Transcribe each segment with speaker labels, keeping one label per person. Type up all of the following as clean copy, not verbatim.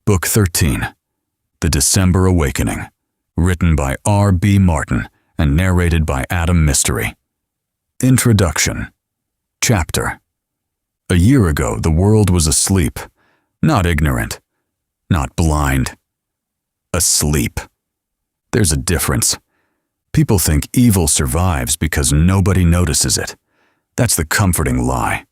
Speaker 1: Book 13, The December Awakening, written by R.B. Martin and narrated by Adam Mystery. Introduction. Chapter. A year ago, the world was asleep, not ignorant, not blind. Asleep. There's a difference. People think evil survives because nobody notices it. That's the comforting lie.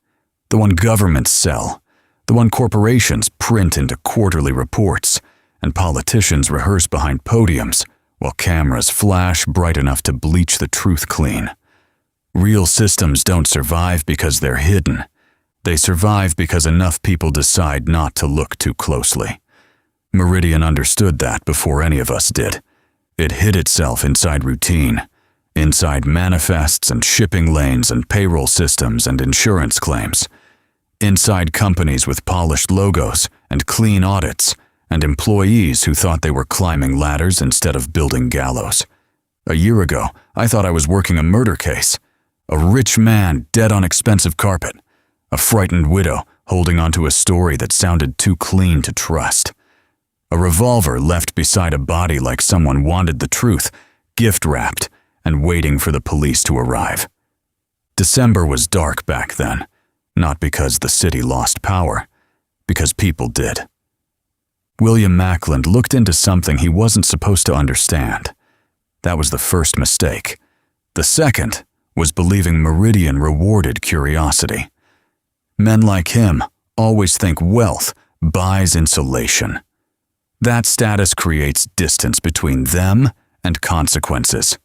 Speaker 1: The one governments sell, the one corporations print into quarterly reports, and politicians rehearse behind podiums while cameras flash bright enough to bleach the truth clean. Real systems don't survive because they're hidden. They survive because enough people decide not to look too closely. Meridian understood that before any of us did. It hid itself inside routine, inside manifests and shipping lanes and payroll systems and insurance claims, inside companies with polished logos and clean audits, and employees who thought they were climbing ladders instead of building gallows. A year ago, I thought I was working a murder case. A rich man dead on expensive carpet. A frightened widow holding onto a story that sounded too clean to trust. A revolver left beside a body like someone wanted the truth, gift-wrapped, and waiting for the police to arrive. December was dark back then, not because the city lost power, because people did. William Mackland looked into something he wasn't supposed to understand. That was the first mistake. The second was believing Meridian rewarded curiosity. Men like him always think wealth buys insulation. That status creates distance between them and consequences.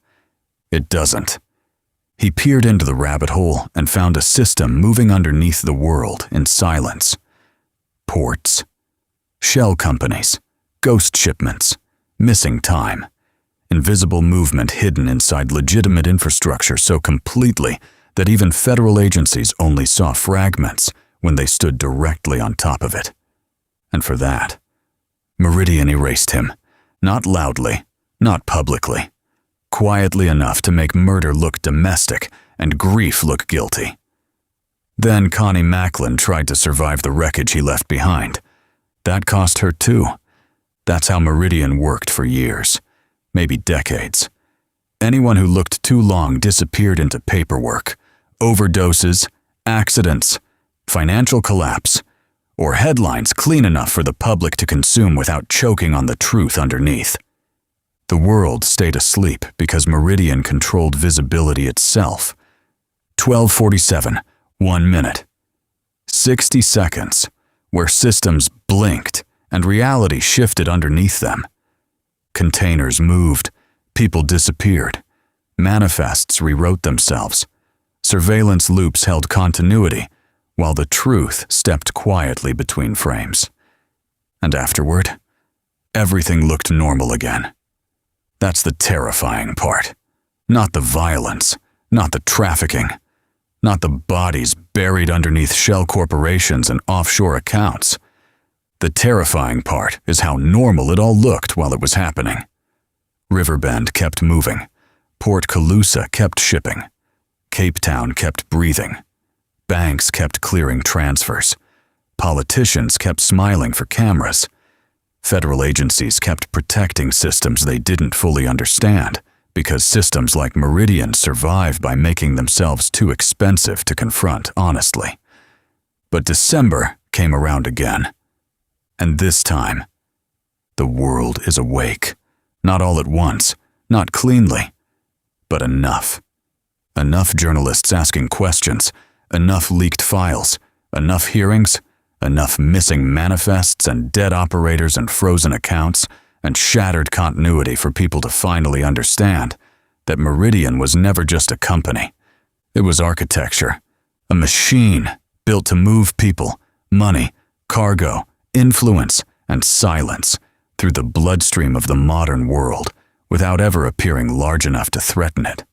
Speaker 1: It doesn't. He peered into the rabbit hole and found a system moving underneath the world in silence. Ports, shell companies, ghost shipments, missing time, invisible movement hidden inside legitimate infrastructure so completely that even federal agencies only saw fragments when they stood directly on top of it. And for that, Meridian erased him, not loudly, not publicly, quietly enough to make murder look domestic and grief look guilty. Then Connie Mackland tried to survive the wreckage he left behind. That cost her too. That's how Meridian worked for years, maybe decades. Anyone who looked too long disappeared into paperwork, overdoses, accidents, financial collapse, or headlines clean enough for the public to consume without choking on the truth underneath. The world stayed asleep because Meridian controlled visibility itself. 12:47, 1 minute. 60 seconds, where systems blinked and reality shifted underneath them. Containers moved, people disappeared, manifests rewrote themselves, surveillance loops held continuity, while the truth stepped quietly between frames. And afterward, everything looked normal again. That's the terrifying part. Not the violence, not the trafficking, not the bodies buried underneath shell corporations and offshore accounts. The terrifying part is how normal it all looked while it was happening. Riverbend kept moving. Port Calusa kept shipping. Cape Town kept breathing. Banks kept clearing transfers. Politicians kept smiling for cameras. Federal agencies kept protecting systems they didn't fully understand, because systems like Meridian survive by making themselves too expensive to confront honestly. But December came around again. And this time, the world is awake. Not all at once, not cleanly, but enough. Enough journalists asking questions, enough leaked files, enough hearings, enough missing manifests and dead operators and frozen accounts and shattered continuity for people to finally understand that Meridian was never just a company. It was architecture, a machine built to move people, money, cargo, influence, and silence through the bloodstream of the modern world without ever appearing large enough to threaten it.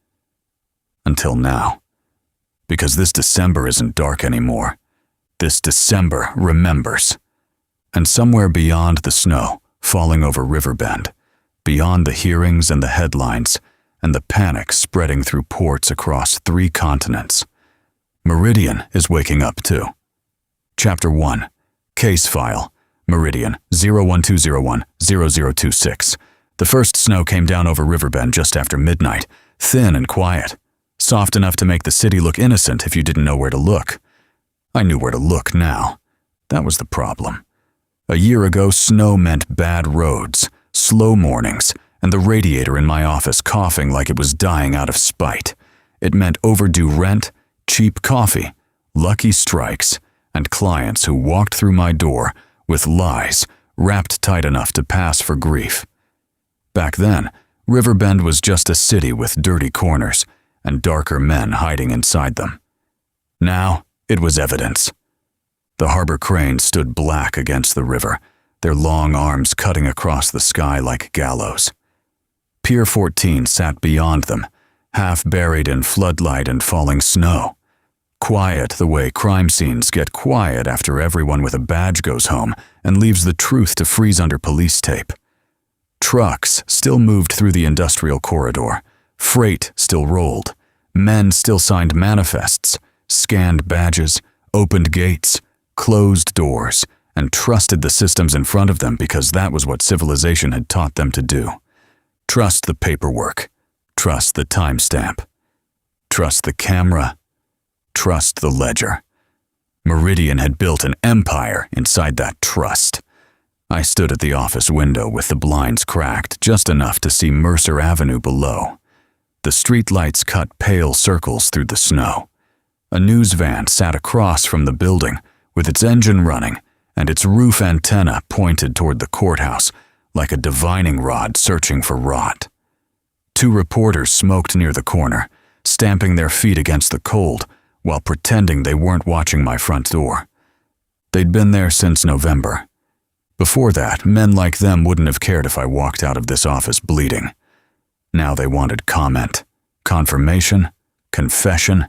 Speaker 1: Until now. Because this December isn't dark anymore. This December remembers. And somewhere beyond the snow, falling over Riverbend, beyond the hearings and the headlines, and the panic spreading through ports across 3 continents, Meridian is waking up too. Chapter 1, Case File, Meridian, 01201-0026. The first snow came down over Riverbend just after midnight, thin and quiet, soft enough to make the city look innocent if you didn't know where to look. I knew where to look now. That was the problem. A year ago, snow meant bad roads, slow mornings, and the radiator in my office coughing like it was dying out of spite. It meant overdue rent, cheap coffee, lucky strikes, and clients who walked through my door with lies wrapped tight enough to pass for grief. Back then, Riverbend was just a city with dirty corners and darker men hiding inside them. Now, it was evidence. The harbor cranes stood black against the river, their long arms cutting across the sky like gallows. Pier 14 sat beyond them, half buried in floodlight and falling snow. Quiet the way crime scenes get quiet after everyone with a badge goes home and leaves the truth to freeze under police tape. Trucks still moved through the industrial corridor. Freight still rolled. Men still signed manifests, scanned badges, opened gates, closed doors, and trusted the systems in front of them because that was what civilization had taught them to do. Trust the paperwork. Trust the timestamp. Trust the camera. Trust the ledger. Meridian had built an empire inside that trust. I stood at the office window with the blinds cracked just enough to see Mercer Avenue below. The streetlights cut pale circles through the snow. A news van sat across from the building, with its engine running and its roof antenna pointed toward the courthouse like a divining rod searching for rot. 2 reporters smoked near the corner, stamping their feet against the cold while pretending they weren't watching my front door. They'd been there since November. Before that, men like them wouldn't have cared if I walked out of this office bleeding. Now they wanted comment, confirmation, confession,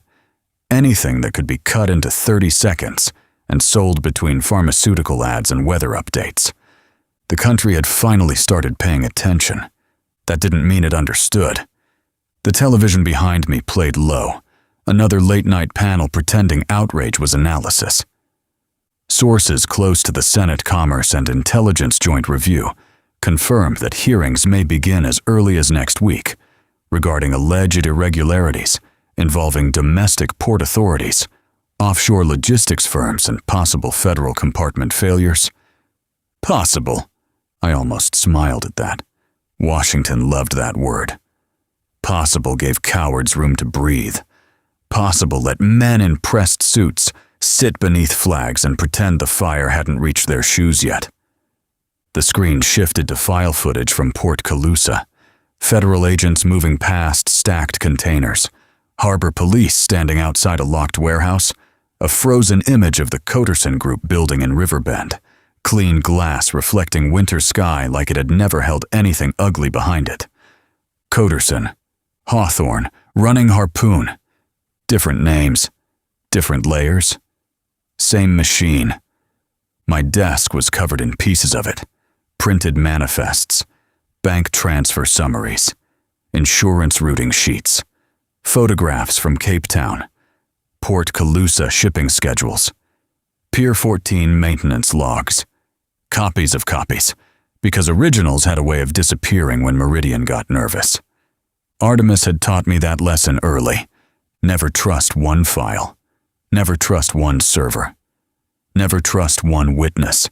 Speaker 1: anything that could be cut into 30 seconds and sold between pharmaceutical ads and weather updates. The country had finally started paying attention. That didn't mean it understood. The television behind me played low, another late-night panel pretending outrage was analysis. Sources close to the Senate Commerce and Intelligence Joint Review confirmed that hearings may begin as early as next week regarding alleged irregularities involving domestic port authorities, offshore logistics firms, and possible federal compartment failures. Possible. I almost smiled at that. Washington loved that word. Possible gave cowards room to breathe. Possible let men in pressed suits sit beneath flags and pretend the fire hadn't reached their shoes yet. The screen shifted to file footage from Port Calusa, federal agents moving past stacked containers, harbor police standing outside a locked warehouse, a frozen image of the Coderson Group building in Riverbend, clean glass reflecting winter sky like it had never held anything ugly behind it. Coderson, Hawthorne, Running Harpoon. Different names, different layers. Same machine. My desk was covered in pieces of it. Printed manifests, bank transfer summaries, insurance routing sheets, photographs from Cape Town, Port Calusa shipping schedules, Pier 14 maintenance logs, copies of copies, because originals had a way of disappearing when Meridian got nervous. Artemis had taught me that lesson early. Never trust one file. Never trust one server. Never trust one witness.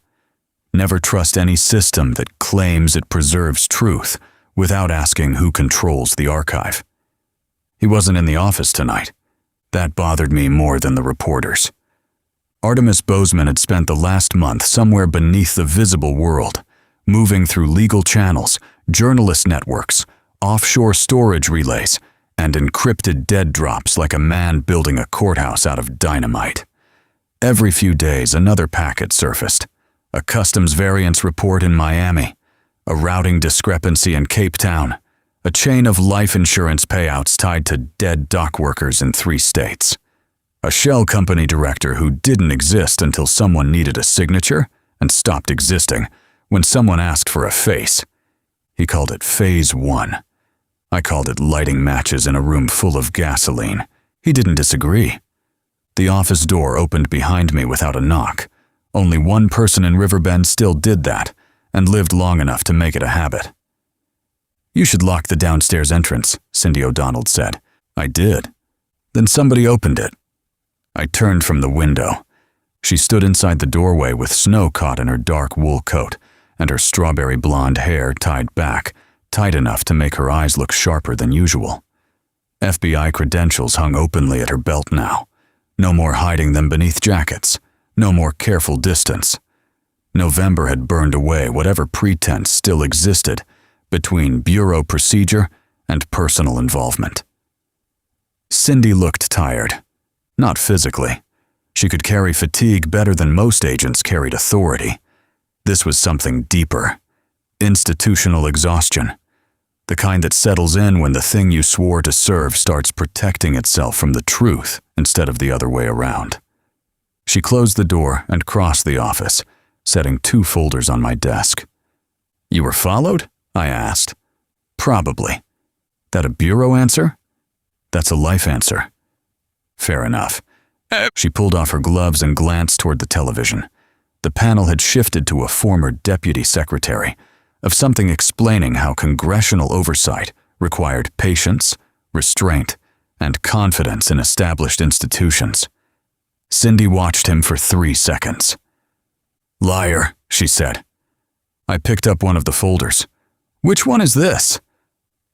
Speaker 1: Never trust any system that claims it preserves truth without asking who controls the archive. He wasn't in the office tonight. That bothered me more than the reporters. Artemis Bozeman had spent the last month somewhere beneath the visible world, moving through legal channels, journalist networks, offshore storage relays, and encrypted dead drops like a man building a courthouse out of dynamite. Every few days, another packet surfaced. A customs variance report in Miami, a routing discrepancy in Cape Town, a chain of life insurance payouts tied to dead dock workers in 3 states, a shell company director who didn't exist until someone needed a signature and stopped existing when someone asked for a face. He called it Phase 1. I called it lighting matches in a room full of gasoline. He didn't disagree. The office door opened behind me without a knock, Only one person in Riverbend still did that, and lived long enough to make it a habit. "You should lock the downstairs entrance," Cindy O'Donnell said. I did. Then somebody opened it. I turned from the window. She stood inside the doorway with snow caught in her dark wool coat, and her strawberry blonde hair tied back, tight enough to make her eyes look sharper than usual. FBI credentials hung openly at her belt now. No more hiding them beneath jackets. No more careful distance. November had burned away whatever pretense still existed between bureau procedure and personal involvement. Cindy looked tired. Not physically. She could carry fatigue better than most agents carried authority. This was something deeper. Institutional exhaustion. The kind that settles in when the thing you swore to serve starts protecting itself from the truth instead of the other way around. She closed the door and crossed the office, setting 2 folders on my desk. "You were followed?" I asked. "Probably. That a bureau answer?" "That's a life answer." "Fair enough." She pulled off her gloves and glanced toward the television. The panel had shifted to a former deputy secretary, of something explaining how congressional oversight required patience, restraint, and confidence in established institutions. Cindy watched him for 3 seconds. "Liar," she said. I picked up one of the folders. "Which one is this?"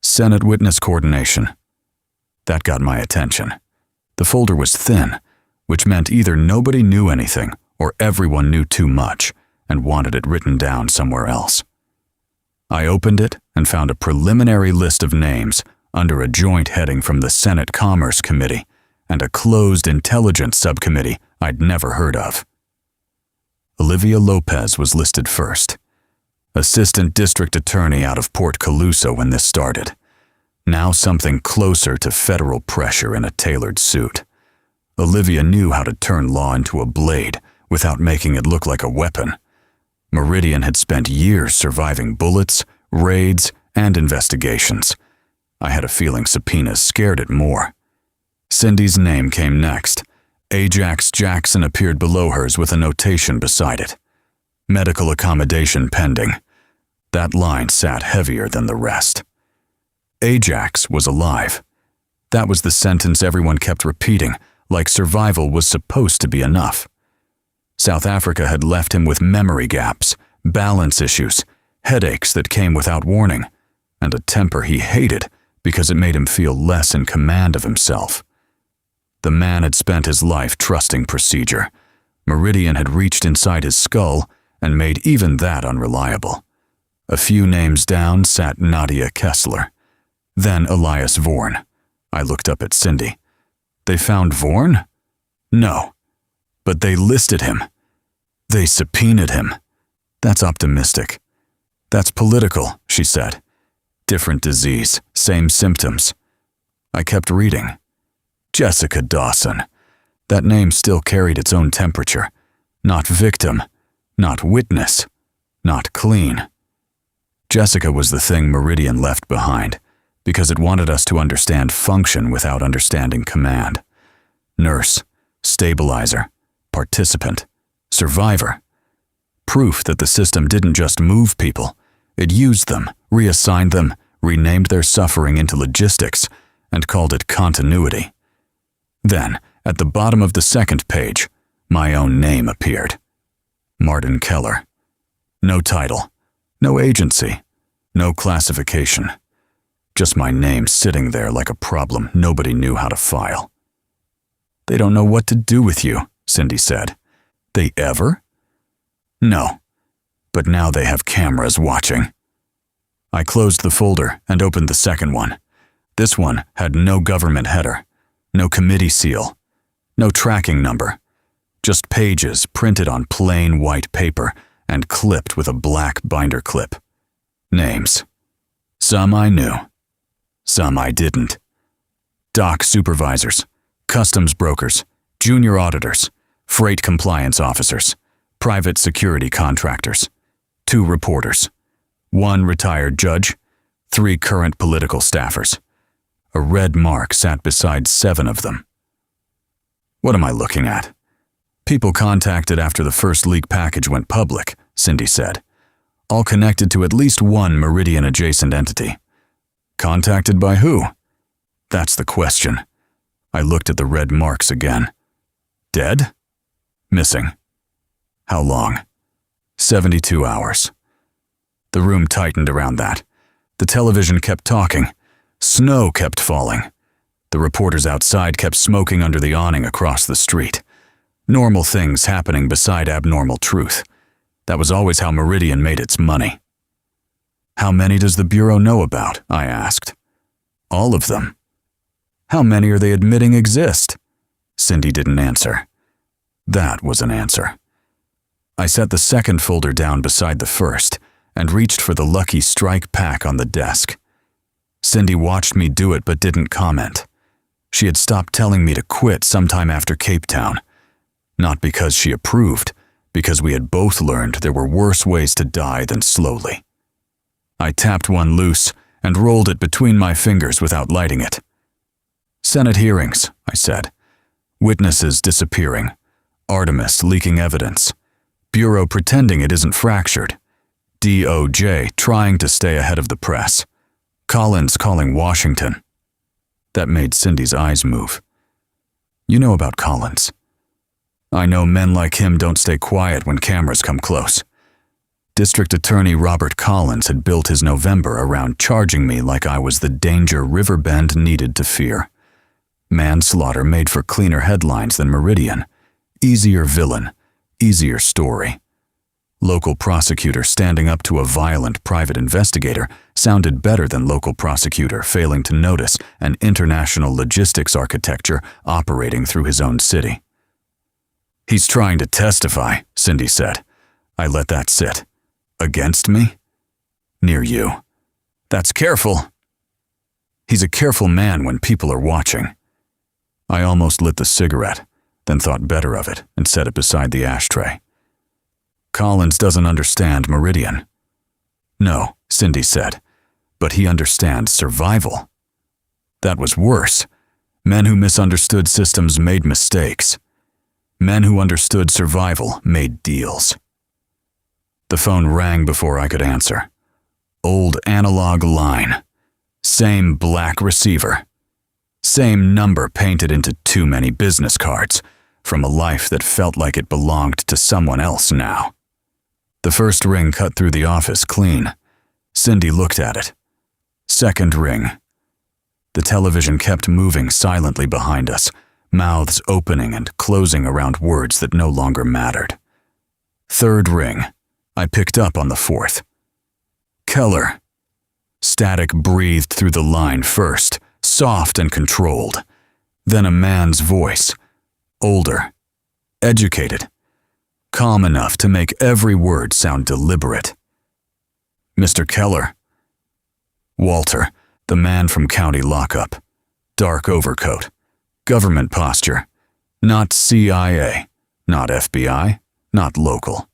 Speaker 1: "Senate Witness Coordination." That got my attention. The folder was thin, which meant either nobody knew anything or everyone knew too much and wanted it written down somewhere else. I opened it and found a preliminary list of names under a joint heading from the Senate Commerce Committee and a closed intelligence subcommittee I'd never heard of. Olivia Lopez was listed first. Assistant District Attorney out of Port Colusa when this started. Now something closer to federal pressure in a tailored suit. Olivia knew how to turn law into a blade without making it look like a weapon. Meridian had spent years surviving bullets, raids, and investigations. I had a feeling subpoenas scared it more. Cindy's name came next. Ajax Jackson appeared below hers with a notation beside it. Medical accommodation pending. That line sat heavier than the rest. Ajax was alive. That was the sentence everyone kept repeating, like survival was supposed to be enough. South Africa had left him with memory gaps, balance issues, headaches that came without warning, and a temper he hated because it made him feel less in command of himself. The man had spent his life trusting procedure. Meridian had reached inside his skull and made even that unreliable. A few names down sat Nadia Kessler. Then Elias Vorn. I looked up at Cindy. They found Vorn? No. But they listed him. They subpoenaed him. That's optimistic. That's political, she said. Different disease, same symptoms. I kept reading. Jessica Dawson. That name still carried its own temperature. Not victim, not witness, not clean. Jessica was the thing Meridian left behind, because it wanted us to understand function without understanding command. Nurse, stabilizer, participant, survivor. Proof that the system didn't just move people, it used them, reassigned them, renamed their suffering into logistics, and called it continuity. Then, at the bottom of the second page, my own name appeared. Martin Keller. No title, no agency, no classification. Just my name sitting there like a problem nobody knew how to file. They don't know what to do with you, Cindy said. They ever? No, but now they have cameras watching. I closed the folder and opened the second one. This one had no government header, no committee seal, no tracking number, just pages printed on plain white paper and clipped with a black binder clip. Names. Some I knew, some I didn't. Dock supervisors, customs brokers, junior auditors, freight compliance officers, private security contractors, 2 reporters, 1 retired judge, 3 current political staffers. A red mark sat beside 7 of them. What am I looking at? People contacted after the first leak package went public, Cindy said. All connected to at least one Meridian-adjacent entity. Contacted by who? That's the question. I looked at the red marks again. Dead? Missing. How long? 72 hours. The room tightened around that. The television kept talking. Snow kept falling. The reporters outside kept smoking under the awning across the street. Normal things happening beside abnormal truth. That was always how Meridian made its money. How many does the Bureau know about? I asked. All of them. How many are they admitting exist? Cindy didn't answer. That was an answer. I set the second folder down beside the first and reached for the Lucky Strike pack on the desk. Cindy watched me do it but didn't comment. She had stopped telling me to quit sometime after Cape Town. Not because she approved, because we had both learned there were worse ways to die than slowly. I tapped one loose and rolled it between my fingers without lighting it. Senate hearings, I said. Witnesses disappearing. Artemis leaking evidence. Bureau pretending it isn't fractured. DOJ trying to stay ahead of the press. Collins calling Washington. That made Cindy's eyes move. You know about Collins. I know men like him don't stay quiet when cameras come close. District Attorney Robert Collins had built his November around charging me like I was the danger Riverbend needed to fear. Manslaughter made for cleaner headlines than Meridian. Easier villain, easier story. Local prosecutor standing up to a violent private investigator sounded better than local prosecutor failing to notice an international logistics architecture operating through his own city. He's trying to testify, Cindy said. I let that sit. Against me? Near you. That's careful. He's a careful man when people are watching. I almost lit the cigarette, then thought better of it and set it beside the ashtray. Collins doesn't understand Meridian. No, Cindy said, but he understands survival. That was worse. Men who misunderstood systems made mistakes. Men who understood survival made deals. The phone rang before I could answer. Old analog line. Same black receiver. Same number painted into too many business cards from a life that felt like it belonged to someone else now. The first ring cut through the office clean. Cindy looked at it. Second ring. The television kept moving silently behind us, mouths opening and closing around words that no longer mattered. Third ring. I picked up on the fourth. Keller. Static breathed through the line first, soft and controlled. Then a man's voice. Older. Educated. Calm enough to make every word sound deliberate. Mr. Keller. Walter, the man from county lockup. Dark overcoat. Government posture. Not CIA. Not FBI. Not local.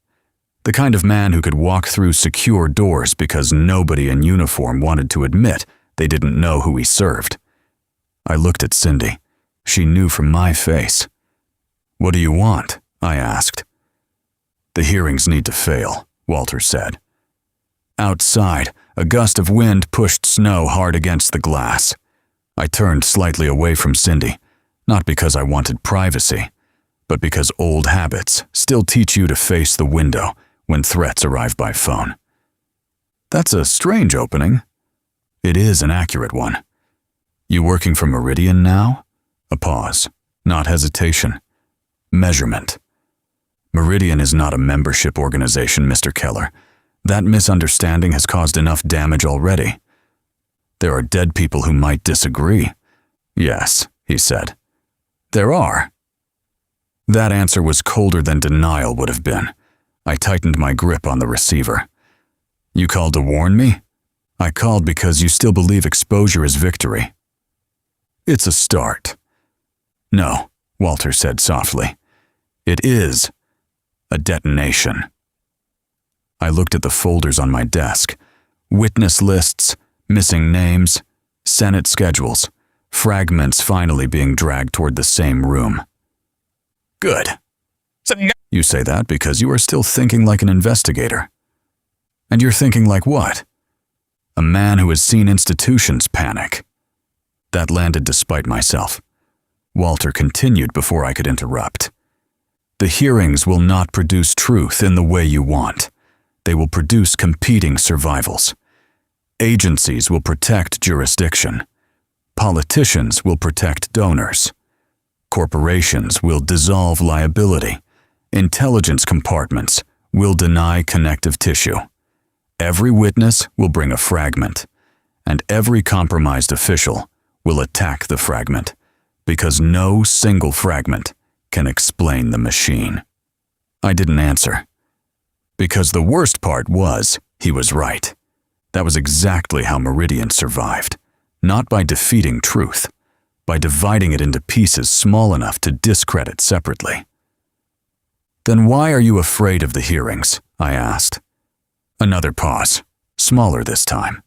Speaker 1: The kind of man who could walk through secure doors because nobody in uniform wanted to admit they didn't know who he served. I looked at Cindy. She knew from my face. What do you want? I asked. The hearings need to fail, Walter said. Outside, a gust of wind pushed snow hard against the glass. I turned slightly away from Cindy, not because I wanted privacy, but because old habits still teach you to face the window when threats arrive by phone. That's a strange opening. It is an accurate one. You working for Meridian now? A pause, not hesitation. Measurement. Meridian is not a membership organization, Mr. Keller. That misunderstanding has caused enough damage already. There are dead people who might disagree. Yes, he said. There are. That answer was colder than denial would have been. I tightened my grip on the receiver. You called to warn me? I called because you still believe exposure is victory. It's a start. No, Walter said softly. It is a detonation. I looked at the folders on my desk. Witness lists, missing names, Senate schedules, fragments finally being dragged toward the same room. Good. You say that because you are still thinking like an investigator. And you're thinking like what? A man who has seen institutions panic. That landed despite myself. Walter continued before I could interrupt. The hearings will not produce truth in the way you want. They will produce competing survivals. Agencies will protect jurisdiction. Politicians will protect donors. Corporations will dissolve liability. Intelligence compartments will deny connective tissue. Every witness will bring a fragment, and every compromised official will attack the fragment, because no single fragment can explain the machine. I didn't answer, because the worst part was he was right. That was exactly how Meridian survived, not by defeating truth, by dividing it into pieces small enough to discredit separately. Then why are you afraid of the hearings? I asked. Another pause, smaller this time.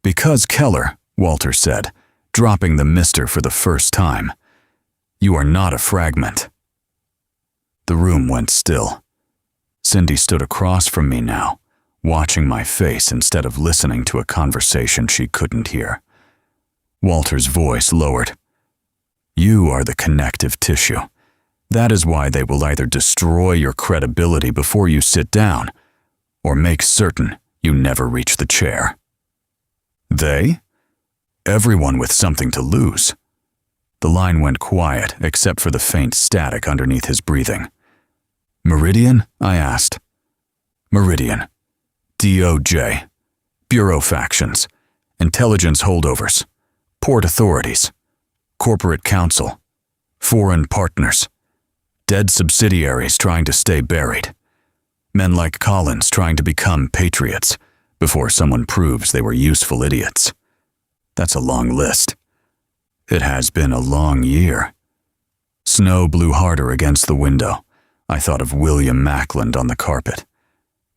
Speaker 1: Because Keller, Walter said, dropping the mister for the first time. You are not a fragment. The room went still. Cindy stood across from me now, watching my face instead of listening to a conversation she couldn't hear. Walter's voice lowered. You are the connective tissue. That is why they will either destroy your credibility before you sit down, or make certain you never reach the chair. They? Everyone with something to lose. The line went quiet except for the faint static underneath his breathing. Meridian? I asked. Meridian. DOJ. Bureau factions. Intelligence holdovers. Port authorities. Corporate counsel. Foreign partners. Dead subsidiaries trying to stay buried. Men like Collins trying to become patriots before someone proves they were useful idiots. That's a long list. It has been a long year. Snow blew harder against the window. I thought of William Mackland on the carpet.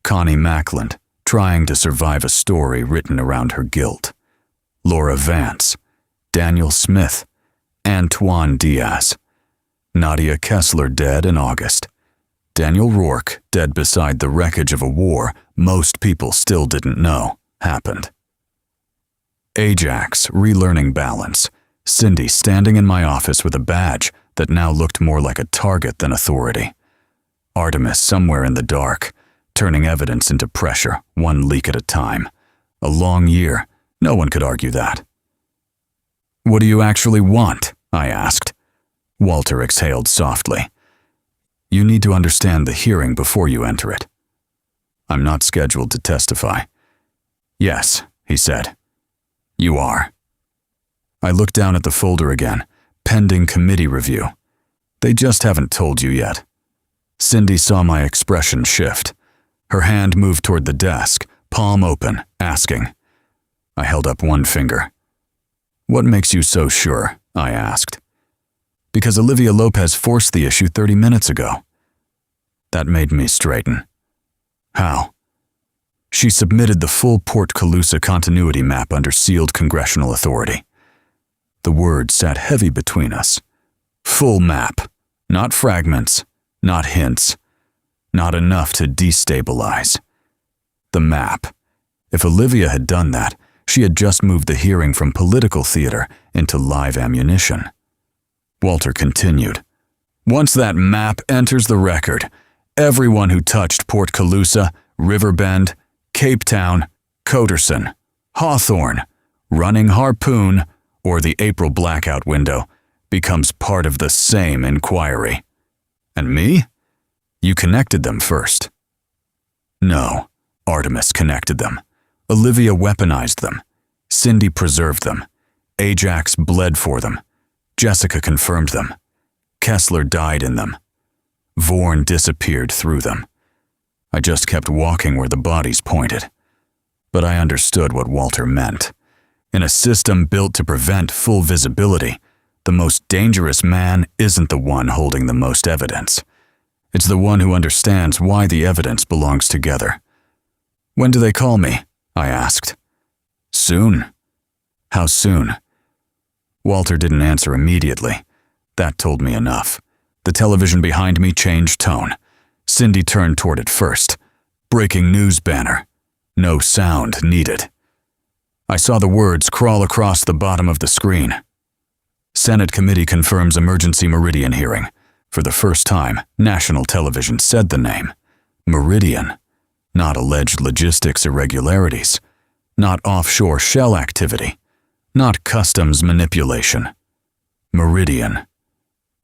Speaker 1: Connie Mackland, trying to survive a story written around her guilt. Laura Vance, Daniel Smith, Antoine Diaz. Nadia Kessler dead in August. Daniel Rourke dead beside the wreckage of a war most people still didn't know happened. Ajax relearning balance. Cindy standing in my office with a badge that now looked more like a target than authority. Artemis somewhere in the dark, turning evidence into pressure, one leak at a time. A long year, no one could argue that. What do you actually want? I asked. Walter exhaled softly. You need to understand the hearing before you enter it. I'm not scheduled to testify. Yes, he said. You are. I looked down at the folder again, pending committee review. They just haven't told you yet. Cindy saw my expression shift. Her hand moved toward the desk, palm open, asking. I held up one finger. What makes you so sure? I asked. Because Olivia Lopez forced the issue 30 minutes ago. That made me straighten. How? She submitted the full Port-Calusa continuity map under sealed congressional authority. The words sat heavy between us. Full map, not fragments, not hints, not enough to destabilize. The map. If Olivia had done that, she had just moved the hearing from political theater into live ammunition. Walter continued. Once that map enters the record, everyone who touched Port-Calusa, Riverbend, Cape Town, Coderson, Hawthorne, Running Harpoon, or the April blackout window becomes part of the same inquiry. And me? You connected them first. No, Artemis connected them. Olivia weaponized them. Cindy preserved them. Ajax bled for them. Jessica confirmed them. Kessler died in them. Vorn disappeared through them. I just kept walking where the bodies pointed. But I understood what Walter meant. In a system built to prevent full visibility, the most dangerous man isn't the one holding the most evidence. It's the one who understands why the evidence belongs together. When do they call me? I asked. Soon. How soon? Walter didn't answer immediately. That told me enough. The television behind me changed tone. Cindy turned toward it first. Breaking news banner. No sound needed. I saw the words crawl across the bottom of the screen. Senate committee confirms emergency Meridian hearing. For the first time, national television said the name. Meridian. Not alleged logistics irregularities. Not offshore shell activity. Not customs manipulation. Meridian.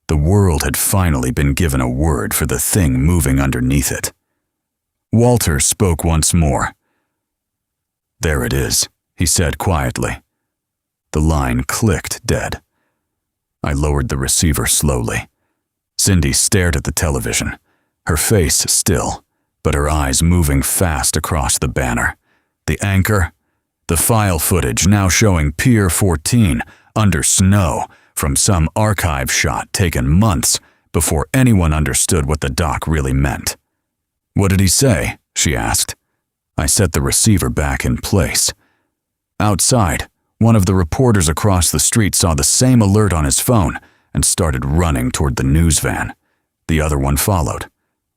Speaker 1: The world had finally been given a word for the thing moving underneath it. Walter spoke once more. "There it is," he said quietly. The line clicked dead. I lowered the receiver slowly. Cindy stared at the television, her face still, but her eyes moving fast across the banner. The anchor, the file footage now showing Pier 14 under snow from some archive shot taken months before anyone understood what the doc really meant. "What did he say?" she asked. I set the receiver back in place. Outside, one of the reporters across the street saw the same alert on his phone and started running toward the news van. The other one followed.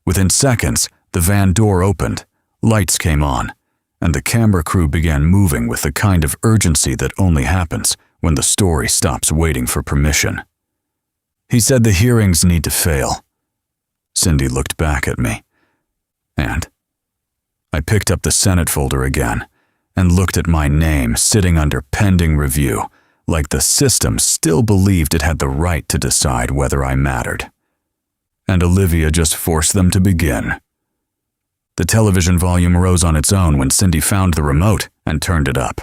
Speaker 1: Within seconds, the van door opened, lights came on, and the camera crew began moving with the kind of urgency that only happens when the story stops waiting for permission. "He said the hearings need to fail." Cindy looked back at me. And I picked up the Senate folder again and looked at my name sitting under pending review, like the system still believed it had the right to decide whether I mattered. And Olivia just forced them to begin. The television volume rose on its own when Cindy found the remote and turned it up.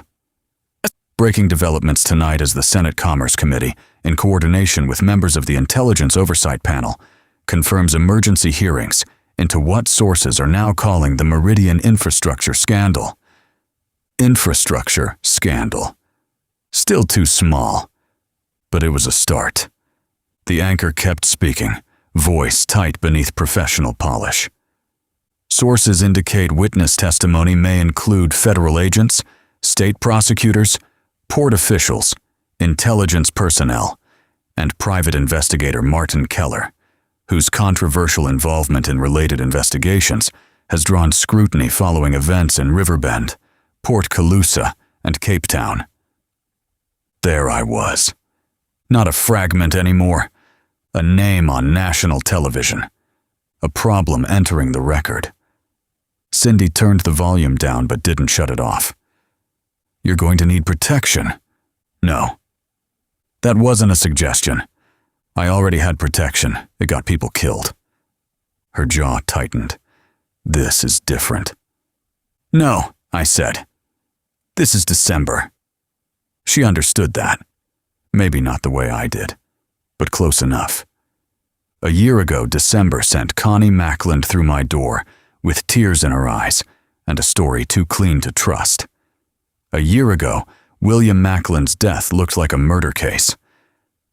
Speaker 1: Breaking developments tonight as the Senate Commerce Committee, in coordination with members of the Intelligence Oversight Panel, confirms emergency hearings into what sources are now calling the Meridian infrastructure scandal. Infrastructure scandal. Still too small, but it was a start. The anchor kept speaking, voice tight beneath professional polish. Sources indicate witness testimony may include federal agents, state prosecutors, port officials, intelligence personnel, and private investigator Martin Keller, whose controversial involvement in related investigations has drawn scrutiny following events in Riverbend, Port Calusa, and Cape Town. There I was. Not a fragment anymore. A name on national television. A problem entering the record. Cindy turned the volume down but didn't shut it off. "You're going to need protection." "No." That wasn't a suggestion. I already had protection. It got people killed. Her jaw tightened. "This is different." "No," I said. "This is December." She understood that. Maybe not the way I did, but close enough. A year ago, December sent Connie Mackland through my door with tears in her eyes and a story too clean to trust. A year ago, William Mackland's death looked like a murder case.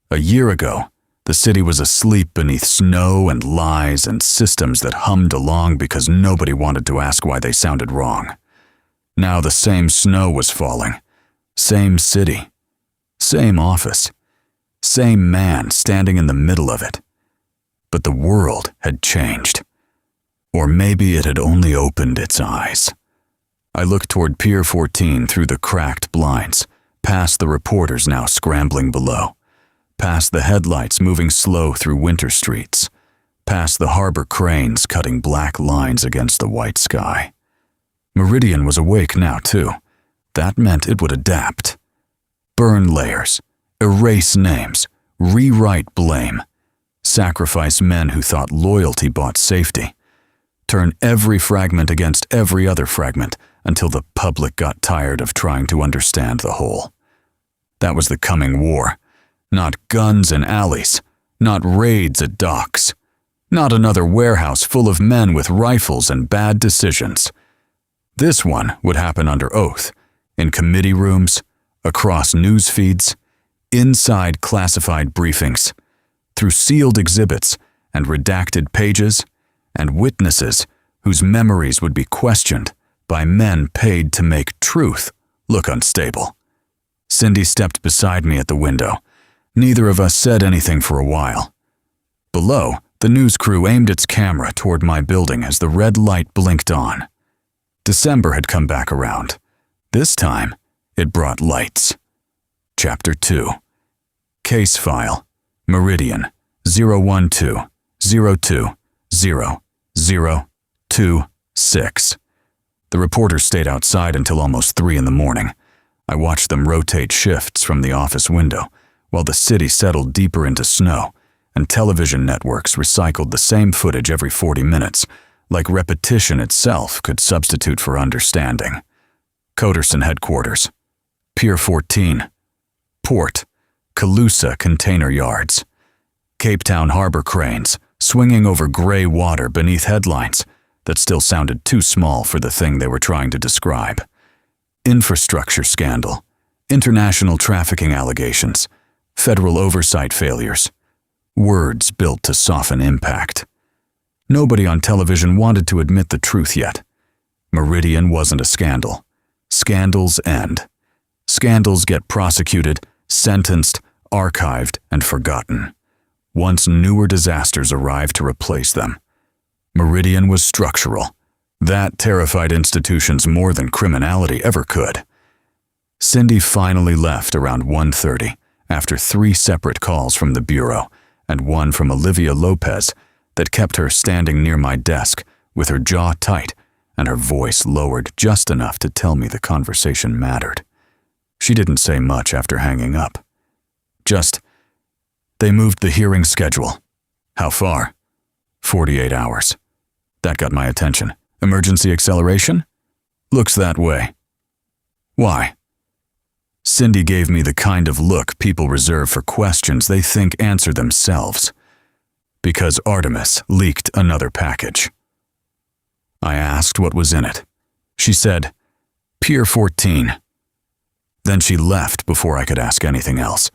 Speaker 1: A year ago, the city was asleep beneath snow and lies and systems that hummed along because nobody wanted to ask why they sounded wrong. Now the same snow was falling. Same city. Same office. Same man standing in the middle of it. But the world had changed. Or maybe it had only opened its eyes. I looked toward Pier 14 through the cracked blinds, past the reporters now scrambling below, past the headlights moving slow through winter streets, past the harbor cranes cutting black lines against the white sky. Meridian was awake now, too. That meant it would adapt. Burn layers, erase names, rewrite blame, sacrifice men who thought loyalty bought safety, turn every fragment against every other fragment until the public got tired of trying to understand the whole. That was the coming war. Not guns in alleys, not raids at docks, not another warehouse full of men with rifles and bad decisions. This one would happen under oath, in committee rooms, across news feeds, inside classified briefings, through sealed exhibits and redacted pages, and witnesses whose memories would be questioned by men paid to make truth look unstable. Cindy stepped beside me at the window. Neither of us said anything for a while. Below, The news crew aimed its camera toward my building as the red light blinked on. December had come back around. This time, it brought lights. Chapter 2. Case File, Meridian, 012-02-0-0-0-2-6. The reporters stayed outside until almost 3 in the morning. I watched them rotate shifts from the office window, while the city settled deeper into snow, and television networks recycled the same footage every 40 minutes, like repetition itself could substitute for understanding. Coderson Headquarters, Pier 14, Port, Calusa Container Yards, Cape Town harbor cranes swinging over gray water beneath headlines that still sounded too small for the thing they were trying to describe. Infrastructure scandal, international trafficking allegations, federal oversight failures. Words built to soften impact. Nobody on television wanted to admit the truth yet. Meridian wasn't a scandal. Scandals end. Scandals get prosecuted, sentenced, archived, and forgotten. Once newer disasters arrive to replace them. Meridian was structural. That terrified institutions more than criminality ever could. Cindy finally left around 1:30 after 3 separate calls from the bureau and one from Olivia Lopez that kept her standing near my desk with her jaw tight and her voice lowered just enough to tell me the conversation mattered. She didn't say much after hanging up. Just, they moved the hearing schedule. How far? 48 hours. That got my attention. Emergency acceleration? Looks that way. Why? Cindy gave me the kind of look people reserve for questions they think answer themselves. Because Artemis leaked another package. I asked what was in it. She said, Pier 14. Then she left before I could ask anything else.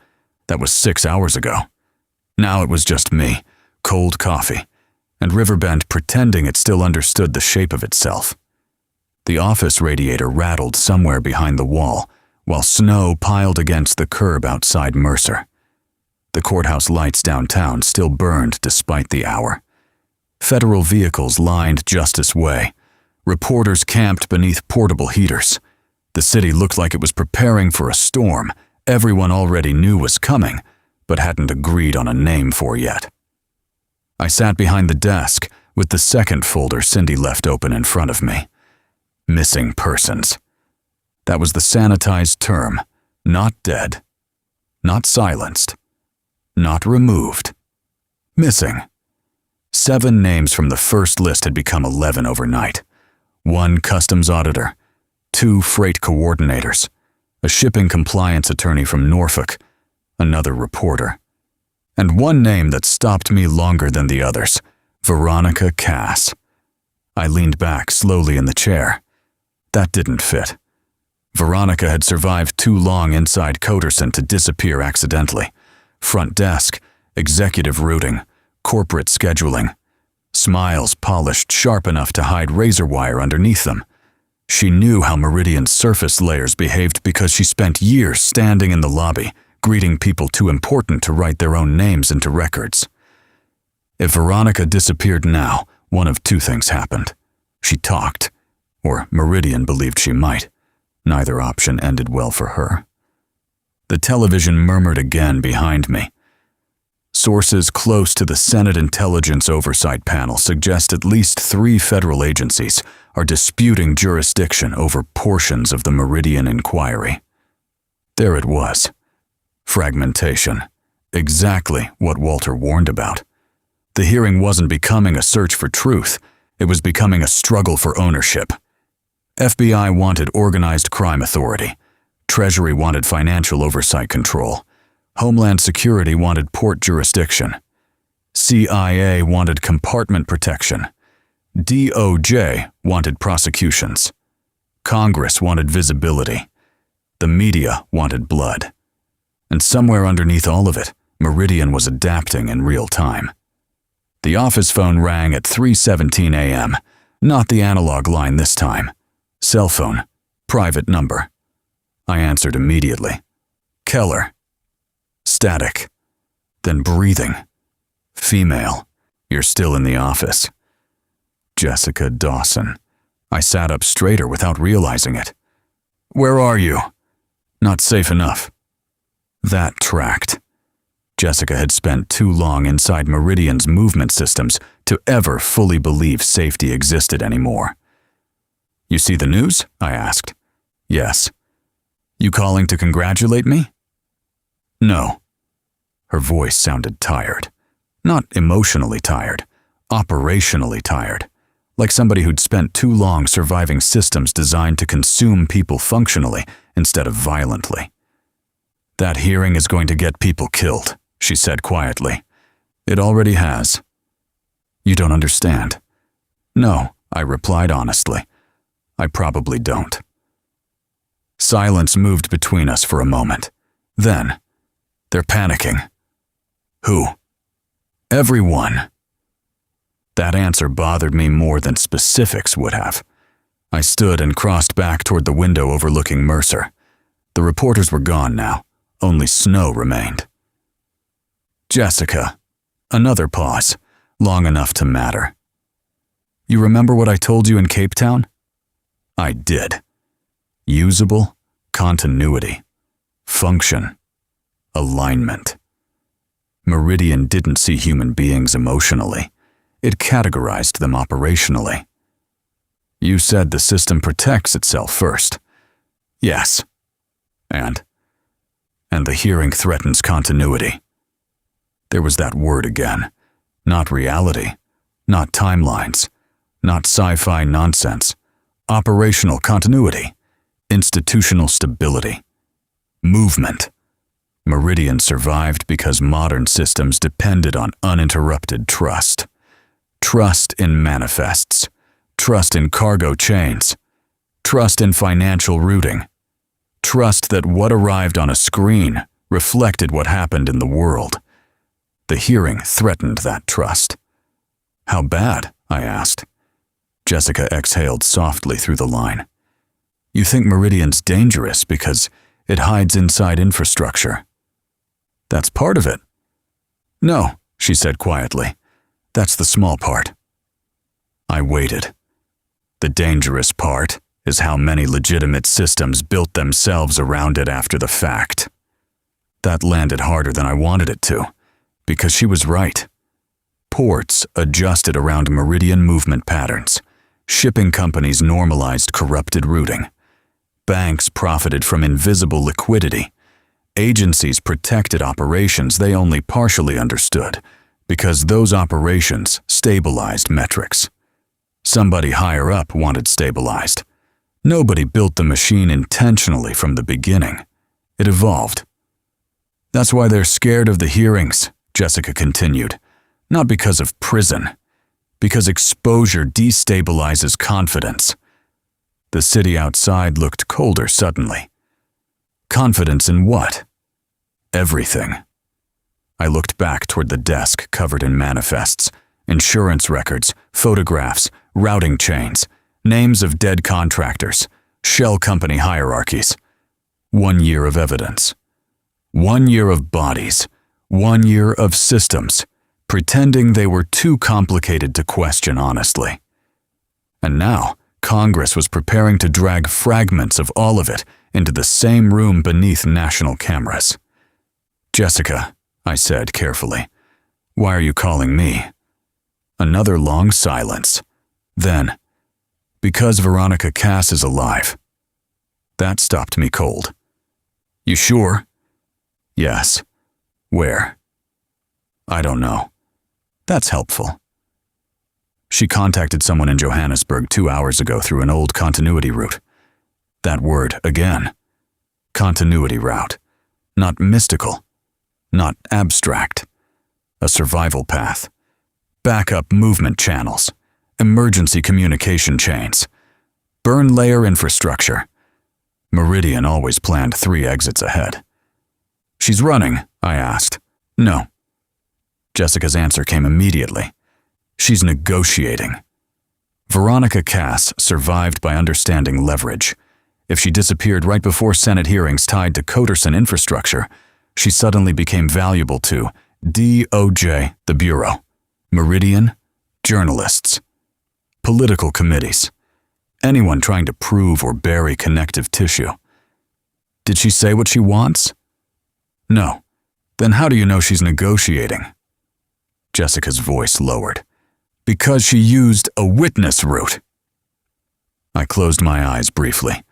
Speaker 1: That was 6 hours ago. Now it was just me, cold coffee, and Riverbend pretending it still understood the shape of itself. The office radiator rattled somewhere behind the wall, while snow piled against the curb outside Mercer. The courthouse lights downtown still burned despite the hour. Federal vehicles lined Justice Way. Reporters camped beneath portable heaters. The city looked like it was preparing for a storm everyone already knew was coming, but hadn't agreed on a name for yet. I sat behind the desk with the second folder Cindy left open in front of me. Missing persons. That was the sanitized term. Not dead. Not silenced. Not removed. Missing. 7 names from the first list had become 11 overnight. 1 customs auditor, 2 freight coordinators, a shipping compliance attorney from Norfolk, another reporter, and 1 name that stopped me longer than the others, Veronica Cass. I leaned back slowly in the chair. That didn't fit. Veronica had survived too long inside Coderson to disappear accidentally. Front desk, executive routing, corporate scheduling. Smiles polished sharp enough to hide razor wire underneath them. She knew how Meridian's surface layers behaved because she spent years standing in the lobby, greeting people too important to write their own names into records. If Veronica disappeared now, one of 2 things happened. She talked, or Meridian believed she might. Neither option ended well for her. The television murmured again behind me. Sources close to the Senate Intelligence Oversight Panel suggest at least 3 federal agencies are disputing jurisdiction over portions of the Meridian inquiry. There it was. Fragmentation. Exactly what Walter warned about. The hearing wasn't becoming a search for truth. It was becoming a struggle for ownership. FBI wanted organized crime authority. Treasury wanted financial oversight control. Homeland Security wanted port jurisdiction. CIA wanted compartment protection. DOJ wanted prosecutions. Congress wanted visibility. The media wanted blood. And somewhere underneath all of it, Meridian was adapting in real time. The office phone rang at 3:17 a.m., not the analog line this time. Cell phone, private number. I answered immediately. Keller. Static. Then breathing. Female. You're still in the office. Jessica Dawson. I sat up straighter without realizing it. Where are you? Not safe enough. That tracked. Jessica had spent too long inside Meridian's movement systems to ever fully believe safety existed anymore. You see the news? I asked. Yes. You calling to congratulate me? No. Her voice sounded tired. Not emotionally tired, operationally tired. Like somebody who'd spent too long surviving systems designed to consume people functionally instead of violently. That hearing is going to get people killed, she said quietly. It already has. You don't understand. No, I replied honestly. I probably don't. Silence moved between us for a moment. Then, they're panicking. Who? Everyone. That answer bothered me more than specifics would have. I stood and crossed back toward the window overlooking Mercer. The reporters were gone now. Only snow remained. Jessica. Another pause, long enough to matter. You remember what I told you in Cape Town? I did. Usable, continuity, function, alignment. Meridian didn't see human beings emotionally. It categorized them operationally. You said the system protects itself first. Yes. And the hearing threatens continuity. There was that word again. Not reality, not timelines, not sci-fi nonsense. Operational continuity, institutional stability, movement. Meridian survived because modern systems depended on uninterrupted trust. Trust in manifests, trust in cargo chains, trust in financial routing, trust that what arrived on a screen reflected what happened in the world. The hearing threatened that trust. How bad? I asked. Jessica exhaled softly through the line. You think Meridian's dangerous because it hides inside infrastructure. That's part of it. No, she said quietly. That's the small part. I waited. The dangerous part is how many legitimate systems built themselves around it after the fact. That landed harder than I wanted it to, because she was right. Ports adjusted around Meridian movement patterns. Shipping companies normalized corrupted routing. Banks profited from invisible liquidity. Agencies protected operations they only partially understood, because those operations stabilized metrics. Somebody higher up wanted stabilized. Nobody built the machine intentionally from the beginning. It evolved. That's why they're scared of the hearings, Jessica continued. Not because of prison. Because exposure destabilizes confidence. The city outside looked colder suddenly. Confidence in what? Everything. I looked back toward the desk covered in manifests, insurance records, photographs, routing chains, names of dead contractors, shell company hierarchies. 1 year of evidence. 1 year of bodies. 1 year of systems, pretending they were too complicated to question honestly. And now, Congress was preparing to drag fragments of all of it into the same room beneath national cameras. Jessica, I said carefully, why are you calling me? Another long silence. Then, because Veronica Cass is alive. That stopped me cold. You sure? Yes. Where? I don't know. That's helpful. She contacted someone in Johannesburg 2 hours ago through an old continuity route. That word again. Continuity route. Not mystical. Not abstract. A survival path. Backup movement channels. Emergency communication chains. Burn layer infrastructure. Meridian always planned 3 exits ahead. She's running, I asked. No. Jessica's answer came immediately. She's negotiating. Veronica Cass survived by understanding leverage. If she disappeared right before Senate hearings tied to Coderson infrastructure, she suddenly became valuable to DOJ, the Bureau, Meridian, journalists, political committees, anyone trying to prove or bury connective tissue. Did she say what she wants? No. Then how do you know she's negotiating? Jessica's voice lowered. Because she used a witness route. I closed my eyes briefly.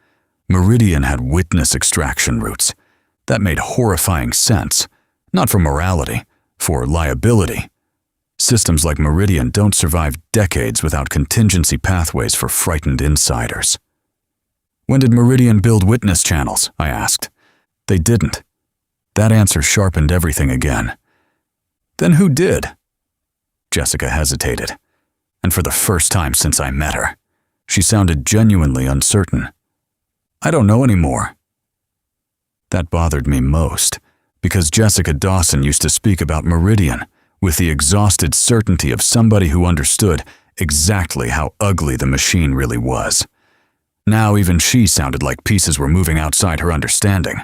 Speaker 1: Meridian had witness extraction routes. That made horrifying sense, not for morality, for liability. Systems like Meridian don't survive decades without contingency pathways for frightened insiders. When did Meridian build witness channels? I asked. They didn't. That answer sharpened everything again. Then who did? Jessica hesitated, and for the first time since I met her, she sounded genuinely uncertain. I don't know anymore. That bothered me most, because Jessica Dawson used to speak about Meridian with the exhausted certainty of somebody who understood exactly how ugly the machine really was. Now even she sounded like pieces were moving outside her understanding.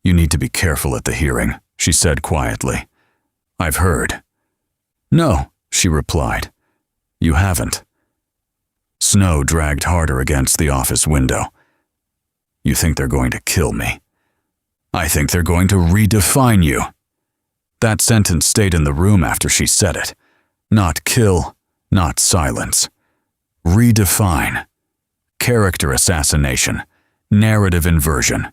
Speaker 1: You need to be careful at the hearing, she said quietly. I've heard. No, she replied. You haven't. Snow dragged harder against the office window. You think they're going to kill me. I think they're going to redefine you. That sentence stayed in the room after she said it. Not kill, not silence. Redefine. Character assassination. Narrative inversion.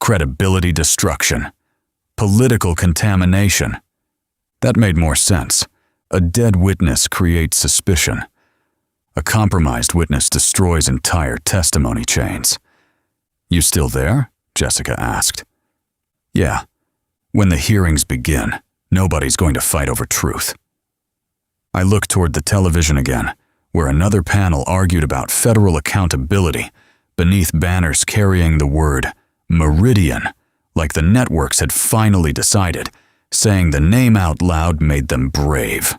Speaker 1: Credibility destruction. Political contamination. That made more sense. A dead witness creates suspicion. A compromised witness destroys entire testimony chains. You still there? Jessica asked. Yeah. When the hearings begin, nobody's going to fight over truth. I looked toward the television again, where another panel argued about federal accountability beneath banners carrying the word Meridian, like the networks had finally decided. Saying the name out loud made them brave.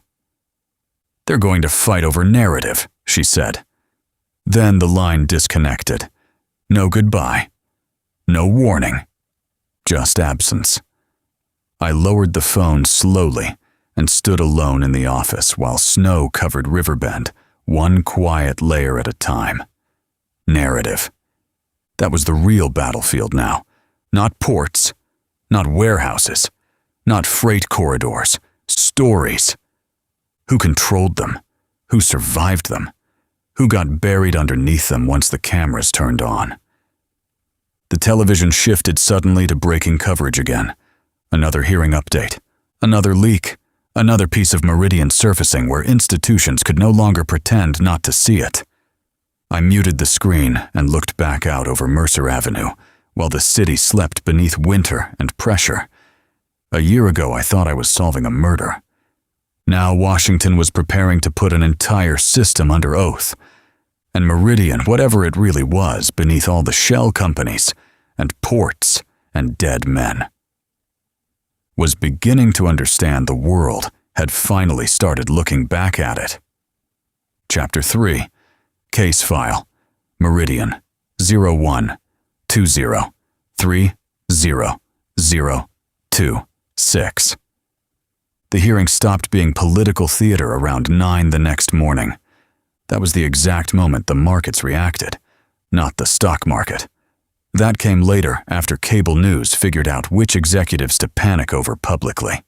Speaker 1: They're going to fight over narrative, she said. Then the line disconnected. No goodbye. No warning. Just absence. I lowered the phone slowly and stood alone in the office while snow covered Riverbend, one quiet layer at a time. Narrative. That was the real battlefield now. Not ports, not warehouses, not freight corridors, stories. Who controlled them? Who survived them? Who got buried underneath them once the cameras turned on? The television shifted suddenly to breaking coverage again. Another hearing update. Another leak. Another piece of Meridian surfacing where institutions could no longer pretend not to see it. I muted the screen and looked back out over Mercer Avenue while the city slept beneath winter and pressure. A year ago, I thought I was solving a murder. Now Washington was preparing to put an entire system under oath. And Meridian, whatever it really was, beneath all the shell companies and ports and dead men, was beginning to understand the world had finally started looking back at it. Chapter 3. Case File. Meridian 0120300026. The hearing stopped being political theater around 9 the next morning. That was the exact moment the markets reacted, not the stock market. That came later after cable news figured out which executives to panic over publicly.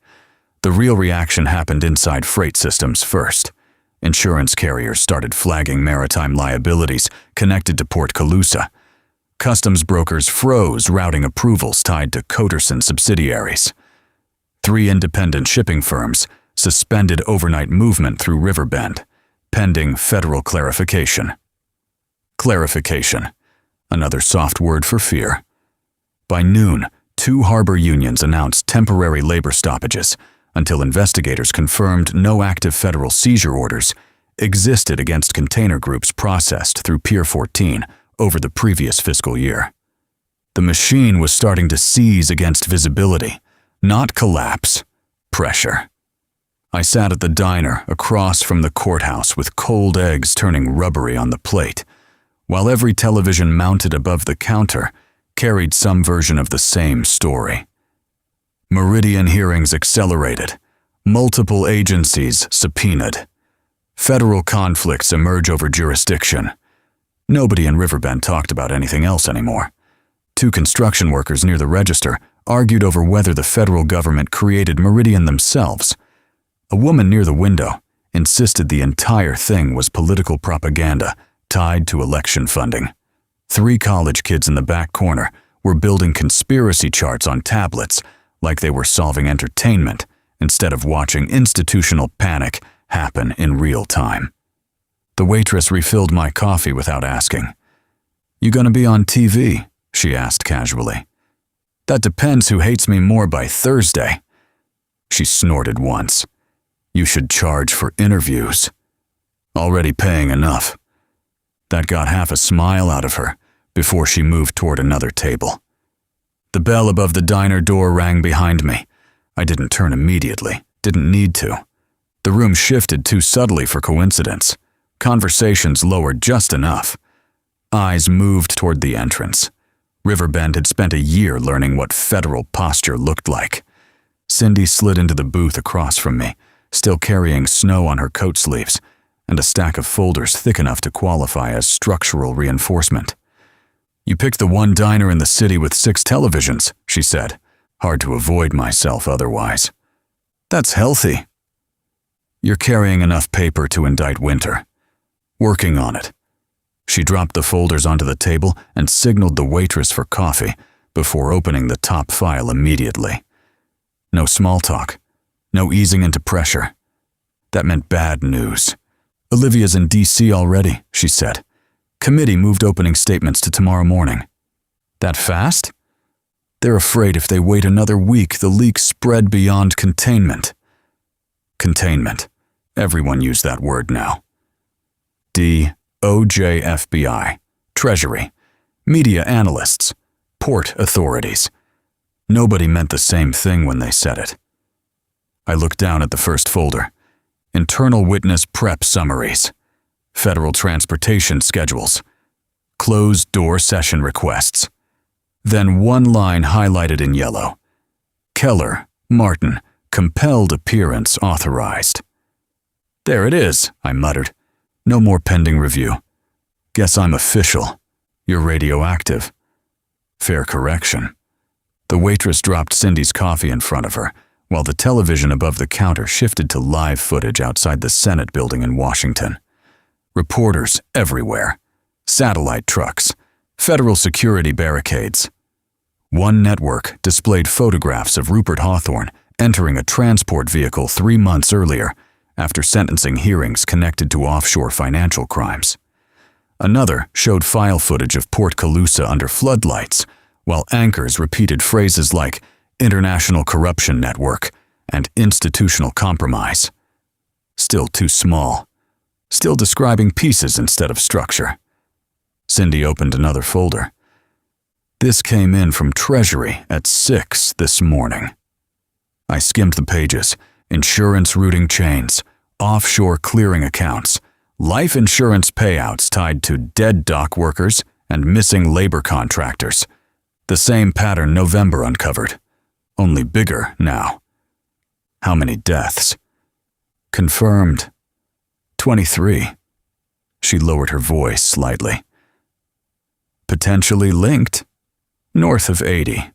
Speaker 1: The real reaction happened inside freight systems first. Insurance carriers started flagging maritime liabilities connected to Port Colusa. Customs brokers froze routing approvals tied to Coterson subsidiaries. 3 independent shipping firms suspended overnight movement through Riverbend, pending federal clarification. Clarification, another soft word for fear. By noon, 2 harbor unions announced temporary labor stoppages until investigators confirmed no active federal seizure orders existed against container groups processed through Pier 14 over the previous fiscal year. The machine was starting to seize against visibility, not collapse, pressure. I sat at the diner across from the courthouse with cold eggs turning rubbery on the plate, while every television mounted above the counter carried some version of the same story. Meridian hearings accelerated. Multiple agencies subpoenaed. Federal conflicts emerge over jurisdiction. Nobody in Riverbend talked about anything else anymore. 2 construction workers near the register argued over whether the federal government created Meridian themselves. A woman near the window insisted the entire thing was political propaganda tied to election funding. 3 college kids in the back corner were building conspiracy charts on tablets like they were solving entertainment instead of watching institutional panic happen in real time. The waitress refilled my coffee without asking. "You gonna be on TV?" she asked casually. "That depends who hates me more by Thursday." She snorted once. "You should charge for interviews." Already paying enough. That got half a smile out of her before she moved toward another table. The bell above the diner door rang behind me. I didn't turn immediately, didn't need to. The room shifted too subtly for coincidence. Conversations lowered just enough. Eyes moved toward the entrance. Riverbend had spent a year learning what federal posture looked like. Cindy slid into the booth across from me, still carrying snow on her coat sleeves and a stack of folders thick enough to qualify as structural reinforcement. "You picked the one diner in the city with 6 televisions," she said. Hard to avoid myself otherwise. "That's healthy." "You're carrying enough paper to indict Winter." "Working on it." She dropped the folders onto the table and signaled the waitress for coffee before opening the top file immediately. No small talk, no easing into pressure. That meant bad news. "Olivia's in D.C. already," she said. "Committee moved opening statements to tomorrow morning." "That fast?" "They're afraid if they wait another week, the leaks spread beyond containment." Containment. Everyone used that word now. DOJ, FBI, Treasury, media analysts, port authorities. Nobody meant the same thing when they said it. I looked down at the first folder. Internal witness prep summaries. Federal transportation schedules. Closed door session requests. Then one line highlighted in yellow. Keller, Martin, compelled appearance authorized. "There it is," I muttered. "No more pending review. Guess I'm official. You're radioactive." Fair correction. The waitress dropped Cindy's coffee in front of her, while the television above the counter shifted to live footage outside the Senate building in Washington. Reporters everywhere. Satellite trucks. Federal security barricades. One network displayed photographs of Rupert Hawthorne entering a transport vehicle 3 months earlier after sentencing hearings connected to offshore financial crimes. Another showed file footage of Port Calusa under floodlights, while anchors repeated phrases like international corruption network and institutional compromise. Still too small. Still describing pieces instead of structure. Cindy opened another folder. This came in from Treasury at 6 this morning. I skimmed the pages. Insurance routing chains, offshore clearing accounts, life insurance payouts tied to dead dock workers and missing labor contractors. The same pattern November uncovered, only bigger now. How many deaths? Confirmed. 23. She lowered her voice slightly. Potentially linked. North of 80.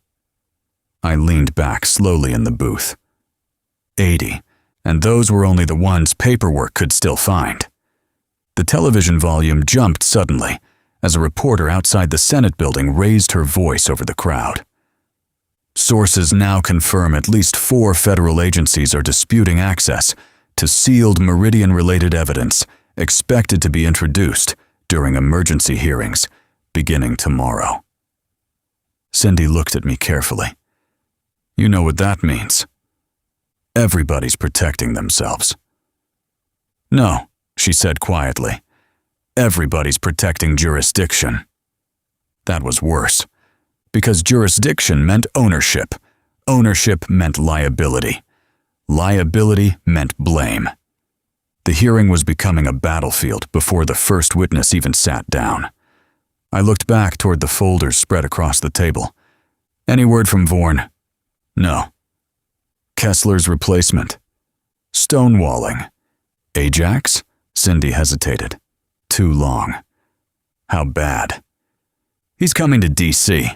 Speaker 1: I leaned back slowly in the booth. 80, and those were only the ones paperwork could still find. The television volume jumped suddenly as a reporter outside the Senate building raised her voice over the crowd. Sources now confirm at least 4 federal agencies are disputing access to sealed Meridian-related evidence expected to be introduced during emergency hearings beginning tomorrow. Cindy looked at me carefully. "You know what that means. Everybody's protecting themselves." "No," she said quietly. "Everybody's protecting jurisdiction." That was worse, because jurisdiction meant ownership. Ownership meant liability. Liability meant blame. The hearing was becoming a battlefield before the first witness even sat down. I looked back toward the folders spread across the table. "Any word from Vaughan?" "No." "Kessler's replacement?" Stonewalling. Ajax? Cindy hesitated. Too long. How bad? He's coming to D.C.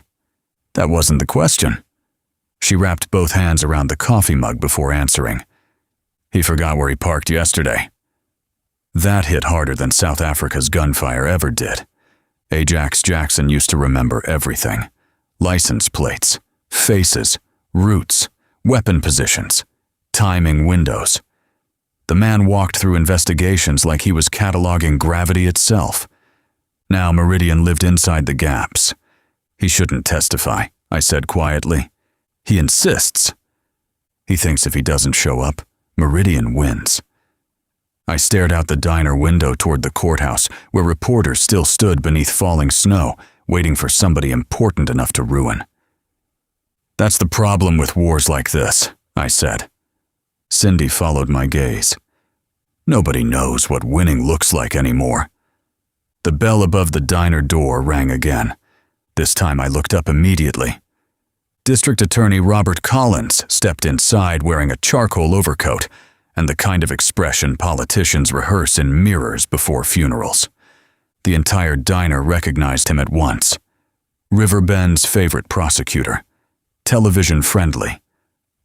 Speaker 1: That wasn't the question. She wrapped both hands around the coffee mug before answering. He forgot where he parked yesterday. That hit harder than South Africa's gunfire ever did. Ajax Jackson used to remember everything. License plates, faces, routes, weapon positions, timing windows. The man walked through investigations like he was cataloging gravity itself. Now Meridian lived inside the gaps. He shouldn't testify, I said quietly. He insists. He thinks if he doesn't show up, Meridian wins. I stared out the diner window toward the courthouse, where reporters still stood beneath falling snow, waiting for somebody important enough to ruin. That's the problem with wars like this, I said. Cindy followed my gaze. Nobody knows what winning looks like anymore. The bell above the diner door rang again. This time I looked up immediately. District Attorney Robert Collins stepped inside wearing a charcoal overcoat and the kind of expression politicians rehearse in mirrors before funerals. The entire diner recognized him at once. Riverbend's favorite prosecutor. Television-friendly.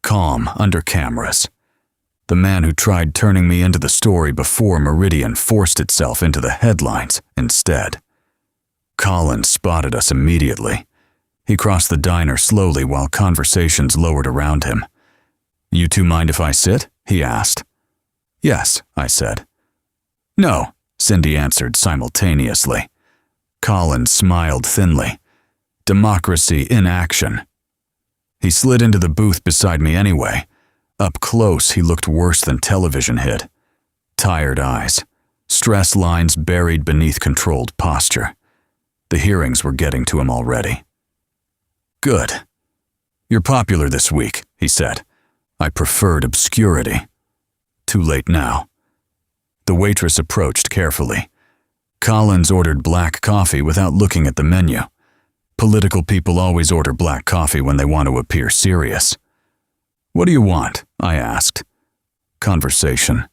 Speaker 1: Calm under cameras. The man who tried turning me into the story before Meridian forced itself into the headlines instead. Collins spotted us immediately. He crossed the diner slowly while conversations lowered around him. "You two mind if I sit?" he asked. "Yes," I said. "No," Cindy answered simultaneously. Collins smiled thinly. Democracy in action. He slid into the booth beside me anyway. Up close, he looked worse than television hid. Tired eyes, stress lines buried beneath controlled posture. The hearings were getting to him already. "Good. You're popular this week," he said. I preferred obscurity. Too late now. The waitress approached carefully. Collins ordered black coffee without looking at the menu. Political people always order black coffee when they want to appear serious. "What do you want?" I asked. Conversation.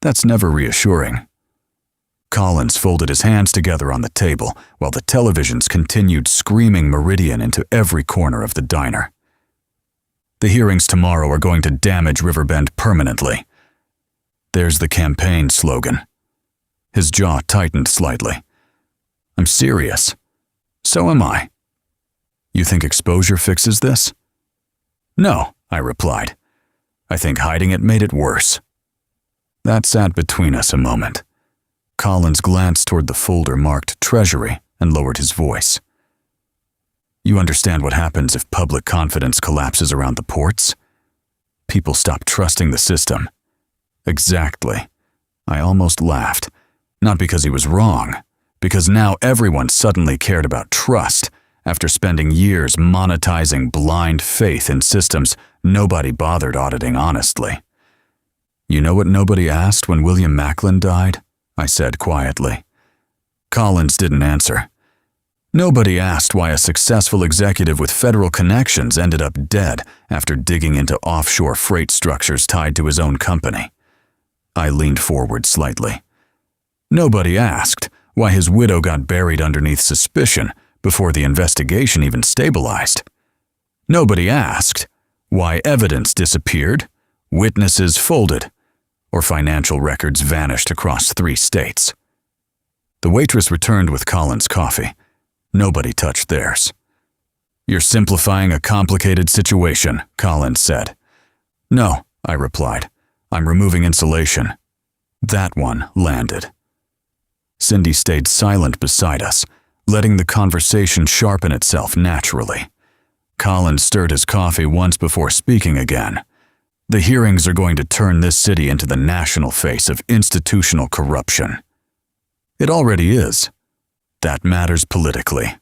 Speaker 1: That's never reassuring. Collins folded his hands together on the table while the televisions continued screaming Meridian into every corner of the diner. "The hearings tomorrow are going to damage Riverbend permanently." There's the campaign slogan. His jaw tightened slightly. "I'm serious. So am I." "You think exposure fixes this?" "No," I replied. "I think hiding it made it worse." That sat between us a moment. Collins glanced toward the folder marked Treasury and lowered his voice. "You understand what happens if public confidence collapses around the ports? People stop trusting the system." "Exactly." I almost laughed. Not because he was wrong, because now everyone suddenly cared about trust after spending years monetizing blind faith in systems nobody bothered auditing honestly. "You know what nobody asked when William Macklin died?" I said quietly. Collins didn't answer. Nobody asked why a successful executive with federal connections ended up dead after digging into offshore freight structures tied to his own company. I leaned forward slightly. Nobody asked why his widow got buried underneath suspicion before the investigation even stabilized. Nobody asked why evidence disappeared, witnesses folded, or financial records vanished across 3 states. The waitress returned with Collins' coffee. Nobody touched theirs. "You're simplifying a complicated situation," Collins said. "No," I replied. "I'm removing insulation." That one landed. Cindy stayed silent beside us, letting the conversation sharpen itself naturally. Collins stirred his coffee once before speaking again. "The hearings are going to turn this city into the national face of institutional corruption." "It already is." "That matters politically."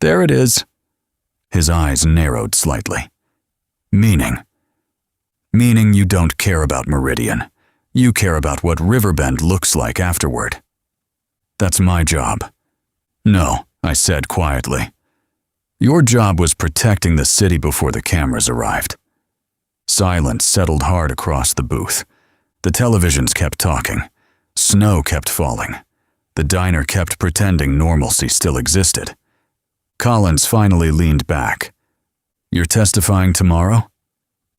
Speaker 1: "There it is." His eyes narrowed slightly. "Meaning?" "Meaning you don't care about Meridian. You care about what Riverbend looks like afterward." "That's my job." "No," I said quietly. "Your job was protecting the city before the cameras arrived." Silence settled hard across the booth. The televisions kept talking. Snow kept falling. The diner kept pretending normalcy still existed. Collins finally leaned back. "You're testifying tomorrow?"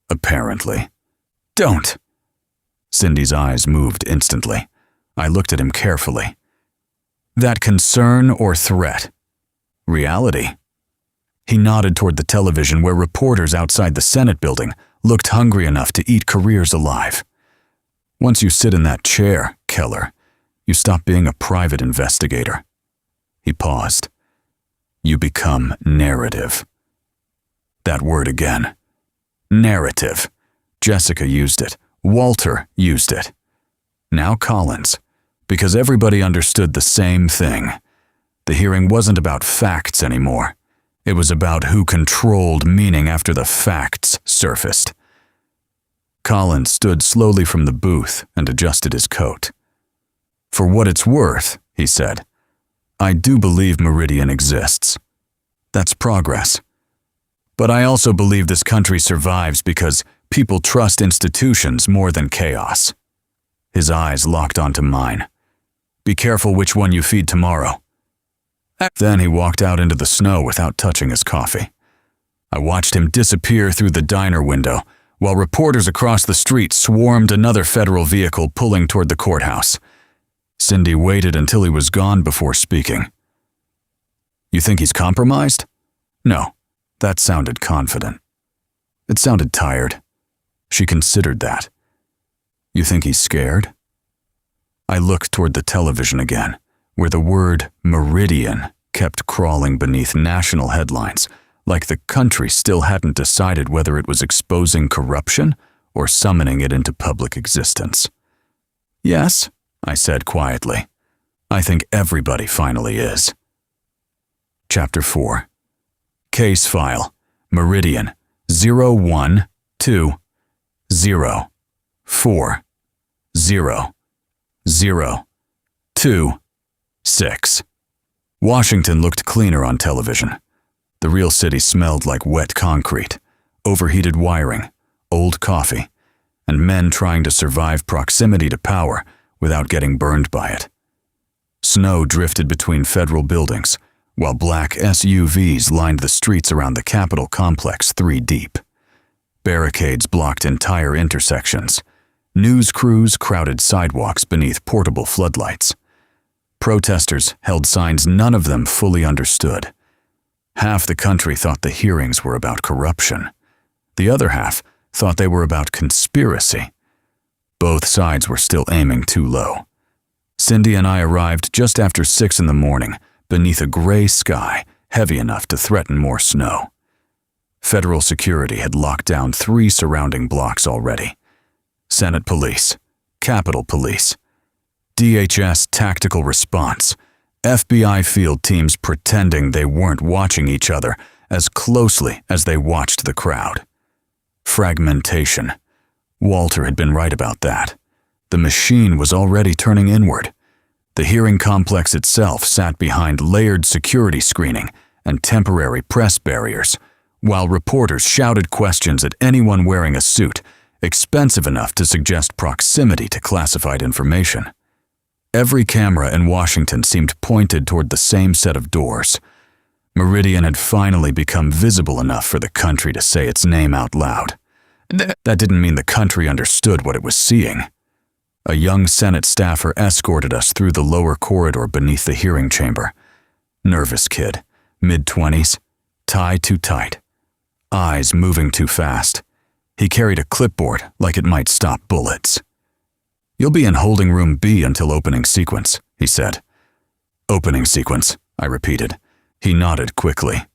Speaker 1: "Apparently." "Don't!" Cindy's eyes moved instantly. I looked at him carefully. "That concern or threat?" "Reality." He nodded toward the television where reporters outside the Senate building looked hungry enough to eat careers alive. "Once you sit in that chair, Keller, you stop being a private investigator." He paused. "You become narrative." That word again. Narrative. Jessica used it. Walter used it. Now Collins, because everybody understood the same thing. The hearing wasn't about facts anymore. It was about who controlled meaning after the facts surfaced. Collins stood slowly from the booth and adjusted his coat. "For what it's worth," he said, "I do believe Meridian exists. That's progress. But I also believe this country survives because people trust institutions more than chaos." His eyes locked onto mine. "Be careful which one you feed tomorrow." Then he walked out into the snow without touching his coffee. I watched him disappear through the diner window, while reporters across the street swarmed another federal vehicle pulling toward the courthouse. Cindy waited until he was gone before speaking. "You think he's compromised?" "No." That sounded confident. It sounded tired. She considered that. "You think he's scared?" I looked toward the television again, where the word Meridian kept crawling beneath national headlines, like the country still hadn't decided whether it was exposing corruption or summoning it into public existence. "Yes," I said quietly. "I think everybody finally is." Chapter 4. Case file, Meridian 012-0-4-0-0-2-6. Washington looked cleaner on television. The real city smelled like wet concrete, overheated wiring, old coffee, and men trying to survive proximity to power without getting burned by it. Snow drifted between federal buildings, while black SUVs lined the streets around the Capitol complex 3 deep. Barricades blocked entire intersections. News crews crowded sidewalks beneath portable floodlights. Protesters held signs none of them fully understood. Half the country thought the hearings were about corruption. The other half thought they were about conspiracy. Both sides were still aiming too low. Cindy and I arrived just after 6 in the morning, beneath a gray sky heavy enough to threaten more snow. Federal security had locked down 3 surrounding blocks already. Senate Police, Capitol Police, DHS Tactical Response, FBI field teams pretending they weren't watching each other as closely as they watched the crowd. Fragmentation. Walter had been right about that. The machine was already turning inward. The hearing complex itself sat behind layered security screening and temporary press barriers, while reporters shouted questions at anyone wearing a suit, expensive enough to suggest proximity to classified information. Every camera in Washington seemed pointed toward the same set of doors. Meridian had finally become visible enough for the country to say its name out loud. That didn't mean the country understood what it was seeing. A young Senate staffer escorted us through the lower corridor beneath the hearing chamber. Nervous kid, mid-20s, tie too tight, eyes moving too fast. He carried a clipboard like it might stop bullets. "You'll be in holding room B until opening sequence," he said. "Opening sequence," I repeated. He nodded quickly.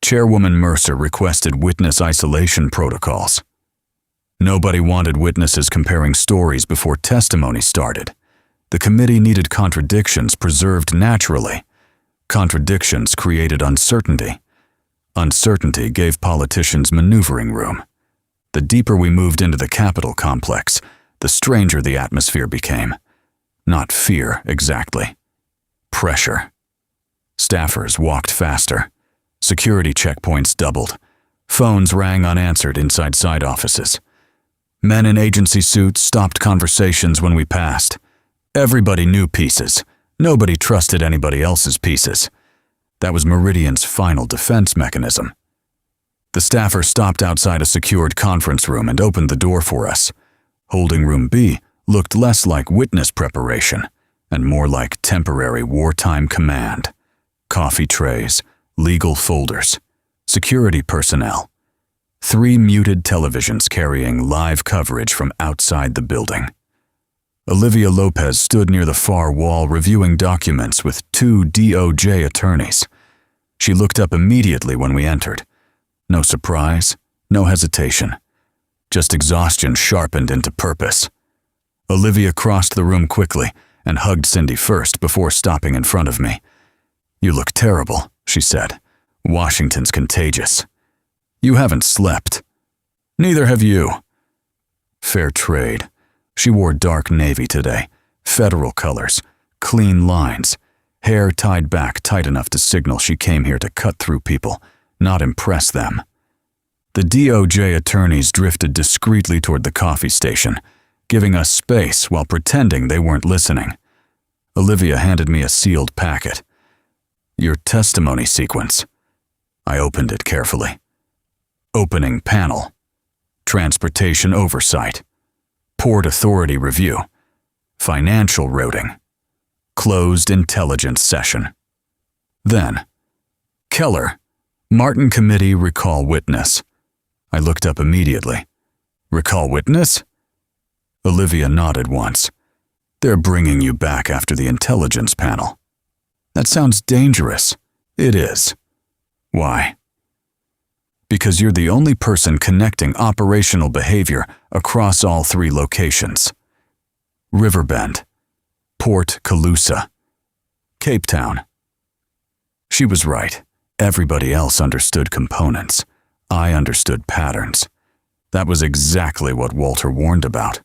Speaker 1: Chairwoman Mercer requested witness isolation protocols. Nobody wanted witnesses comparing stories before testimony started. The committee needed contradictions preserved naturally. Contradictions created uncertainty. Uncertainty gave politicians maneuvering room. The deeper we moved into the Capitol complex, the stranger the atmosphere became. Not fear, exactly. Pressure. Staffers walked faster. Security checkpoints doubled. Phones rang unanswered inside side offices. Men in agency suits stopped conversations when we passed. Everybody knew pieces. Nobody trusted anybody else's pieces. That was Meridian's final defense mechanism. The staffer stopped outside a secured conference room and opened the door for us. Holding room B looked less like witness preparation and more like temporary wartime command. Coffee trays, legal folders, security personnel. 3 muted televisions carrying live coverage from outside the building. Olivia Lopez stood near the far wall reviewing documents with 2 DOJ attorneys. She looked up immediately when we entered. No surprise, no hesitation. Just exhaustion sharpened into purpose. Olivia crossed the room quickly and hugged Cindy first before stopping in front of me. "You look terrible," she said. "Washington's contagious. You haven't slept. Neither have you." Fair trade. She wore dark navy today, federal colors, clean lines, hair tied back tight enough to signal she came here to cut through people, not impress them. The DOJ attorneys drifted discreetly toward the coffee station, giving us space while pretending they weren't listening. Olivia handed me a sealed packet. "Your testimony sequence." I opened it carefully. Opening panel. Transportation oversight. Port authority review. Financial routing. Closed intelligence session. Then, Keller, Martin Committee recall witness. I looked up immediately. "Recall witness?" Olivia nodded once. "They're bringing you back after the intelligence panel." "That sounds dangerous." "It is." "Why?" "Because you're the only person connecting operational behavior across all 3 locations. Riverbend, Port Calusa, Cape Town." She was right. Everybody else understood components. I understood patterns. That was exactly what Walter warned about.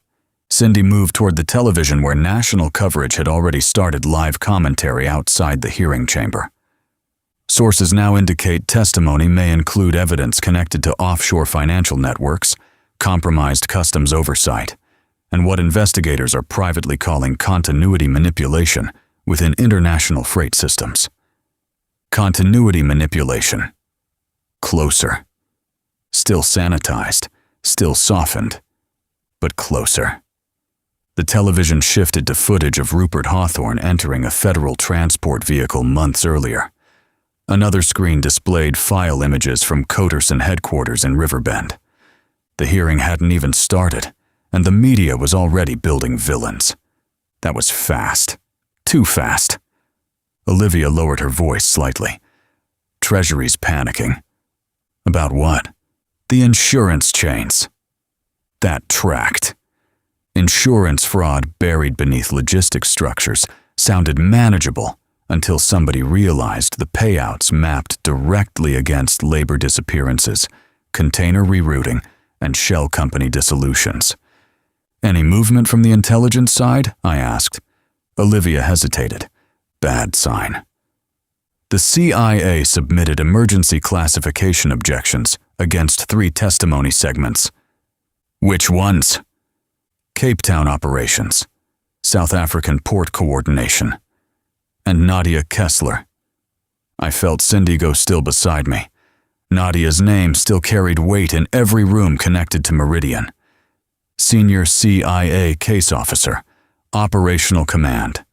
Speaker 1: Cindy moved toward the television where national coverage had already started live commentary outside the hearing chamber. Sources now indicate testimony may include evidence connected to offshore financial networks, compromised customs oversight, and what investigators are privately calling continuity manipulation within international freight systems. Continuity manipulation. Closer. Still sanitized, still softened, but closer. The television shifted to footage of Rupert Hawthorne entering a federal transport vehicle months earlier. Another screen displayed file images from Coterson headquarters in Riverbend. The hearing hadn't even started, and the media was already building villains. That was fast. Too fast. Olivia lowered her voice slightly. "Treasury's panicking." "About what?" "The insurance chains." That tracked. Insurance fraud buried beneath logistics structures sounded manageable until somebody realized the payouts mapped directly against labor disappearances, container rerouting, and shell company dissolutions. "Any movement from the intelligence side?" I asked. Olivia hesitated. Bad sign. The CIA submitted emergency classification objections against 3 testimony segments. "Which ones?" "Cape Town operations, South African port coordination, and Nadia Kessler." I felt Cindy go still beside me. Nadia's name still carried weight in every room connected to Meridian. Senior CIA case officer, operational command.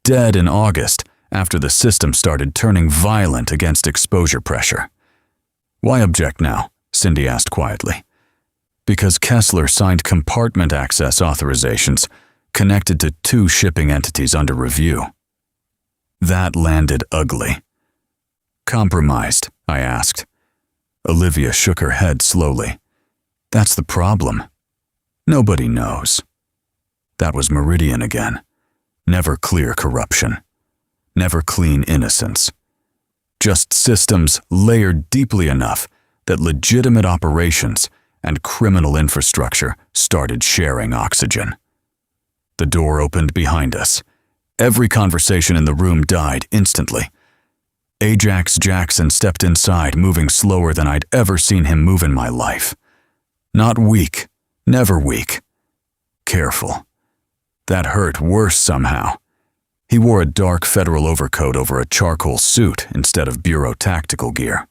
Speaker 1: Dead in August after the system started turning violent against exposure pressure. "Why object now?" Cindy asked quietly. "Because Kessler signed compartment access authorizations connected to 2 shipping entities under review." That landed ugly. "Compromised?" I asked. Olivia shook her head slowly. "That's the problem. Nobody knows." That was Meridian again. Never clear corruption. Never clean innocence. Just systems layered deeply enough that legitimate operations and criminal infrastructure started sharing oxygen. The door opened behind us. Every conversation in the room died instantly. Ajax Jackson stepped inside, moving slower than I'd ever seen him move in my life. Not weak, never weak. Careful. That hurt worse somehow. He wore a dark federal overcoat over a charcoal suit instead of bureau tactical gear.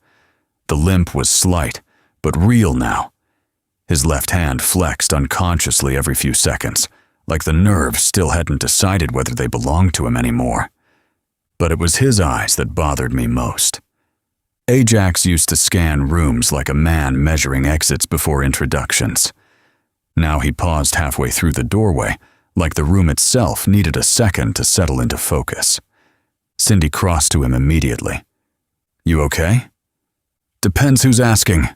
Speaker 1: The limp was slight, but real now. His left hand flexed unconsciously every few seconds, like the nerves still hadn't decided whether they belonged to him anymore. But it was his eyes that bothered me most. Ajax used to scan rooms like a man measuring exits before introductions. Now he paused halfway through the doorway, like the room itself needed a second to settle into focus. Cindy crossed to him immediately. "You okay?" "Depends who's asking."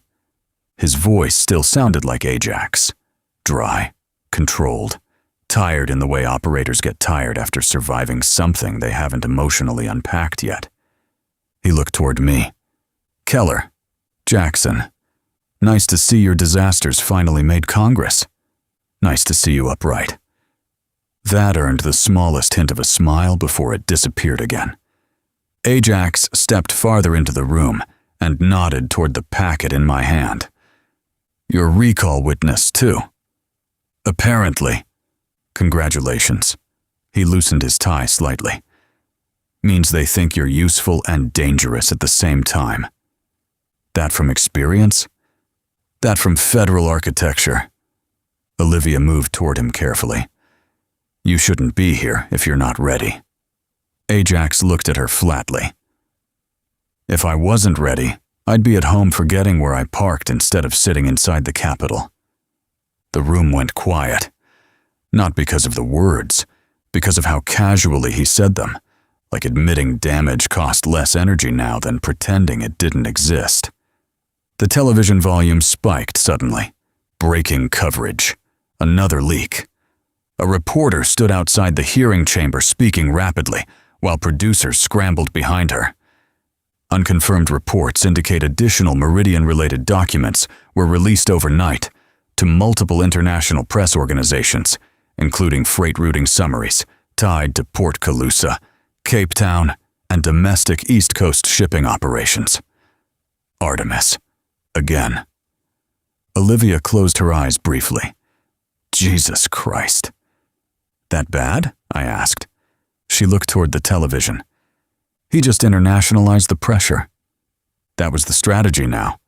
Speaker 1: His voice still sounded like Ajax. Dry, controlled, tired in the way operators get tired after surviving something they haven't emotionally unpacked yet. He looked toward me. "Keller, Jackson, nice to see your disasters finally made Congress. Nice to see you upright." That earned the smallest hint of a smile before it disappeared again. Ajax stepped farther into the room and nodded toward the packet in my hand. "You're recall witness, too." "Apparently." "Congratulations." He loosened his tie slightly. "Means they think you're useful and dangerous at the same time." "That from experience?" "That from federal architecture." Olivia moved toward him carefully. "You shouldn't be here if you're not ready." Ajax looked at her flatly. "If I wasn't ready, I'd be at home forgetting where I parked instead of sitting inside the Capitol." The room went quiet. Not because of the words, because of how casually he said them, like admitting damage cost less energy now than pretending it didn't exist. The television volume spiked suddenly. Breaking coverage. Another leak. A reporter stood outside the hearing chamber speaking rapidly, while producers scrambled behind her. Unconfirmed reports indicate additional Meridian-related documents were released overnight to multiple international press organizations, including freight routing summaries tied to Port Calusa, Cape Town, and domestic East Coast shipping operations. Artemis. Again. Olivia closed her eyes briefly. Jesus Christ. "That bad?" I asked. She looked toward the television. He just internationalized the pressure. That was the strategy now.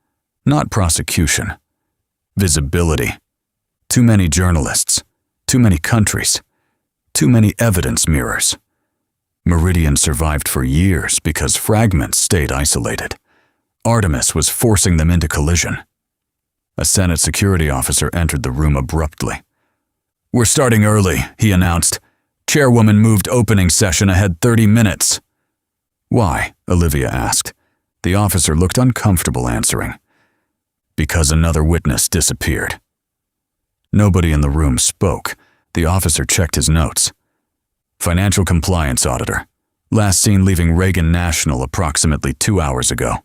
Speaker 1: Not prosecution. Visibility. Too many journalists. Too many countries. Too many evidence mirrors. Meridian survived for years because fragments stayed isolated. Artemis was forcing them into collision. A Senate security officer entered the room abruptly. "We're starting early," he announced. "Chairwoman moved opening session ahead 30 minutes. "Why?" Olivia asked. The officer looked uncomfortable answering. "Because another witness disappeared." Nobody in the room spoke. The officer checked his notes. "Financial compliance auditor. Last seen leaving Reagan National approximately 2 hours ago."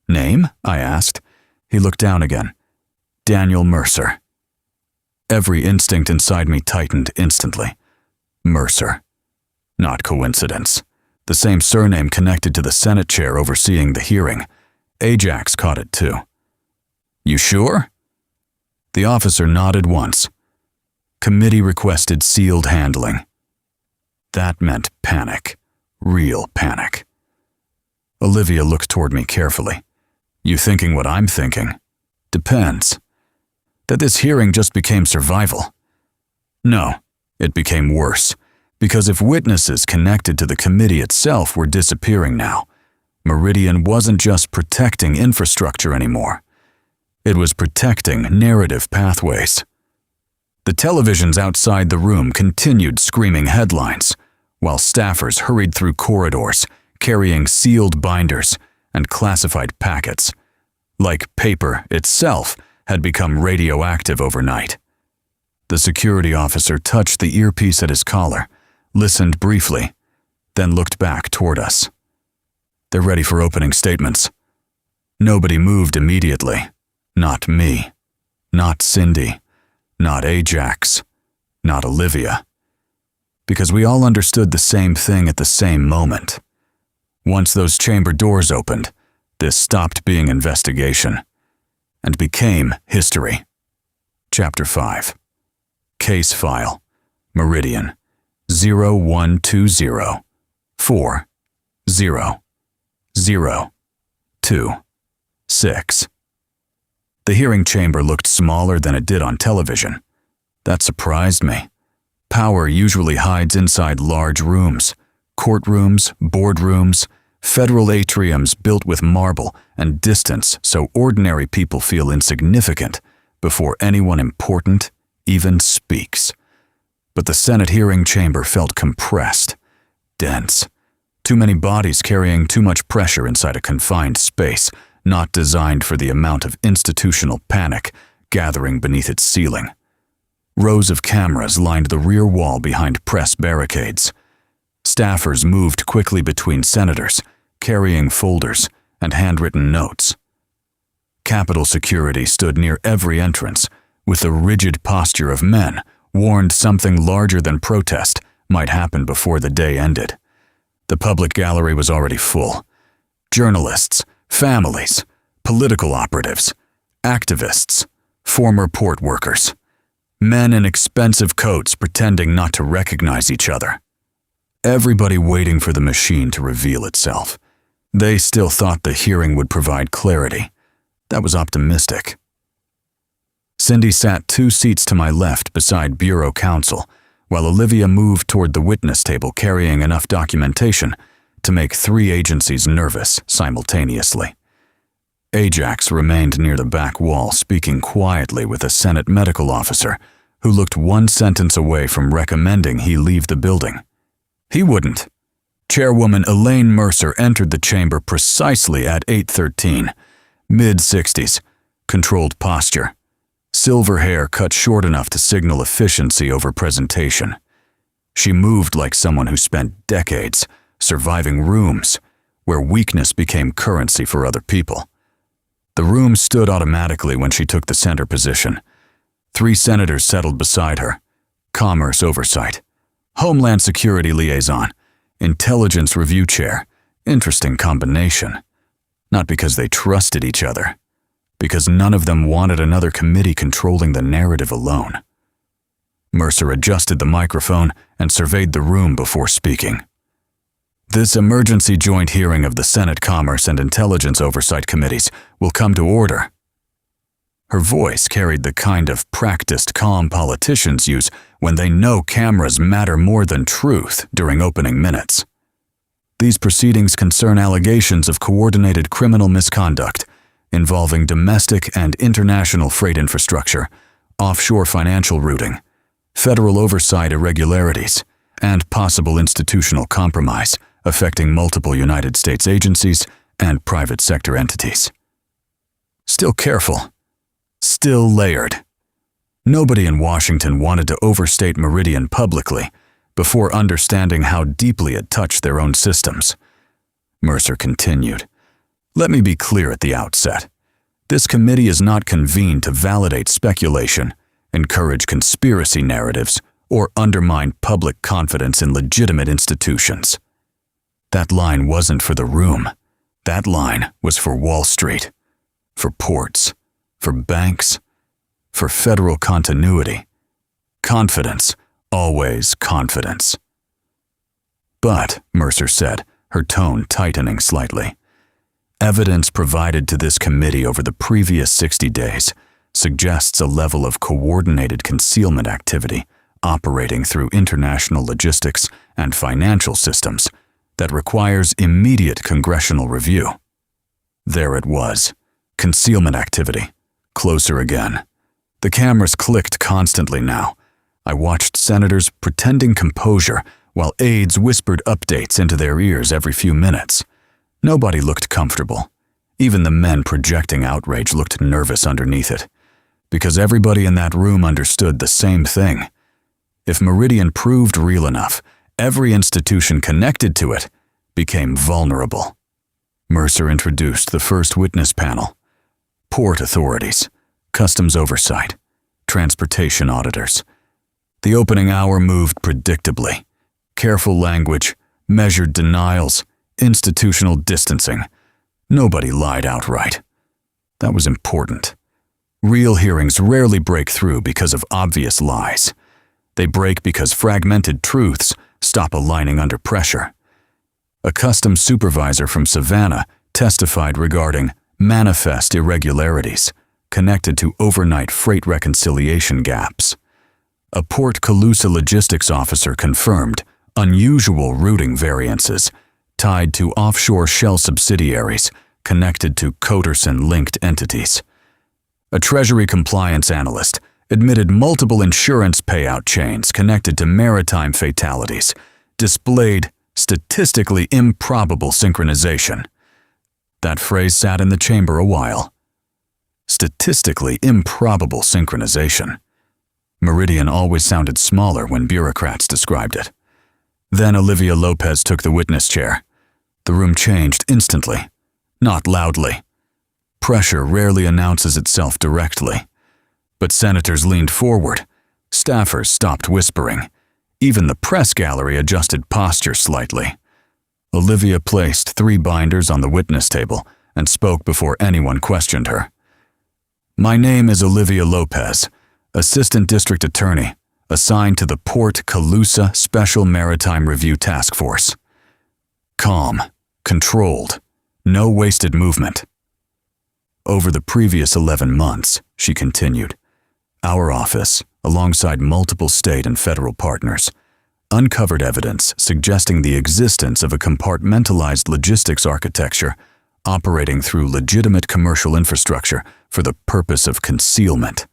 Speaker 1: "Name?" I asked. He looked down again. "Daniel Mercer." Every instinct inside me tightened instantly. Mercer. Not coincidence. The same surname connected to the Senate chair overseeing the hearing. Ajax caught it too. "You sure?" The officer nodded once. "Committee requested sealed handling." That meant panic. Real panic. Olivia looked toward me carefully. "You thinking what I'm thinking?" "Depends." "That this hearing just became survival." "No, it became worse. Because if witnesses connected to the committee itself were disappearing now, Meridian wasn't just protecting infrastructure anymore. It was protecting narrative pathways. The televisions outside the room continued screaming headlines, while staffers hurried through corridors, carrying sealed binders and classified packets. Like paper itself had become radioactive overnight. The security officer touched the earpiece at his collar, listened briefly, then looked back toward us. "They're ready for opening statements." Nobody moved immediately. Not me. Not Cindy. Not Ajax. Not Olivia. Because we all understood the same thing at the same moment. Once those chamber doors opened, this stopped being investigation and became history. Chapter 5. Case File. Meridian 0120 4 0 0 2 6. The hearing chamber looked smaller than it did on television. That surprised me. Power usually hides inside large rooms, courtrooms, boardrooms, federal atriums built with marble and distance so ordinary people feel insignificant before anyone important even speaks. But the Senate hearing chamber felt compressed, dense. Too many bodies carrying too much pressure inside a confined space, not designed for the amount of institutional panic gathering beneath its ceiling. Rows of cameras lined the rear wall behind press barricades. Staffers moved quickly between senators, carrying folders and handwritten notes. Capitol security stood near every entrance, with the rigid posture of men, warned something larger than protest might happen before the day ended. The public gallery was already full. Journalists, families, political operatives, activists, former port workers, men in expensive coats pretending not to recognize each other. Everybody waiting for the machine to reveal itself. They still thought the hearing would provide clarity. That was optimistic. Cindy sat 2 seats to my left beside Bureau Counsel, while Olivia moved toward the witness table carrying enough documentation to make 3 agencies nervous simultaneously. Ajax remained near the back wall speaking quietly with a Senate medical officer who looked 1 sentence away from recommending he leave the building. He wouldn't. Chairwoman Elaine Mercer entered the chamber precisely at 8:13, mid-60s, controlled posture. Silver hair cut short enough to signal efficiency over presentation. She moved like someone who spent decades surviving rooms where weakness became currency for other people. The room stood automatically when she took the center position. 3 senators settled beside her. Commerce Oversight, Homeland Security Liaison, Intelligence Review Chair. Interesting combination. Not because they trusted each other, because none of them wanted another committee controlling the narrative alone. Mercer adjusted the microphone and surveyed the room before speaking. This emergency joint hearing of the Senate Commerce and Intelligence Oversight Committees will come to order. Her voice carried the kind of practiced calm politicians use when they know cameras matter more than truth during opening minutes. These proceedings concern allegations of coordinated criminal misconduct involving domestic and international freight infrastructure, offshore financial routing, federal oversight irregularities, and possible institutional compromise affecting multiple United States agencies and private sector entities. Still careful. Still layered. Nobody in Washington wanted to overstate Meridian publicly before understanding how deeply it touched their own systems. Mercer continued. Let me be clear at the outset. This committee is not convened to validate speculation, encourage conspiracy narratives, or undermine public confidence in legitimate institutions. That line wasn't for the room. That line was for Wall Street, for ports, for banks, for federal continuity. Confidence, always confidence. But, Mercer said, her tone tightening slightly, evidence provided to this committee over the previous 60 days suggests a level of coordinated concealment activity operating through international logistics and financial systems that requires immediate congressional review. There it was, concealment activity, closer again. The cameras clicked constantly now. I watched senators pretending composure while aides whispered updates into their ears every few minutes. Nobody looked comfortable. Even the men projecting outrage looked nervous underneath it, because everybody in that room understood the same thing. If Meridian proved real enough, every institution connected to it became vulnerable. Mercer introduced the first witness panel. Port authorities, customs oversight, transportation auditors. The opening hour moved predictably. Careful language, measured denials, institutional distancing. Nobody lied outright. That was important. Real hearings rarely break through because of obvious lies. They break because fragmented truths stop aligning under pressure. A customs supervisor from Savannah testified regarding manifest irregularities connected to overnight freight reconciliation gaps. A Port Colusa logistics officer confirmed unusual routing variances tied to offshore shell subsidiaries connected to Coderson-linked entities. A Treasury compliance analyst admitted multiple insurance payout chains connected to maritime fatalities displayed statistically improbable synchronization. That phrase sat in the chamber a while. Statistically improbable synchronization. Meridian always sounded smaller when bureaucrats described it. Then Olivia Lopez took the witness chair. The room changed instantly, not loudly. Pressure rarely announces itself directly. But senators leaned forward. Staffers stopped whispering. Even the press gallery adjusted posture slightly. Olivia placed 3 binders on the witness table and spoke before anyone questioned her. "My name is Olivia Lopez, Assistant District Attorney, assigned to the Port Colusa Special Maritime Review Task Force. Calm, controlled, no wasted movement." Over the previous 11 months, she continued, our office, alongside multiple state and federal partners, uncovered evidence suggesting the existence of a compartmentalized logistics architecture operating through legitimate commercial infrastructure for the purpose of concealment,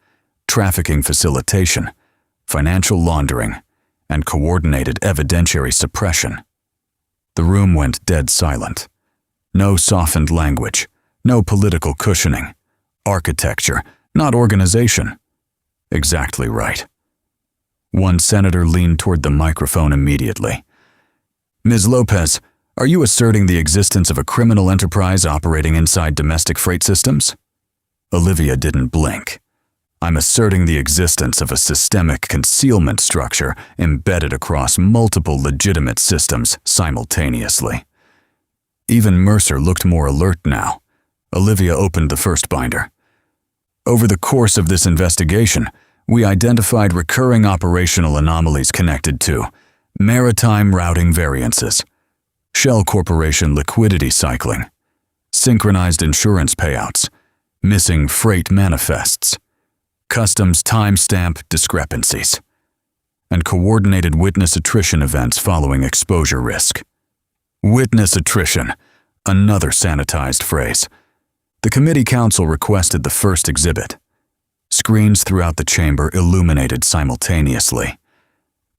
Speaker 1: trafficking facilitation, financial laundering, and coordinated evidentiary suppression. The room went dead silent. No softened language, no political cushioning. Architecture, not organization. Exactly right. One senator leaned toward the microphone immediately. "Ms. Lopez, are you asserting the existence of a criminal enterprise operating inside domestic freight systems?" Olivia didn't blink. "I'm asserting the existence of a systemic concealment structure embedded across multiple legitimate systems simultaneously." Even Mercer looked more alert now. Olivia opened the first binder. "Over the course of this investigation, we identified recurring operational anomalies connected to maritime routing variances, Shell Corporation liquidity cycling, synchronized insurance payouts, missing freight manifests, customs timestamp discrepancies, and coordinated witness attrition events following exposure risk." Witness attrition, another sanitized phrase. The committee counsel requested the first exhibit. Screens throughout the chamber illuminated simultaneously.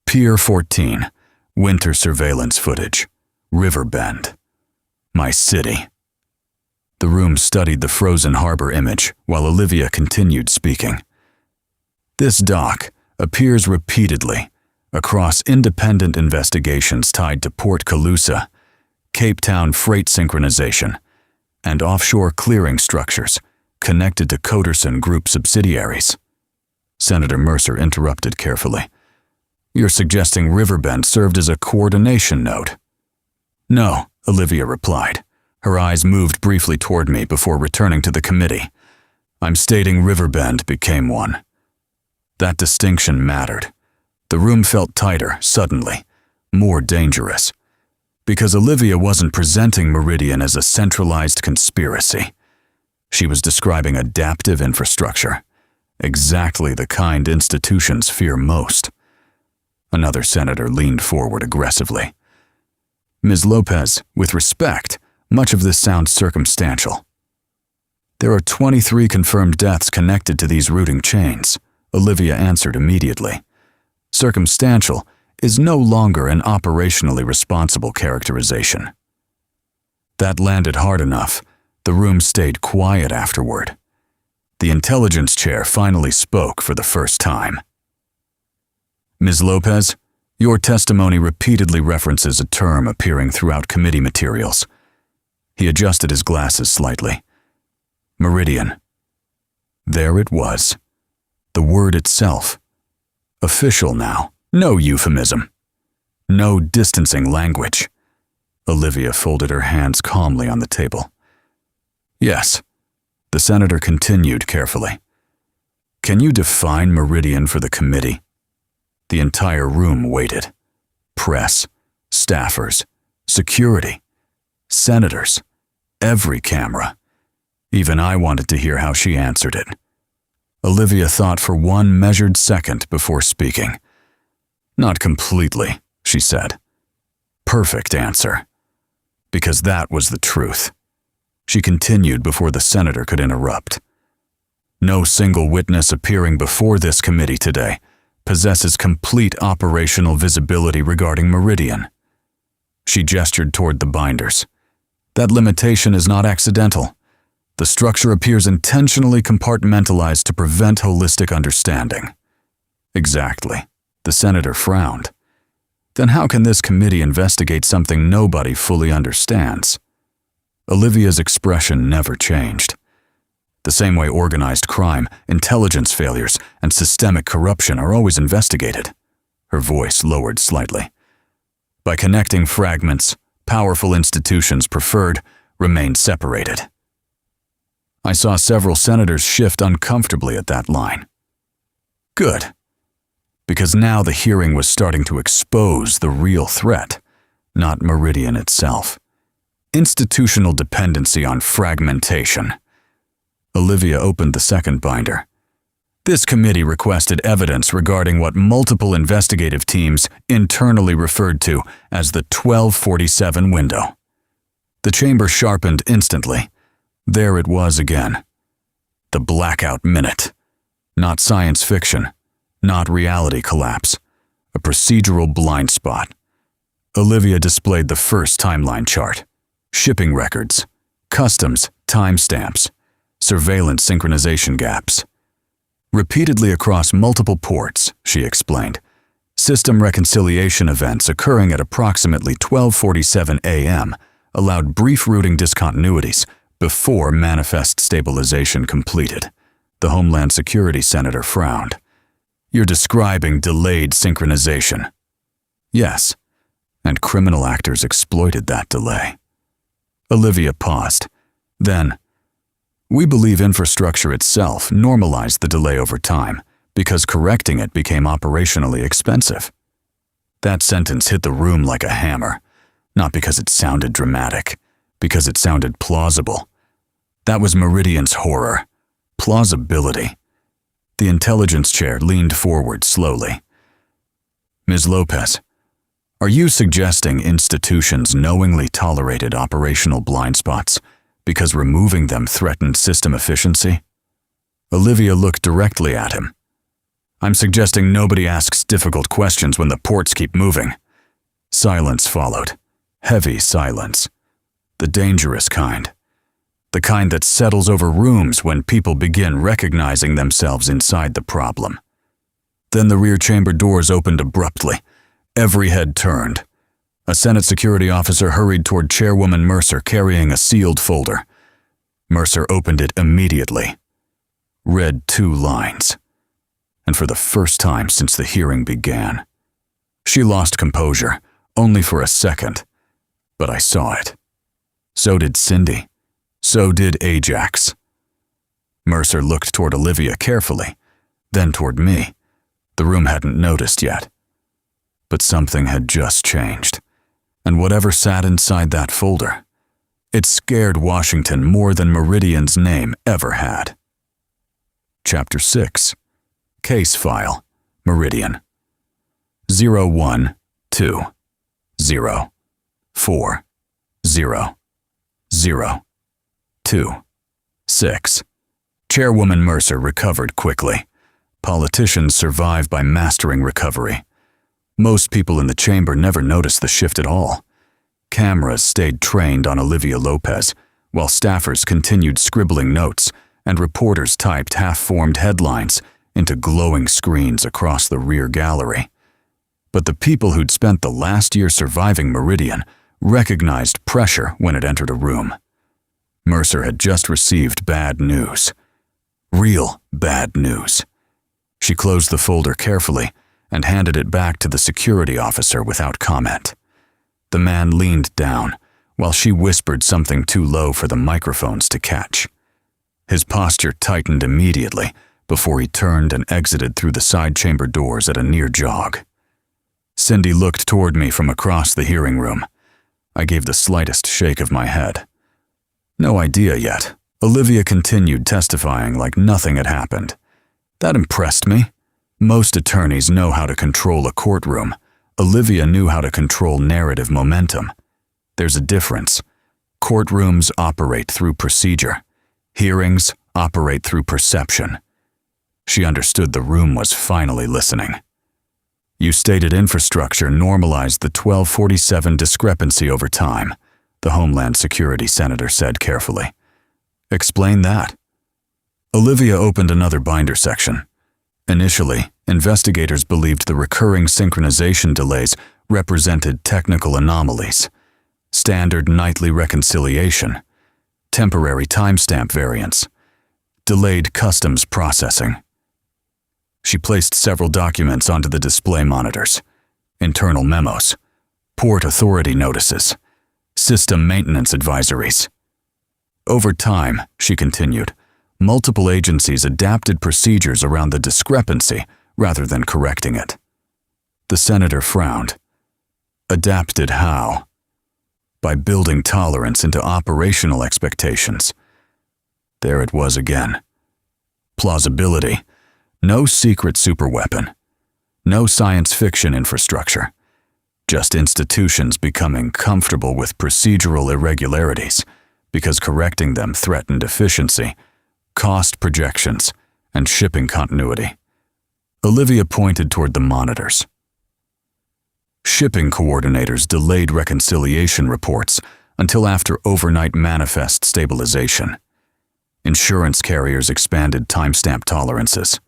Speaker 1: Pier 14, winter surveillance footage, Riverbend, my city. The room studied the frozen harbor image while Olivia continued speaking. "This dock appears repeatedly across independent investigations tied to Port Colusa, Cape Town freight synchronization, and offshore clearing structures connected to Coderson Group subsidiaries." Senator Mercer interrupted carefully. "You're suggesting Riverbend served as a coordination node?" "No," Olivia replied. Her eyes moved briefly toward me before returning to the committee. "I'm stating Riverbend became one." That distinction mattered. The room felt tighter, suddenly, more dangerous. Because Olivia wasn't presenting Meridian as a centralized conspiracy. She was describing adaptive infrastructure, exactly the kind institutions fear most. Another senator leaned forward aggressively. "Ms. Lopez, with respect, much of this sounds circumstantial." "There are 23 confirmed deaths connected to these routing chains," Olivia answered immediately. "Circumstantial is no longer an operationally responsible characterization." That landed hard enough. The room stayed quiet afterward. The intelligence chair finally spoke for the first time. "Ms. Lopez, your testimony repeatedly references a term appearing throughout committee materials." He adjusted his glasses slightly. "Meridian." There it was. The word itself. Official now. No euphemism. No distancing language. Olivia folded her hands calmly on the table. Yes, the senator continued carefully. Can you define Meridian for the committee? The entire room waited. Press, staffers, security, senators, every camera. Even I wanted to hear how she answered it. Olivia thought for one measured second before speaking. Not completely, she said. Perfect answer. Because that was the truth. She continued before the senator could interrupt. No single witness appearing before this committee today possesses complete operational visibility regarding Meridian. She gestured toward the binders. That limitation is not accidental. The structure appears intentionally compartmentalized to prevent holistic understanding. Exactly. The senator frowned. Then how can this committee investigate something nobody fully understands? Olivia's expression never changed. The same way organized crime, intelligence failures, and systemic corruption are always investigated. Her voice lowered slightly. By connecting fragments, powerful institutions preferred remain separated. I saw several senators shift uncomfortably at that line. Good. Because now the hearing was starting to expose the real threat, not Meridian itself. Institutional dependency on fragmentation. Olivia opened the second binder. This committee requested evidence regarding what multiple investigative teams internally referred to as the 1247 window. The chamber sharpened instantly. There it was again. The blackout minute. Not science fiction. Not reality collapse. A procedural blind spot. Olivia displayed the first timeline chart. Shipping records. Customs timestamps. Surveillance synchronization gaps. Repeatedly across multiple ports, she explained. System reconciliation events occurring at approximately 12:47 a.m. allowed brief routing discontinuities before manifest stabilization completed. The Homeland Security Senator frowned. You're describing delayed synchronization. Yes, and criminal actors exploited that delay. Olivia paused. Then, we believe infrastructure itself normalized the delay over time because correcting it became operationally expensive. That sentence hit the room like a hammer, not because it sounded dramatic, because it sounded plausible. That was Meridian's horror. Plausibility. The intelligence chair leaned forward slowly. Ms. Lopez, are you suggesting institutions knowingly tolerated operational blind spots because removing them threatened system efficiency? Olivia looked directly at him. I'm suggesting nobody asks difficult questions when the ports keep moving. Silence followed. Heavy silence. The dangerous kind. The kind that settles over rooms when people begin recognizing themselves inside the problem. Then the rear chamber doors opened abruptly. Every head turned. A Senate security officer hurried toward Chairwoman Mercer carrying a sealed folder. Mercer opened it immediately. Read 2 lines. And for the first time since the hearing began. She lost composure, only for a second. But I saw it. So did Cindy. So did Ajax. Mercer looked toward Olivia carefully, then toward me. The room hadn't noticed yet. But something had just changed. And whatever sat inside that folder, it scared Washington more than Meridian's name ever had. Chapter 6. Case File, Meridian. 012 0 4 0 0 2 6. Chairwoman Mercer recovered quickly. Politicians survive by mastering recovery. Most people in the chamber never noticed the shift at all. Cameras stayed trained on Olivia Lopez, while staffers continued scribbling notes and reporters typed half-formed headlines into glowing screens across the rear gallery. But the people who'd spent the last year surviving Meridian recognized pressure when it entered a room. Mercer had just received bad news. Real bad news. She closed the folder carefully and handed it back to the security officer without comment. The man leaned down, while she whispered something too low for the microphones to catch. His posture tightened immediately before he turned and exited through the side chamber doors at a near jog. Cindy looked toward me from across the hearing room. I gave the slightest shake of my head. No idea yet. Olivia continued testifying like nothing had happened. That impressed me. Most attorneys know how to control a courtroom. Olivia knew how to control narrative momentum. There's a difference. Courtrooms operate through procedure. Hearings operate through perception. She understood the room was finally listening. You stated infrastructure normalized the 1247 discrepancy over time, the Homeland Security Senator said carefully. Explain that. Olivia opened another binder section. Initially, investigators believed the recurring synchronization delays represented technical anomalies, standard nightly reconciliation, temporary timestamp variance, delayed customs processing. She placed several documents onto the display monitors: internal memos, port authority notices, system maintenance advisories. Over time, she continued, multiple agencies adapted procedures around the discrepancy rather than correcting it. The senator frowned. Adapted how? By building tolerance into operational expectations. There it was again. Plausibility. No secret superweapon. No science fiction infrastructure. Just institutions becoming comfortable with procedural irregularities because correcting them threatened efficiency, cost projections, and shipping continuity. Olivia pointed toward the monitors. Shipping coordinators delayed reconciliation reports until after overnight manifest stabilization. Insurance carriers expanded timestamp tolerances.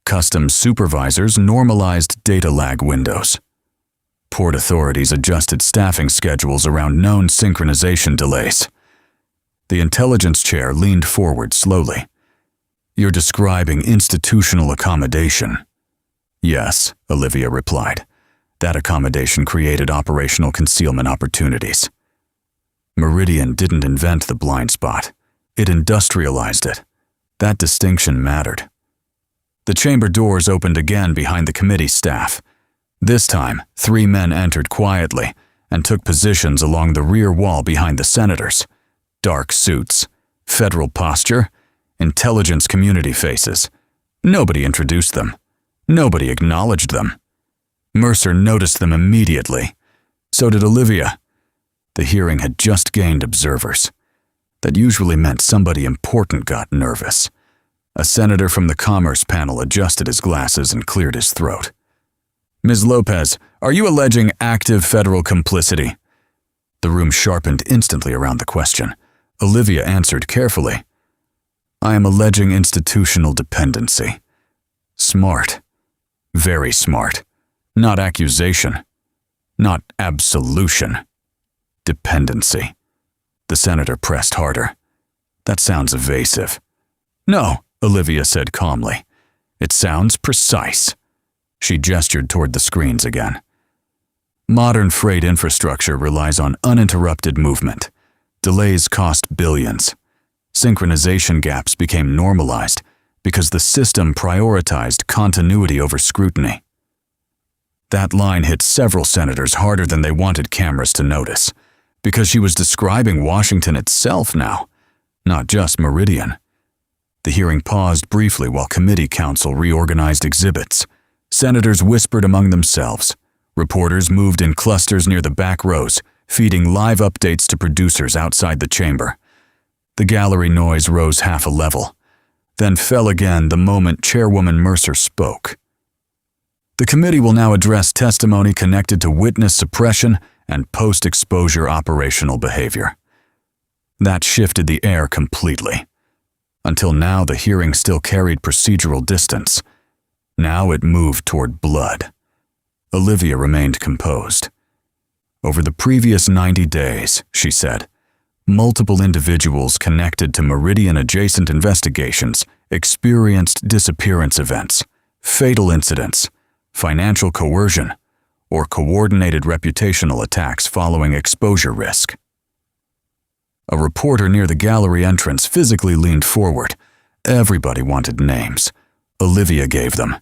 Speaker 1: Customs supervisors normalized data lag windows. Port authorities adjusted staffing schedules around known synchronization delays. The intelligence chair leaned forward slowly. You're describing institutional accommodation. Yes, Olivia replied. That accommodation created operational concealment opportunities. Meridian didn't invent the blind spot. It industrialized it. That distinction mattered. The chamber doors opened again behind the committee staff. This time, 3 men entered quietly and took positions along the rear wall behind the senators. Dark suits, federal posture, intelligence community faces. Nobody introduced them. Nobody acknowledged them. Mercer noticed them immediately. So did Olivia. The hearing had just gained observers. That usually meant somebody important got nervous. A senator from the Commerce panel adjusted his glasses and cleared his throat. Ms. Lopez, are you alleging active federal complicity? The room sharpened instantly around the question. Olivia answered carefully. I am alleging institutional dependency. Smart. Very smart. Not accusation. Not absolution. Dependency. The senator pressed harder. That sounds evasive. No, Olivia said calmly. It sounds precise. She gestured toward the screens again. Modern freight infrastructure relies on uninterrupted movement. Delays cost billions. Synchronization gaps became normalized because the system prioritized continuity over scrutiny. That line hit several senators harder than they wanted cameras to notice, because she was describing Washington itself now, not just Meridian. The hearing paused briefly while committee counsel reorganized exhibits. Senators whispered among themselves. Reporters moved in clusters near the back rows, feeding live updates to producers outside the chamber. The gallery noise rose half a level, then fell again the moment Chairwoman Mercer spoke. The committee will now address testimony connected to witness suppression and post-exposure operational behavior. That shifted the air completely. Until now, the hearing still carried procedural distance. Now it moved toward blood. Olivia remained composed. Over the previous 90 days, she said, multiple individuals connected to Meridian-adjacent investigations experienced disappearance events, fatal incidents, financial coercion, or coordinated reputational attacks following exposure risk. A reporter near the gallery entrance physically leaned forward. Everybody wanted names. Olivia gave them.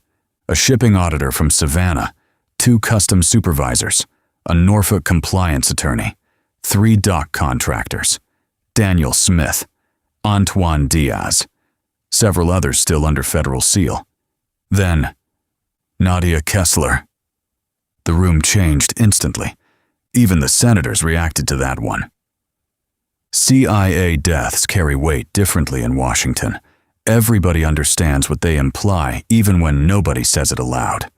Speaker 1: A shipping auditor from Savannah, 2 customs supervisors, a Norfolk compliance attorney, 3 dock contractors, Daniel Smith, Antoine Diaz, several others still under federal seal. Then, Nadia Kessler. The room changed instantly. Even the senators reacted to that one. CIA deaths carry weight differently in Washington. Everybody understands what they imply, even when nobody says it aloud.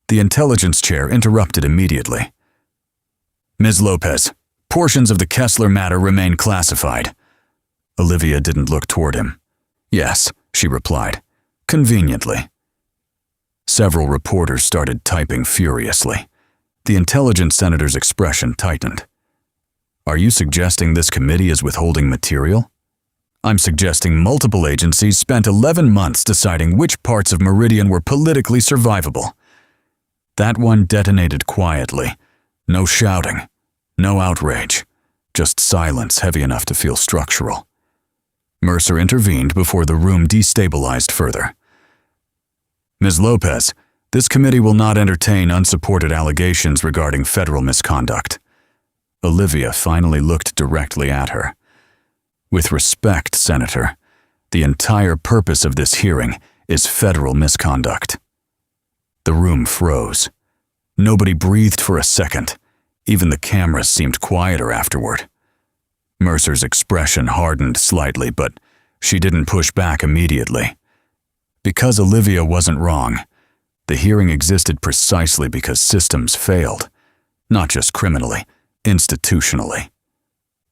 Speaker 1: The intelligence chair interrupted immediately. Ms. Lopez, portions of the Kessler matter remain classified. Olivia didn't look toward him. Yes, she replied, conveniently. Several reporters started typing furiously. The intelligence senator's expression tightened. Are you suggesting this committee is withholding material? I'm suggesting multiple agencies spent 11 months deciding which parts of Meridian were politically survivable. That one detonated quietly. No shouting, no outrage, just silence heavy enough to feel structural. Mercer intervened before the room destabilized further. Ms. Lopez, this committee will not entertain unsupported allegations regarding federal misconduct. Olivia finally looked directly at her. With respect, Senator, the entire purpose of this hearing is federal misconduct. The room froze. Nobody breathed for a second. Even the cameras seemed quieter afterward. Mercer's expression hardened slightly, but she didn't push back immediately. Because Olivia wasn't wrong, the hearing existed precisely because systems failed, not just criminally, institutionally.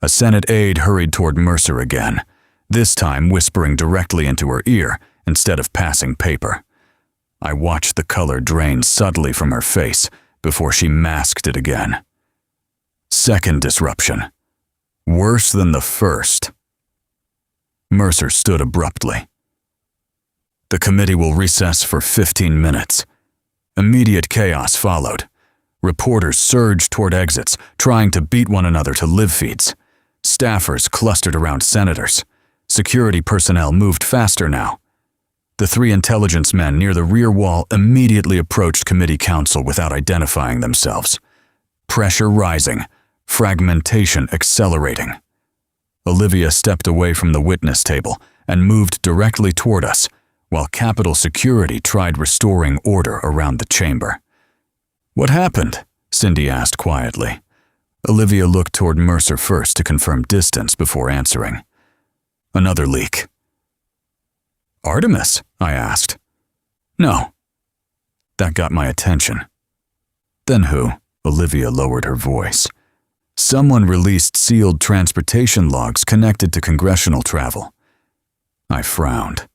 Speaker 1: A Senate aide hurried toward Mercer again, this time whispering directly into her ear instead of passing paper. I watched the color drain subtly from her face before she masked it again. Second disruption. Worse than the first. Mercer stood abruptly. The committee will recess for 15 minutes. Immediate chaos followed. Reporters surged toward exits, trying to beat one another to live feeds. Staffers clustered around senators. Security personnel moved faster now. The 3 intelligence men near the rear wall immediately approached committee counsel without identifying themselves. Pressure rising, fragmentation accelerating. Olivia stepped away from the witness table and moved directly toward us, while Capitol Security tried restoring order around the chamber. What happened? Cindy asked quietly. Olivia looked toward Mercer first to confirm distance before answering. Another leak. Artemis? I asked. No. That got my attention. Then who? Olivia lowered her voice. Someone released sealed transportation logs connected to congressional travel. I frowned.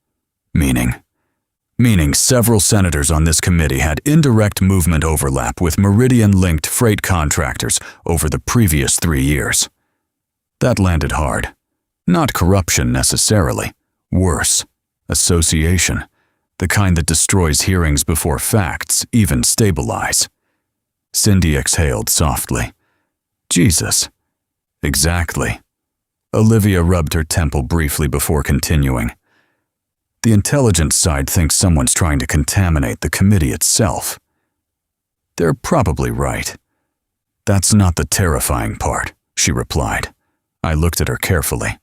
Speaker 1: Meaning several senators on this committee had indirect movement overlap with Meridian-linked freight contractors over the previous 3 years. That landed hard. Not corruption necessarily. Worse. Association. The kind that destroys hearings before facts even stabilize. Cindy exhaled softly. Jesus. Exactly. Olivia rubbed her temple briefly before continuing. The intelligence side thinks someone's trying to contaminate the committee itself. They're probably right. That's not the terrifying part, she replied. I looked at her carefully.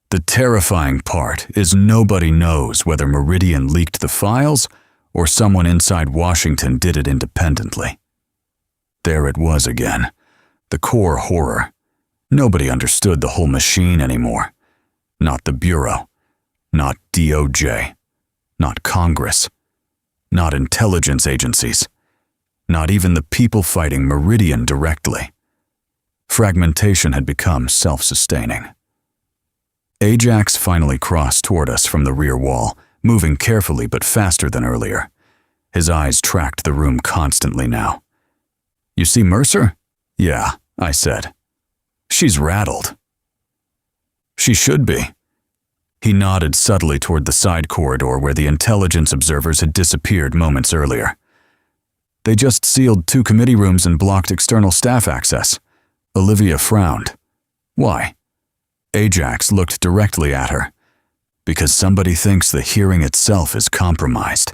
Speaker 1: The terrifying part is nobody knows whether Meridian leaked the files or someone inside Washington did it independently. There it was again, the core horror. Nobody understood the whole machine anymore. Not the Bureau. Not DOJ, not Congress, not intelligence agencies, not even the people fighting Meridian directly. Fragmentation had become self-sustaining. Ajax finally crossed toward us from the rear wall, moving carefully but faster than earlier. His eyes tracked the room constantly now. You see Mercer? Yeah, I said. She's rattled. She should be. He nodded subtly toward the side corridor where the intelligence observers had disappeared moments earlier. They just sealed 2 committee rooms and blocked external staff access. Olivia frowned. Why? Ajax looked directly at her. Because somebody thinks the hearing itself is compromised.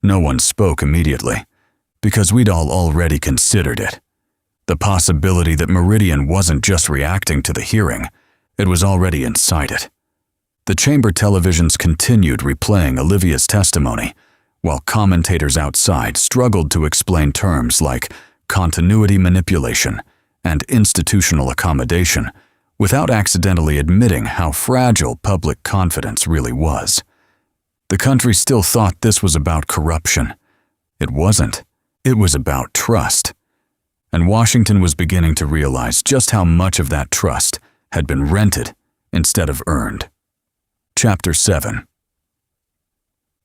Speaker 1: No one spoke immediately, because we'd all already considered it. The possibility that Meridian wasn't just reacting to the hearing, it was already inside it. The chamber televisions continued replaying Olivia's testimony, while commentators outside struggled to explain terms like continuity manipulation and institutional accommodation without accidentally admitting how fragile public confidence really was. The country still thought this was about corruption. It wasn't. It was about trust. And Washington was beginning to realize just how much of that trust had been rented instead of earned. Chapter 7.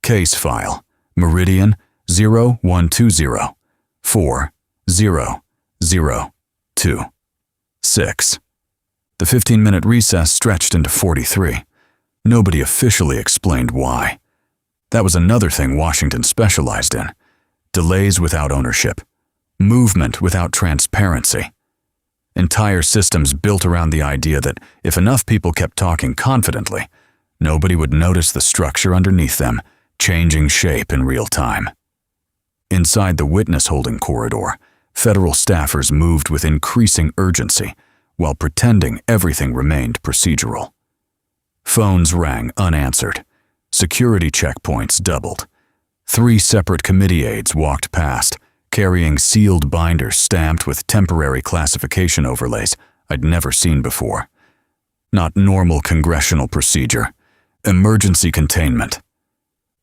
Speaker 1: Case File Meridian 01204002. The 15-minute recess stretched into 43. Nobody officially explained why. That was another thing Washington specialized in. Delays without ownership. Movement without transparency. Entire systems built around the idea that if enough people kept talking confidently, nobody would notice the structure underneath them changing shape in real time. Inside the witness-holding corridor, federal staffers moved with increasing urgency while pretending everything remained procedural. Phones rang unanswered. Security checkpoints doubled. 3 separate committee aides walked past, carrying sealed binders stamped with temporary classification overlays I'd never seen before. Not normal congressional procedure. Emergency containment.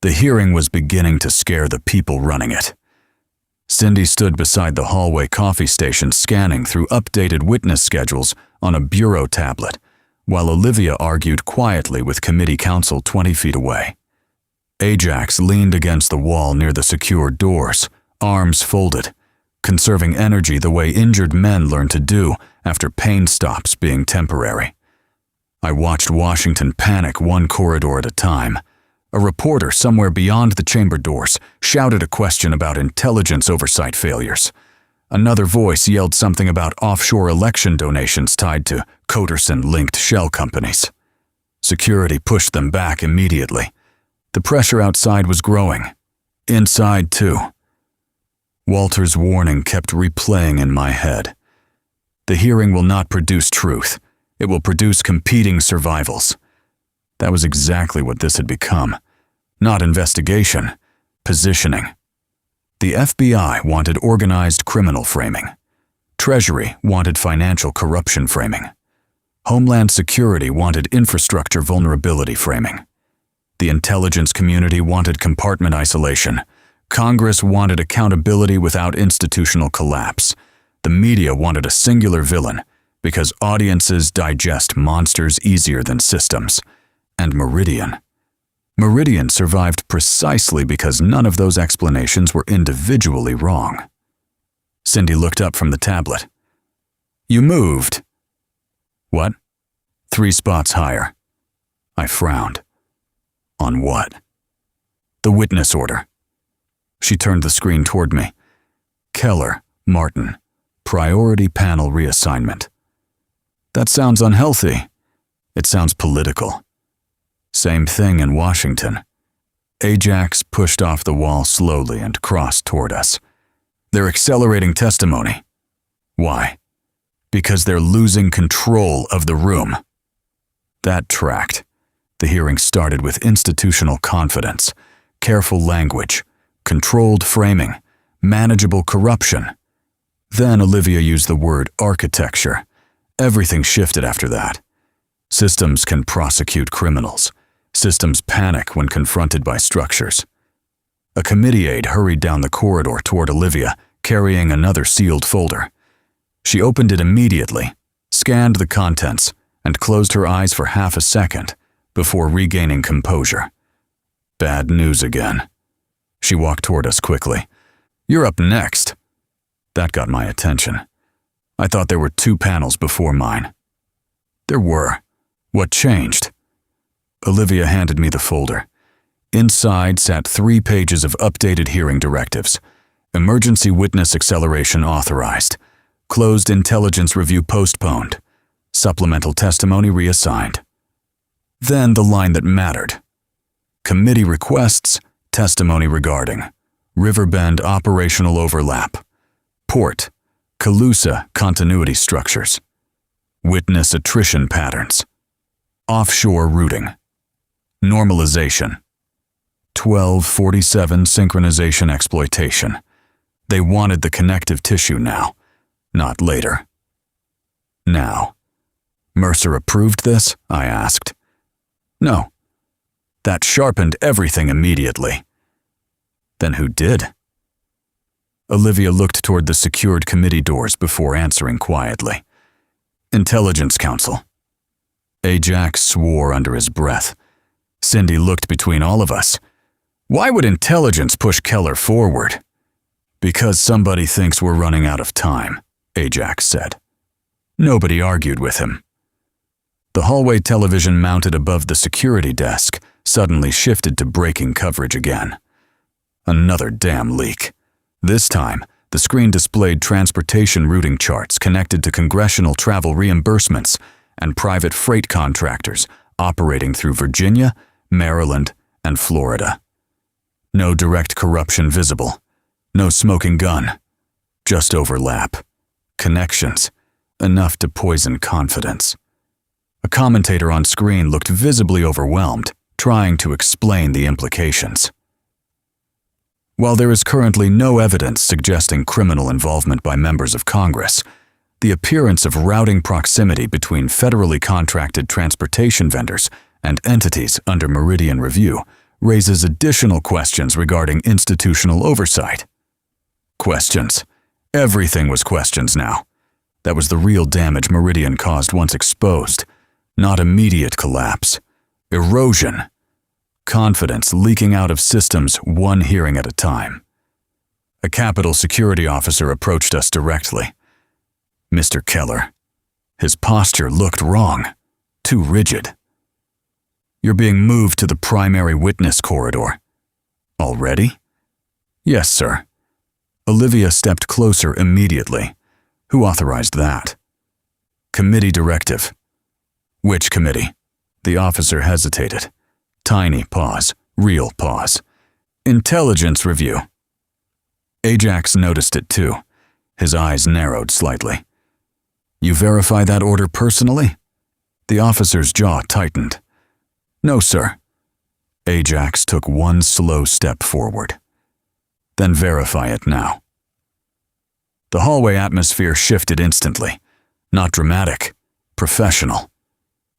Speaker 1: The hearing was beginning to scare the people running it. Cindy stood beside the hallway coffee station scanning through updated witness schedules on a bureau tablet, while Olivia argued quietly with committee counsel 20 feet away. Ajax leaned against the wall near the secured doors, arms folded, conserving energy the way injured men learn to do after pain stops being temporary. I watched Washington panic one corridor at a time. A reporter somewhere beyond the chamber doors shouted a question about intelligence oversight failures. Another voice yelled something about offshore election donations tied to Coderson-linked shell companies. Security pushed them back immediately. The pressure outside was growing. Inside, too. Walter's warning kept replaying in my head. The hearing will not produce truth. It will produce competing survivals. That was exactly what this had become. Not investigation, positioning. The FBI wanted organized criminal framing. Treasury wanted financial corruption framing. Homeland Security wanted infrastructure vulnerability framing. The intelligence community wanted compartment isolation. Congress wanted accountability without institutional collapse. The media wanted a singular villain because audiences digest monsters easier than systems. And Meridian. Meridian survived precisely because none of those explanations were individually wrong. Cindy looked up from the tablet. You moved. What? 3 spots higher. I frowned. On what? The witness order. She turned the screen toward me. Keller, Martin, priority panel reassignment. That sounds unhealthy. It sounds political. Same thing in Washington. Ajax pushed off the wall slowly and crossed toward us. They're accelerating testimony. Why? Because they're losing control of the room. That tracked. The hearing started with institutional confidence, careful language, controlled framing, manageable corruption. Then Olivia used the word architecture. Everything shifted after that. Systems can prosecute criminals. Systems panic when confronted by structures. A committee aide hurried down the corridor toward Olivia, carrying another sealed folder. She opened it immediately, scanned the contents, and closed her eyes for half a second before regaining composure. Bad news again. She walked toward us quickly. You're up next. That got my attention. I thought there were 2 panels before mine. There were. What changed? Olivia handed me the folder. Inside sat 3 pages of updated hearing directives. Emergency witness acceleration authorized. Closed intelligence review postponed. Supplemental testimony reassigned. Then the line that mattered. Committee requests testimony regarding Riverbend operational overlap, port, Calusa continuity structures, witness attrition patterns, offshore routing, normalization, 1247 synchronization exploitation. They wanted the connective tissue now, not later. Now. Mercer approved this? I asked. No. That sharpened everything immediately. Then who did? Olivia looked toward the secured committee doors before answering quietly. Intelligence Council. Ajax swore under his breath. Cindy looked between all of us. Why would intelligence push Keller forward? Because somebody thinks we're running out of time, Ajax said. Nobody argued with him. The hallway television mounted above the security desk suddenly shifted to breaking coverage again. Another damn leak. This time, the screen displayed transportation routing charts connected to congressional travel reimbursements and private freight contractors operating through Virginia, Maryland, and Florida. No direct corruption visible. No smoking gun. Just overlap. Connections. Enough to poison confidence. A commentator on screen looked visibly overwhelmed, trying to explain the implications. While there is currently no evidence suggesting criminal involvement by members of Congress, the appearance of routing proximity between federally contracted transportation vendors and entities under Meridian review raises additional questions regarding institutional oversight. Questions. Everything was questions now. That was the real damage Meridian caused once exposed. Not immediate collapse. Erosion. Confidence leaking out of systems one hearing at a time. A Capitol security officer approached us directly. Mr. Keller. His posture looked wrong. Too rigid. You're being moved to the primary witness corridor. Already? Yes, sir. Olivia stepped closer immediately. Who authorized that? Committee directive. Which committee? The officer hesitated. Tiny pause. Real pause. Intelligence review. Ajax noticed it too. His eyes narrowed slightly. You verify that order personally? The officer's jaw tightened. No, sir. Ajax took one slow step forward. Then verify it now. The hallway atmosphere shifted instantly. Not dramatic. Professional.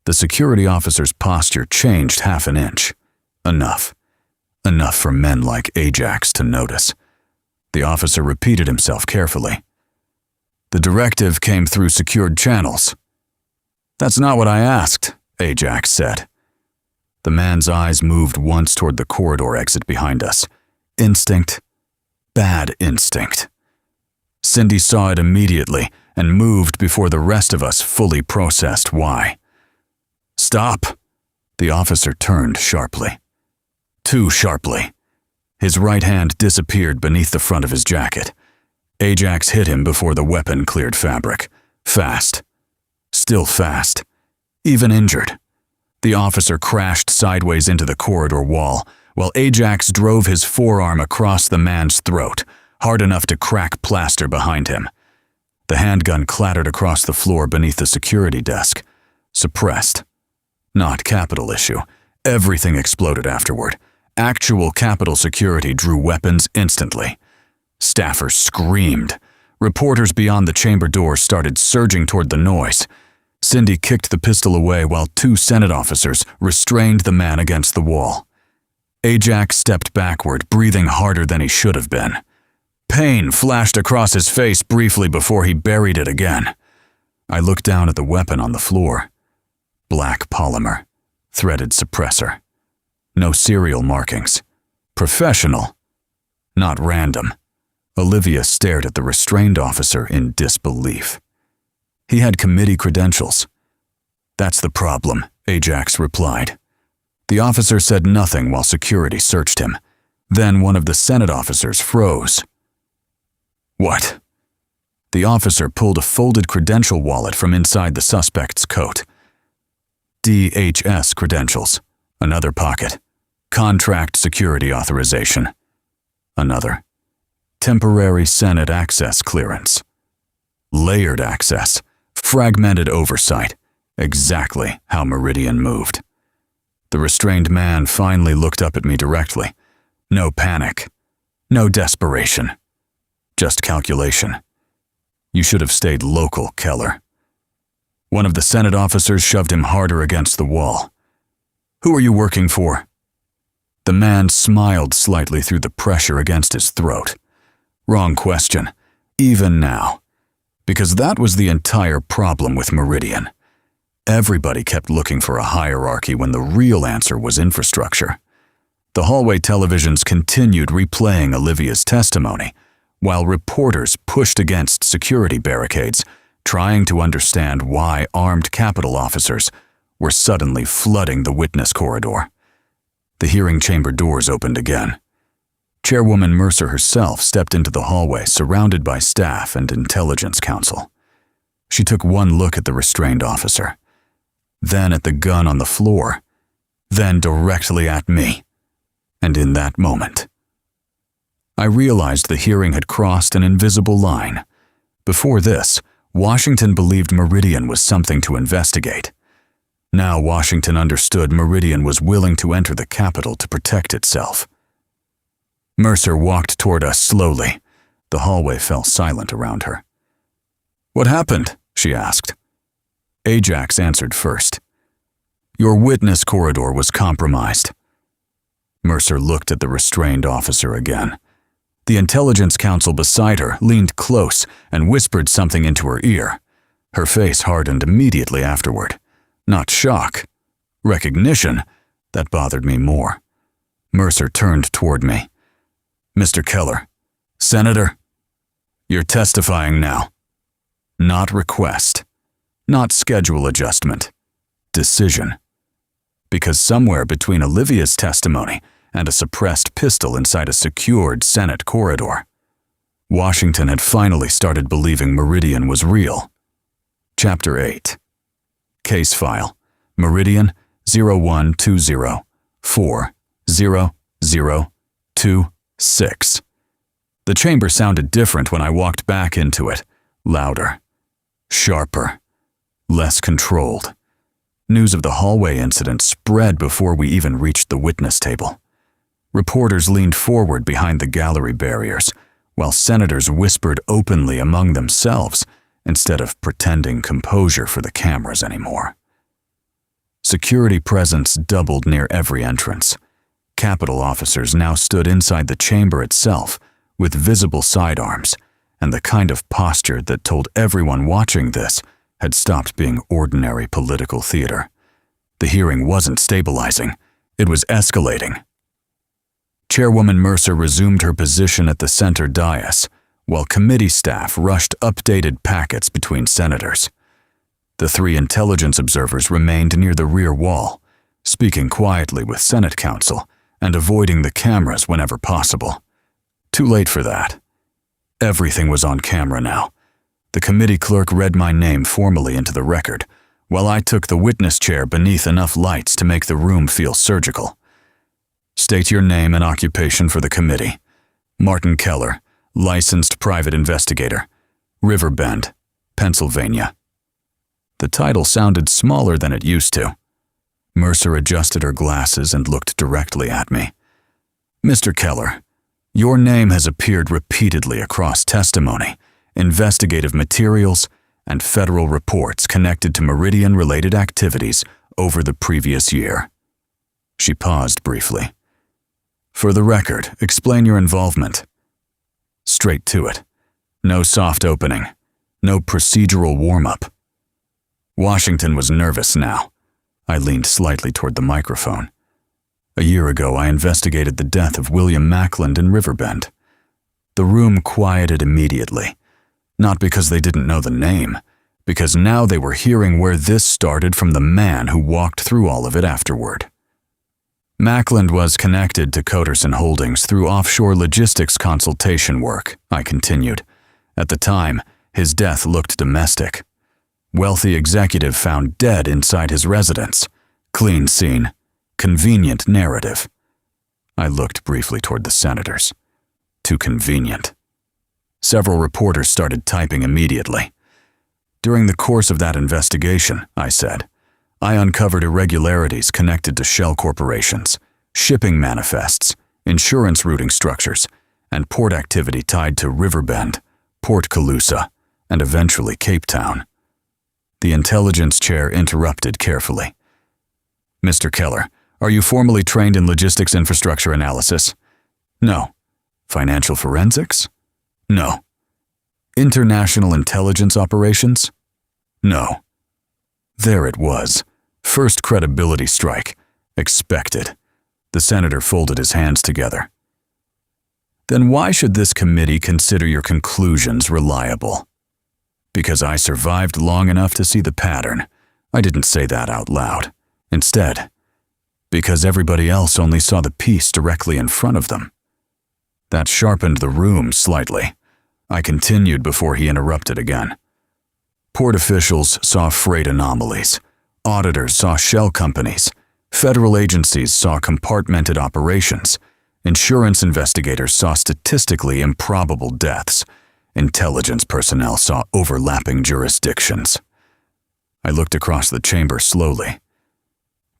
Speaker 1: The security officer's posture changed half an inch. Enough. Enough for men like Ajax to notice. The officer repeated himself carefully. The directive came through secured channels. That's not what I asked, Ajax said. The man's eyes moved once toward the corridor exit behind us. Instinct. Bad instinct. Cindy saw it immediately and moved before the rest of us fully processed why. Stop! The officer turned sharply. Too sharply. His right hand disappeared beneath the front of his jacket. Ajax hit him before the weapon cleared fabric. Fast. Still fast. Even injured. The officer crashed sideways into the corridor wall, while Ajax drove his forearm across the man's throat, hard enough to crack plaster behind him. The handgun clattered across the floor beneath the security desk. Suppressed. Not Capitol issue. Everything exploded afterward. Actual Capitol security drew weapons instantly. Staffers screamed. Reporters beyond the chamber door started surging toward the noise. Cindy kicked the pistol away while two Senate officers restrained the man against the wall. Ajax stepped backward, breathing harder than he should have been. Pain flashed across his face briefly before he buried it again. I looked down at the weapon on the floor. Black polymer. Threaded suppressor. No serial markings. Professional. Not random. Olivia stared at the restrained officer in disbelief. He had committee credentials. That's the problem, Ajax replied. The officer said nothing while security searched him. Then one of the Senate officers froze. What? The officer pulled a folded credential wallet from inside the suspect's coat. DHS credentials. Another pocket. Contract security authorization. Another. Temporary Senate access clearance. Layered access. Fragmented oversight. Exactly how Meridian moved. The restrained man finally looked up at me directly. No panic. No desperation. Just calculation. You should have stayed local, Keller. One of the Senate officers shoved him harder against the wall. Who are you working for? The man smiled slightly through the pressure against his throat. Wrong question, even now. Because that was the entire problem with Meridian. Everybody kept looking for a hierarchy when the real answer was infrastructure. The hallway televisions continued replaying Olivia's testimony, while reporters pushed against security barricades, trying to understand why armed Capitol officers were suddenly flooding the witness corridor. The hearing chamber doors opened again. Chairwoman Mercer herself stepped into the hallway, surrounded by staff and intelligence counsel. She took one look at the restrained officer, then at the gun on the floor, then directly at me. And in that moment, I realized the hearing had crossed an invisible line. Before this, Washington believed Meridian was something to investigate. Now Washington understood Meridian was willing to enter the Capitol to protect itself. Mercer walked toward us slowly. The hallway fell silent around her. "What happened?" she asked. Ajax answered first. "Your witness corridor was compromised." Mercer looked at the restrained officer again. The intelligence counsel beside her leaned close and whispered something into her ear. Her face hardened immediately afterward. Not shock. Recognition. That bothered me more. Mercer turned toward me. "Mr. Keller, Senator, you're testifying now. Not request. Not schedule adjustment. Decision. Because somewhere between Olivia's testimony and a suppressed pistol inside a secured Senate corridor, Washington had finally started believing Meridian was real. Chapter 8. Case file. Meridian 0120400026. The chamber sounded different when I walked back into it. Louder. Sharper. Less controlled. News of the hallway incident spread before we even reached the witness table. Reporters leaned forward behind the gallery barriers, while senators whispered openly among themselves instead of pretending composure for the cameras anymore. Security presence doubled near every entrance. Capitol officers now stood inside the chamber itself with visible sidearms and the kind of posture that told everyone watching this had stopped being ordinary political theater. The hearing wasn't stabilizing, it was escalating. Chairwoman Mercer resumed her position at the center dais, while committee staff rushed updated packets between senators. The three intelligence observers remained near the rear wall, speaking quietly with Senate counsel and avoiding the cameras whenever possible. Too late for that. Everything was on camera now. The committee clerk read my name formally into the record, while I took the witness chair beneath enough lights to make the room feel surgical. State your name and occupation for the committee. Martin Keller, licensed private investigator, Riverbend, Pennsylvania. The title sounded smaller than it used to. Mercer adjusted her glasses and looked directly at me. "Mr. Keller, your name has appeared repeatedly across testimony, investigative materials, and federal reports connected to Meridian-related activities over the previous year." She paused briefly. "For the record, explain your involvement." Straight to it. No soft opening. No procedural warm-up. Washington was nervous now. I leaned slightly toward the microphone. A year ago, I investigated the death of William Mackland in Riverbend. The room quieted immediately. Not because they didn't know the name, because now they were hearing where this started from the man who walked through all of it afterward. Mackland was connected to Coderson Holdings through offshore logistics consultation work, I continued. At the time, his death looked domestic. Wealthy executive found dead inside his residence. Clean scene. Convenient narrative. I looked briefly toward the senators. Too convenient. Several reporters started typing immediately. During the course of that investigation, I said, I uncovered irregularities connected to shell corporations, shipping manifests, insurance routing structures, and port activity tied to Riverbend, Port Calusa, and eventually Cape Town. The intelligence chair interrupted carefully. Mr. Keller, are you formally trained in logistics infrastructure analysis? No. Financial forensics? No. International intelligence operations? No. There it was. First credibility strike. Expected. The senator folded his hands together. Then why should this committee consider your conclusions reliable? Because I survived long enough to see the pattern. I didn't say that out loud. Instead, because everybody else only saw the piece directly in front of them. That sharpened the room slightly. I continued before he interrupted again. Port officials saw freight anomalies. Auditors saw shell companies. Federal agencies saw compartmented operations. Insurance investigators saw statistically improbable deaths. Intelligence personnel saw overlapping jurisdictions. I looked across the chamber slowly.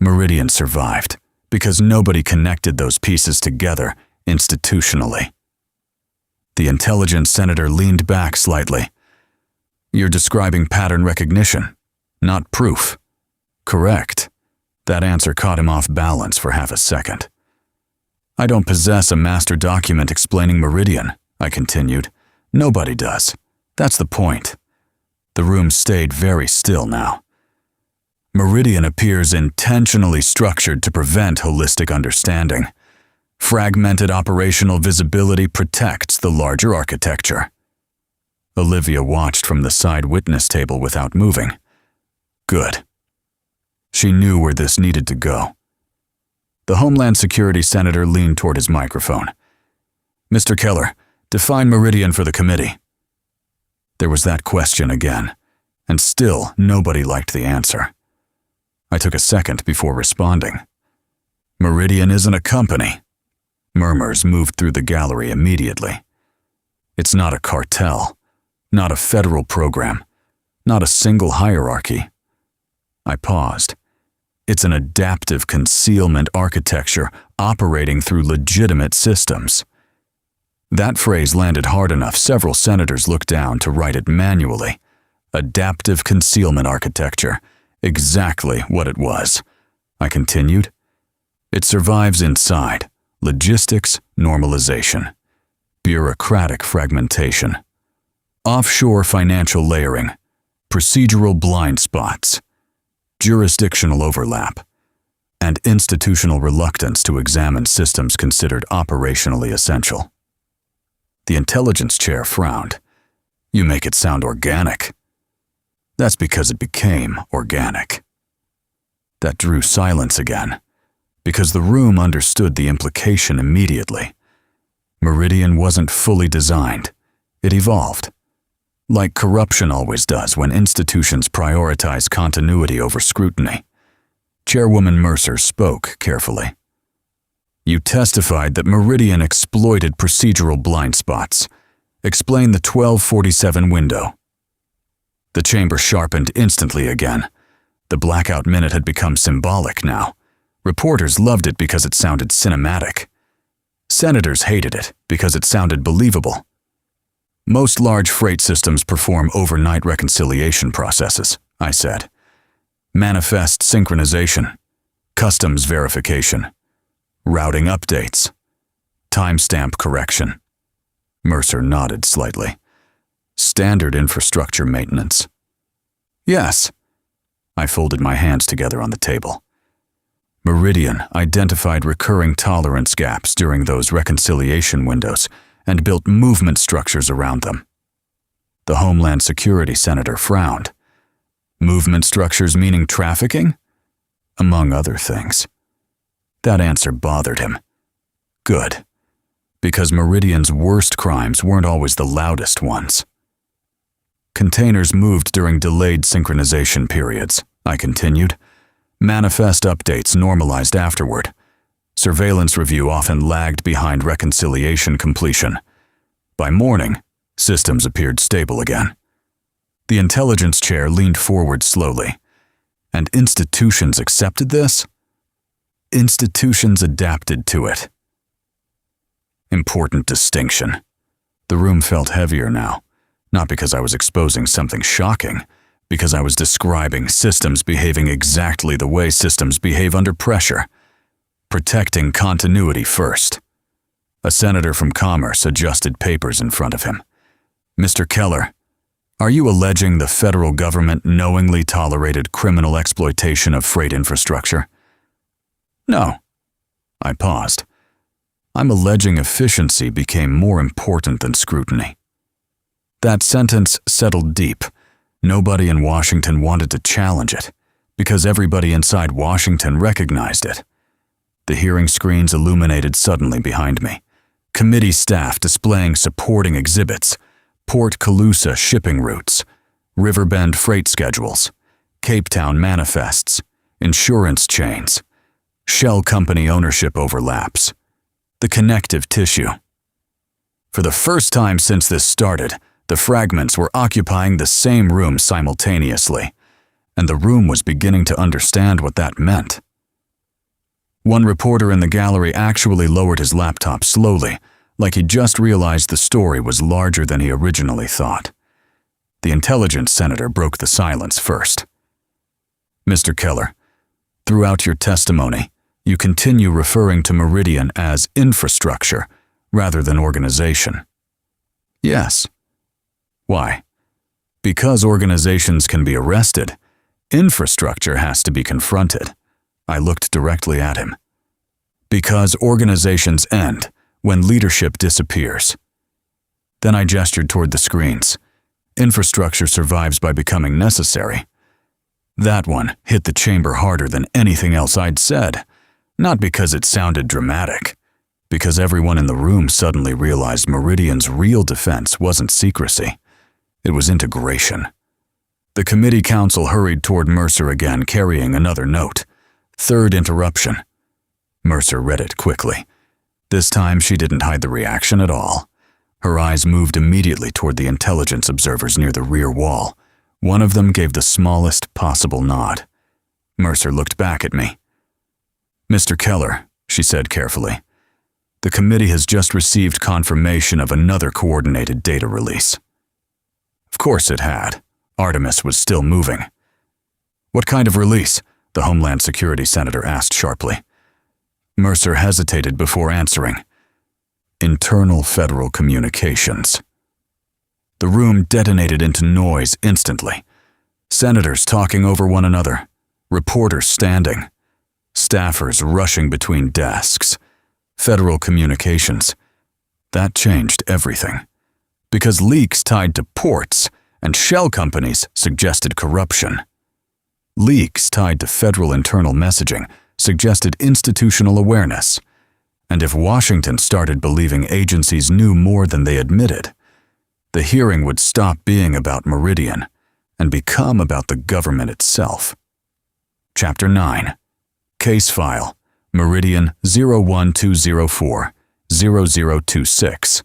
Speaker 1: Meridian survived because nobody connected those pieces together institutionally. The intelligence senator leaned back slightly. You're describing pattern recognition, not proof. Correct. That answer caught him off balance for half a second. I don't possess a master document explaining Meridian, I continued. Nobody does. That's the point. The room stayed very still now. Meridian appears intentionally structured to prevent holistic understanding. Fragmented operational visibility protects the larger architecture. Olivia watched from the side witness table without moving. Good. She knew where this needed to go. The Homeland Security Senator leaned toward his microphone. Mr. Keller, define Meridian for the committee. There was that question again, and still nobody liked the answer. I took a second before responding. Meridian isn't a company. Murmurs moved through the gallery immediately. It's not a cartel, not a federal program, not a single hierarchy. I paused. It's an adaptive concealment architecture operating through legitimate systems. That phrase landed hard enough several senators looked down to write it manually. Adaptive concealment architecture. Exactly what it was. I continued. It survives inside. Logistics normalization. Bureaucratic fragmentation. Offshore financial layering. Procedural blind spots. Jurisdictional overlap. And institutional reluctance to examine systems considered operationally essential. The intelligence chair frowned. You make it sound organic. That's because it became organic. That drew silence again, because the room understood the implication immediately. Meridian wasn't fully designed. It evolved. Like corruption always does when institutions prioritize continuity over scrutiny. Chairwoman Mercer spoke carefully. You testified that Meridian exploited procedural blind spots. Explain the 1247 window. The chamber sharpened instantly again. The blackout minute had become symbolic now. Reporters loved it because it sounded cinematic. Senators hated it because it sounded believable. Most large freight systems perform overnight reconciliation processes, I said. Manifest synchronization, customs verification, routing updates, timestamp correction. Mercer nodded slightly. Standard infrastructure maintenance. Yes. I folded my hands together on the table. Meridian identified recurring tolerance gaps during those reconciliation windows and built movement structures around them. The Homeland Security Senator frowned. Movement structures meaning trafficking? Among other things. That answer bothered him. Good. Because Meridian's worst crimes weren't always the loudest ones. Containers moved during delayed synchronization periods, I continued. Manifest updates normalized afterward. Surveillance review often lagged behind reconciliation completion. By morning, systems appeared stable again. The intelligence chair leaned forward slowly. And institutions accepted this? Institutions adapted to it. Important distinction. The room felt heavier now, not because I was exposing something shocking, because I was describing systems behaving exactly the way systems behave under pressure. Protecting continuity first. A senator from Commerce adjusted papers in front of him. Mr. Keller, are you alleging the federal government knowingly tolerated criminal exploitation of freight infrastructure? No. I paused. I'm alleging efficiency became more important than scrutiny. That sentence settled deep. Nobody in Washington wanted to challenge it, because everybody inside Washington recognized it. The hearing screens illuminated suddenly behind me. Committee staff displaying supporting exhibits, Port Calusa shipping routes, Riverbend freight schedules, Cape Town manifests, insurance chains, shell company ownership overlaps, the connective tissue. For the first time since this started, the fragments were occupying the same room simultaneously, and the room was beginning to understand what that meant. One reporter in the gallery actually lowered his laptop slowly, like he just realized the story was larger than he originally thought. The intelligence senator broke the silence first. Mr. Keller, throughout your testimony, you continue referring to Meridian as infrastructure rather than organization. Yes. Why? Because organizations can be arrested, infrastructure has to be confronted. I looked directly at him. Because organizations end when leadership disappears. Then I gestured toward the screens. Infrastructure survives by becoming necessary. That one hit the chamber harder than anything else I'd said, not because it sounded dramatic, because everyone in the room suddenly realized Meridian's real defense wasn't secrecy. It was integration. The committee counsel hurried toward Mercer again, carrying another note. Third interruption. Mercer read it quickly. This time she didn't hide the reaction at all. Her eyes moved immediately toward the intelligence observers near the rear wall. One of them gave the smallest possible nod. Mercer looked back at me. Mr. Keller, she said carefully, the committee has just received confirmation of another coordinated data release. Of course it had. Artemis was still moving. What kind of release? The Homeland Security Senator asked sharply. Mercer hesitated before answering. Internal federal communications. The room detonated into noise instantly. Senators talking over one another, reporters standing, staffers rushing between desks. Federal communications. That changed everything. Because leaks tied to ports and shell companies suggested corruption. Leaks tied to federal internal messaging suggested institutional awareness. And if Washington started believing agencies knew more than they admitted, the hearing would stop being about Meridian and become about the government itself. Chapter 9. Case File, Meridian 01204-0026.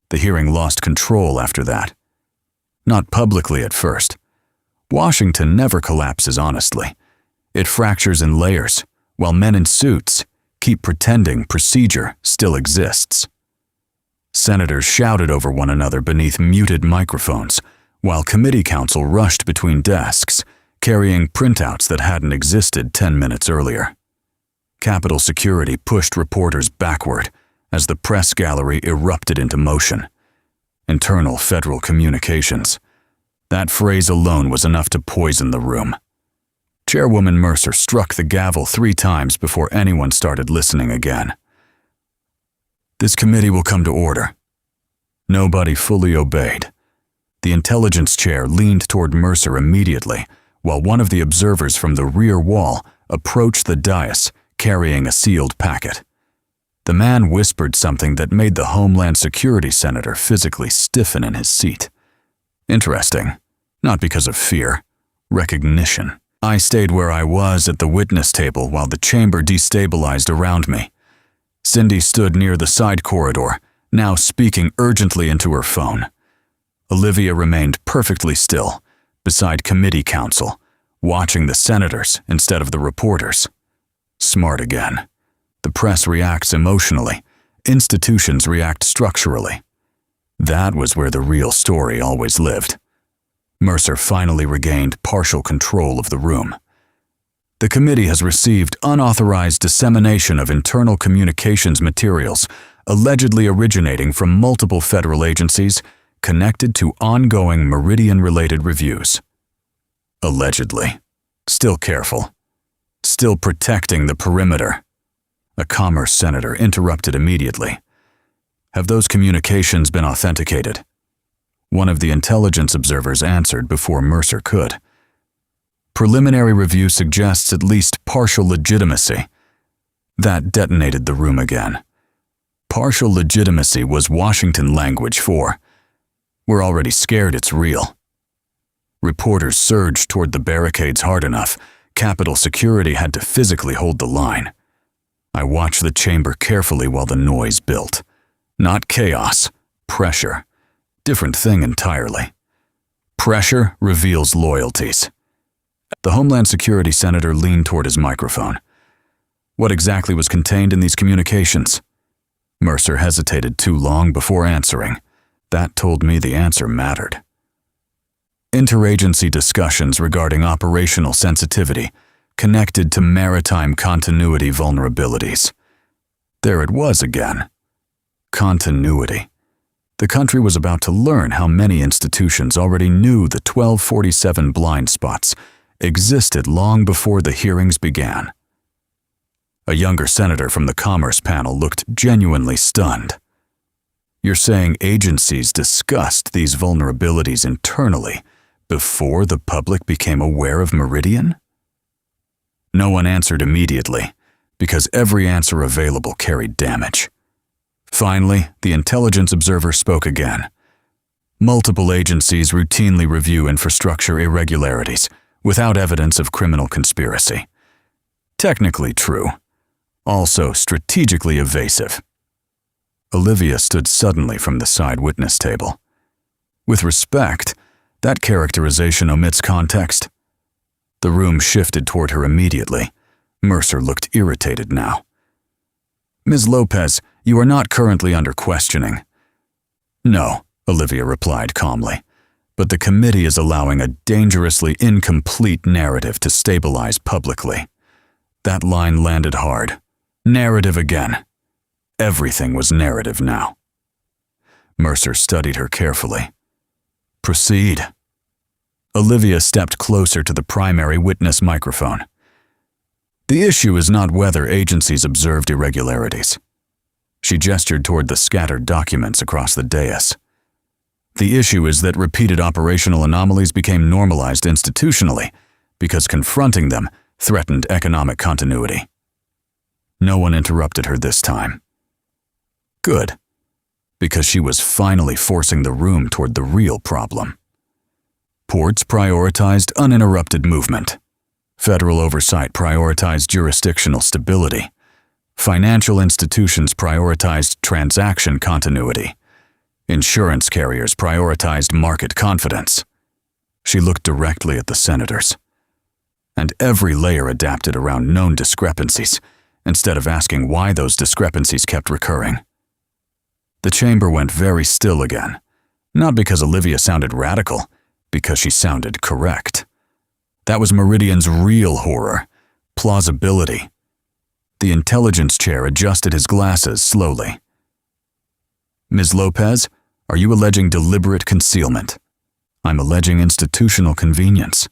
Speaker 1: The hearing lost control after that. Not publicly at first. Washington never collapses honestly. It fractures in layers, while men in suits keep pretending procedure still exists. Senators shouted over one another beneath muted microphones, while committee counsel rushed between desks, carrying printouts that hadn't existed 10 minutes earlier. Capitol Security pushed reporters backward as the press gallery erupted into motion. Internal federal communications. That phrase alone was enough to poison the room. Chairwoman Mercer struck the gavel 3 times before anyone started listening again. This committee will come to order. Nobody fully obeyed. The intelligence chair leaned toward Mercer immediately, while one of the observers from the rear wall approached the dais carrying a sealed packet. The man whispered something that made the Homeland Security Senator physically stiffen in his seat. Interesting. Not because of fear. Recognition. I stayed where I was at the witness table while the chamber destabilized around me. Cindy stood near the side corridor, now speaking urgently into her phone. Olivia remained perfectly still, beside committee counsel, watching the senators instead of the reporters. Smart again. The press reacts emotionally. Institutions react structurally. That was where the real story always lived. Mercer finally regained partial control of the room. The committee has received unauthorized dissemination of internal communications materials allegedly originating from multiple federal agencies connected to ongoing Meridian-related reviews. Allegedly. Still careful. Still protecting the perimeter. A Commerce senator interrupted immediately. Have those communications been authenticated? One of the intelligence observers answered before Mercer could. Preliminary review suggests at least partial legitimacy. That detonated the room again. Partial legitimacy was Washington language for, "We're already scared it's real." Reporters surged toward the barricades hard enough, Capitol security had to physically hold the line. I watched the chamber carefully while the noise built. Not chaos, pressure. Different thing entirely. Pressure reveals loyalties. The Homeland Security Senator leaned toward his microphone. What exactly was contained in these communications? Mercer hesitated too long before answering. That told me the answer mattered. Interagency discussions regarding operational sensitivity connected to maritime continuity vulnerabilities. There it was again. Continuity. The country was about to learn how many institutions already knew the 1247 blind spots existed long before the hearings began. A younger senator from the Commerce panel looked genuinely stunned. You're saying agencies discussed these vulnerabilities internally before the public became aware of Meridian? No one answered immediately, because every answer available carried damage. Finally, the intelligence observer spoke again. Multiple agencies routinely review infrastructure irregularities without evidence of criminal conspiracy. Technically true. Also strategically evasive. Olivia stood suddenly from the side witness table. With respect, that characterization omits context. The room shifted toward her immediately. Mercer looked irritated now. Ms. Lopez, you are not currently under questioning. No, Olivia replied calmly, but the committee is allowing a dangerously incomplete narrative to stabilize publicly. That line landed hard. Narrative again. Everything was narrative now. Mercer studied her carefully. Proceed. Olivia stepped closer to the primary witness microphone. The issue is not whether agencies observed irregularities. She gestured toward the scattered documents across the dais. The issue is that repeated operational anomalies became normalized institutionally because confronting them threatened economic continuity. No one interrupted her this time. Good, because she was finally forcing the room toward the real problem. Ports prioritized uninterrupted movement. Federal oversight prioritized jurisdictional stability. Financial institutions prioritized transaction continuity. Insurance carriers prioritized market confidence. She looked directly at the senators. And every layer adapted around known discrepancies, instead of asking why those discrepancies kept recurring. The chamber went very still again, not because Olivia sounded radical, because she sounded correct. That was Meridian's real horror, plausibility. The intelligence chair adjusted his glasses slowly. Ms. Lopez, are you alleging deliberate concealment? I'm alleging institutional convenience.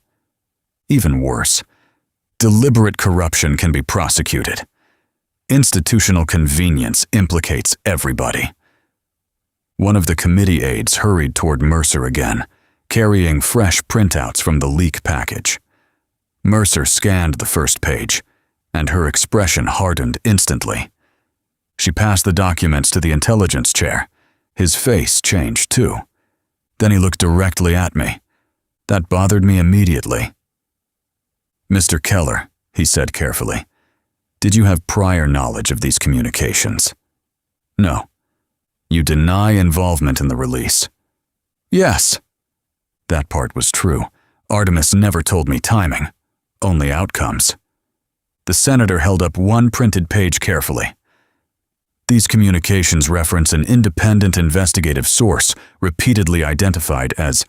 Speaker 1: Even worse, deliberate corruption can be prosecuted. Institutional convenience implicates everybody. One of the committee aides hurried toward Mercer again, carrying fresh printouts from the leak package. Mercer scanned the first page, and her expression hardened instantly. She passed the documents to the intelligence chair. His face changed too. Then he looked directly at me. That bothered me immediately. "Mr. Keller," he said carefully, "did you have prior knowledge of these communications?" "No." "You deny involvement in the release?" "Yes." That part was true. Artemis never told me timing, only outcomes. The senator held up one printed page carefully. "These communications reference an independent investigative source repeatedly identified as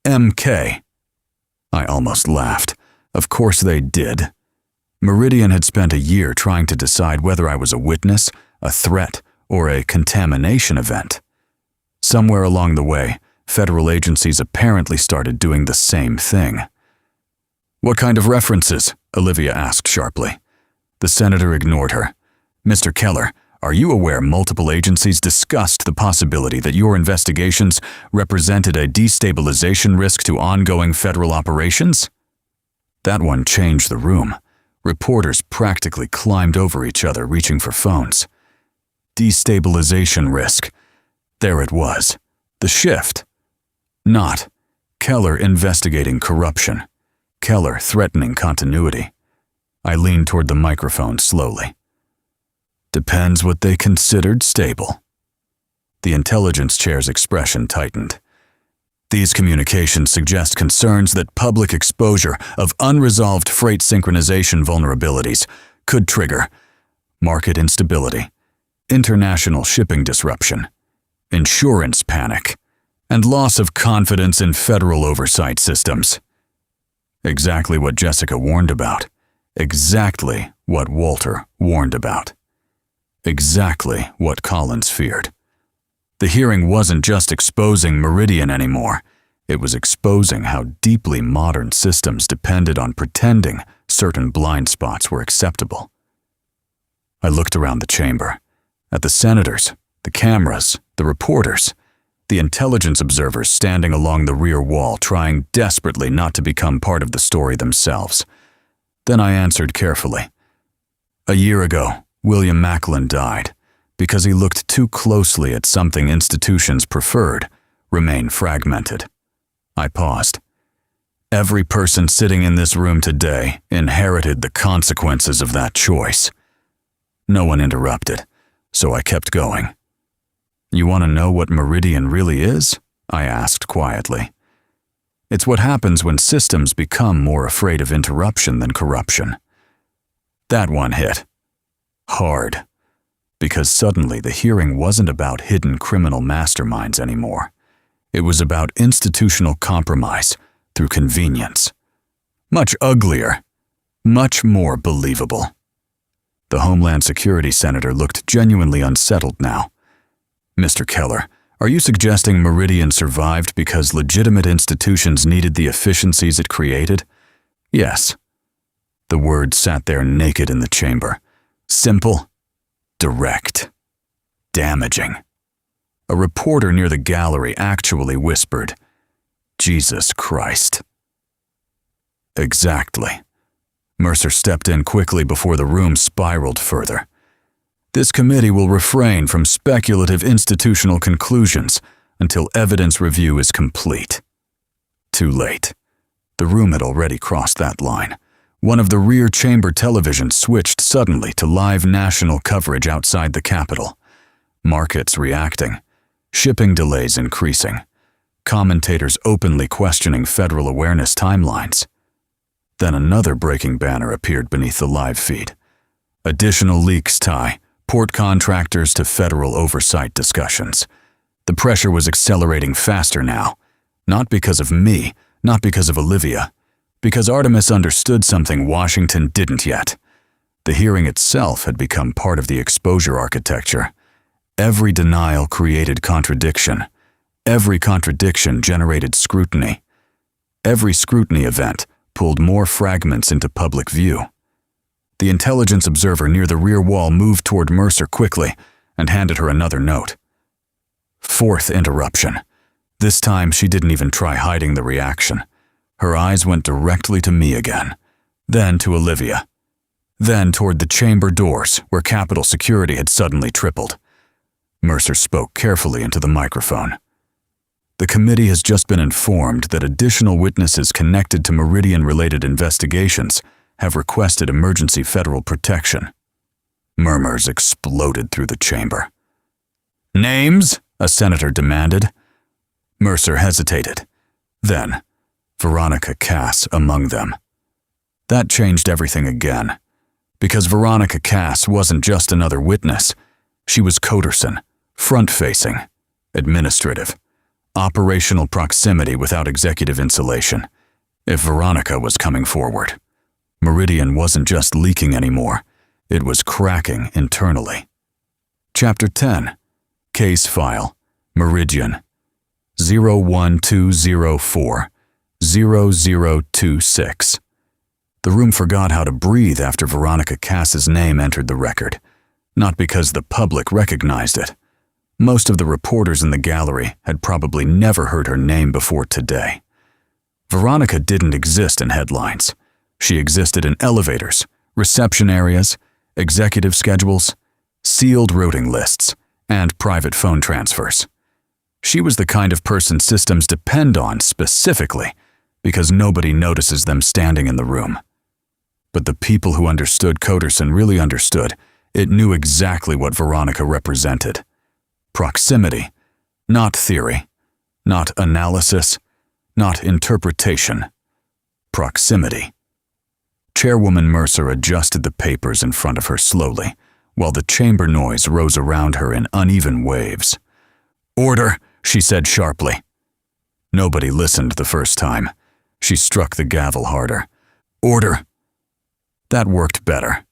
Speaker 1: MK." I almost laughed. Of course they did. Meridian had spent a year trying to decide whether I was a witness, a threat, or a contamination event. Somewhere along the way, federal agencies apparently started doing the same thing. "What kind of references?" Olivia asked sharply. The senator ignored her. "Mr. Keller, are you aware multiple agencies discussed the possibility that your investigations represented a destabilization risk to ongoing federal operations?" That one changed the room. Reporters practically climbed over each other, reaching for phones. Destabilization risk. There it was. The shift. Not Keller investigating corruption. Keller threatening continuity. I leaned toward the microphone slowly. "Depends what they considered stable." The intelligence chair's expression tightened. "These communications suggest concerns that public exposure of unresolved freight synchronization vulnerabilities could trigger market instability, international shipping disruption, insurance panic, and loss of confidence in federal oversight systems." Exactly what Jessica warned about. Exactly what Walter warned about. Exactly what Collins feared. The hearing wasn't just exposing Meridian anymore. It was exposing how deeply modern systems depended on pretending certain blind spots were acceptable. I looked around the chamber, at the senators, the cameras, the reporters, the intelligence observers standing along the rear wall, trying desperately not to become part of the story themselves. Then I answered carefully. "A year ago, William Macklin died because he looked too closely at something institutions preferred, remain fragmented." I paused. "Every person sitting in this room today inherited the consequences of that choice." No one interrupted, so I kept going. "You want to know what Meridian really is?" I asked quietly. "It's what happens when systems become more afraid of interruption than corruption." That one hit. Hard. Because suddenly the hearing wasn't about hidden criminal masterminds anymore. It was about institutional compromise through convenience. Much uglier. Much more believable. The Homeland Security Senator looked genuinely unsettled now. "Mr. Keller, are you suggesting Meridian survived because legitimate institutions needed the efficiencies it created?" "Yes." The word sat there naked in the chamber. Simple, direct, damaging. A reporter near the gallery actually whispered, "Jesus Christ." Exactly. Mercer stepped in quickly before the room spiraled further. "This committee will refrain from speculative institutional conclusions until evidence review is complete." Too late. The room had already crossed that line. One of the rear chamber televisions switched suddenly to live national coverage outside the Capitol. Markets reacting. Shipping delays increasing. Commentators openly questioning federal awareness timelines. Then another breaking banner appeared beneath the live feed. "Additional leaks tie port contractors to federal oversight discussions." The pressure was accelerating faster now. Not because of me, not because of Olivia. Because Artemis understood something Washington didn't yet. The hearing itself had become part of the exposure architecture. Every denial created contradiction. Every contradiction generated scrutiny. Every scrutiny event pulled more fragments into public view. The intelligence observer near the rear wall moved toward Mercer quickly and handed her another note. Fourth interruption. This time she didn't even try hiding the reaction. Her eyes went directly to me again, then to Olivia, then toward the chamber doors where Capitol security had suddenly tripled. Mercer spoke carefully into the microphone. The committee has just been informed that additional witnesses connected to Meridian-related investigations have requested emergency federal protection. Murmurs exploded through the chamber. "Names?" a senator demanded. Mercer hesitated. Then, Veronica Cass among them. That changed everything again, because Veronica Cass wasn't just another witness. She was Coderson, front-facing, administrative, operational proximity without executive insulation. If Veronica was coming forward, Meridian wasn't just leaking anymore, it was cracking internally. Chapter 10. Case File, Meridian, 01204-0026. The room forgot how to breathe after Veronica Cass's name entered the record, not because the public recognized it. Most of the reporters in the gallery had probably never heard her name before today. Veronica didn't exist in headlines. She existed in elevators, reception areas, executive schedules, sealed routing lists, and private phone transfers. She was the kind of person systems depend on specifically because nobody notices them standing in the room. But the people who understood Coderson really understood. It knew exactly what Veronica represented. Proximity, not theory, not analysis, not interpretation. Proximity. Chairwoman Mercer adjusted the papers in front of her slowly, while the chamber noise rose around her in uneven waves. "Order," she said sharply. Nobody listened the first time. She struck the gavel harder. "Order." That worked better.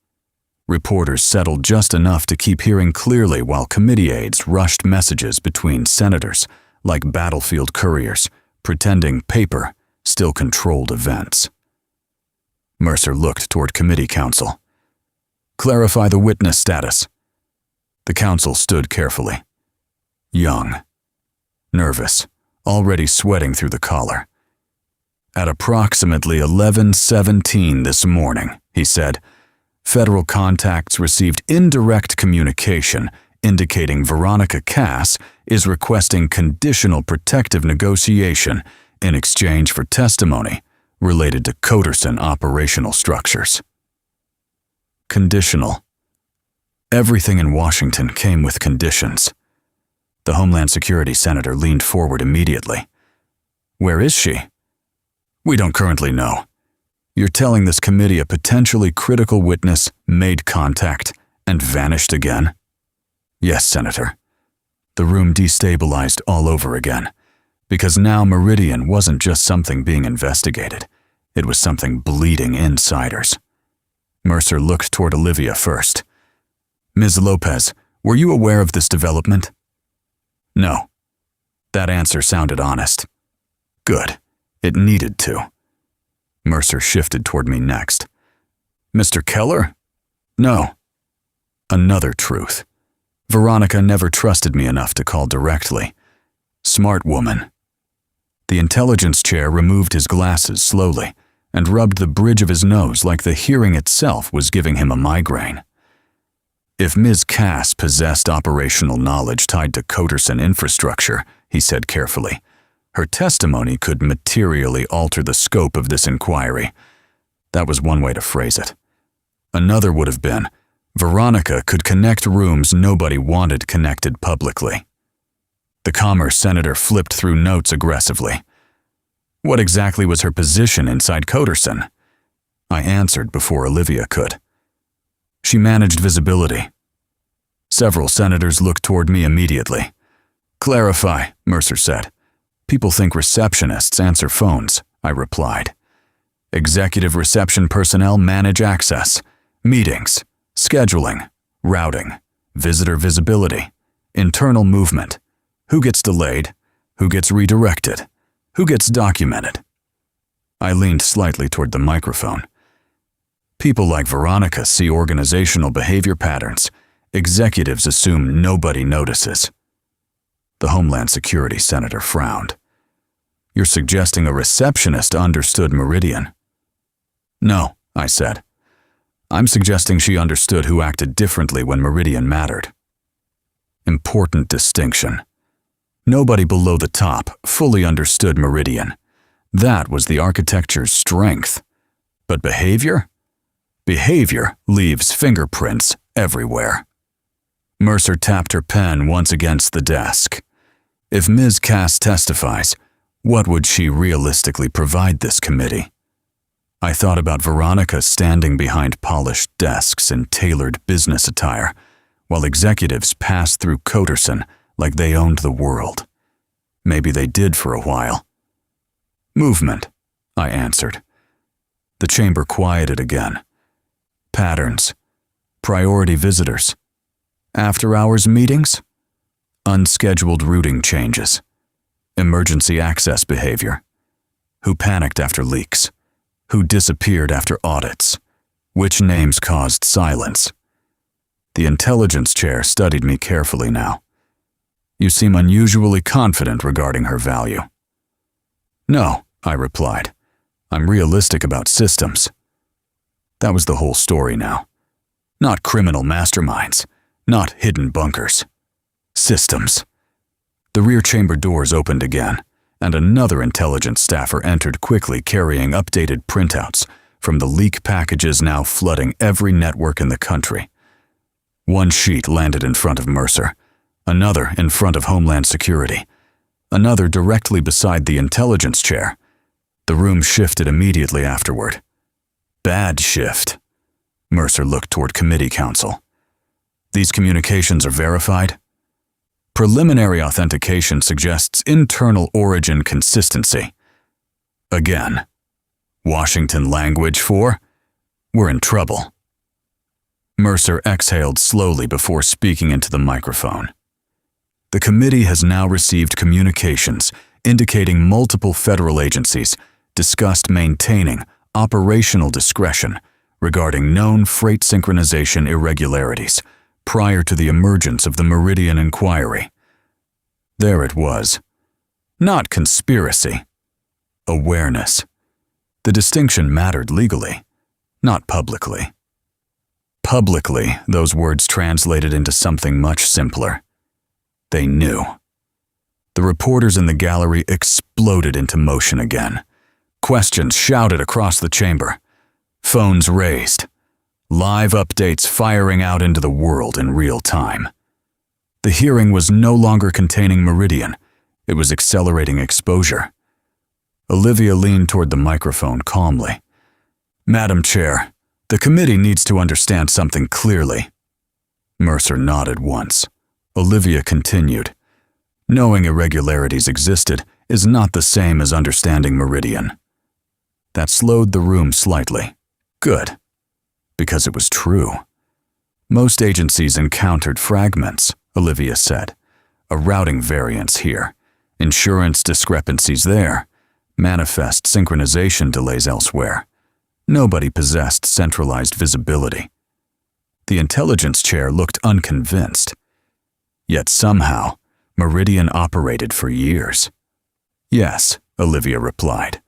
Speaker 1: Reporters settled just enough to keep hearing clearly while committee aides rushed messages between senators like battlefield couriers, pretending paper still controlled events. Mercer looked toward committee counsel. "Clarify the witness status." The counsel stood carefully. Young, nervous, already sweating through the collar. "At approximately 11:17 this morning," he said, "federal contacts received indirect communication indicating Veronica Cass is requesting conditional protective negotiation in exchange for testimony related to Coderson operational structures." Conditional. Everything in Washington came with conditions. The Homeland Security Senator leaned forward immediately. "Where is she?" "We don't currently know. You're telling this committee a potentially critical witness made contact and vanished again?" "Yes, Senator." The room destabilized all over again, because now Meridian wasn't just something being investigated. It was something bleeding insiders. Mercer looked toward Olivia first. "Ms. Lopez, were you aware of this development?" "No." That answer sounded honest. Good. It needed to. Mercer shifted toward me next. "Mr. Keller?" "No." Another truth. Veronica never trusted me enough to call directly. Smart woman. The intelligence chair removed his glasses slowly and rubbed the bridge of his nose like the hearing itself was giving him a migraine. "If Ms. Cass possessed operational knowledge tied to Coderson infrastructure," he said carefully, "her testimony could materially alter the scope of this inquiry." That was one way to phrase it. Another would have been, Veronica could connect rooms nobody wanted connected publicly. The Commerce Senator flipped through notes aggressively. What exactly was her position inside Coderson? I answered before Olivia could. She managed visibility. Several senators looked toward me immediately. "Clarify," Mercer said. "People think receptionists answer phones," I replied. "Executive reception personnel manage access, meetings, scheduling, routing, visitor visibility, internal movement, who gets delayed, who gets redirected, who gets documented." I leaned slightly toward the microphone. "People like Veronica see organizational behavior patterns. Executives assume nobody notices." The Homeland Security Senator frowned. "You're suggesting a receptionist understood Meridian?" "No," I said. "I'm suggesting she understood who acted differently when Meridian mattered." Important distinction. Nobody below the top fully understood Meridian. That was the architecture's strength. But behavior? Behavior leaves fingerprints everywhere. Mercer tapped her pen once against the desk. If Ms. Cass testifies, what would she realistically provide this committee? I thought about Veronica standing behind polished desks in tailored business attire, while executives passed through Coderson like they owned the world. Maybe they did for a while. Movement, I answered. The chamber quieted again. Patterns. Priority visitors. After-hours meetings. Unscheduled routing changes. Emergency access behavior. Who panicked after leaks? Who disappeared after audits? Which names caused silence? The intelligence chair studied me carefully now. You seem unusually confident regarding her value. No, I replied. I'm realistic about systems. That was the whole story now. Not criminal masterminds, not hidden bunkers. Systems. The rear chamber doors opened again, and another intelligence staffer entered quickly carrying updated printouts from the leak packages now flooding every network in the country. One sheet landed in front of Mercer, another in front of Homeland Security, another directly beside the intelligence chair. The room shifted immediately afterward. Bad shift. Mercer looked toward committee counsel. These communications are verified? Preliminary authentication suggests internal origin consistency. Again. Washington language for? We're in trouble. Mercer exhaled slowly before speaking into the microphone. The committee has now received communications indicating multiple federal agencies discussed maintaining operational discretion regarding known freight synchronization irregularities prior to the emergence of the Meridian inquiry. There it was. Not conspiracy. Awareness. The distinction mattered legally, not publicly. Publicly, those words translated into something much simpler. They knew. The reporters in the gallery exploded into motion again. Questions shouted across the chamber. Phones raised. Live updates firing out into the world in real time. The hearing was no longer containing Meridian. It was accelerating exposure. Olivia leaned toward the microphone calmly. Madam Chair, the committee needs to understand something clearly. Mercer nodded once. Olivia continued. Knowing irregularities existed is not the same as understanding Meridian. That slowed the room slightly. Good. Because it was true. Most agencies encountered fragments, Olivia said. A routing variance here. Insurance discrepancies there. Manifest synchronization delays elsewhere. Nobody possessed centralized visibility. The intelligence chair looked unconvinced. Yet somehow, Meridian operated for years. Yes, Olivia replied,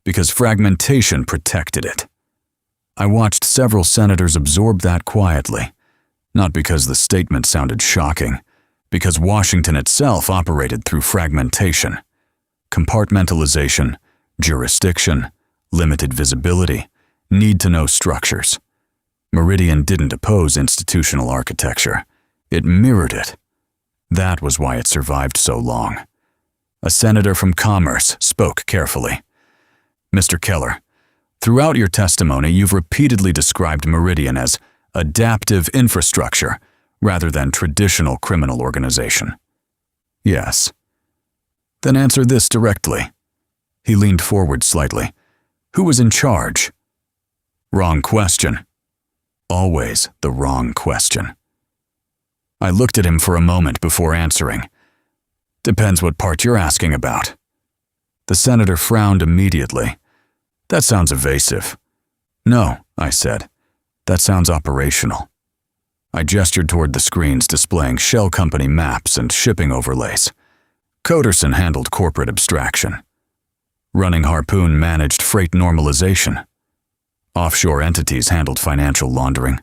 Speaker 1: because fragmentation protected it. I watched several senators absorb that quietly, not because the statement sounded shocking, because Washington itself operated through fragmentation. Compartmentalization, jurisdiction, limited visibility, need-to-know structures. Meridian didn't oppose institutional architecture. It mirrored it. That was why it survived so long. A senator from Commerce spoke carefully. Mr. Keller, throughout your testimony, you've repeatedly described Meridian as adaptive infrastructure rather than traditional criminal organization. Yes. Then answer this directly. He leaned forward slightly. Who was in charge? Wrong question. Always the wrong question. I looked at him for a moment before answering. Depends what part you're asking about. The senator frowned immediately. That sounds evasive. No, I said. That sounds operational. I gestured toward the screens displaying shell company maps and shipping overlays. Coderson handled corporate abstraction. Running Harpoon managed freight normalization. Offshore entities handled financial laundering.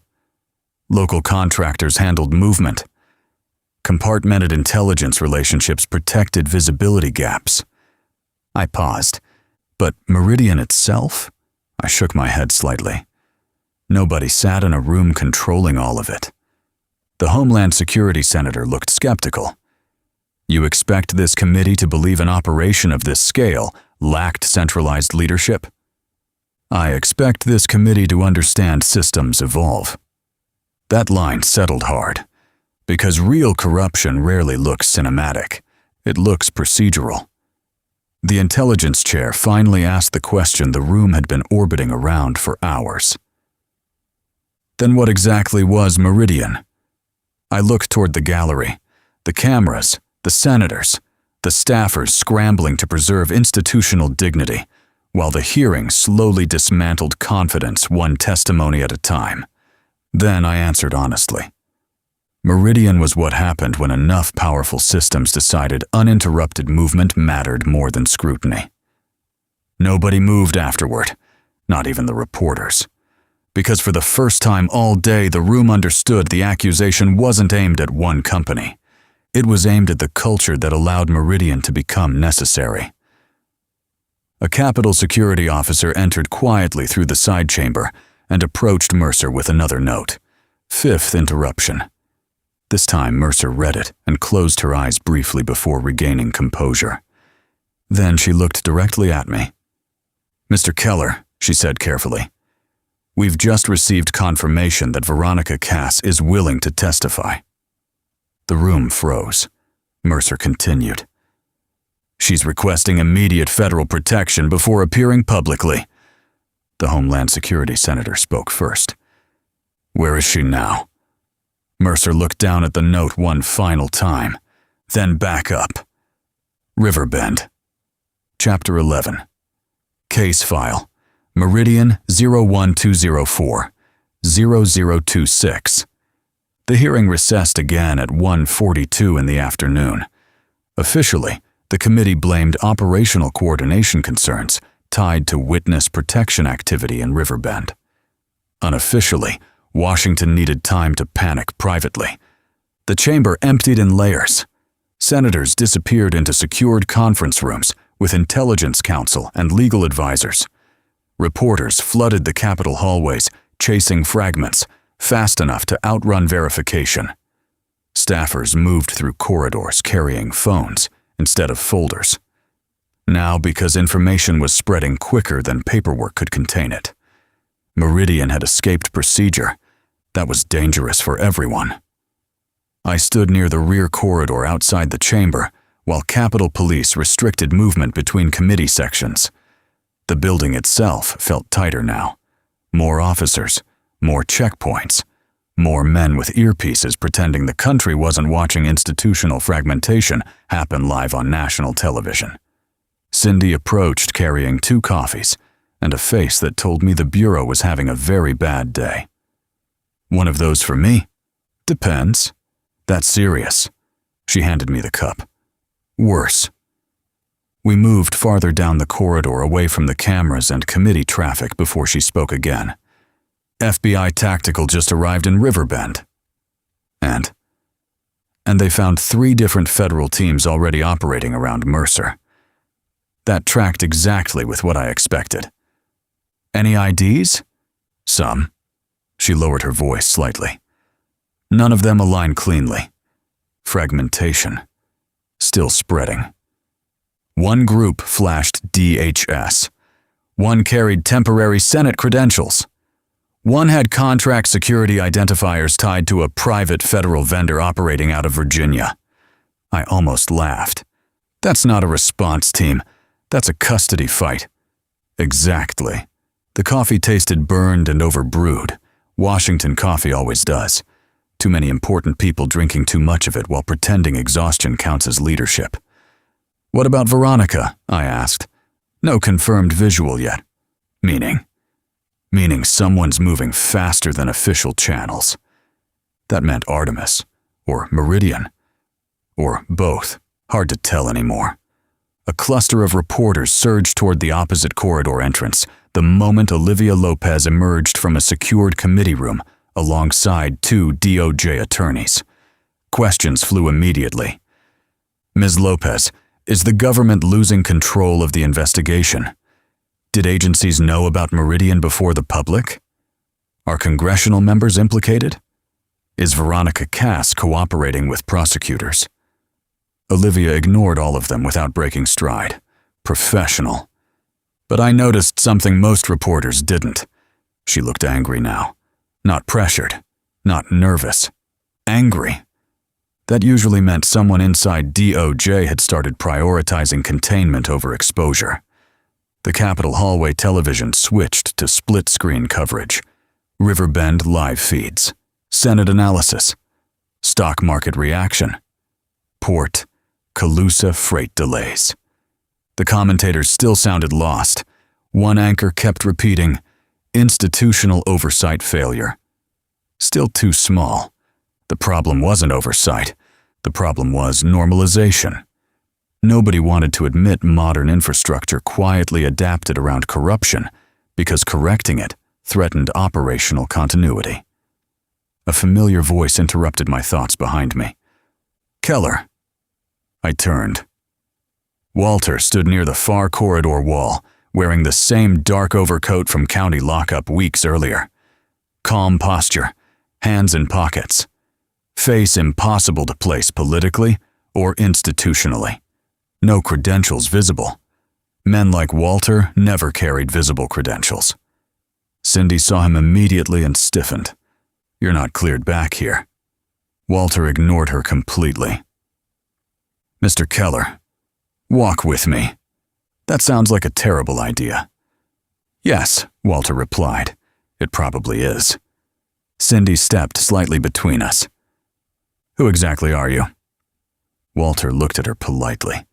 Speaker 1: Local contractors handled movement. Compartmented intelligence relationships protected visibility gaps. I paused. But Meridian itself? I shook my head slightly. Nobody sat in a room controlling all of it. The Homeland Security Senator looked skeptical. You expect this committee to believe an operation of this scale lacked centralized leadership? I expect this committee to understand systems evolve. That line settled hard, because real corruption rarely looks cinematic. It looks procedural. The intelligence chair finally asked the question the room had been orbiting around for hours. Then what exactly was Meridian? I looked toward the gallery, the cameras, the senators, the staffers scrambling to preserve institutional dignity, while the hearing slowly dismantled confidence one testimony at a time. Then I answered honestly. Meridian was what happened when enough powerful systems decided uninterrupted movement mattered more than scrutiny. Nobody moved afterward, not even the reporters. Because for the first time all day, the room understood the accusation wasn't aimed at one company. It was aimed at the culture that allowed Meridian to become necessary. A Capitol security officer entered quietly through the side chamber and approached Mercer with another note. 5th interruption. This time Mercer read it and closed her eyes briefly before regaining composure. Then she looked directly at me. Mr. Keller, she said carefully, we've just received confirmation that Veronica Cass is willing to testify. The room froze. Mercer continued. She's requesting immediate federal protection before appearing publicly. The Homeland Security Senator spoke first. Where is she now? Mercer looked down at the note one final time, then back up. Riverbend. Chapter 11. Case file. Meridian 01204, 0026. The hearing recessed again at 1:42 in the afternoon. Officially, the committee blamed operational coordination concerns tied to witness protection activity in Riverbend. Unofficially, Washington needed time to panic privately. The chamber emptied in layers. Senators disappeared into secured conference rooms with intelligence counsel and legal advisors. Reporters flooded the Capitol hallways, chasing fragments, fast enough to outrun verification. Staffers moved through corridors carrying phones instead of folders. Now, because information was spreading quicker than paperwork could contain it. Meridian had escaped procedure. That was dangerous for everyone. I stood near the rear corridor outside the chamber, while Capitol Police restricted movement between committee sections. The building itself felt tighter now. More officers, more checkpoints, more men with earpieces pretending the country wasn't watching institutional fragmentation happen live on national television. Cindy approached carrying 2 coffees and a face that told me the Bureau was having a very bad day. One of those for me? Depends. That's serious. She handed me the cup. Worse. We moved farther down the corridor away from the cameras and committee traffic before she spoke again. FBI Tactical just arrived in Riverbend. And they found 3 different federal teams already operating around Mercer. That tracked exactly with what I expected. Any IDs? Some. She lowered her voice slightly. None of them align cleanly. Fragmentation. Still spreading. One group flashed DHS. One carried temporary Senate credentials. One had contract security identifiers tied to a private federal vendor operating out of Virginia. I almost laughed. That's not a response team. That's a custody fight. Exactly. The coffee tasted burned and overbrewed. Washington coffee always does. Too many important people drinking too much of it while pretending exhaustion counts as leadership. What about Veronica? I asked. No confirmed visual yet. Meaning someone's moving faster than official channels. That meant Artemis, or Meridian, or both. Hard to tell anymore. A cluster of reporters surged toward the opposite corridor entrance the moment Olivia Lopez emerged from a secured committee room alongside 2 DOJ attorneys. Questions flew immediately. Ms. Lopez, is the government losing control of the investigation? Did agencies know about Meridian before the public? Are congressional members implicated? Is Veronica Cass cooperating with prosecutors? Olivia ignored all of them without breaking stride. Professional. But I noticed something most reporters didn't. She looked angry now. Not pressured. Not nervous. Angry. That usually meant someone inside DOJ had started prioritizing containment over exposure. The Capitol hallway television switched to split-screen coverage. Riverbend live feeds. Senate analysis. Stock market reaction. Port. Calusa freight delays. The commentators still sounded lost. One anchor kept repeating, institutional oversight failure. Still too small. The problem wasn't oversight. The problem was normalization. Nobody wanted to admit modern infrastructure quietly adapted around corruption because correcting it threatened operational continuity. A familiar voice interrupted my thoughts behind me. Keller. I turned. Walter stood near the far corridor wall, wearing the same dark overcoat from county lockup weeks earlier. Calm posture, hands in pockets. Face impossible to place politically or institutionally. No credentials visible. Men like Walter never carried visible credentials. Cindy saw him immediately and stiffened. You're not cleared back here. Walter ignored her completely. Mr. Keller, walk with me. That sounds like a terrible idea. Yes, Walter replied. It probably is. Cindy stepped slightly between us. Who exactly are you? Walter looked at her politely.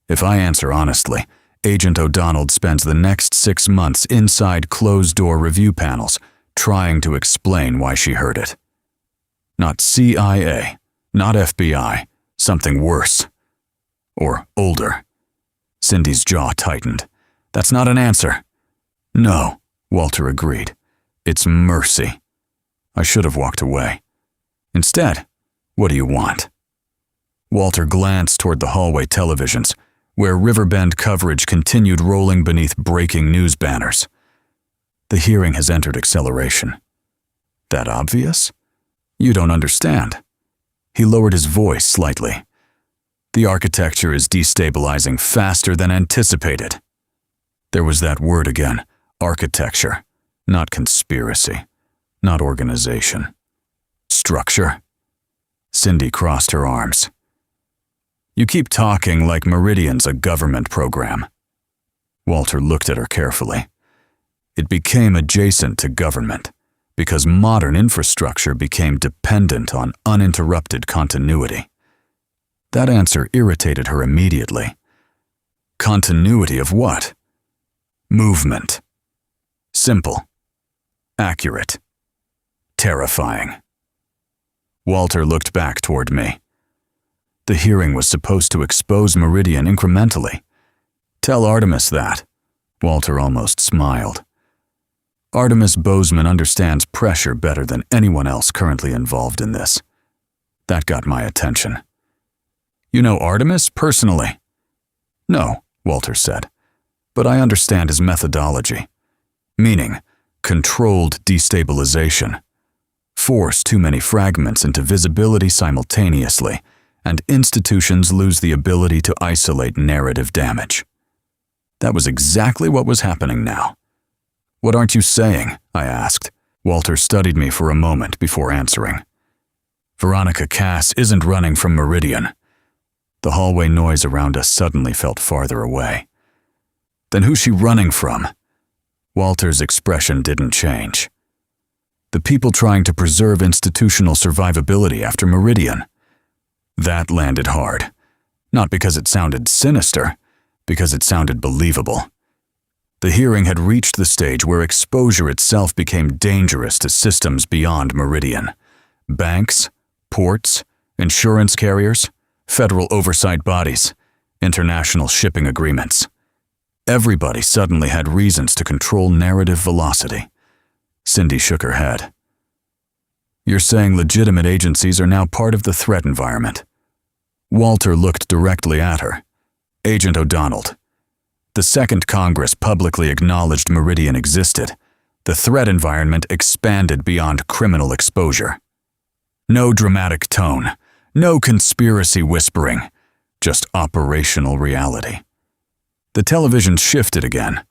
Speaker 1: If I answer honestly, Agent O'Donnell spends the next 6 months inside closed-door review panels trying to explain why she heard it. Not CIA, not FBI, something worse. Or older. Cindy's jaw tightened. That's not an answer. No, Walter agreed. It's mercy. I should have walked away. Instead, what do you want? Walter glanced toward the hallway televisions, where Riverbend coverage continued rolling beneath breaking news banners. The hearing has entered acceleration. That obvious? You don't understand. He lowered his voice slightly. The architecture is destabilizing faster than anticipated. There was that word again, architecture, not conspiracy, not organization. Structure. Cindy crossed her arms. You keep talking like Meridian's a government program. Walter looked at her carefully. It became adjacent to government because modern infrastructure became dependent on uninterrupted continuity. That answer irritated her immediately. Continuity of what? Movement. Simple. Accurate. Terrifying. Walter looked back toward me. The hearing was supposed to expose Meridian incrementally. Tell Artemis that. Walter almost smiled. Artemis Bozeman understands pressure better than anyone else currently involved in this. That got my attention. You know Artemis personally? No, Walter said, but I understand his methodology. Meaning, controlled destabilization. Force too many fragments into visibility simultaneously, and institutions lose the ability to isolate narrative damage. That was exactly what was happening now. What aren't you saying? I asked. Walter studied me for a moment before answering. Veronica Cass isn't running from Meridian. The hallway noise around us suddenly felt farther away. Then who's she running from? Walter's expression didn't change. The people trying to preserve institutional survivability after Meridian. That landed hard. Not because it sounded sinister, because it sounded believable. The hearing had reached the stage where exposure itself became dangerous to systems beyond Meridian. Banks, ports, insurance carriers, federal oversight bodies, international shipping agreements. Everybody suddenly had reasons to control narrative velocity. Cindy shook her head. You're saying legitimate agencies are now part of the threat environment. Walter looked directly at her. Agent O'Donnell. The Second Congress publicly acknowledged Meridian existed. The threat environment expanded beyond criminal exposure. No dramatic tone, no conspiracy whispering, just operational reality. The television shifted again.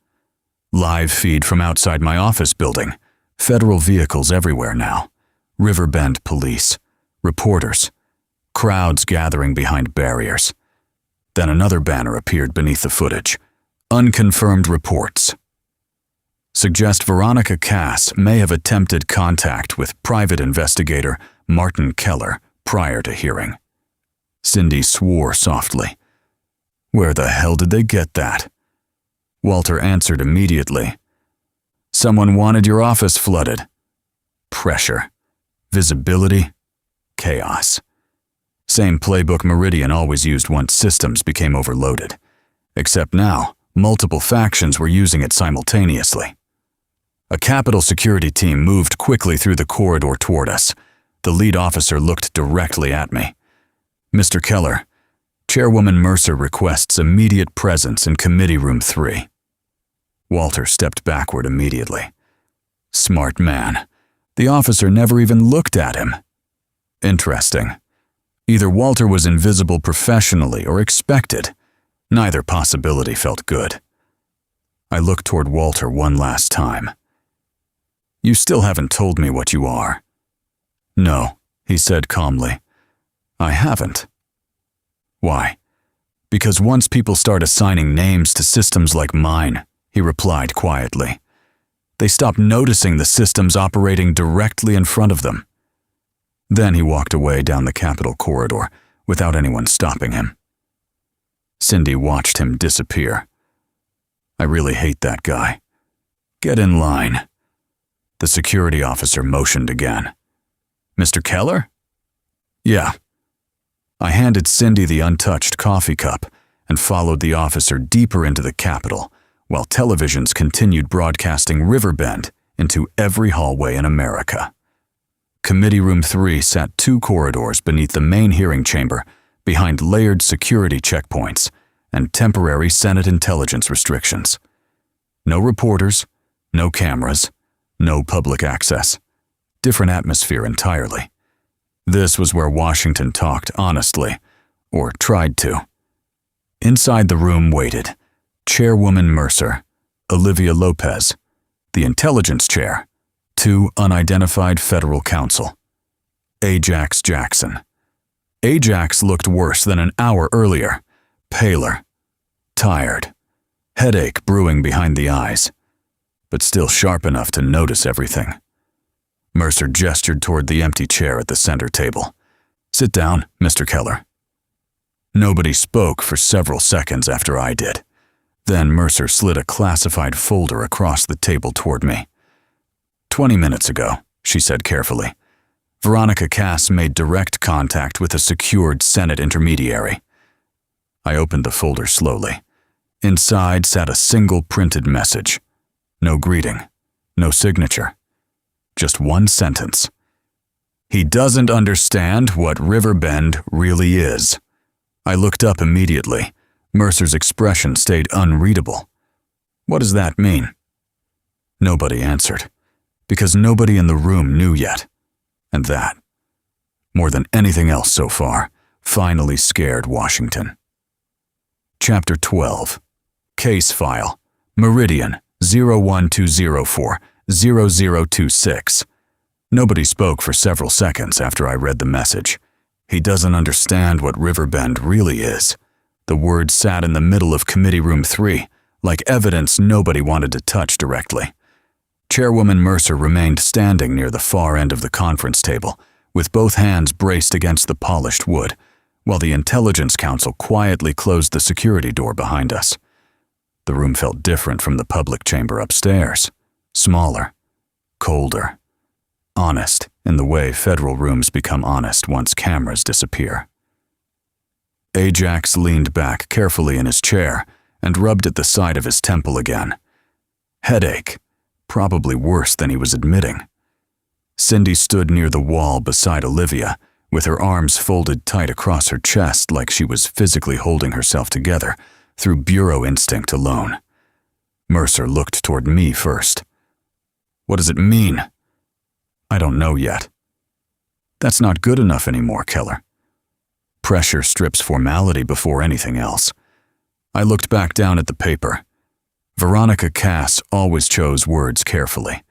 Speaker 1: Live feed from outside my office building. Federal vehicles everywhere now. Riverbend police. Reporters. Crowds gathering behind barriers. Then another banner appeared beneath the footage. Unconfirmed reports. Suggest Veronica Cass may have attempted contact with private investigator Martin Keller prior to hearing. Cindy swore softly. Where the hell did they get that? Walter answered immediately. Someone wanted your office flooded. Pressure. Visibility. Chaos. Same playbook Meridian always used once systems became overloaded. Except now, multiple factions were using it simultaneously. A Capitol security team moved quickly through the corridor toward us. The lead officer looked directly at me. Mr. Keller, Chairwoman Mercer requests immediate presence in Committee Room 3. Walter stepped backward immediately. Smart man. The officer never even looked at him. Interesting. Either Walter was invisible professionally or expected. Neither possibility felt good. I looked toward Walter one last time. You still haven't told me what you are. No, he said calmly. I haven't. Why? Because once people start assigning names to systems like mine, he replied quietly, they stop noticing the systems operating directly in front of them. Then he walked away down the Capitol corridor without anyone stopping him. Cindy watched him disappear. I really hate that guy. Get in line. The security officer motioned again. Mr. Keller? Yeah. I handed Cindy the untouched coffee cup and followed the officer deeper into the Capitol, while televisions continued broadcasting Riverbend into every hallway in America. Committee Room 3 sat 2 corridors beneath the main hearing chamber, behind layered security checkpoints and temporary Senate intelligence restrictions. No reporters, no cameras, no public access. Different atmosphere entirely. This was where Washington talked honestly, or tried to. Inside the room waited Chairwoman Mercer, Olivia Lopez, the Intelligence Chair, 2 unidentified federal counsel, Ajax Jackson. Ajax looked worse than an hour earlier, paler, tired, headache brewing behind the eyes, but still sharp enough to notice everything. Mercer gestured toward the empty chair at the center table. Sit down, Mr. Keller. Nobody spoke for several seconds after I did. Then Mercer slid a classified folder across the table toward me. 20 minutes ago, she said carefully, Veronica Cass made direct contact with a secured Senate intermediary. I opened the folder slowly. Inside sat a single printed message. No greeting, no signature. Just one sentence. He doesn't understand what Riverbend really is. I looked up immediately. Mercer's expression stayed unreadable. What does that mean? Nobody answered, because nobody in the room knew yet. And that, more than anything else so far, finally scared Washington. Chapter 12. Case File. Meridian 01204-0026. Nobody spoke for several seconds after I read the message. He doesn't understand what Riverbend really is. The words sat in the middle of Committee Room 3, like evidence nobody wanted to touch directly. Chairwoman Mercer remained standing near the far end of the conference table, with both hands braced against the polished wood, while the Intelligence Council quietly closed the security door behind us. The room felt different from the public chamber upstairs. Smaller, colder, honest in the way federal rooms become honest once cameras disappear. Ajax leaned back carefully in his chair and rubbed at the side of his temple again. Headache, probably worse than he was admitting. Cindy stood near the wall beside Olivia, with her arms folded tight across her chest like she was physically holding herself together through bureau instinct alone. Mercer looked toward me first. What does it mean? I don't know yet. That's not good enough anymore, Keller. Pressure strips formality before anything else. I looked back down at the paper. Veronica Cass always chose words carefully.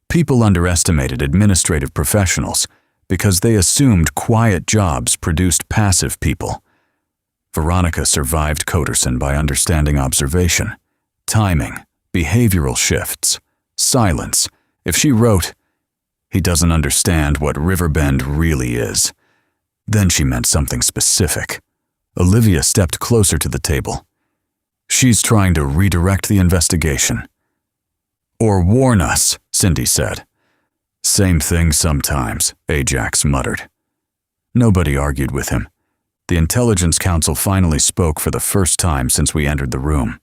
Speaker 1: People underestimated administrative professionals because they assumed quiet jobs produced passive people. Veronica survived Coderson by understanding observation, timing, behavioral shifts, silence. If she wrote, "He doesn't understand what Riverbend really is," then she meant something specific. Olivia stepped closer to the table. She's trying to redirect the investigation. Or warn us, Cindy said. Same thing sometimes, Ajax muttered. Nobody argued with him. The Intelligence Council finally spoke for the first time since we entered the room.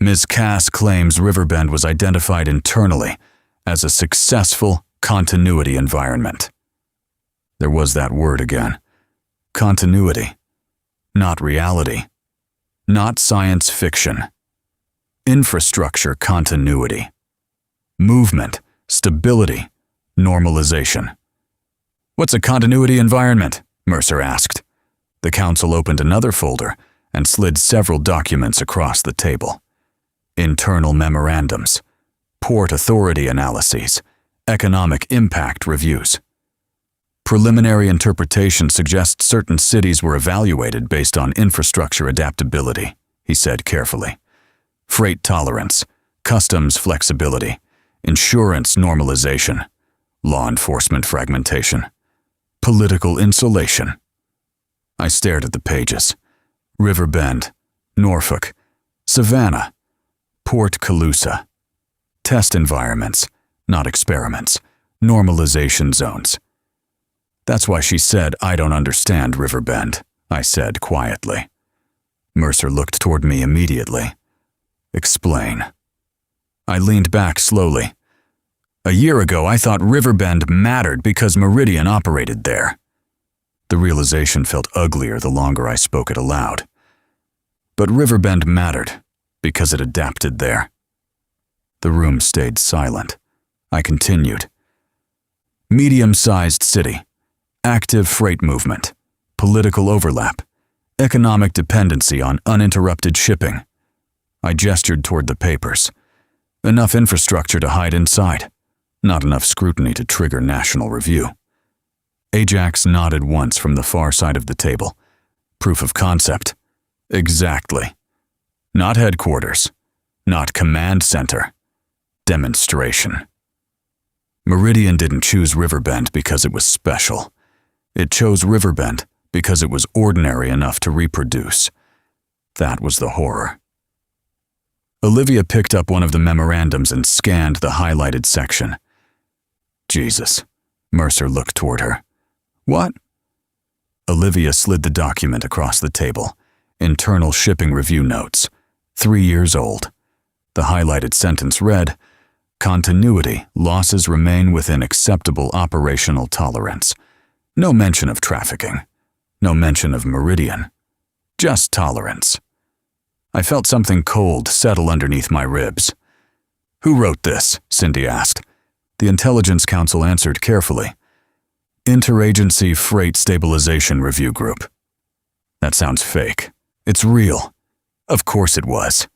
Speaker 1: Ms. Cass claims Riverbend was identified internally as a successful continuity environment. There was that word again. Continuity. Not reality. Not science fiction. Infrastructure continuity. Movement, stability, normalization. What's a continuity environment? Mercer asked. The council opened another folder and slid several documents across the table. Internal memorandums, port authority analyses, economic impact reviews. Preliminary interpretation suggests certain cities were evaluated based on infrastructure adaptability, he said carefully. Freight tolerance, customs flexibility, insurance normalization, law enforcement fragmentation, political insulation. I stared at the pages. Riverbend, Norfolk, Savannah, Port Calusa. Test environments, not experiments. Normalization zones. That's why she said, "I don't understand Riverbend," I said quietly. Mercer looked toward me immediately. Explain. I leaned back slowly. A year ago, I thought Riverbend mattered because Meridian operated there. The realization felt uglier the longer I spoke it aloud. But Riverbend mattered because it adapted there. The room stayed silent. I continued. Medium-sized city. Active freight movement. Political overlap. Economic dependency on uninterrupted shipping. I gestured toward the papers. Enough infrastructure to hide inside. Not enough scrutiny to trigger national review. Ajax nodded once from the far side of the table. Proof of concept. Exactly. Not headquarters. Not command center. Demonstration. Meridian didn't choose Riverbend because it was special. It chose Riverbend because it was ordinary enough to reproduce. That was the horror. Olivia picked up one of the memorandums and scanned the highlighted section. Jesus. Mercer looked toward her. What? Olivia slid the document across the table. Internal shipping review notes. 3 years old. The highlighted sentence read, Continuity, losses remain within acceptable operational tolerance. No mention of trafficking. No mention of Meridian. Just tolerance. I felt something cold settle underneath my ribs. Who wrote this? Cindy asked. The Intelligence Council answered carefully. Interagency Freight Stabilization Review Group. That sounds fake. It's real. Of course it was.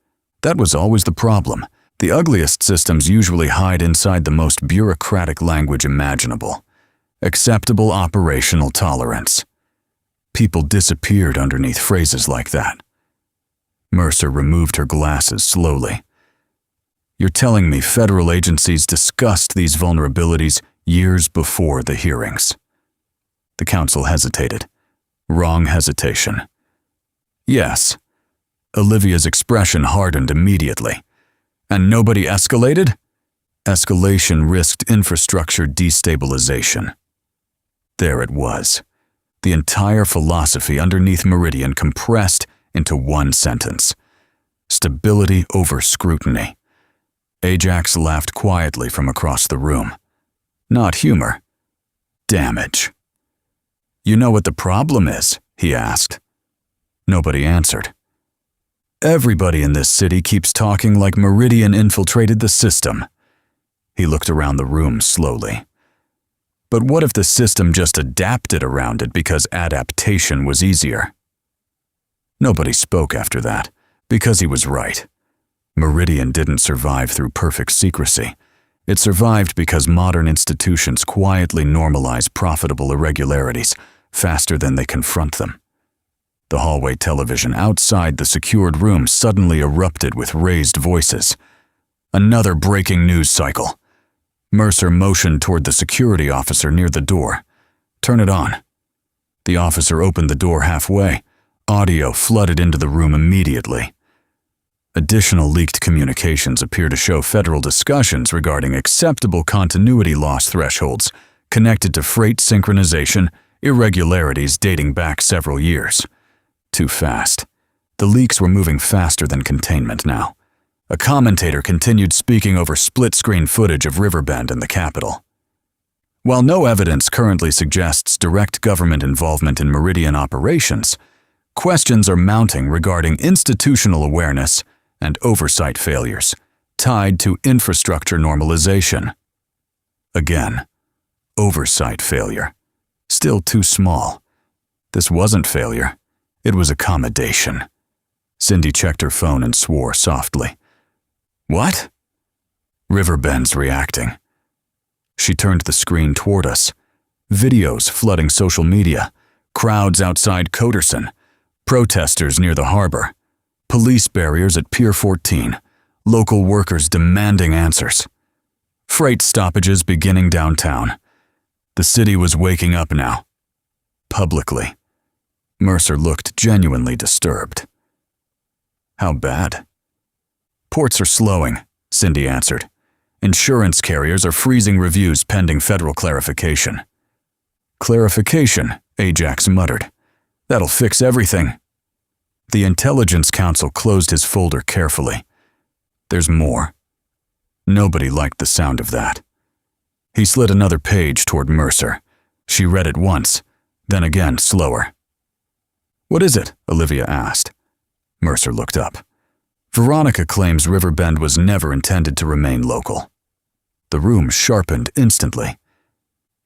Speaker 1: That was always the problem. The ugliest systems usually hide inside the most bureaucratic language imaginable. Acceptable operational tolerance. People disappeared underneath phrases like that. Mercer removed her glasses slowly. You're telling me federal agencies discussed these vulnerabilities years before the hearings. The council hesitated. Wrong hesitation. Yes. Olivia's expression hardened immediately. And nobody escalated? Escalation risked infrastructure destabilization. There it was. The entire philosophy underneath Meridian compressed into one sentence. Stability over scrutiny. Ajax laughed quietly from across the room. Not humor. Damage. You know what the problem is? He asked. Nobody answered. Everybody in this city keeps talking like Meridian infiltrated the system. He looked around the room slowly. But what if the system just adapted around it because adaptation was easier? Nobody spoke after that, because he was right. Meridian didn't survive through perfect secrecy. It survived because modern institutions quietly normalize profitable irregularities faster than they confront them. The hallway television outside the secured room suddenly erupted with raised voices. Another breaking news cycle. Mercer motioned toward the security officer near the door. Turn it on. The officer opened the door halfway. Audio flooded into the room immediately. Additional leaked communications appear to show federal discussions regarding acceptable continuity loss thresholds connected to freight synchronization, irregularities dating back several years. Too fast. The leaks were moving faster than containment now. A commentator continued speaking over split-screen footage of Riverbend and the Capitol. While no evidence currently suggests direct government involvement in Meridian operations, questions are mounting regarding institutional awareness and oversight failures tied to infrastructure normalization. Again, oversight failure. Still too small. This wasn't failure. It was accommodation. Cindy checked her phone and swore softly. What? Riverbend's reacting. She turned the screen toward us. Videos flooding social media. Crowds outside Coderson. Protesters near the harbor. Police barriers at Pier 14. Local workers demanding answers. Freight stoppages beginning downtown. The city was waking up now. Publicly. Mercer looked genuinely disturbed. How bad? Ports are slowing, Cindy answered. Insurance carriers are freezing reviews pending federal clarification. Clarification, Ajax muttered. That'll fix everything. The Intelligence Council closed his folder carefully. There's more. Nobody liked the sound of that. He slid another page toward Mercer. She read it once, then again slower. What is it? Olivia asked. Mercer looked up. Veronica claims Riverbend was never intended to remain local. The room sharpened instantly.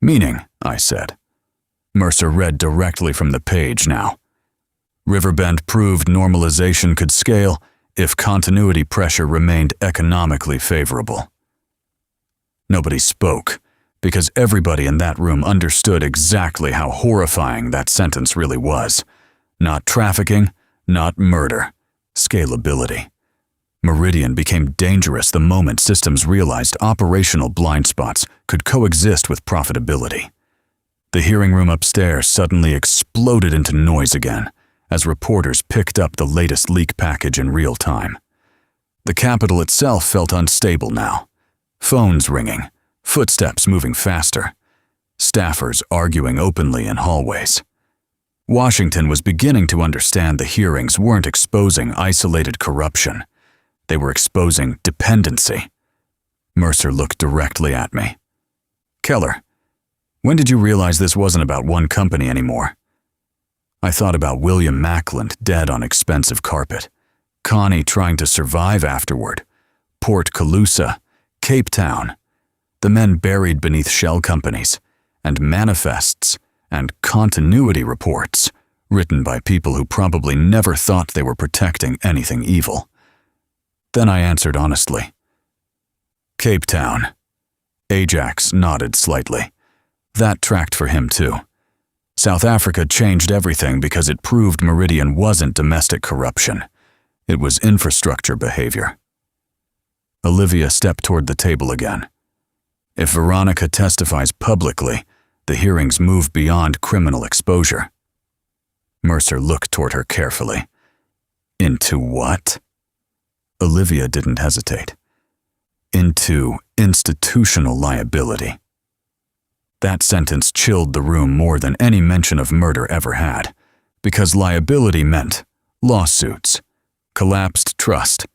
Speaker 1: Meaning, I said. Mercer read directly from the page now. Riverbend proved normalization could scale if continuity pressure remained economically favorable. Nobody spoke, because everybody in that room understood exactly how horrifying that sentence really was. Not trafficking, not murder. Scalability. Meridian became dangerous the moment systems realized operational blind spots could coexist with profitability. The hearing room upstairs suddenly exploded into noise again as reporters picked up the latest leak package in real time. The Capitol itself felt unstable now. Phones ringing, footsteps moving faster, staffers arguing openly in hallways. Washington was beginning to understand the hearings weren't exposing isolated corruption. They were exposing dependency. Mercer looked directly at me. Keller, when did you realize this wasn't about one company anymore? I thought about William Mackland dead on expensive carpet, Connie trying to survive afterward, Port Calusa, Cape Town, the men buried beneath shell companies, and manifests and continuity reports written by people who probably never thought they were protecting anything evil. Then I answered honestly. Cape Town. Ajax nodded slightly. That tracked for him too. South Africa changed everything because it proved Meridian wasn't domestic corruption. It was infrastructure behavior. Olivia stepped toward the table again. If Veronica testifies publicly, the hearings move beyond criminal exposure. Mercer looked toward her carefully. Into what? Olivia didn't hesitate. Into institutional liability. That sentence chilled the room more than any mention of murder ever had, because liability meant lawsuits, collapsed trust,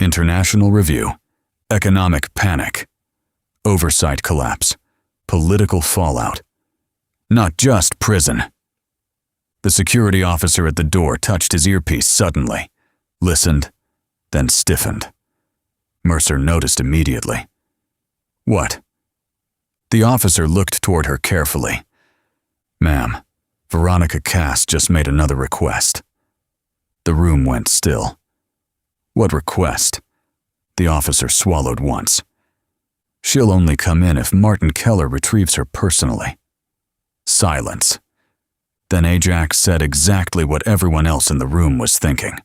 Speaker 1: international review, economic panic, oversight collapse, political fallout. Not just prison. The security officer at the door touched his earpiece suddenly, listened, then stiffened. Mercer noticed immediately. What? The officer looked toward her carefully. Ma'am, Veronica Cass just made another request. The room went still. What request? The officer swallowed once. She'll only come in if Martin Keller retrieves her personally. Silence. Then Ajax said exactly what everyone else in the room was thinking.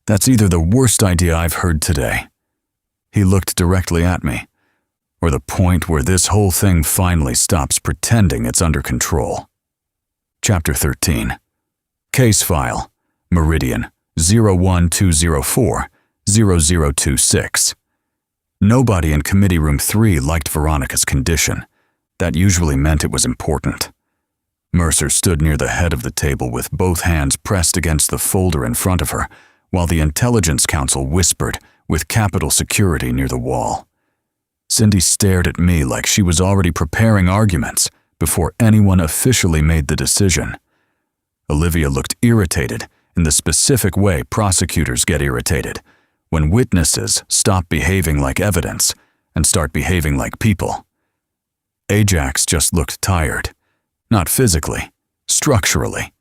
Speaker 1: That's either the worst idea I've heard today. He looked directly at me, or the point where this whole thing finally stops pretending it's under control. Chapter 13. Case File, Meridian 01204-0026. Nobody in Committee Room 3 liked Veronica's condition. That usually meant it was important. Mercer stood near the head of the table with both hands pressed against the folder in front of her, while the Intelligence Council whispered with capital security near the wall. Cindy stared at me like she was already preparing arguments before anyone officially made the decision. Olivia looked irritated in the specific way prosecutors get irritated, when witnesses stop behaving like evidence and start behaving like people. Ajax just looked tired, not physically, structurally.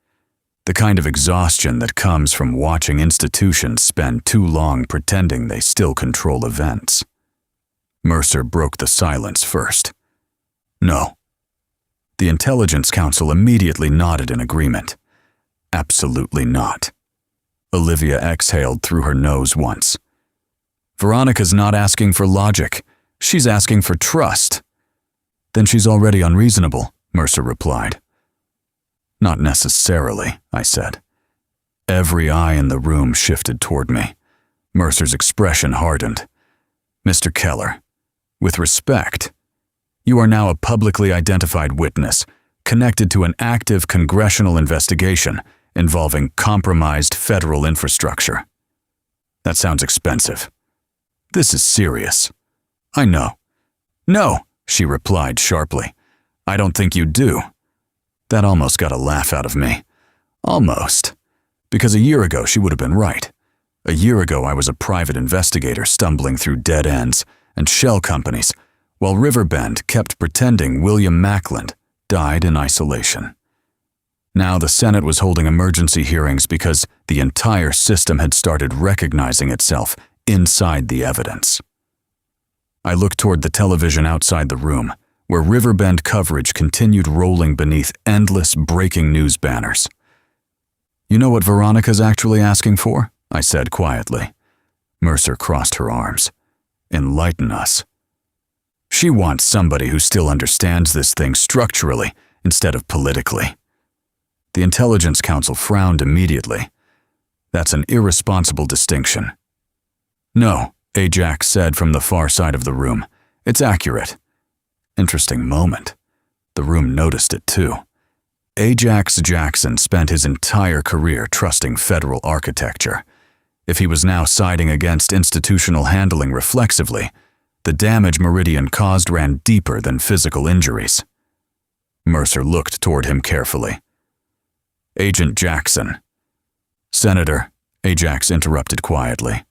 Speaker 1: The kind of exhaustion that comes from watching institutions spend too long pretending they still control events. Mercer broke the silence first. No. The Intelligence Council immediately nodded in agreement. Absolutely not. Olivia exhaled through her nose once. Veronica's not asking for logic. She's asking for trust. Then she's already unreasonable, Mercer replied. Not necessarily, I said. Every eye in the room shifted toward me. Mercer's expression hardened. Mr. Keller, with respect, you are now a publicly identified witness connected to an active congressional investigation involving compromised federal infrastructure. That sounds expensive. This is serious. I know. No, she replied sharply. I don't think you do. That almost got a laugh out of me. Almost. Because a year ago she would have been right. A year ago I was a private investigator stumbling through dead ends and shell companies, while Riverbend kept pretending William Mackland died in isolation. Now the Senate was holding emergency hearings because the entire system had started recognizing itself inside the evidence. I looked toward the television outside the room, where Riverbend coverage continued rolling beneath endless breaking news banners. You know what Veronica's actually asking for? I said quietly. Mercer crossed her arms. Enlighten us. She wants somebody who still understands this thing structurally instead of politically. The Intelligence Council frowned immediately. That's an irresponsible distinction. No, Ajax said from the far side of the room. It's accurate. Interesting moment. The room noticed it too. Ajax Jackson spent his entire career trusting federal architecture. If he was now siding against institutional handling reflexively, the damage Meridian caused ran deeper than physical injuries. Mercer looked toward him carefully. Agent Jackson. Senator, Ajax interrupted quietly.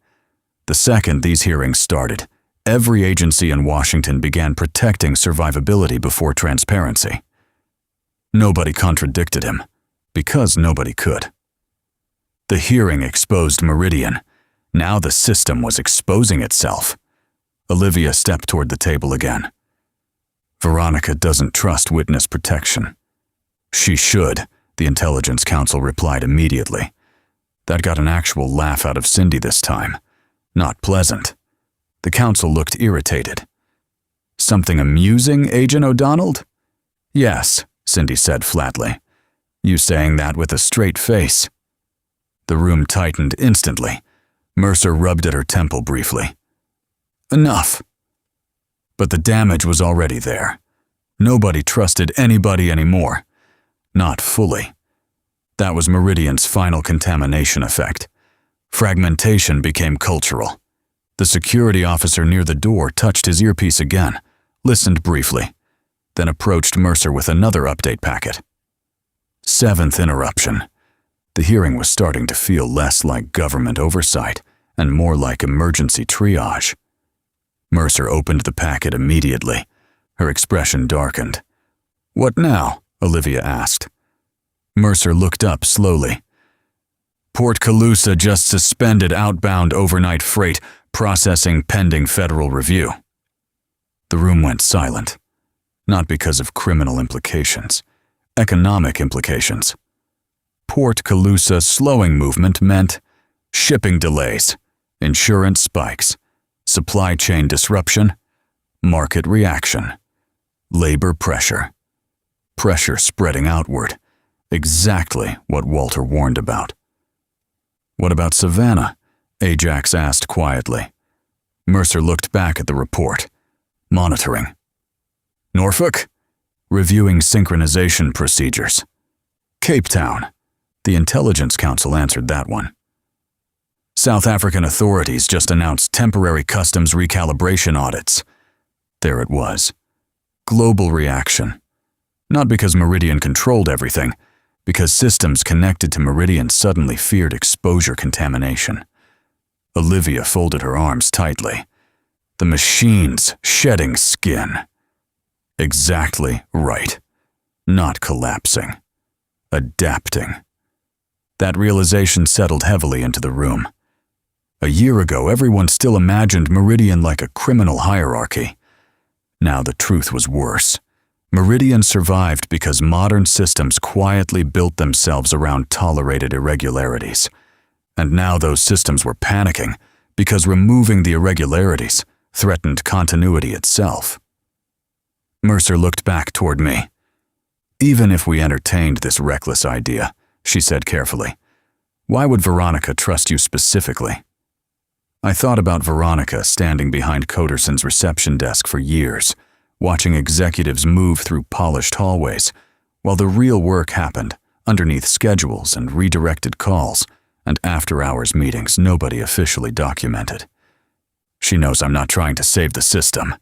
Speaker 1: The second these hearings started, every agency in Washington began protecting survivability before transparency. Nobody contradicted him, because nobody could. The hearing exposed Meridian. Now the system was exposing itself. Olivia stepped toward the table again. Veronica doesn't trust witness protection. She should, the Intelligence Council replied immediately. That got an actual laugh out of Cindy this time. Not pleasant. The council looked irritated. Something amusing, Agent O'Donnell? Yes, Cindy said flatly. You saying that with a straight face. The room tightened instantly. Mercer rubbed at her temple briefly. Enough. But the damage was already there. Nobody trusted anybody anymore. Not fully. That was Meridian's final contamination effect. Fragmentation became cultural. The security officer near the door touched his earpiece again, listened briefly, then approached Mercer with another update packet. 7th interruption. The hearing was starting to feel less like government oversight and more like emergency triage. Mercer opened the packet immediately. Her expression darkened. "What now?" Olivia asked. Mercer looked up slowly. "Port Calusa just suspended outbound overnight freight processing pending federal review." The room went silent, not because of criminal implications, economic implications. Port Calusa slowing movement meant shipping delays, insurance spikes, supply chain disruption, market reaction, labor pressure. Pressure spreading outward, exactly what Walter warned about. "What about Savannah?" Ajax asked quietly. Mercer looked back at the report, monitoring. "Norfolk?" "Reviewing synchronization procedures." "Cape Town?" The Intelligence Council answered that one. "South African authorities just announced temporary customs recalibration audits." There it was. Global reaction. Not because Meridian controlled everything, because systems connected to Meridian suddenly feared exposure contamination. Olivia folded her arms tightly. The machines shedding skin. Exactly right. Not collapsing. Adapting. That realization settled heavily into the room. A year ago, everyone still imagined Meridian like a criminal hierarchy. Now the truth was worse. Meridian survived because modern systems quietly built themselves around tolerated irregularities. And now those systems were panicking because removing the irregularities threatened continuity itself. Mercer looked back toward me. "Even if we entertained this reckless idea," she said carefully, "why would Veronica trust you specifically?" I thought about Veronica standing behind Coderson's reception desk for years, watching executives move through polished hallways, while the real work happened underneath schedules and redirected calls and after-hours meetings nobody officially documented. She knows I'm not trying to save the system.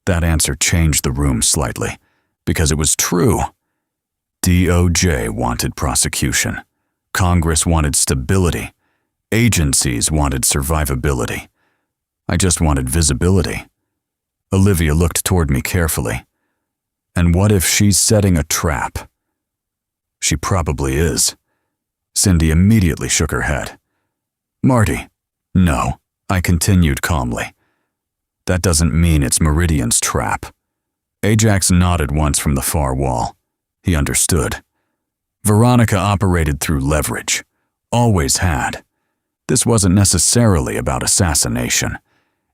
Speaker 1: That answer changed the room slightly, because it was true. DOJ wanted prosecution. Congress wanted stability. Agencies wanted survivability. I just wanted visibility. Olivia looked toward me carefully. "And what if she's setting a trap?" "She probably is." Cindy immediately shook her head. "Marty." "No," I continued calmly. "That doesn't mean it's Meridian's trap." Ajax nodded once from the far wall. He understood. Veronica operated through leverage. Always had. This wasn't necessarily about assassination.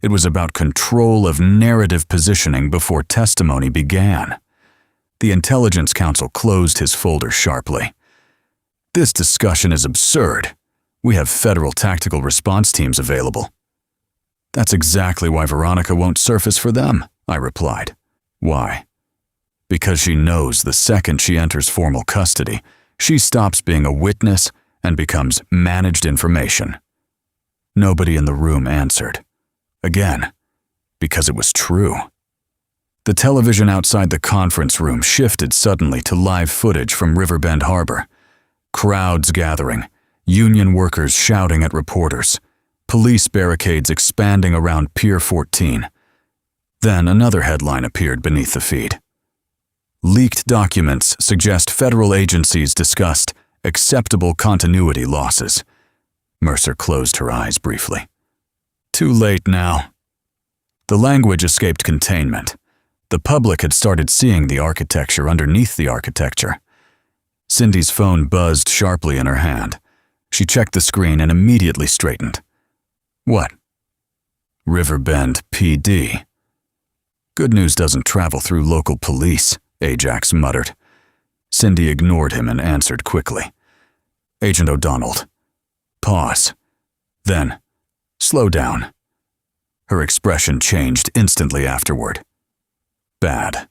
Speaker 1: It was about control of narrative positioning before testimony began. The Intelligence Council closed his folder sharply. "This discussion is absurd. We have federal tactical response teams available." "That's exactly why Veronica won't surface for them," I replied. "Why?" "Because she knows the second she enters formal custody, she stops being a witness and becomes managed information." Nobody in the room answered. Again, because it was true. The television outside the conference room shifted suddenly to live footage from Riverbend Harbor. Crowds gathering, union workers shouting at reporters, police barricades expanding around Pier 14. Then another headline appeared beneath the feed. "Leaked documents suggest federal agencies discussed acceptable continuity losses." Mercer closed her eyes briefly. "Too late now." The language escaped containment. The public had started seeing the architecture underneath the architecture. Cindy's phone buzzed sharply in her hand. She checked the screen and immediately straightened. "What?" "Riverbend PD." "Good news doesn't travel through local police," Ajax muttered. Cindy ignored him and answered quickly. "Agent O'Donnell." Pause. Then, "Slow down." Her expression changed instantly afterward. "Bad."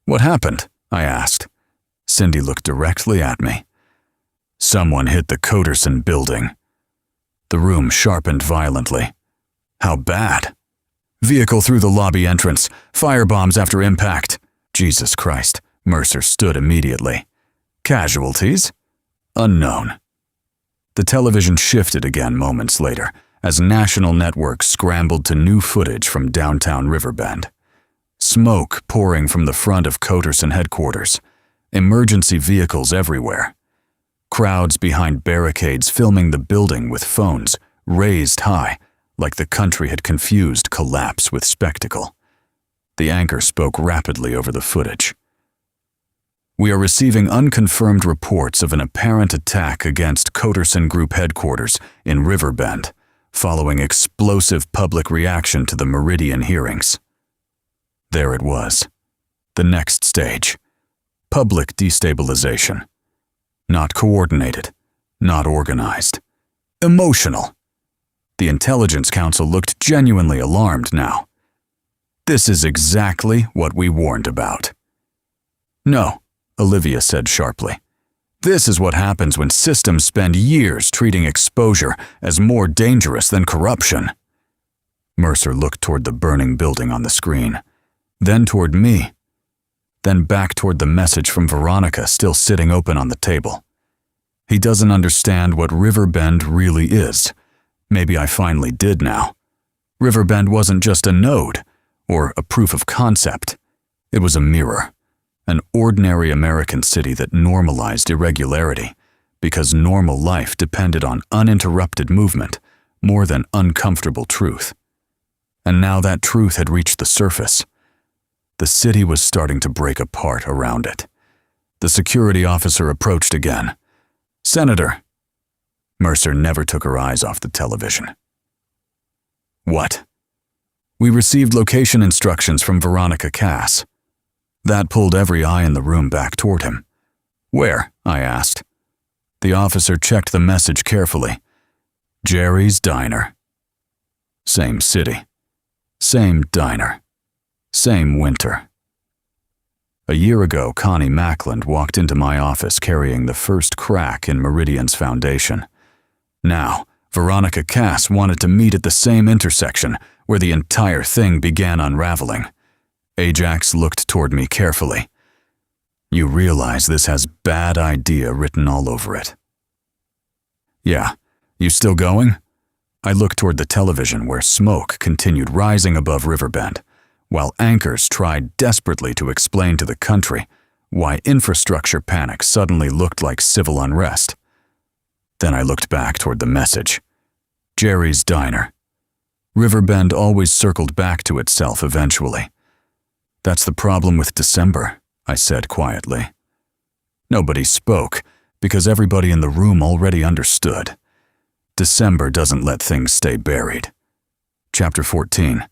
Speaker 1: "What happened?" I asked. Cindy looked directly at me. "Someone hit the Coderson building." The room sharpened violently. "How bad?" "Vehicle through the lobby entrance. Firebombs after impact." Jesus Christ, Mercer stood immediately. Casualties? Unknown. The television shifted again moments later as national networks scrambled to new footage from downtown Riverbend. Smoke pouring from the front of Coterson headquarters. Emergency vehicles everywhere. Crowds behind barricades filming the building with phones raised high, like the country had confused collapse with spectacle. The anchor spoke rapidly over the footage. We are receiving unconfirmed reports of an apparent attack against Coterson Group headquarters in Riverbend, following explosive public reaction to the Meridian hearings. There it was. The next stage. Public destabilization. Not coordinated. Not organized. Emotional. The Intelligence Council looked genuinely alarmed now. This is exactly what we warned about. No, Olivia said sharply. This is what happens when systems spend years treating exposure as more dangerous than corruption. Mercer looked toward the burning building on the screen, then toward me, then back toward the message from Veronica still sitting open on the table. He doesn't understand what Riverbend really is. Maybe I finally did now. Riverbend wasn't just a node or a proof of concept. It was a mirror, an ordinary American city that normalized irregularity because normal life depended on uninterrupted movement more than uncomfortable truth. And now that truth had reached the surface. The city was starting to break apart around it. The security officer approached again. Senator. Mercer never took her eyes off the television. What? We received location instructions from Veronica Cass. That pulled every eye in the room back toward him. Where? I asked. The officer checked the message carefully. Jerry's Diner. Same city. Same diner. Same winter. A year ago, Connie Mackland walked into my office carrying the first crack in Meridian's foundation. Now, Veronica Cass wanted to meet at the same intersection where the entire thing began unraveling. Ajax looked toward me carefully. You realize this has bad idea written all over it. Yeah, you still going? I looked toward the television where smoke continued rising above Riverbend, while anchors tried desperately to explain to the country why infrastructure panic suddenly looked like civil unrest. Then I looked back toward the message. Jerry's Diner. Riverbend always circled back to itself eventually. That's the problem with December, I said quietly. Nobody spoke because everybody in the room already understood. December doesn't let things stay buried. Chapter 14.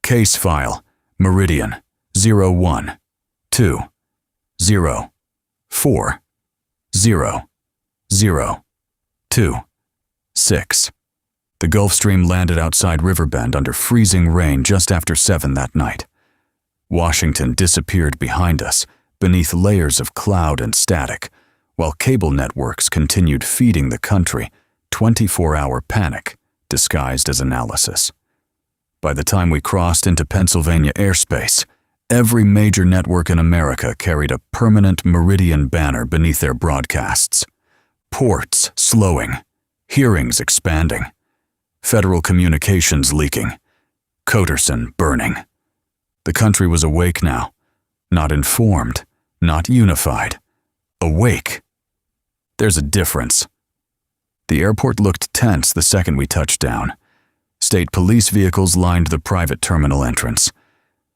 Speaker 1: Case file. Meridian 01 2 0 4 0 0 2 6. The Gulf Stream landed outside Riverbend under freezing rain just after 7 that night. Washington disappeared behind us, beneath layers of cloud and static, while cable networks continued feeding the country 24-hour panic disguised as analysis. By the time we crossed into Pennsylvania airspace, every major network in America carried a permanent Meridian banner beneath their broadcasts. Ports slowing, hearings expanding, federal communications leaking, Coterson burning. The country was awake now, not informed, not unified. Awake. There's a difference. The airport looked tense the second we touched down. State police vehicles lined the private terminal entrance.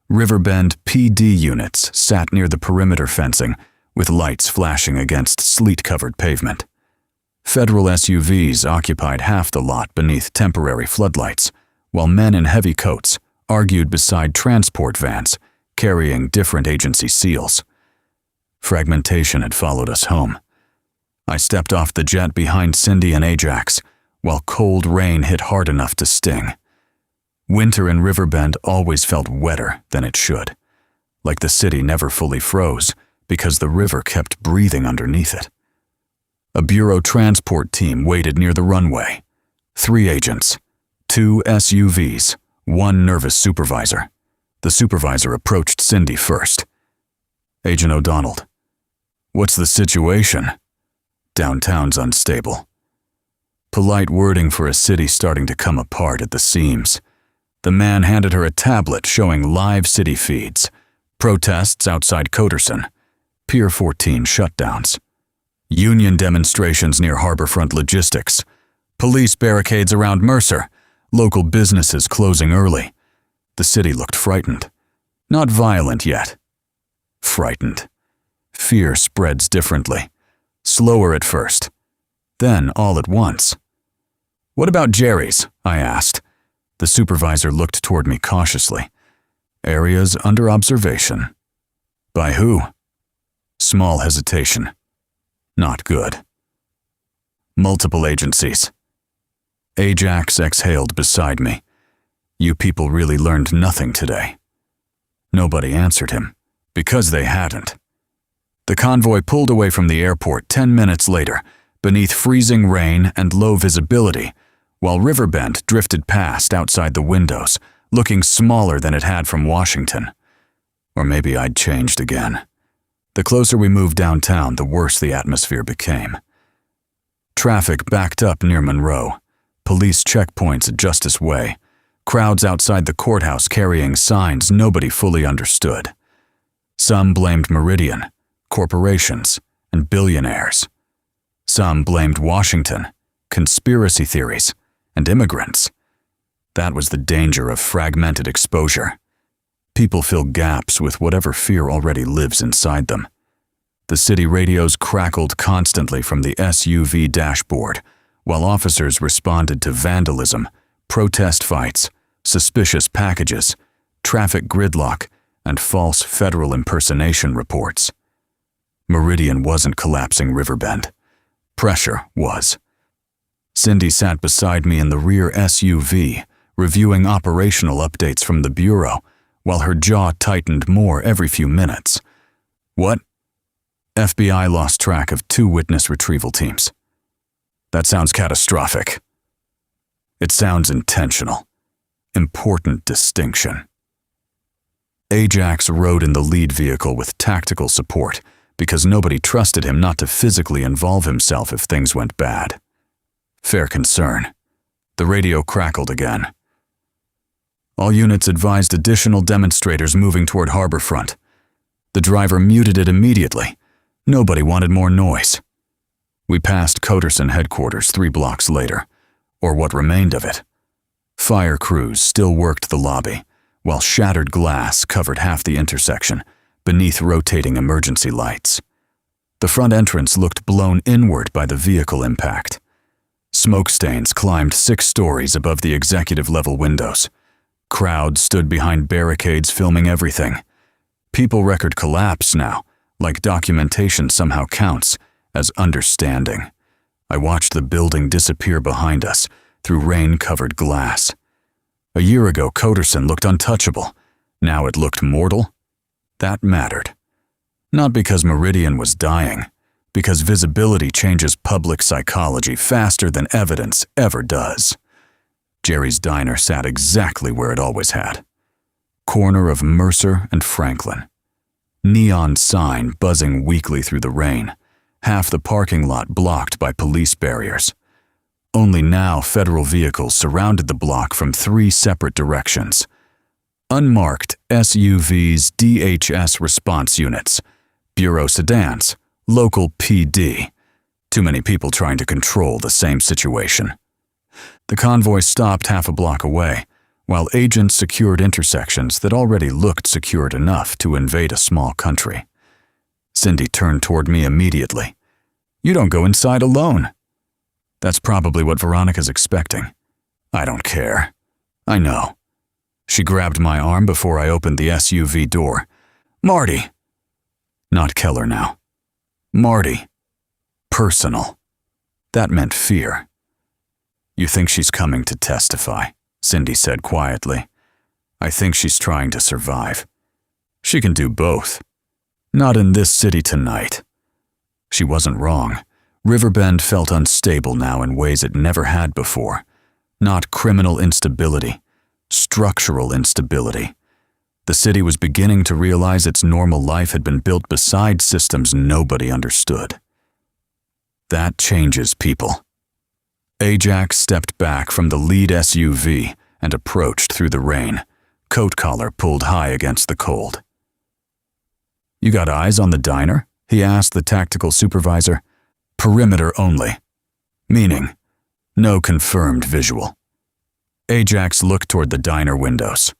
Speaker 1: Riverbend PD units sat near the perimeter fencing, with lights flashing against sleet-covered pavement. Federal SUVs occupied half the lot beneath temporary floodlights, while men in heavy coats argued beside transport vans, carrying different agency seals. Fragmentation had followed us home. I stepped off the jet behind Cindy and Ajax, while cold rain hit hard enough to sting. Winter in Riverbend always felt wetter than it should, like the city never fully froze because the river kept breathing underneath it. A bureau transport team waited near the runway. 3 agents, 2 SUVs, 1 nervous supervisor. The supervisor approached Cindy first. Agent O'Donnell. What's the situation? Downtown's unstable. Polite wording for a city starting to come apart at the seams. The man handed her a tablet showing live city feeds, protests outside Coderson, Pier 14 shutdowns, union demonstrations near Harborfront Logistics, police barricades around Mercer, local businesses closing early. The city looked frightened. Not violent yet. Frightened. Fear spreads differently. Slower at first. Then all at once. What about Jerry's? I asked. The supervisor looked toward me cautiously. Areas under observation. By who? Small hesitation. Not good. Multiple agencies. Ajax exhaled beside me. You people really learned nothing today. Nobody answered him, because they hadn't. The convoy pulled away from the airport 10 minutes later, beneath freezing rain and low visibility, while Riverbend drifted past outside the windows, looking smaller than it had from Washington. Or maybe I'd changed again. The closer we moved downtown, the worse the atmosphere became. Traffic backed up near Monroe, police checkpoints at Justice Way, crowds outside the courthouse carrying signs nobody fully understood. Some blamed Meridian, corporations, and billionaires. Some blamed Washington, conspiracy theories, and immigrants. That was the danger of fragmented exposure. People fill gaps with whatever fear already lives inside them. The city radios crackled constantly from the SUV dashboard, while officers responded to vandalism, protest fights, suspicious packages, traffic gridlock, and false federal impersonation reports. Meridian wasn't collapsing Riverbend. Pressure was. Cindy sat beside me in the rear SUV, reviewing operational updates from the bureau, while her jaw tightened more every few minutes. What? FBI lost track of 2 witness retrieval teams. That sounds catastrophic. It sounds intentional. Important distinction. Ajax rode in the lead vehicle with tactical support because nobody trusted him not to physically involve himself if things went bad. Fair concern. The radio crackled again. All units advised additional demonstrators moving toward Harborfront. The driver muted it immediately. Nobody wanted more noise. We passed Coderson headquarters 3 blocks later, or what remained of it. Fire crews still worked the lobby, while shattered glass covered half the intersection, beneath rotating emergency lights. The front entrance looked blown inward by the vehicle impact. Smoke stains climbed 6 stories above the executive-level windows. Crowds stood behind barricades filming everything. People record collapse now, like documentation somehow counts as understanding. I watched the building disappear behind us through rain-covered glass. A year ago, Coderson looked untouchable. Now it looked mortal. That mattered. Not because Meridian was dying, because visibility changes public psychology faster than evidence ever does. Jerry's diner sat exactly where it always had. Corner of Mercer and Franklin. Neon sign buzzing weakly through the rain. Half the parking lot blocked by police barriers. Only now federal vehicles surrounded the block from 3 separate directions. Unmarked SUVs, DHS response units, bureau sedans, local PD. Too many people trying to control the same situation. The convoy stopped half a block away, while agents secured intersections that already looked secured enough to invade a small country. Cindy turned toward me immediately. You don't go inside alone. That's probably what Veronica's expecting. I don't care. I know. She grabbed my arm before I opened the SUV door. Marty. Not Keller now. Marty. Personal. That meant fear. You think she's coming to testify, Cindy said quietly. I think she's trying to survive. She can do both. Not in this city tonight. She wasn't wrong. Riverbend felt unstable now in ways it never had before. Not criminal instability, structural instability. The city was beginning to realize its normal life had been built beside systems nobody understood. That changes people. Ajax stepped back from the lead SUV and approached through the rain, coat collar pulled high against the cold. "You got eyes on the diner?" he asked the tactical supervisor. "Perimeter only." Meaning, no confirmed visual. Ajax looked toward the diner windows.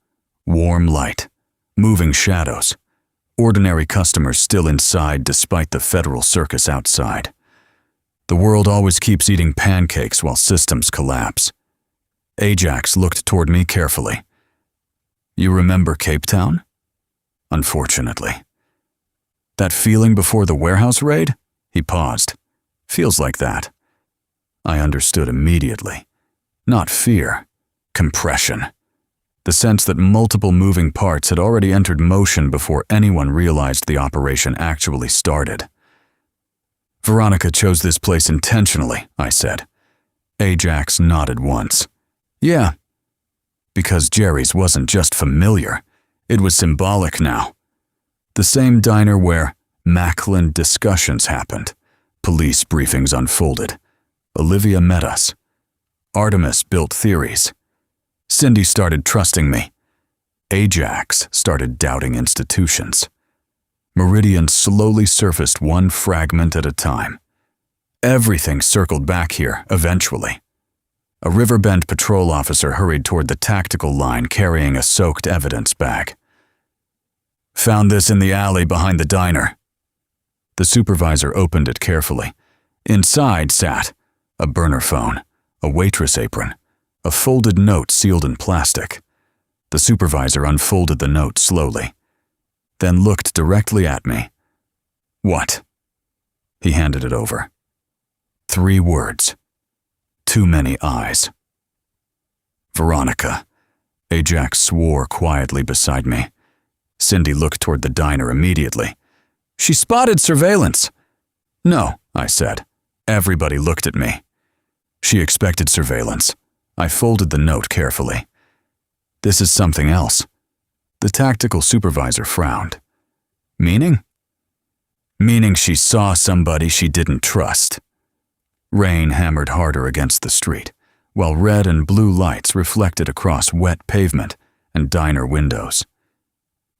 Speaker 1: Warm light, moving shadows, ordinary customers still inside despite the federal circus outside. The world always keeps eating pancakes while systems collapse. Ajax looked toward me carefully. "You remember Cape Town?" "Unfortunately." "That feeling before the warehouse raid?" He paused. "Feels like that." I understood immediately. Not fear, compression. The sense that multiple moving parts had already entered motion before anyone realized the operation actually started. "Veronica chose this place intentionally," I said. Ajax nodded once. "Yeah." Because Jerry's wasn't just familiar, it was symbolic now. The same diner where Macklin discussions happened, police briefings unfolded. Olivia met us. Artemis built theories. Cindy started trusting me. Ajax started doubting institutions. Meridian slowly surfaced one fragment at a time. Everything circled back here, eventually. A Riverbend patrol officer hurried toward the tactical line carrying a soaked evidence bag. "Found this in the alley behind the diner." The supervisor opened it carefully. Inside sat a burner phone, a waitress apron, a folded note sealed in plastic. The supervisor unfolded the note slowly, then looked directly at me. "What?" He handed it over. 3 words. Too many eyes. "Veronica." Ajax swore quietly beside me. Cindy looked toward the diner immediately. "She spotted surveillance." "No," I said. Everybody looked at me. She expected surveillance. I folded the note carefully. "This is something else." The tactical supervisor frowned. "Meaning?" "Meaning she saw somebody she didn't trust." Rain hammered harder against the street, while red and blue lights reflected across wet pavement and diner windows.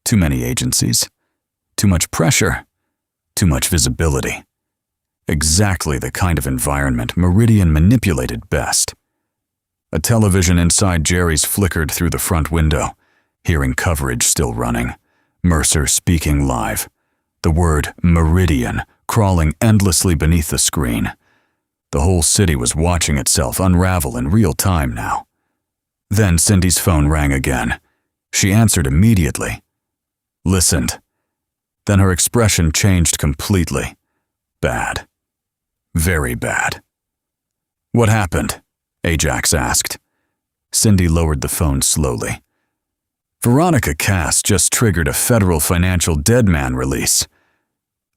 Speaker 1: Too many agencies, too much pressure, too much visibility. Exactly the kind of environment Meridian manipulated best. A television inside Jerry's flickered through the front window, hearing coverage still running. Mercer speaking live. The word Meridian crawling endlessly beneath the screen. The whole city was watching itself unravel in real time now. Then Cindy's phone rang again. She answered immediately. Listened. Then her expression changed completely. Bad. Very bad. "What happened?" Ajax asked. Cindy lowered the phone slowly. "Veronica Cass just triggered a federal financial deadman release."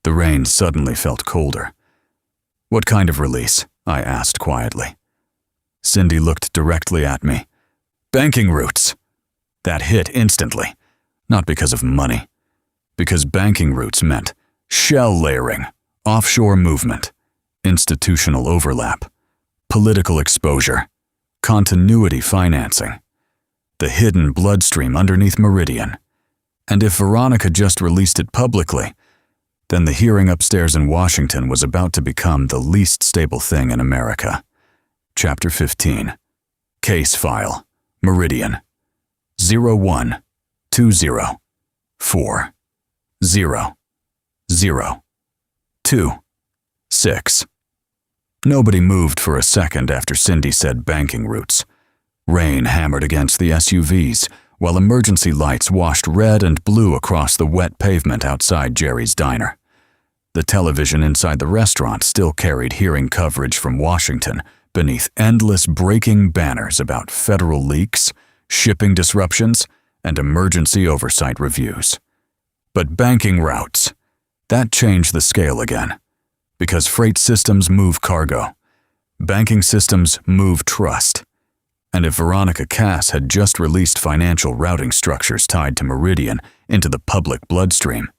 Speaker 1: The rain suddenly felt colder. "What kind of release?" I asked quietly. Cindy looked directly at me. "Banking routes." That hit instantly. Not because of money. Because banking routes meant shell layering, offshore movement, institutional overlap, political exposure, continuity financing, the hidden bloodstream underneath Meridian. And if Veronica just released it publicly, then the hearing upstairs in Washington was about to become the least stable thing in America. Chapter 15. Case File. Meridian. 01-20-4-0-0-2-6. Nobody moved for a second after Cindy said banking routes. Rain hammered against the SUVs, while emergency lights washed red and blue across the wet pavement outside Jerry's diner. The television inside the restaurant still carried hearing coverage from Washington beneath endless breaking banners about federal leaks, shipping disruptions, and emergency oversight reviews. But banking routes, that changed the scale again. Because freight systems move cargo. Banking systems move trust. And if Veronica Cass had just released financial routing structures tied to Meridian into the public bloodstream,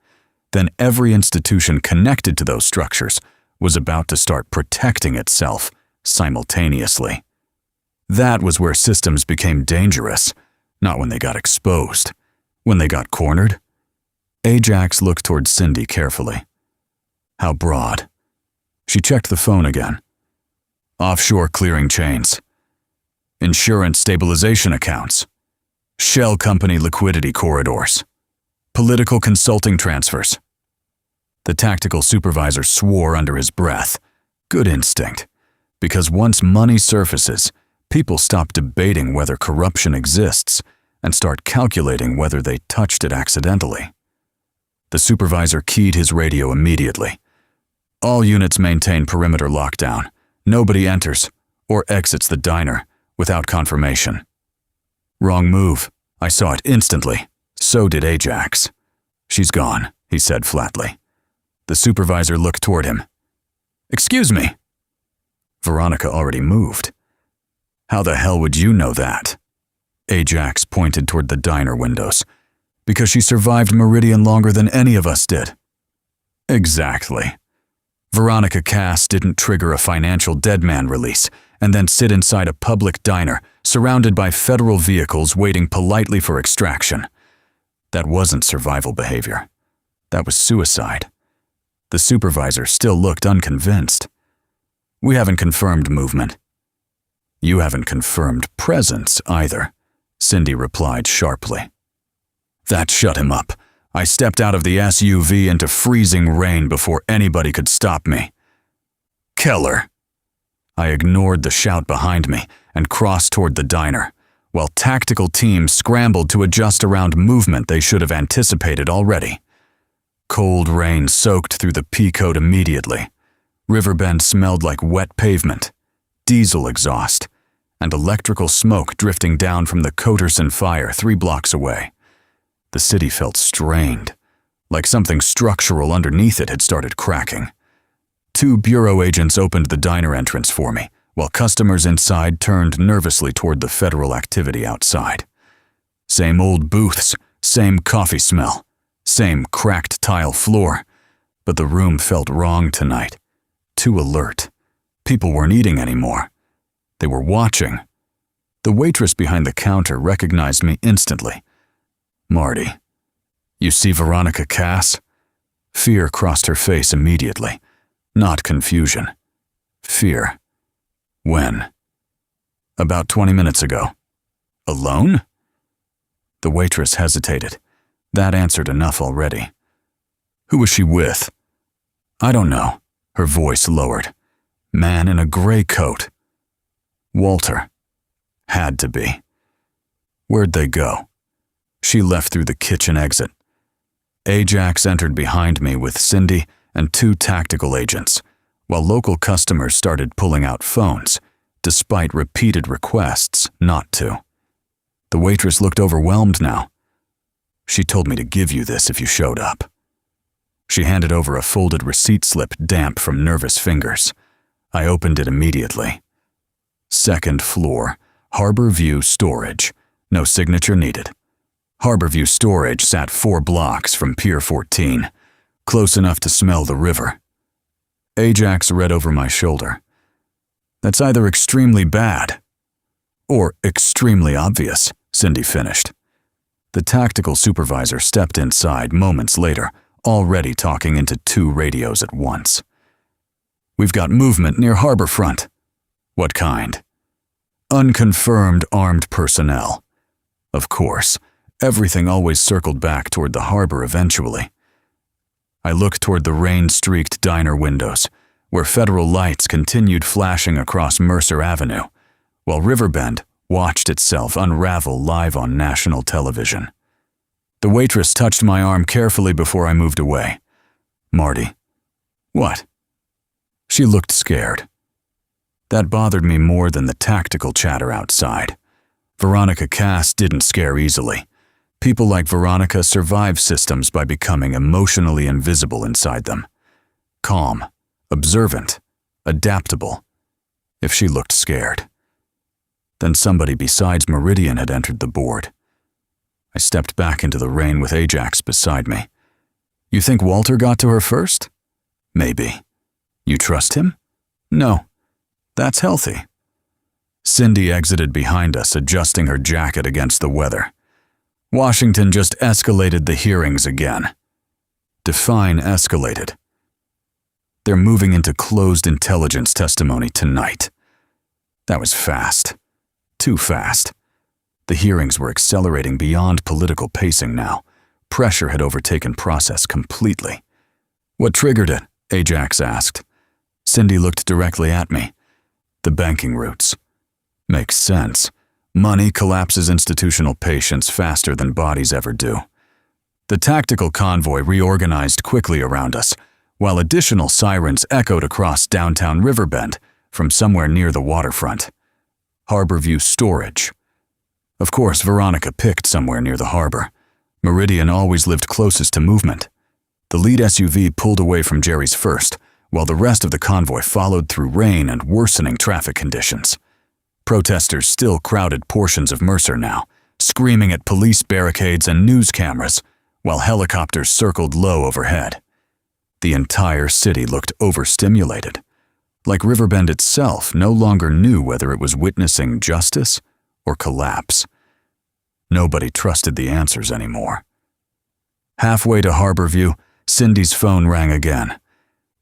Speaker 1: then every institution connected to those structures was about to start protecting itself simultaneously. That was where systems became dangerous, not when they got exposed. When they got cornered. Ajax looked toward Cindy carefully. How broad? She checked the phone again. Offshore clearing chains. Insurance stabilization accounts. Shell company liquidity corridors. Political consulting transfers. The tactical supervisor swore under his breath. Good instinct. Because once money surfaces, people stop debating whether corruption exists and start calculating whether they touched it accidentally. The supervisor keyed his radio immediately. All units maintain perimeter lockdown. Nobody enters or exits the diner without confirmation. Wrong move. I saw it instantly. So did Ajax. She's gone, he said flatly. The supervisor looked toward him. Excuse me. Veronica already moved. How the hell would you know that? Ajax pointed toward the diner windows. Because she survived Meridian longer than any of us did. Exactly. Veronica Cass didn't trigger a financial deadman release and then sit inside a public diner surrounded by federal vehicles waiting politely for extraction. That wasn't survival behavior. That was suicide. The supervisor still looked unconvinced. We haven't confirmed movement. You haven't confirmed presence either, Cindy replied sharply. That shut him up. I stepped out of the SUV into freezing rain before anybody could stop me. Keller. I ignored the shout behind me and crossed toward the diner, while tactical teams scrambled to adjust around movement they should have anticipated already. Cold rain soaked through the P-coat immediately. Riverbend smelled like wet pavement, diesel exhaust, and electrical smoke drifting down from the Coterson fire 3 blocks away. The city felt strained, like something structural underneath it had started cracking. 2 bureau agents opened the diner entrance for me, while customers inside turned nervously toward the federal activity outside. Same old booths, same coffee smell, same cracked tile floor, but the room felt wrong tonight. Too alert. People weren't eating anymore. They were watching. The waitress behind the counter recognized me instantly. Marty, you see Veronica Cass? Fear crossed her face immediately. Not confusion. Fear. When? About 20 minutes ago. Alone? The waitress hesitated. That answered enough already. Who was she with? I don't know. Her voice lowered. Man in a gray coat. Walter. Had to be. Where'd they go? She left through the kitchen exit. Ajax entered behind me with Cindy and 2 tactical agents, while local customers started pulling out phones, despite repeated requests not to. The waitress looked overwhelmed now. She told me to give you this if you showed up. She handed over a folded receipt slip damp from nervous fingers. I opened it immediately. 2nd floor, Harbor View Storage. No signature needed. Harbor View Storage sat 4 blocks from Pier 14, close enough to smell the river. Ajax read over my shoulder. That's either extremely bad or extremely obvious, Cindy finished. The tactical supervisor stepped inside moments later, already talking into 2 radios at once. We've got movement near Harborfront. What kind? Unconfirmed armed personnel. Of course, everything always circled back toward the harbor eventually. I looked toward the rain-streaked diner windows, where federal lights continued flashing across Mercer Avenue, while Riverbend watched itself unravel live on national television. The waitress touched my arm carefully before I moved away. Marty. What? She looked scared. That bothered me more than the tactical chatter outside. Veronica Cass didn't scare easily. People like Veronica survive systems by becoming emotionally invisible inside them. Calm, observant, adaptable. If she looked scared. Then somebody besides Meridian had entered the board. I stepped back into the rain with Ajax beside me. You think Walter got to her first? Maybe. You trust him? No. That's healthy. Cindy exited behind us, adjusting her jacket against the weather. Washington just escalated the hearings again. Define escalated. They're moving into closed intelligence testimony tonight. That was fast. Too fast. The hearings were accelerating beyond political pacing now. Pressure had overtaken process completely. What triggered it? Ajax asked. Cindy looked directly at me. The banking routes. Makes sense. Money collapses institutional patience faster than bodies ever do. The tactical convoy reorganized quickly around us, while additional sirens echoed across downtown Riverbend from somewhere near the waterfront. Harborview Storage. Of course, Veronica picked somewhere near the harbor. Meridian always lived closest to movement. The lead SUV pulled away from Jerry's first, while the rest of the convoy followed through rain and worsening traffic conditions. Protesters still crowded portions of Mercer now, screaming at police barricades and news cameras, while helicopters circled low overhead. The entire city looked overstimulated, like Riverbend itself no longer knew whether it was witnessing justice or collapse. Nobody trusted the answers anymore. Halfway to Harborview, Cindy's phone rang again.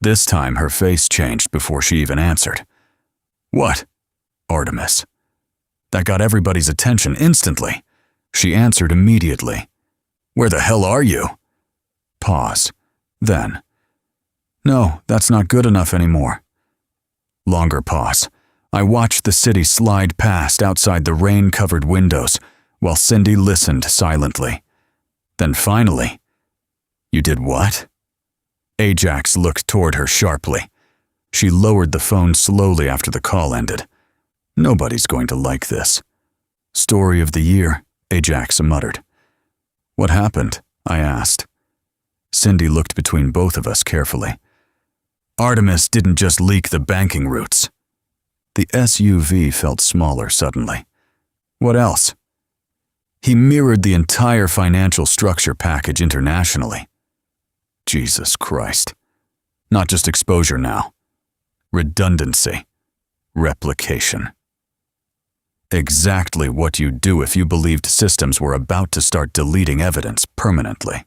Speaker 1: This time her face changed before she even answered. What? Artemis. That got everybody's attention instantly. She answered immediately. Where the hell are you? Pause. Then. No, that's not good enough anymore. Longer pause. I watched the city slide past outside the rain-covered windows while Cindy listened silently. Then finally, you did what? Ajax looked toward her sharply. She lowered the phone slowly after the call ended. Nobody's going to like this. Story of the year, Ajax muttered. What happened? I asked. Cindy looked between both of us carefully. Artemis didn't just leak the banking routes. The SUV felt smaller suddenly. What else? He mirrored the entire financial structure package internationally. Jesus Christ. Not just exposure now. Redundancy. Replication. Exactly what you'd do if you believed systems were about to start deleting evidence permanently.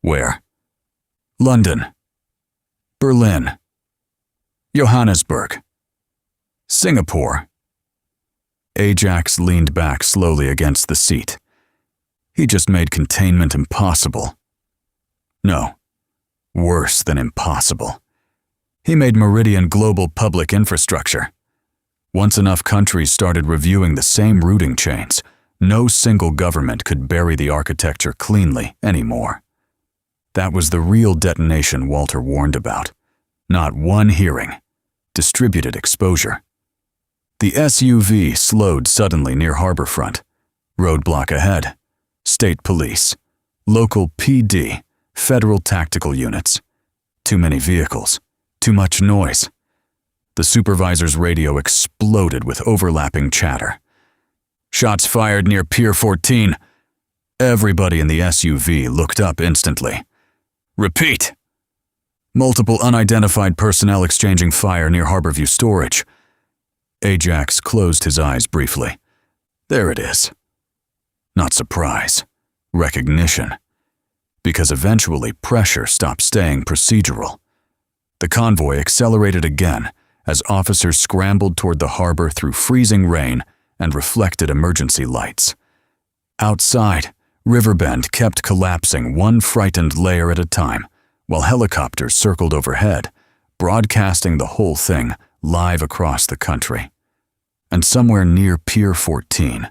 Speaker 1: Where? London. Berlin. Johannesburg. Singapore. Ajax leaned back slowly against the seat. He just made containment impossible. No, worse than impossible. He made Meridian global public infrastructure. Once enough countries started reviewing the same routing chains, no single government could bury the architecture cleanly anymore. That was the real detonation Walter warned about. Not one hearing. Distributed exposure. The SUV slowed suddenly near Harborfront. Roadblock ahead. State police. Local PD. Federal tactical units. Too many vehicles. Too much noise. The supervisor's radio exploded with overlapping chatter. Shots fired near Pier 14. Everybody in the SUV looked up instantly. Repeat. Multiple unidentified personnel exchanging fire near Harborview Storage. Ajax closed his eyes briefly. There it is. Not surprise. Recognition. Because eventually pressure stopped staying procedural. The convoy accelerated again as officers scrambled toward the harbor through freezing rain and reflected emergency lights. Outside, Riverbend kept collapsing one frightened layer at a time, while helicopters circled overhead, broadcasting the whole thing live across the country. And somewhere near Pier 14,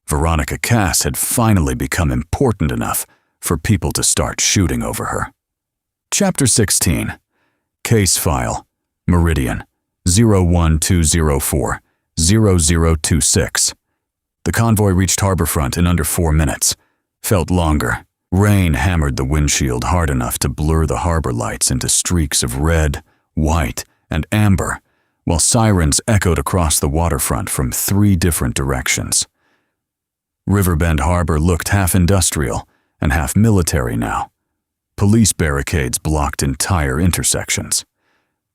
Speaker 1: Veronica Cass had finally become important enough for people to start shooting over her. Chapter 16. Case File. Meridian. 01204-0026. The convoy reached Harborfront in under 4 minutes. Felt longer. Rain hammered the windshield hard enough to blur the harbor lights into streaks of red, white, and amber, while sirens echoed across the waterfront from 3 different directions. Riverbend Harbor looked half industrial and half military now. Police barricades blocked entire intersections.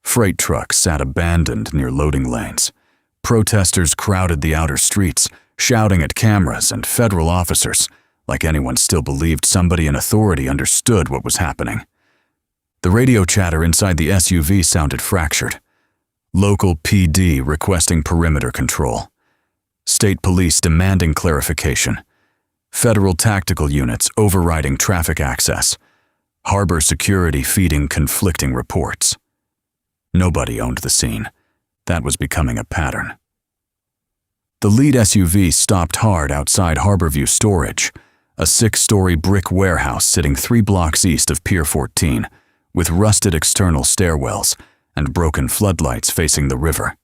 Speaker 1: Freight trucks sat abandoned near loading lanes. Protesters crowded the outer streets, shouting at cameras and federal officers, like anyone still believed somebody in authority understood what was happening. The radio chatter inside the SUV sounded fractured. Local PD requesting perimeter control. State police demanding clarification. Federal tactical units overriding traffic access. Harbor security feeding conflicting reports. Nobody owned the scene. That was becoming a pattern. The lead SUV stopped hard outside Harborview Storage, a 6-story brick warehouse sitting 3 blocks east of Pier 14, with rusted external stairwells and broken floodlights facing the river.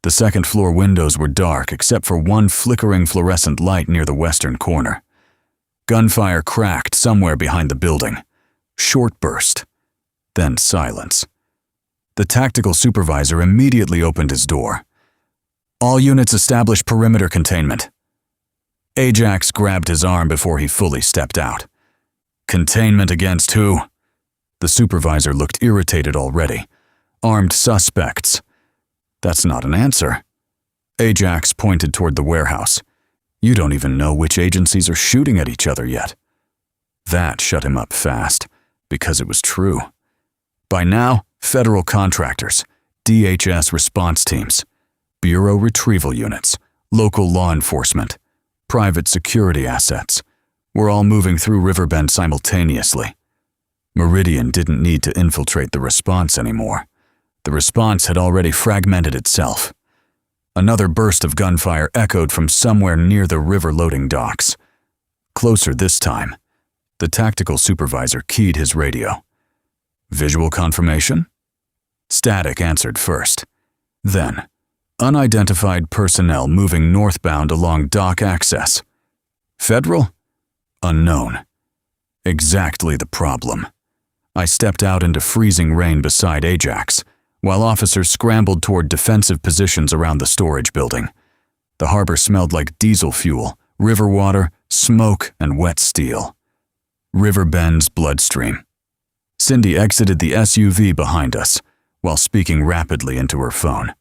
Speaker 1: The second-floor windows were dark except for one flickering fluorescent light near the western corner. Gunfire cracked somewhere behind the building. Short burst, then silence. The tactical supervisor immediately opened his door. "All units establish perimeter containment." Ajax grabbed his arm before he fully stepped out. "Containment against who?" The supervisor looked irritated already. "Armed suspects." "That's not an answer." Ajax pointed toward the warehouse. "You don't even know which agencies are shooting at each other yet." That shut him up fast, because it was true. By now, federal contractors, DHS response teams, bureau retrieval units, local law enforcement, private security assets, were all moving through Riverbend simultaneously. Meridian didn't need to infiltrate the response anymore. The response had already fragmented itself. Another burst of gunfire echoed from somewhere near the river loading docks. Closer this time. The tactical supervisor keyed his radio. "Visual confirmation?" Static answered first. Then, unidentified personnel moving northbound along dock access. Federal? Unknown. Exactly the problem. I stepped out into freezing rain beside Ajax, while officers scrambled toward defensive positions around the storage building. The harbor smelled like diesel fuel, river water, smoke, and wet steel. Riverbend's bloodstream. Cindy exited the SUV behind us, while speaking rapidly into her phone.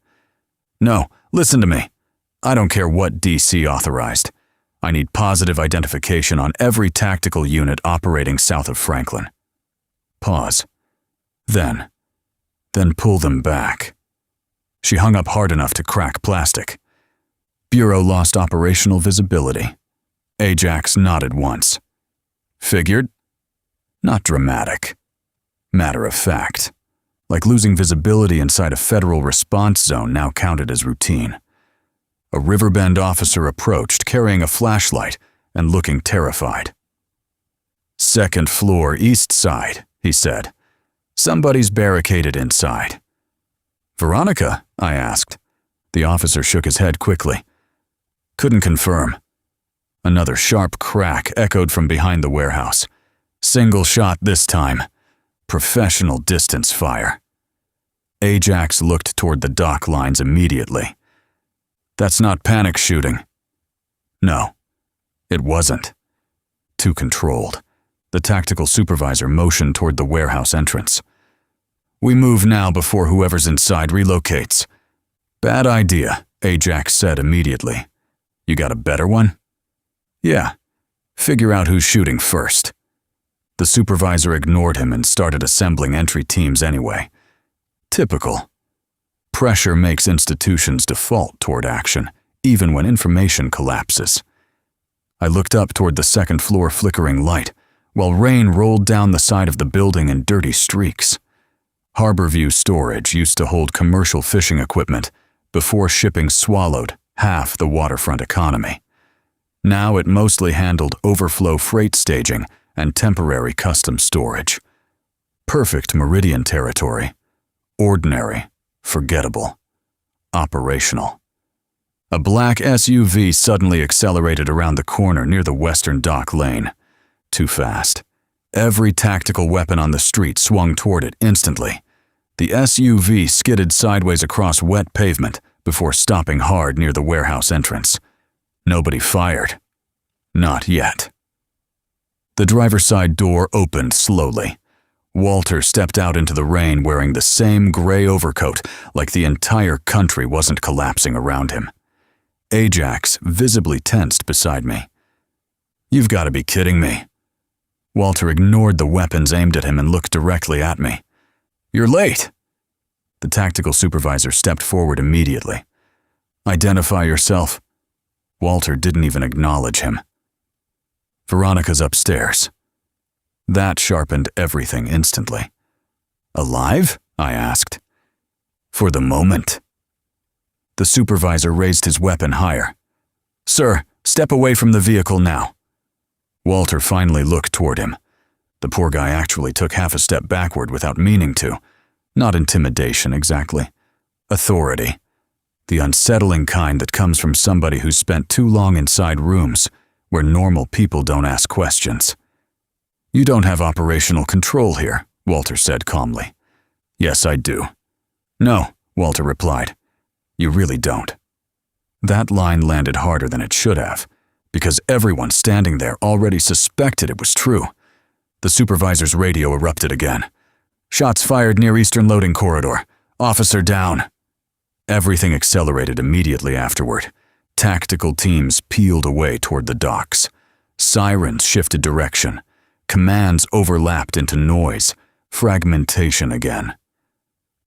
Speaker 1: "No, listen to me. I don't care what DC authorized. I need positive identification on every tactical unit operating south of Franklin." Pause. Then pull them back. She hung up hard enough to crack plastic. Bureau lost operational visibility. Ajax nodded once. "Figured? Not dramatic. Matter of fact. Like losing visibility inside a federal response zone now counted as routine." A Riverbend officer approached, carrying a flashlight and looking terrified. "Second floor, east side," he said. "Somebody's barricaded inside." "Veronica?" I asked. The officer shook his head quickly. "Couldn't confirm." Another sharp crack echoed from behind the warehouse. Single shot this time. Professional distance fire. Ajax looked toward the dock lines immediately. "That's not panic shooting." No, it wasn't. Too controlled. The tactical supervisor motioned toward the warehouse entrance. "We move now before whoever's inside relocates." "Bad idea," Ajax said immediately. "You got a better one?" "Yeah. Figure out who's shooting first." The supervisor ignored him and started assembling entry teams anyway. Typical. Pressure makes institutions default toward action, even when information collapses. I looked up toward the second floor flickering light, while rain rolled down the side of the building in dirty streaks. Harborview Storage used to hold commercial fishing equipment before shipping swallowed half the waterfront economy. Now it mostly handled overflow freight staging and temporary custom storage. Perfect Meridian territory. Ordinary, forgettable, operational. A black SUV suddenly accelerated around the corner near the western dock lane. Too fast. Every tactical weapon on the street swung toward it instantly. The SUV skidded sideways across wet pavement before stopping hard near the warehouse entrance. Nobody fired. Not yet. The driver's side door opened slowly. Walter stepped out into the rain wearing the same gray overcoat, like the entire country wasn't collapsing around him. Ajax visibly tensed beside me. "You've got to be kidding me." Walter ignored the weapons aimed at him and looked directly at me. "You're late." The tactical supervisor stepped forward immediately. "Identify yourself." Walter didn't even acknowledge him. "Veronica's upstairs." That sharpened everything instantly. "Alive?" I asked. "For the moment." The supervisor raised his weapon higher. "Sir, step away from the vehicle now." Walter finally looked toward him. The poor guy actually took half a step backward without meaning to. Not intimidation exactly. Authority. The unsettling kind that comes from somebody who's spent too long inside rooms where normal people don't ask questions. "You don't have operational control here," Walter said calmly. "Yes, I do." "No," Walter replied. "You really don't." That line landed harder than it should have, because everyone standing there already suspected it was true. The supervisor's radio erupted again. "Shots fired near Eastern Loading Corridor. Officer down." Everything accelerated immediately afterward. Tactical teams peeled away toward the docks. Sirens shifted direction. Commands overlapped into noise, fragmentation again.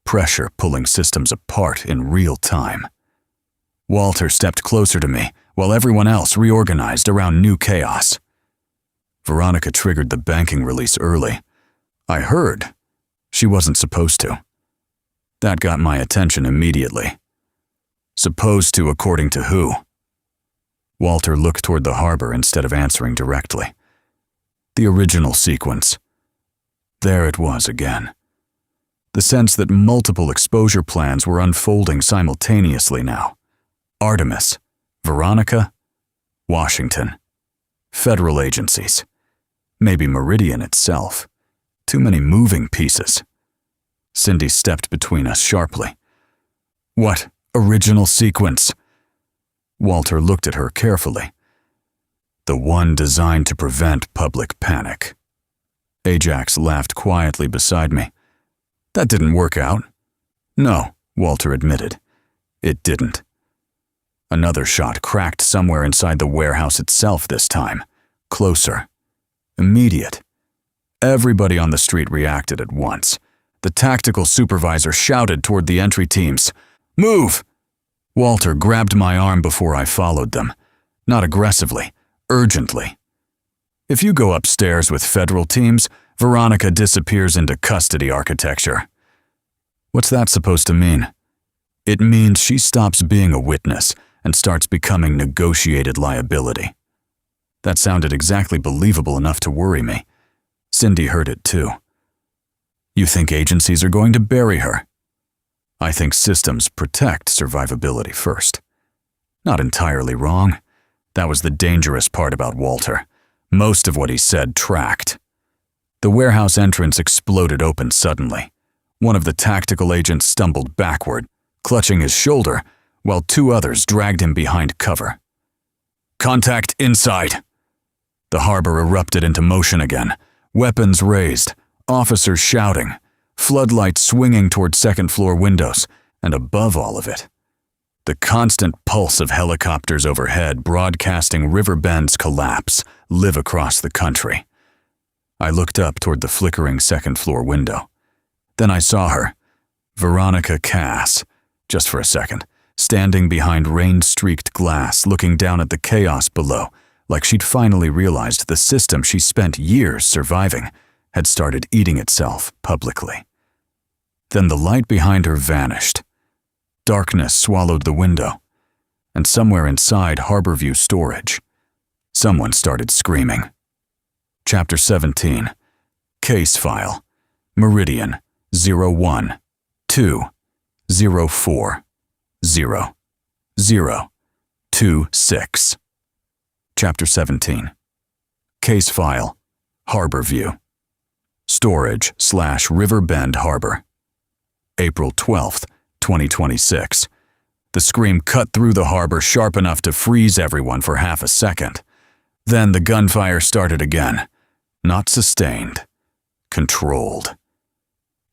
Speaker 1: Pressure pulling systems apart in real time. Walter stepped closer to me, while everyone else reorganized around new chaos. Veronica triggered the banking release early. I heard. She wasn't supposed to. That got my attention immediately. Supposed to according to who? Walter looked toward the harbor instead of answering directly. The original sequence. There it was again. The sense that multiple exposure plans were unfolding simultaneously now. Artemis, Veronica, Washington, federal agencies, maybe Meridian itself. Too many moving pieces. Cindy stepped between us sharply. "What original sequence?" Walter looked at her carefully. "The one designed to prevent public panic." Ajax laughed quietly beside me. "That didn't work out." "No," Walter admitted. "It didn't." Another shot cracked somewhere inside the warehouse itself this time. Closer. Immediate. Everybody on the street reacted at once. The tactical supervisor shouted toward the entry teams, "Move!" Walter grabbed my arm before I followed them. Not aggressively, urgently. "If you go upstairs with federal teams, Veronica disappears into custody architecture." What's that supposed to mean? It means she stops being a witness and starts becoming negotiated liability. That sounded exactly believable enough to worry me. Cindy heard it too. "You think agencies are going to bury her?" "I think systems protect survivability first." Not entirely wrong. That was the dangerous part about Walter. Most of what he said tracked. The warehouse entrance exploded open suddenly. One of the tactical agents stumbled backward, clutching his shoulder, while two others dragged him behind cover. "Contact inside!" The harbor erupted into motion again, weapons raised, officers shouting, floodlights swinging toward second-floor windows, and above all of it, the constant pulse of helicopters overhead broadcasting Riverbend's collapse live across the country. I looked up toward the flickering second-floor window. Then I saw her, Veronica Cass, just for a second, standing behind rain-streaked glass looking down at the chaos below, like she'd finally realized the system she spent years surviving had started eating itself publicly. Then the light behind her vanished. Darkness swallowed the window, and somewhere inside Harborview storage, someone started screaming. Chapter 17. Case File. Meridian 01 2 04 0 0 2 6. Chapter 17. Case File. Harborview. Storage / Riverbend Harbor. April 12, 2026. The scream cut through the harbor sharp enough to freeze everyone for half a second. Then the gunfire started again. Not sustained. Controlled.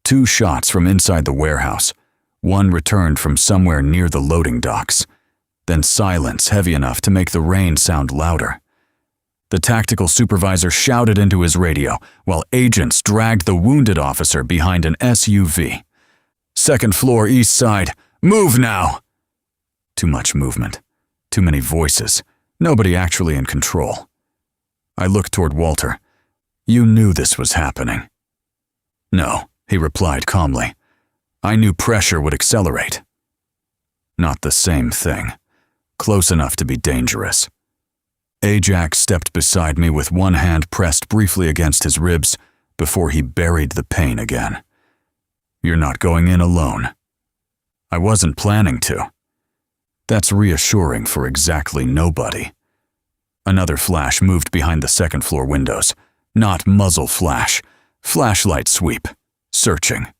Speaker 1: 2 shots from inside the warehouse. One returned from somewhere near the loading docks. Then silence heavy enough to make the rain sound louder. The tactical supervisor shouted into his radio while agents dragged the wounded officer behind an SUV. "Second floor, east side. Move now!" Too much movement. Too many voices. Nobody actually in control. I looked toward Walter. "You knew this was happening." "No," he replied calmly. "I knew pressure would accelerate." Not the same thing. Close enough to be dangerous. Ajax stepped beside me with one hand pressed briefly against his ribs before he buried the pain again. "You're not going in alone." I wasn't planning to. That's reassuring for exactly nobody. Another flash moved behind the second-floor windows. Not muzzle flash. Flashlight sweep. Searching.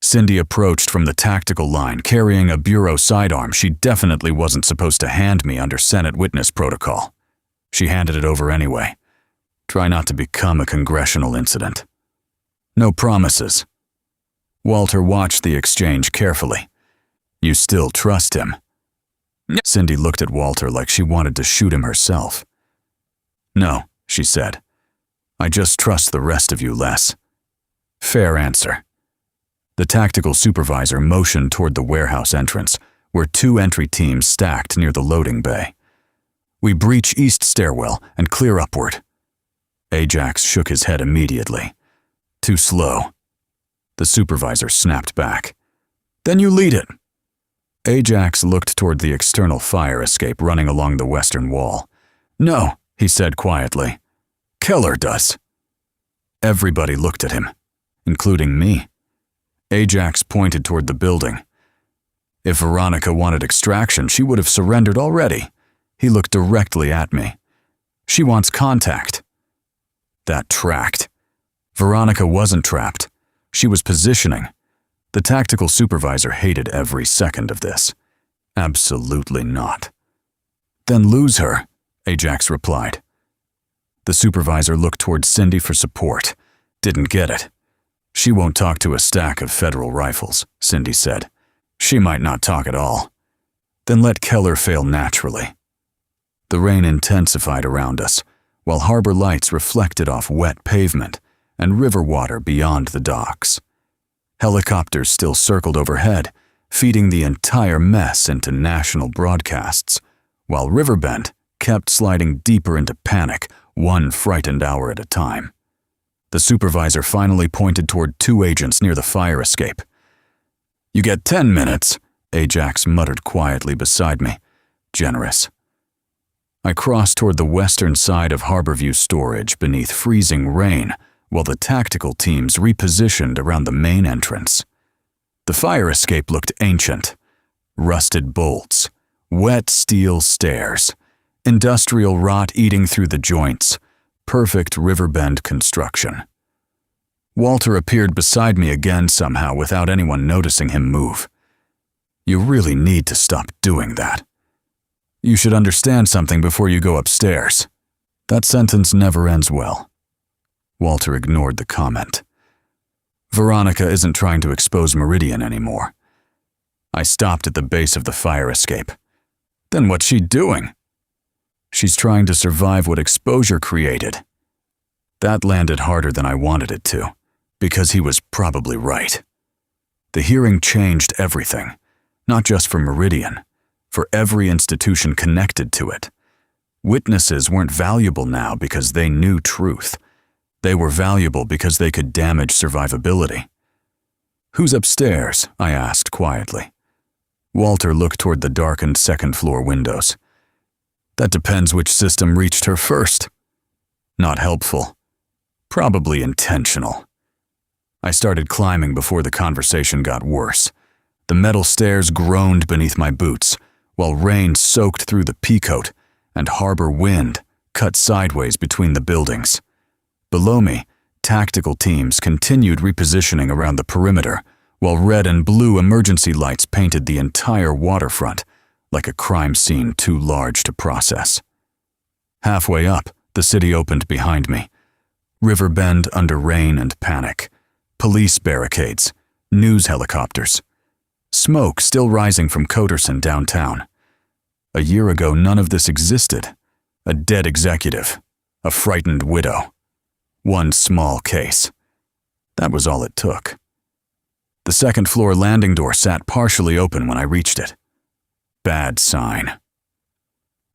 Speaker 1: Cindy approached from the tactical line, carrying a bureau sidearm she definitely wasn't supposed to hand me under Senate witness protocol. She handed it over anyway. Try not to become a congressional incident. No promises. Walter watched the exchange carefully. "You still trust him?" Cindy looked at Walter like she wanted to shoot him herself. "No," she said. "I just trust the rest of you less." Fair answer. The tactical supervisor motioned toward the warehouse entrance, where 2 entry teams stacked near the loading bay. "We breach east stairwell and clear upward." Ajax shook his head immediately. "Too slow." The supervisor snapped back. "Then you lead it." Ajax looked toward the external fire escape running along the western wall. "No," he said quietly. "Keller does." Everybody looked at him, including me. Ajax pointed toward the building. If Veronica wanted extraction, she would have surrendered already. He looked directly at me. "She wants contact." That tracked. Veronica wasn't trapped. She was positioning. The tactical supervisor hated every second of this. Absolutely not. "Then lose her," Ajax replied. The supervisor looked toward Cindy for support. Didn't get it. "She won't talk to a stack of federal rifles," Cindy said. "She might not talk at all." "Then let Keller fail naturally." The rain intensified around us, while harbor lights reflected off wet pavement and river water beyond the docks. Helicopters still circled overhead, feeding the entire mess into national broadcasts, while Riverbend kept sliding deeper into panic, one frightened hour at a time. The supervisor finally pointed toward 2 agents near the fire escape. "You get 10 minutes, Ajax muttered quietly beside me. Generous. I crossed toward the western side of Harborview Storage beneath freezing rain, while the tactical teams repositioned around the main entrance. The fire escape looked ancient. Rusted bolts, wet steel stairs, industrial rot eating through the joints, perfect Riverbend construction. Walter appeared beside me again somehow without anyone noticing him move. "You really need to stop doing that. You should understand something before you go upstairs." That sentence never ends well. Walter ignored the comment. "Veronica isn't trying to expose Meridian anymore." I stopped at the base of the fire escape. "Then what's she doing?" "She's trying to survive what exposure created." That landed harder than I wanted it to, because he was probably right. The hearing changed everything, not just for Meridian, for every institution connected to it. Witnesses weren't valuable now because they knew truth. They were valuable because they could damage survivability. "Who's upstairs?" I asked quietly. Walter looked toward the darkened second-floor windows. "That depends which system reached her first." Not helpful. Probably intentional. I started climbing before the conversation got worse. The metal stairs groaned beneath my boots, while rain soaked through the peacoat and harbor wind cut sideways between the buildings. Below me, tactical teams continued repositioning around the perimeter, while red and blue emergency lights painted the entire waterfront like a crime scene too large to process. Halfway up, the city opened behind me. Riverbend under rain and panic. Police barricades. News helicopters. Smoke still rising from Coderson downtown. A year ago, none of this existed. A dead executive. A frightened widow. One small case. That was all it took. The second-floor landing door sat partially open when I reached it. Bad sign.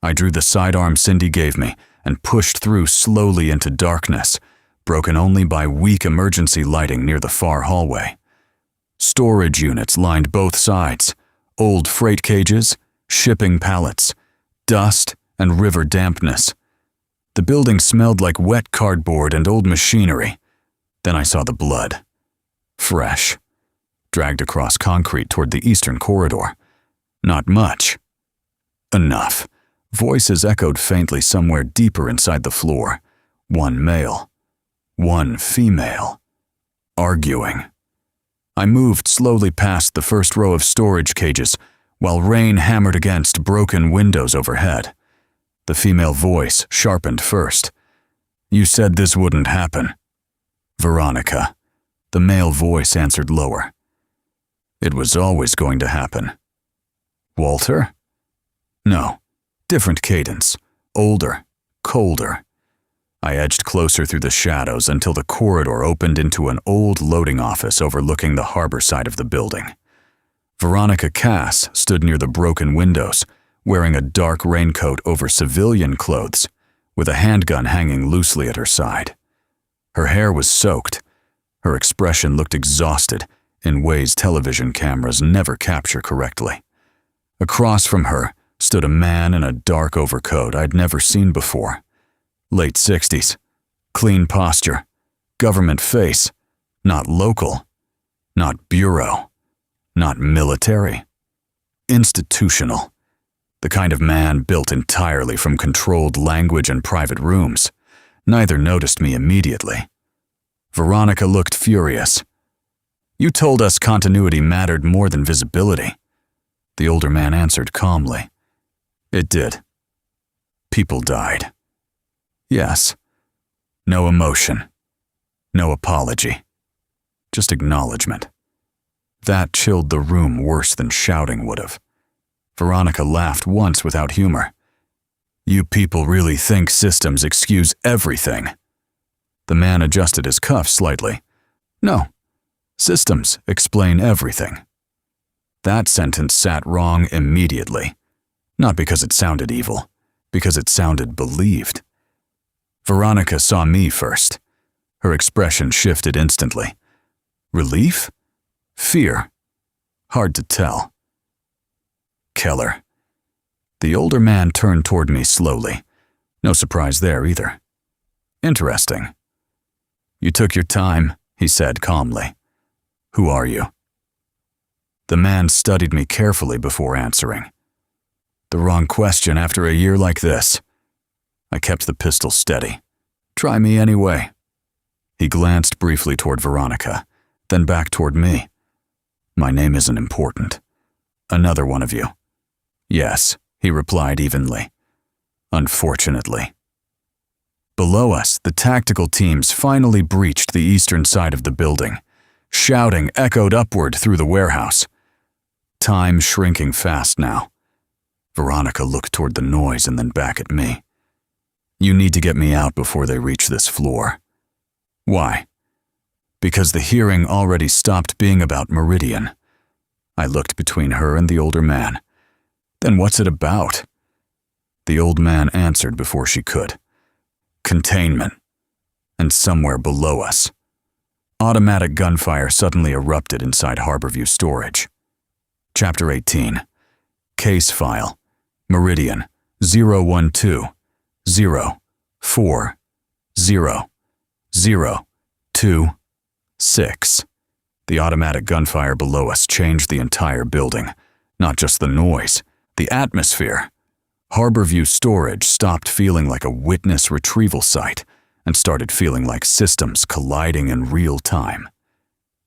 Speaker 1: I drew the sidearm Cindy gave me and pushed through slowly into darkness, broken only by weak emergency lighting near the far hallway. Storage units lined both sides, old freight cages, shipping pallets, dust and river dampness. The building smelled like wet cardboard and old machinery. Then I saw the blood. Fresh. Dragged across concrete toward the eastern corridor. Not much. Enough. Voices echoed faintly somewhere deeper inside the floor. One male. One female. Arguing. I moved slowly past the first row of storage cages while rain hammered against broken windows overhead. The female voice sharpened first. "You said this wouldn't happen." "Veronica." The male voice answered lower. "It was always going to happen." "Walter?" "No. Different cadence. Older. Colder." I edged closer through the shadows until the corridor opened into an old loading office overlooking the harbor side of the building. Veronica Cass stood near the broken windows, wearing a dark raincoat over civilian clothes, with a handgun hanging loosely at her side. Her hair was soaked. Her expression looked exhausted in ways television cameras never capture correctly. Across from her stood a man in a dark overcoat I'd never seen before. Late 60s. Clean posture. Government face. Not local. Not bureau. Not military. Institutional. The kind of man built entirely from controlled language and private rooms. Neither noticed me immediately. Veronica looked furious. "You told us continuity mattered more than visibility." The older man answered calmly. "It did. People died." "Yes." No emotion. No apology. Just acknowledgement. That chilled the room worse than shouting would have. Veronica laughed once without humor. "You people really think systems excuse everything." The man adjusted his cuff slightly. "No. Systems explain everything." That sentence sat wrong immediately. Not because it sounded evil, because it sounded believed. Veronica saw me first. Her expression shifted instantly. Relief? Fear? Hard to tell. "Keller." The older man turned toward me slowly. No surprise there either. "Interesting." "You took your time," he said calmly. "Who are you?" The man studied me carefully before answering. The wrong question after a year like this. I kept the pistol steady. "Try me anyway." He glanced briefly toward Veronica, then back toward me. "My name isn't important. Another one of you." "Yes," he replied evenly. "Unfortunately." Below us, the tactical teams finally breached the eastern side of the building. Shouting echoed upward through the warehouse. Time shrinking fast now. Veronica looked toward the noise and then back at me. "You need to get me out before they reach this floor." "Why?" "Because the hearing already stopped being about Meridian." I looked between her and the older man. "Then what's it about?" The old man answered before she could. "Containment." And somewhere below us. Automatic gunfire suddenly erupted inside Harborview storage. Chapter 18. Case file. Meridian 012-040-0-2-6. The automatic gunfire below us changed the entire building, not just the noise, the atmosphere. Harborview storage stopped feeling like a witness retrieval site and started feeling like systems colliding in real time.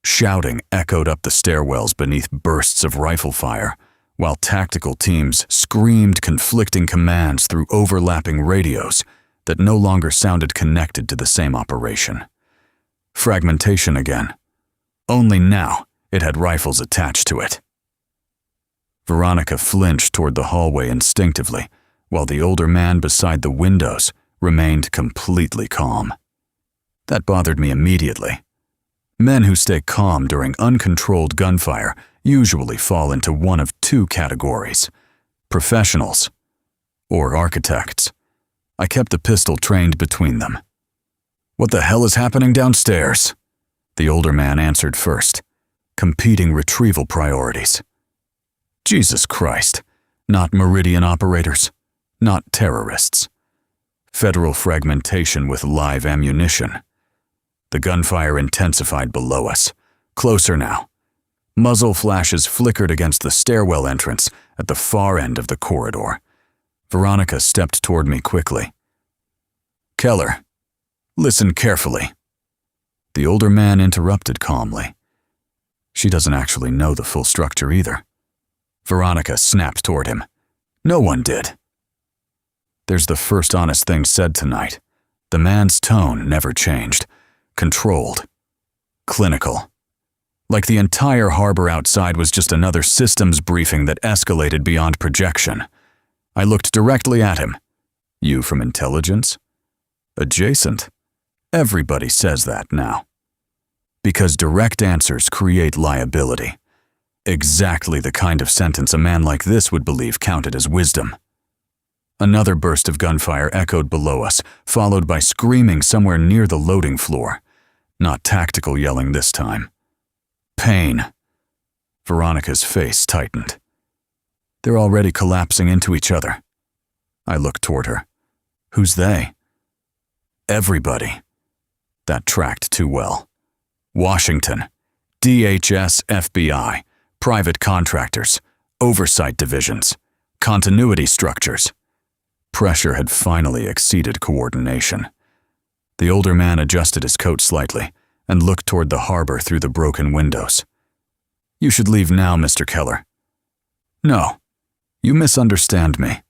Speaker 1: Shouting echoed up the stairwells beneath bursts of rifle fire, while tactical teams screamed conflicting commands through overlapping radios that no longer sounded connected to the same operation. Fragmentation again. Only now it had rifles attached to it. Veronica flinched toward the hallway instinctively, while the older man beside the windows remained completely calm. That bothered me immediately. Men who stay calm during uncontrolled gunfire usually fall into one of two categories: professionals or architects. I kept the pistol trained between them. "What the hell is happening downstairs?" The older man answered first, competing retrieval priorities. Jesus Christ, not Meridian operators, not terrorists. Federal fragmentation with live ammunition. The gunfire intensified below us, closer now. Muzzle flashes flickered against the stairwell entrance at the far end of the corridor. Veronica stepped toward me quickly. "Keller, listen carefully." The older man interrupted calmly. She doesn't actually know the full structure either. Veronica snapped toward him. No one did. There's the first honest thing said tonight. The man's tone never changed. Controlled. Clinical. Like the entire harbor outside was just another systems briefing that escalated beyond projection. I looked directly at him. "You from intelligence?" "Adjacent." Everybody says that now. Because direct answers create liability. Exactly the kind of sentence a man like this would believe counted as wisdom. Another burst of gunfire echoed below us, followed by screaming somewhere near the loading floor. Not tactical yelling this time. Pain. Veronica's face tightened. They're already collapsing into each other. I looked toward her. Who's they? Everybody. That tracked too well. Washington, DHS, FBI, private contractors, oversight divisions, continuity structures. Pressure had finally exceeded coordination. The older man adjusted his coat slightly and looked toward the harbor through the broken windows. "You should leave now, Mr. Keller." "No, you misunderstand me."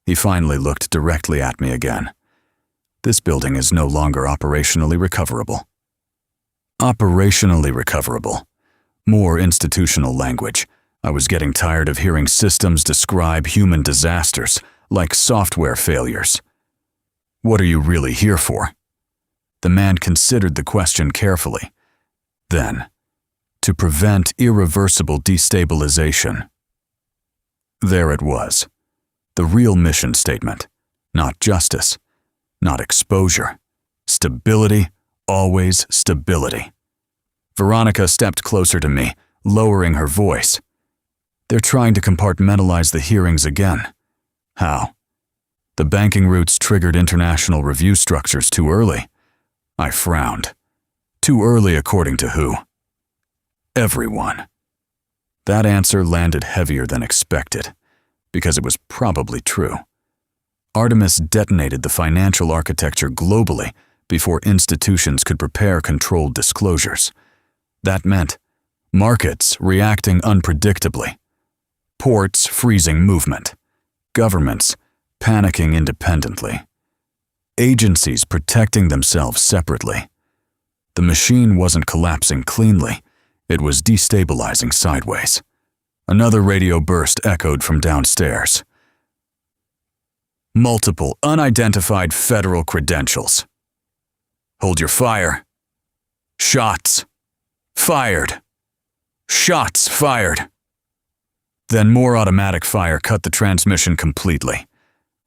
Speaker 1: He finally looked directly at me again. "This building is no longer operationally recoverable." Operationally recoverable. More institutional language. I was getting tired of hearing systems describe human disasters like software failures. "What are you really here for?" The man considered the question carefully. Then, to prevent irreversible destabilization. There it was. The real mission statement. Not justice. Not exposure. Stability. Always stability. Veronica stepped closer to me, lowering her voice. "They're trying to compartmentalize the hearings again." "How?" "The banking routes triggered international review structures too early." I frowned. Too early according to who? Everyone. That answer landed heavier than expected, because it was probably true. Artemis detonated the financial architecture globally before institutions could prepare controlled disclosures. That meant markets reacting unpredictably, ports freezing movement, governments panicking independently, agencies protecting themselves separately. The machine wasn't collapsing cleanly, it was destabilizing sideways. Another radio burst echoed from downstairs. Multiple unidentified federal credentials. Hold your fire. Shots. Fired. Shots fired. Then more automatic fire cut the transmission completely.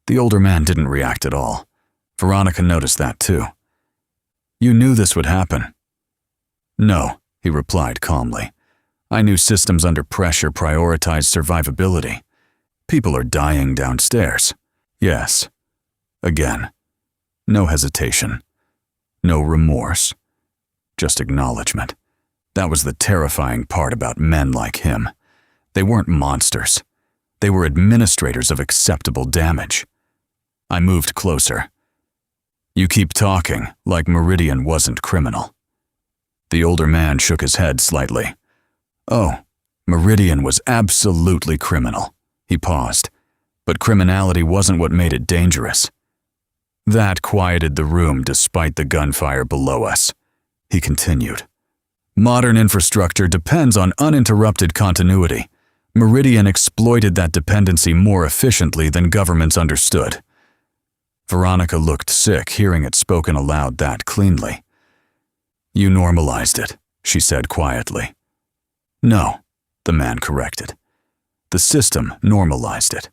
Speaker 1: The older man didn't react at all. Veronica noticed that too. "You knew this would happen." "No," he replied calmly. "I knew systems under pressure prioritize survivability. People are dying downstairs. Yes. Again. No hesitation. No remorse. Just acknowledgement. That was the terrifying part about men like him. They weren't monsters. They were administrators of acceptable damage. I moved closer. "You keep talking like Meridian wasn't criminal." The older man shook his head slightly. Oh, Meridian was absolutely criminal. He paused. But criminality wasn't what made it dangerous. That quieted the room despite the gunfire below us. He continued. Modern infrastructure depends on uninterrupted continuity. Meridian exploited that dependency more efficiently than governments understood. Veronica looked sick hearing it spoken aloud that cleanly. You normalized it, she said quietly. No, the man corrected. The system normalized it.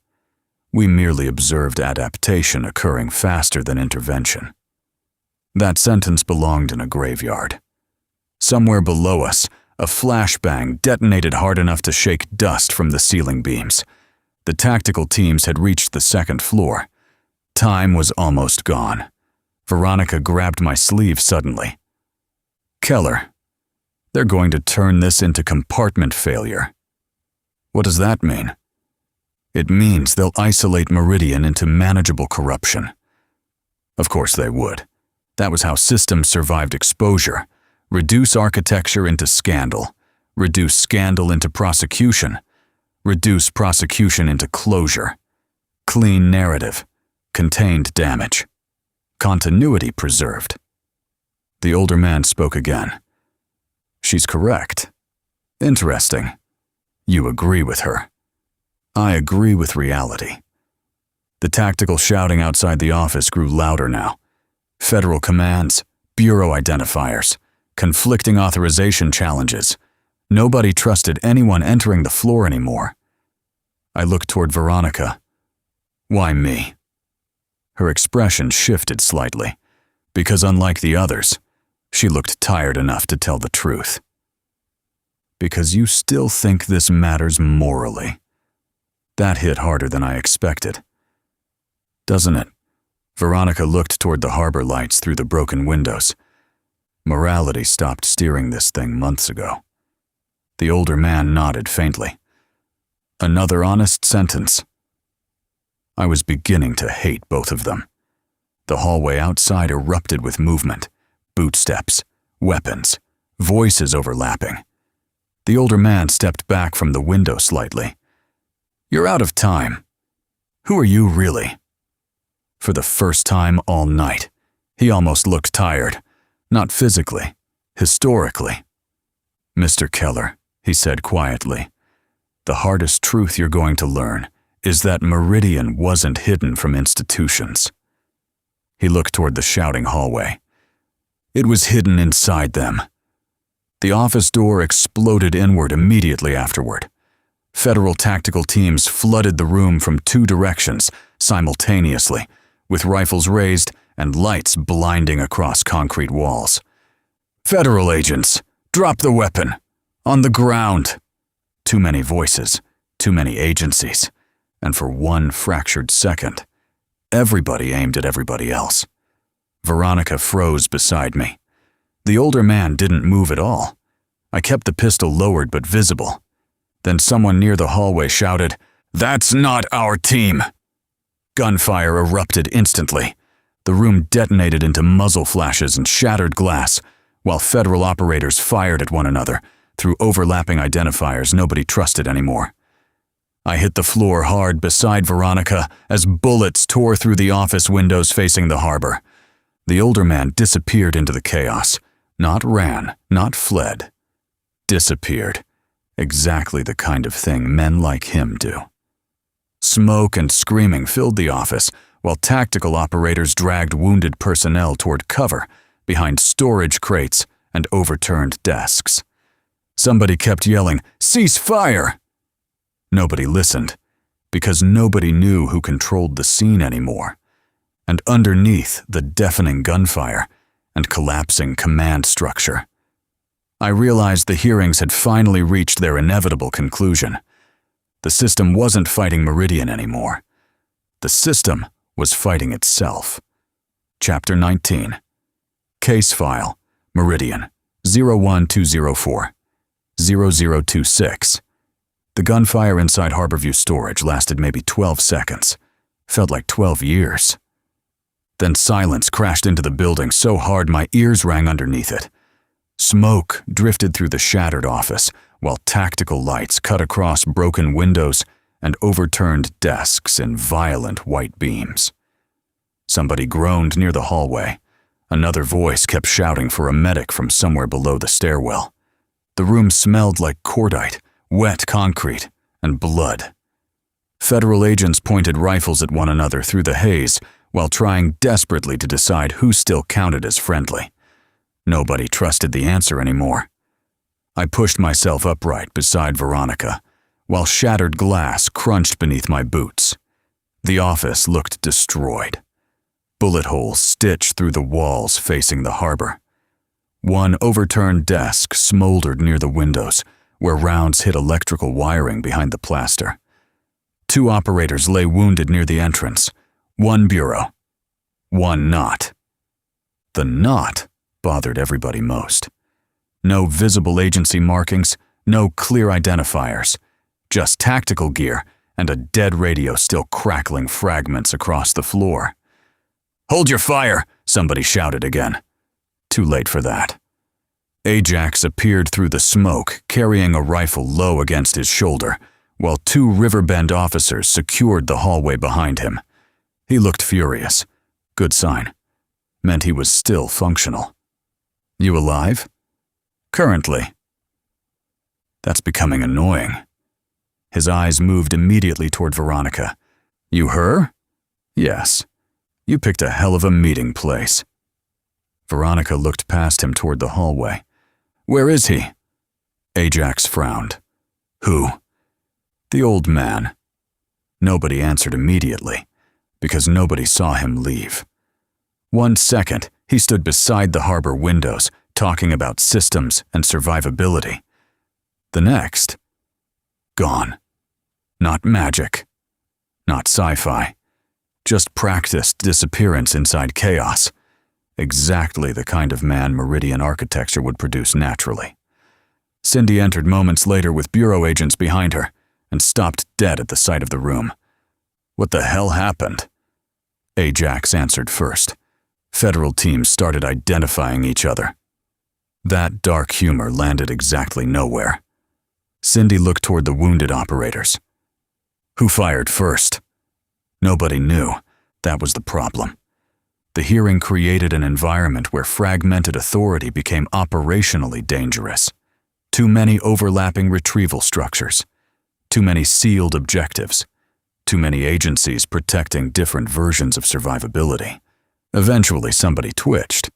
Speaker 1: We merely observed adaptation occurring faster than intervention. That sentence belonged in a graveyard. Somewhere below us, a flashbang detonated hard enough to shake dust from the ceiling beams. The tactical teams had reached the second floor. Time was almost gone. Veronica grabbed my sleeve suddenly. Keller, they're going to turn this into compartment failure. What does that mean? It means they'll isolate Meridian into manageable corruption. Of course they would. That was how systems survived exposure. Reduce architecture into scandal. Reduce scandal into prosecution. Reduce prosecution into closure. Clean narrative. Contained damage. Continuity preserved. The older man spoke again. She's correct. Interesting. You agree with her. I agree with reality. The tactical shouting outside the office grew louder now. Federal commands, bureau identifiers, conflicting authorization challenges. Nobody trusted anyone entering the floor anymore. I looked toward Veronica. Why me? Her expression shifted slightly, because unlike the others, she looked tired enough to tell the truth. Because you still think this matters morally. That hit harder than I expected. Doesn't it? Veronica looked toward the harbor lights through the broken windows. Morality stopped steering this thing months ago. The older man nodded faintly. Another honest sentence. I was beginning to hate both of them. The hallway outside erupted with movement, bootsteps, weapons, voices overlapping. The older man stepped back from the window slightly. You're out of time. Who are you really? For the first time all night, he almost looked tired. Not physically, historically. Mr. Keller, he said quietly, the hardest truth you're going to learn is that Meridian wasn't hidden from institutions. He looked toward the shouting hallway. It was hidden inside them. The office door exploded inward immediately afterward. Federal tactical teams flooded the room from two directions simultaneously, with rifles raised and lights blinding across concrete walls. Federal agents, drop the weapon. On the ground. Too many voices, too many agencies, and for one fractured second, everybody aimed at everybody else. Veronica froze beside me. The older man didn't move at all. I kept the pistol lowered but visible. Then someone near the hallway shouted, "That's not our team!" Gunfire erupted instantly. The room detonated into muzzle flashes and shattered glass, while federal operators fired at one another through overlapping identifiers nobody trusted anymore. I hit the floor hard beside Veronica as bullets tore through the office windows facing the harbor. The older man disappeared into the chaos. Not ran, not fled. Disappeared. Exactly the kind of thing men like him do. Smoke and screaming filled the office, while tactical operators dragged wounded personnel toward cover behind storage crates and overturned desks. Somebody kept yelling, "Cease fire!" Nobody listened, because nobody knew who controlled the scene anymore. And underneath the deafening gunfire and collapsing command structure, I realized the hearings had finally reached their inevitable conclusion. The system wasn't fighting Meridian anymore. The system was fighting itself. Chapter 19. Case File, Meridian, 01204, 0026. The gunfire inside Harborview Storage lasted maybe 12 seconds. Felt like 12 years. Then silence crashed into the building so hard my ears rang underneath it. Smoke drifted through the shattered office, while tactical lights cut across broken windows and overturned desks in violent white beams. Somebody groaned near the hallway. Another voice kept shouting for a medic from somewhere below the stairwell. The room smelled like cordite, wet concrete, and blood. Federal agents pointed rifles at one another through the haze while trying desperately to decide who still counted as friendly. Nobody trusted the answer anymore. I pushed myself upright beside Veronica, while shattered glass crunched beneath my boots. The office looked destroyed. Bullet holes stitched through the walls facing the harbor. One overturned desk smoldered near the windows, where rounds hit electrical wiring behind the plaster. 2 operators lay wounded near the entrance. 1 bureau. 1 knot. The knot bothered everybody most. No visible agency markings, no clear identifiers, just tactical gear and a dead radio still crackling fragments across the floor. "Hold your fire!" somebody shouted again. Too late for that. Ajax appeared through the smoke, carrying a rifle low against his shoulder, while 2 Riverbend officers secured the hallway behind him. He looked furious. Good sign. Meant he was still functional. "You alive?" "Currently." That's becoming annoying. His eyes moved immediately toward Veronica. "You her?" "Yes. You picked a hell of a meeting place." Veronica looked past him toward the hallway. "Where is he?" Ajax frowned. "Who?" "The old man." Nobody answered immediately, because nobody saw him leave. 1 second, he stood beside the harbor windows, talking about systems and survivability. The next, gone. Not magic. Not sci-fi. Just practiced disappearance inside chaos. Exactly the kind of man Meridian architecture would produce naturally. Cindy entered moments later with bureau agents behind her and stopped dead at the sight of the room. "What the hell happened?" Ajax answered first. Federal teams started identifying each other. That dark humor landed exactly nowhere. Cindy looked toward the wounded operators. Who fired first? Nobody knew. That was the problem. The hearing created an environment where fragmented authority became operationally dangerous. Too many overlapping retrieval structures. Too many sealed objectives. Too many agencies protecting different versions of survivability. Eventually somebody twitched.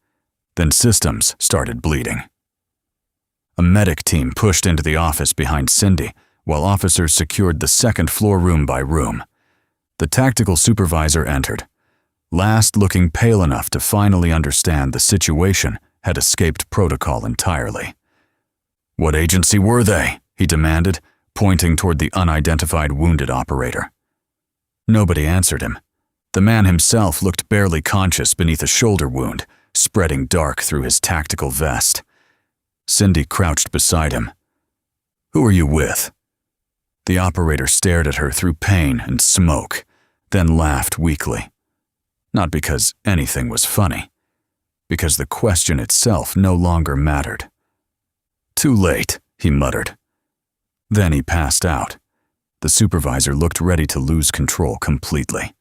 Speaker 1: Then systems started bleeding. A medic team pushed into the office behind Cindy, while officers secured the second floor room by room. The tactical supervisor entered. Last looking pale enough to finally understand the situation had escaped protocol entirely. "What agency were they?" he demanded, pointing toward the unidentified wounded operator. Nobody answered him. The man himself looked barely conscious beneath a shoulder wound, spreading dark through his tactical vest. Cindy crouched beside him. "Who are you with?" The operator stared at her through pain and smoke, then laughed weakly. Not because anything was funny, because the question itself no longer mattered. "Too late," he muttered. Then he passed out. The supervisor looked ready to lose control completely.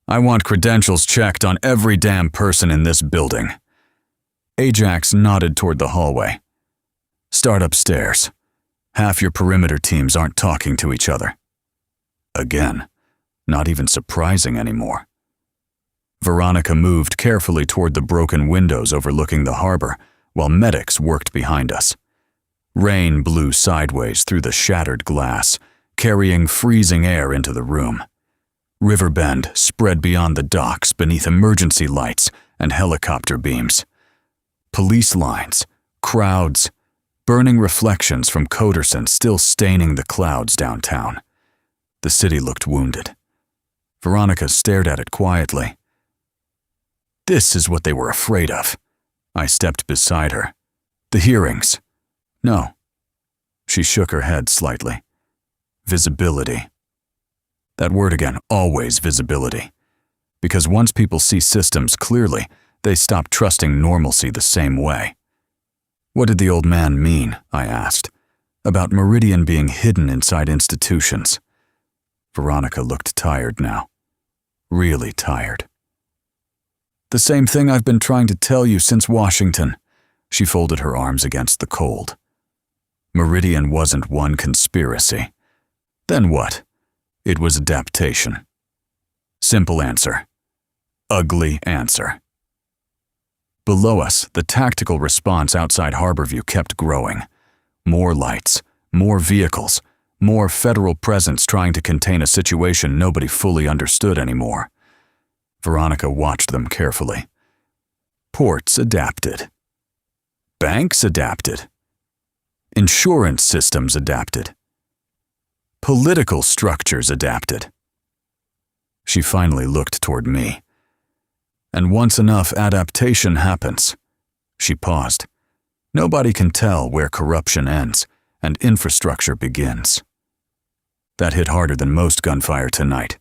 Speaker 1: "I want credentials checked on every damn person in this building." Ajax nodded toward the hallway. "Start upstairs. Half your perimeter teams aren't talking to each other." Again, not even surprising anymore. Veronica moved carefully toward the broken windows overlooking the harbor, while medics worked behind us. Rain blew sideways through the shattered glass, carrying freezing air into the room. Riverbend spread beyond the docks beneath emergency lights and helicopter beams. Police lines, crowds, burning reflections from Coderson still staining the clouds downtown. The city looked wounded. Veronica stared at it quietly. This is what they were afraid of. I stepped beside her. The hearings. No. She shook her head slightly. Visibility. That word again, always visibility. Because once people see systems clearly, they stop trusting normalcy the same way. What did the old man mean, I asked, about Meridian being hidden inside institutions? Veronica looked tired now. Really tired. The same thing I've been trying to tell you since Washington. She folded her arms against the cold. Meridian wasn't one conspiracy. Then what? It was adaptation. Simple answer. Ugly answer. Below us, the tactical response outside Harborview kept growing. More lights, more vehicles, more federal presence trying to contain a situation nobody fully understood anymore. Veronica watched them carefully. Ports adapted. Banks adapted. Insurance systems adapted. Political structures adapted. She finally looked toward me. And once enough adaptation happens, she paused. Nobody can tell where corruption ends and infrastructure begins. That hit harder than most gunfire tonight,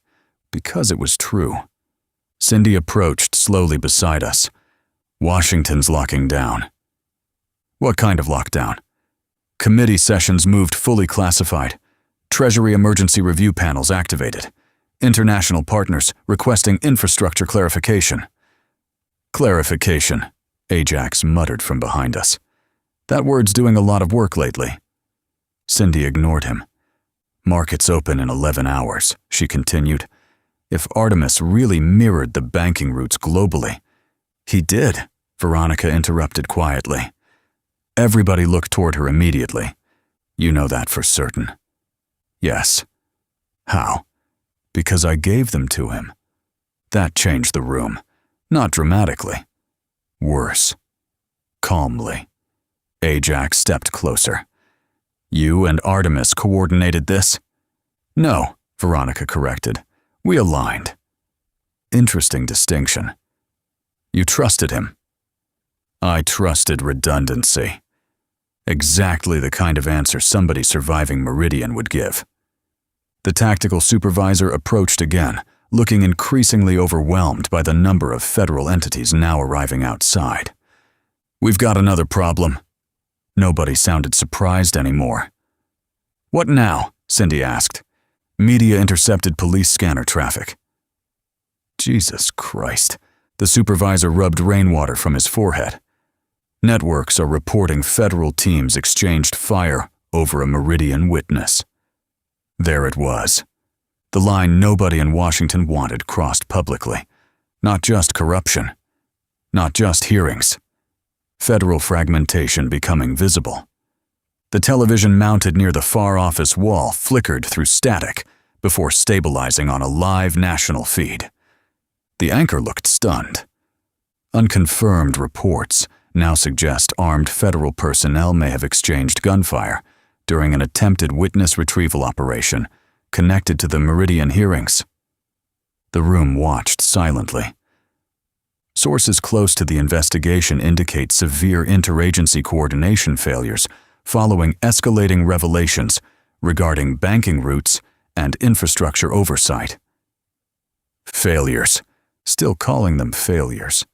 Speaker 1: because it was true. Cindy approached slowly beside us. Washington's locking down. What kind of lockdown? Committee sessions moved fully classified. Treasury emergency review panels activated. International partners requesting infrastructure clarification. Clarification, Ajax muttered from behind us. That word's doing a lot of work lately. Cindy ignored him. Markets open in 11 hours, she continued. If Artemis really mirrored the banking routes globally. He did, Veronica interrupted quietly. Everybody looked toward her immediately. You know that for certain. Yes. How? Because I gave them to him. That changed the room. Not dramatically. Worse. Calmly. Ajax stepped closer. You and Artemis coordinated this? No, Veronica corrected. We aligned. Interesting distinction. You trusted him. I trusted redundancy. Exactly the kind of answer somebody surviving Meridian would give. The tactical supervisor approached again, looking increasingly overwhelmed by the number of federal entities now arriving outside. We've got another problem. Nobody sounded surprised anymore. What now? Cindy asked. Media intercepted police scanner traffic. Jesus Christ. The supervisor rubbed rainwater from his forehead. Networks are reporting federal teams exchanged fire over a Meridian witness. There it was. The line nobody in Washington wanted crossed publicly. Not just corruption. Not just hearings. Federal fragmentation becoming visible. The television mounted near the far office wall flickered through static before stabilizing on a live national feed. The anchor looked stunned. Unconfirmed reports now suggest armed federal personnel may have exchanged gunfire during an attempted witness retrieval operation connected to the Meridian hearings. The room watched silently. Sources close to the investigation indicate severe interagency coordination failures following escalating revelations regarding banking routes and infrastructure oversight. Failures. Still calling them failures.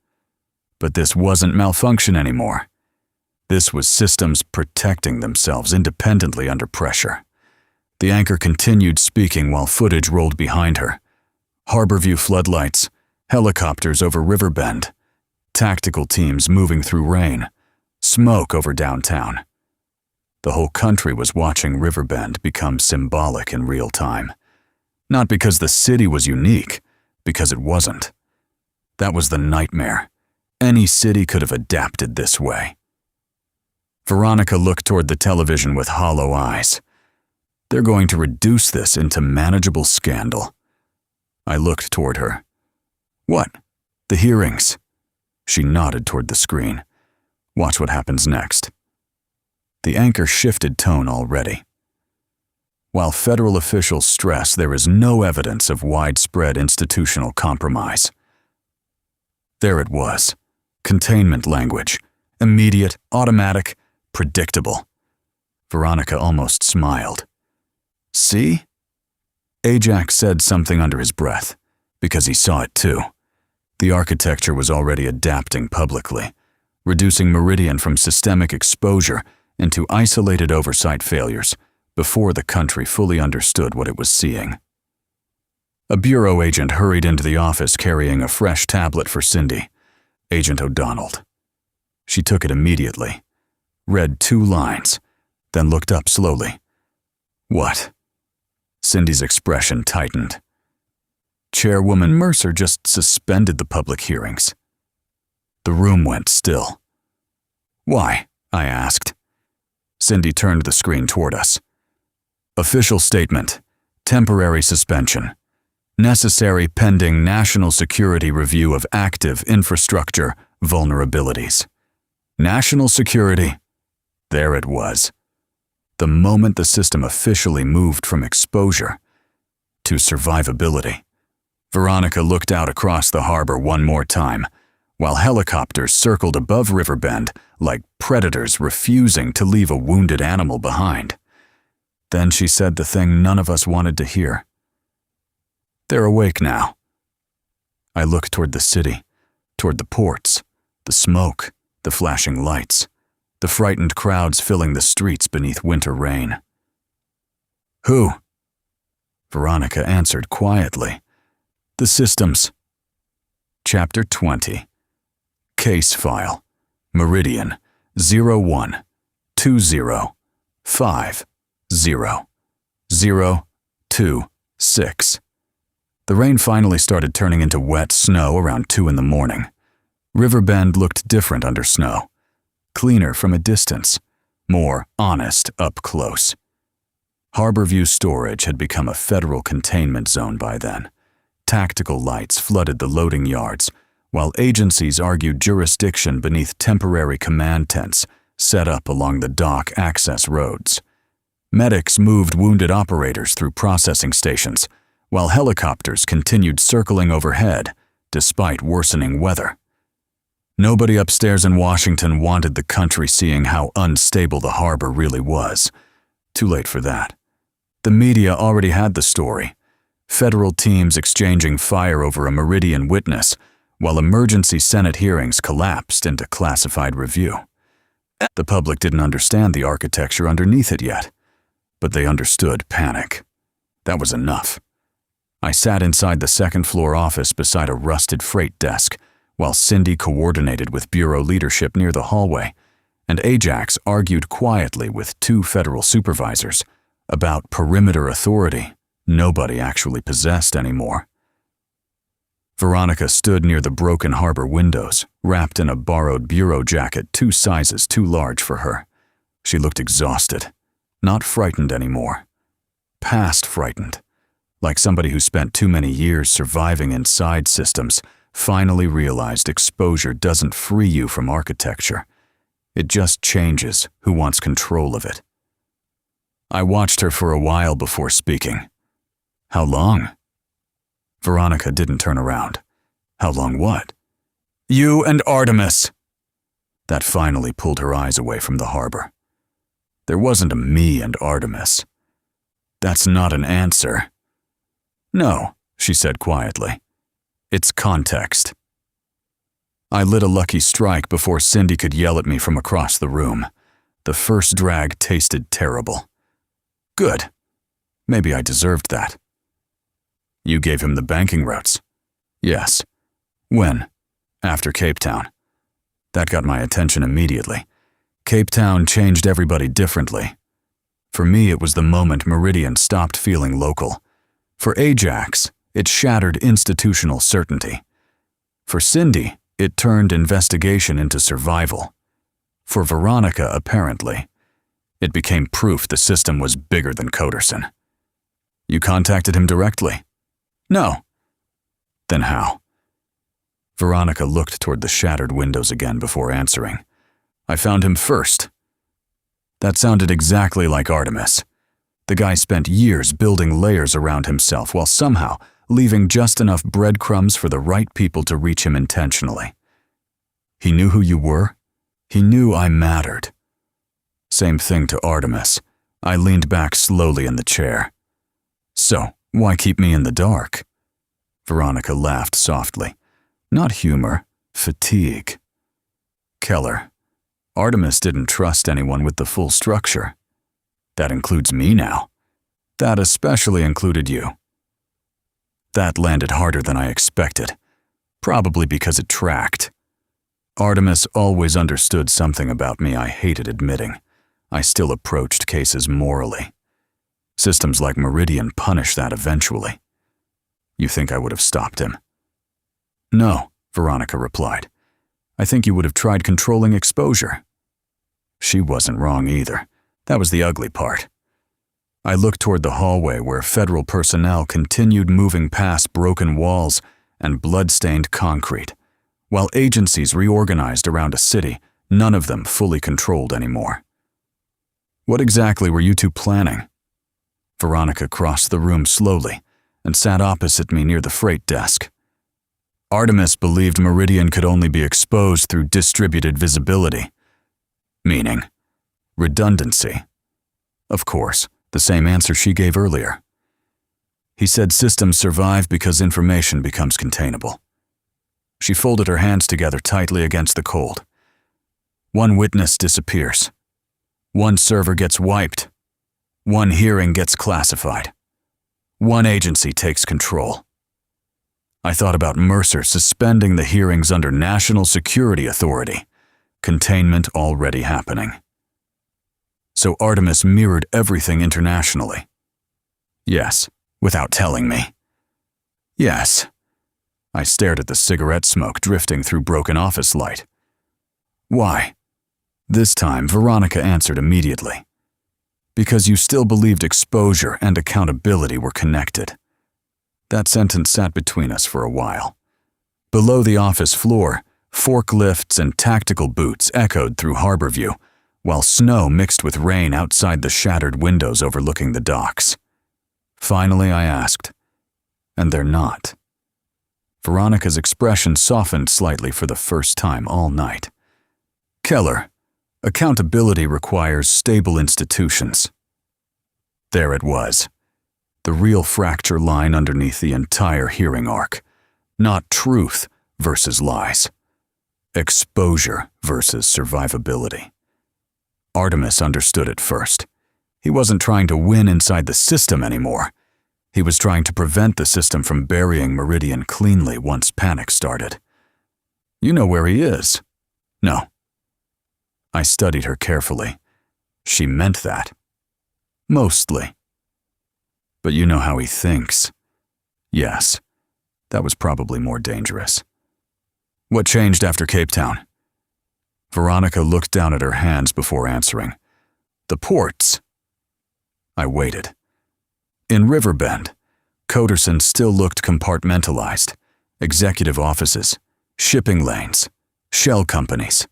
Speaker 1: But this wasn't malfunction anymore. This was systems protecting themselves independently under pressure. The anchor continued speaking while footage rolled behind her. Harborview floodlights, helicopters over Riverbend, tactical teams moving through rain, smoke over downtown. The whole country was watching Riverbend become symbolic in real time. Not because the city was unique, because it wasn't. That was the nightmare. Any city could have adapted this way. Veronica looked toward the television with hollow eyes. They're going to reduce this into manageable scandal. I looked toward her. What? The hearings? She nodded toward the screen. Watch what happens next. The anchor shifted tone already. While federal officials stress there is no evidence of widespread institutional compromise. There it was. Containment language. Immediate, automatic, predictable. Veronica almost smiled. See? Ajax said something under his breath, because he saw it too. The architecture was already adapting publicly, reducing Meridian from systemic exposure into isolated oversight failures before the country fully understood what it was seeing. A bureau agent hurried into the office carrying a fresh tablet for Cindy, Agent O'Donnell. She took it immediately, read 2 lines, then looked up slowly. What? Cindy's expression tightened. Chairwoman Mercer just suspended the public hearings. The room went still. Why? I asked. Cindy turned the screen toward us. Official statement. Temporary suspension. Necessary pending national security review of active infrastructure vulnerabilities. National security. There it was. The moment the system officially moved from exposure to survivability. Veronica looked out across the harbor one more time, while helicopters circled above Riverbend like predators refusing to leave a wounded animal behind. Then she said the thing none of us wanted to hear. They're awake now. I looked toward the city, toward the ports, the smoke, the flashing lights, the frightened crowds filling the streets beneath winter rain. Who? Veronica answered quietly. The systems. Chapter 20. Case file. Meridian 0120500026. The rain finally started turning into wet snow around 2 in the morning. Riverbend looked different under snow. Cleaner from a distance, more honest up close. Harborview storage had become a federal containment zone by then. Tactical lights flooded the loading yards, while agencies argued jurisdiction beneath temporary command tents set up along the dock access roads. Medics moved wounded operators through processing stations, while helicopters continued circling overhead despite worsening weather. Nobody upstairs in Washington wanted the country seeing how unstable the harbor really was. Too late for that. The media already had the story. Federal teams exchanging fire over a Meridian witness, while emergency Senate hearings collapsed into classified review. The public didn't understand the architecture underneath it yet, but they understood panic. That was enough. I sat inside the second-floor office beside a rusted freight desk, while Cindy coordinated with bureau leadership near the hallway, and Ajax argued quietly with 2 federal supervisors about perimeter authority nobody actually possessed anymore. Veronica stood near the broken harbor windows, wrapped in a borrowed bureau jacket 2 sizes too large for her. She looked exhausted, not frightened anymore. Past frightened, like somebody who spent too many years surviving inside systems finally realized exposure doesn't free you from architecture. It just changes who wants control of it. I watched her for a while before speaking. How long? Veronica didn't turn around. How long what? You and Artemis. That finally pulled her eyes away from the harbor. There wasn't a me and Artemis. That's not an answer. No, she said quietly. It's context. I lit a lucky strike before Cindy could yell at me from across the room. The first drag tasted terrible. Good. Maybe I deserved that. You gave him the banking routes? Yes. When? After Cape Town. That got my attention immediately. Cape Town changed everybody differently. For me, it was the moment Meridian stopped feeling local. For Ajax, it shattered institutional certainty. For Cindy, it turned investigation into survival. For Veronica, apparently, it became proof the system was bigger than Coderson. You contacted him directly? No. Then how? Veronica looked toward the shattered windows again before answering. I found him first. That sounded exactly like Artemis. The guy spent years building layers around himself while somehow leaving just enough breadcrumbs for the right people to reach him intentionally. He knew who you were. He knew I mattered. Same thing to Artemis. I leaned back slowly in the chair. So, why keep me in the dark? Veronica laughed softly. Not humor, fatigue. Keller, Artemis didn't trust anyone with the full structure. That includes me now. That especially included you. That landed harder than I expected, probably because it tracked. Artemis always understood something about me I hated admitting. I still approached cases morally. Systems like Meridian punish that eventually. You think I would have stopped him? No, Veronica replied. I think you would have tried controlling exposure. She wasn't wrong either. That was the ugly part. I looked toward the hallway where federal personnel continued moving past broken walls and blood-stained concrete, while agencies reorganized around a city, none of them fully controlled anymore. What exactly were you two planning? Veronica crossed the room slowly and sat opposite me near the freight desk. Artemis believed Meridian could only be exposed through distributed visibility. Meaning? Redundancy. Of course, the same answer she gave earlier. He said systems survive because information becomes containable. She folded her hands together tightly against the cold. One witness disappears. One server gets wiped. One hearing gets classified. One agency takes control. I thought about Mercer suspending the hearings under National Security Authority. Containment already happening. So Artemis mirrored everything internationally. Yes, without telling me. Yes. I stared at the cigarette smoke drifting through broken office light. Why? This time, Veronica answered immediately. Because you still believed exposure and accountability were connected. That sentence sat between us for a while. Below the office floor, forklifts and tactical boots echoed through Harborview, while snow mixed with rain outside the shattered windows overlooking the docks. Finally, I asked, and they're not. Veronica's expression softened slightly for the first time all night. Keller, accountability requires stable institutions. There it was. The real fracture line underneath the entire hearing arc. Not truth versus lies. Exposure versus survivability. Artemis understood it first. He wasn't trying to win inside the system anymore. He was trying to prevent the system from burying Meridian cleanly once panic started. You know where he is? No. I studied her carefully. She meant that. Mostly. But you know how he thinks. Yes, that was probably more dangerous. What changed after Cape Town? Veronica looked down at her hands before answering. The ports. I waited. In Riverbend, Coderson still looked compartmentalized. Executive offices, shipping lanes, shell companies.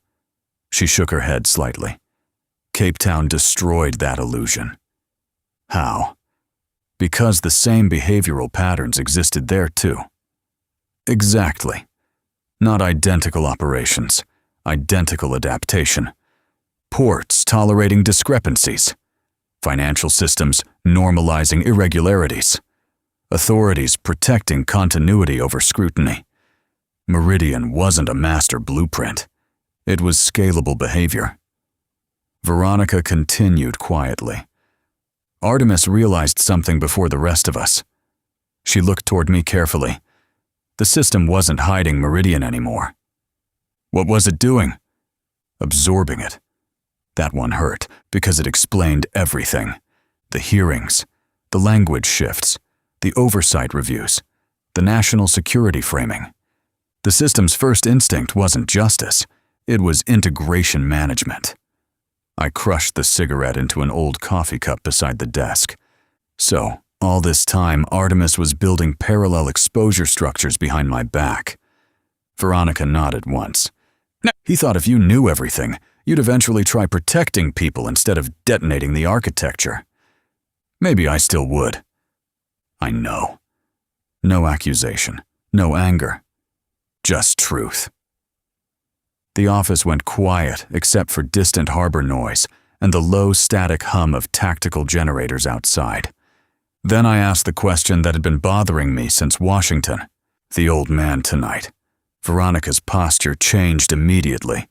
Speaker 1: She shook her head slightly. Cape Town destroyed that illusion. How? Because the same behavioral patterns existed there too. Exactly. Not identical operations, identical adaptation. Ports tolerating discrepancies. Financial systems normalizing irregularities. Authorities protecting continuity over scrutiny. Meridian wasn't a master blueprint. It was scalable behavior. Veronica continued quietly. Artemis realized something before the rest of us. She looked toward me carefully. The system wasn't hiding Meridian anymore. What was it doing? Absorbing it. That one hurt because it explained everything. The hearings, the language shifts, the oversight reviews, the national security framing. The system's first instinct wasn't justice, it was integration management. I crushed the cigarette into an old coffee cup beside the desk. So, all this time, Artemis was building parallel exposure structures behind my back. Veronica nodded once. He thought if you knew everything, you'd eventually try protecting people instead of detonating the architecture. Maybe I still would. I know. No accusation, no anger, just truth. The office went quiet except for distant harbor noise and the low static hum of tactical generators outside. Then I asked the question that had been bothering me since Washington. The old man tonight. Veronica's posture changed immediately.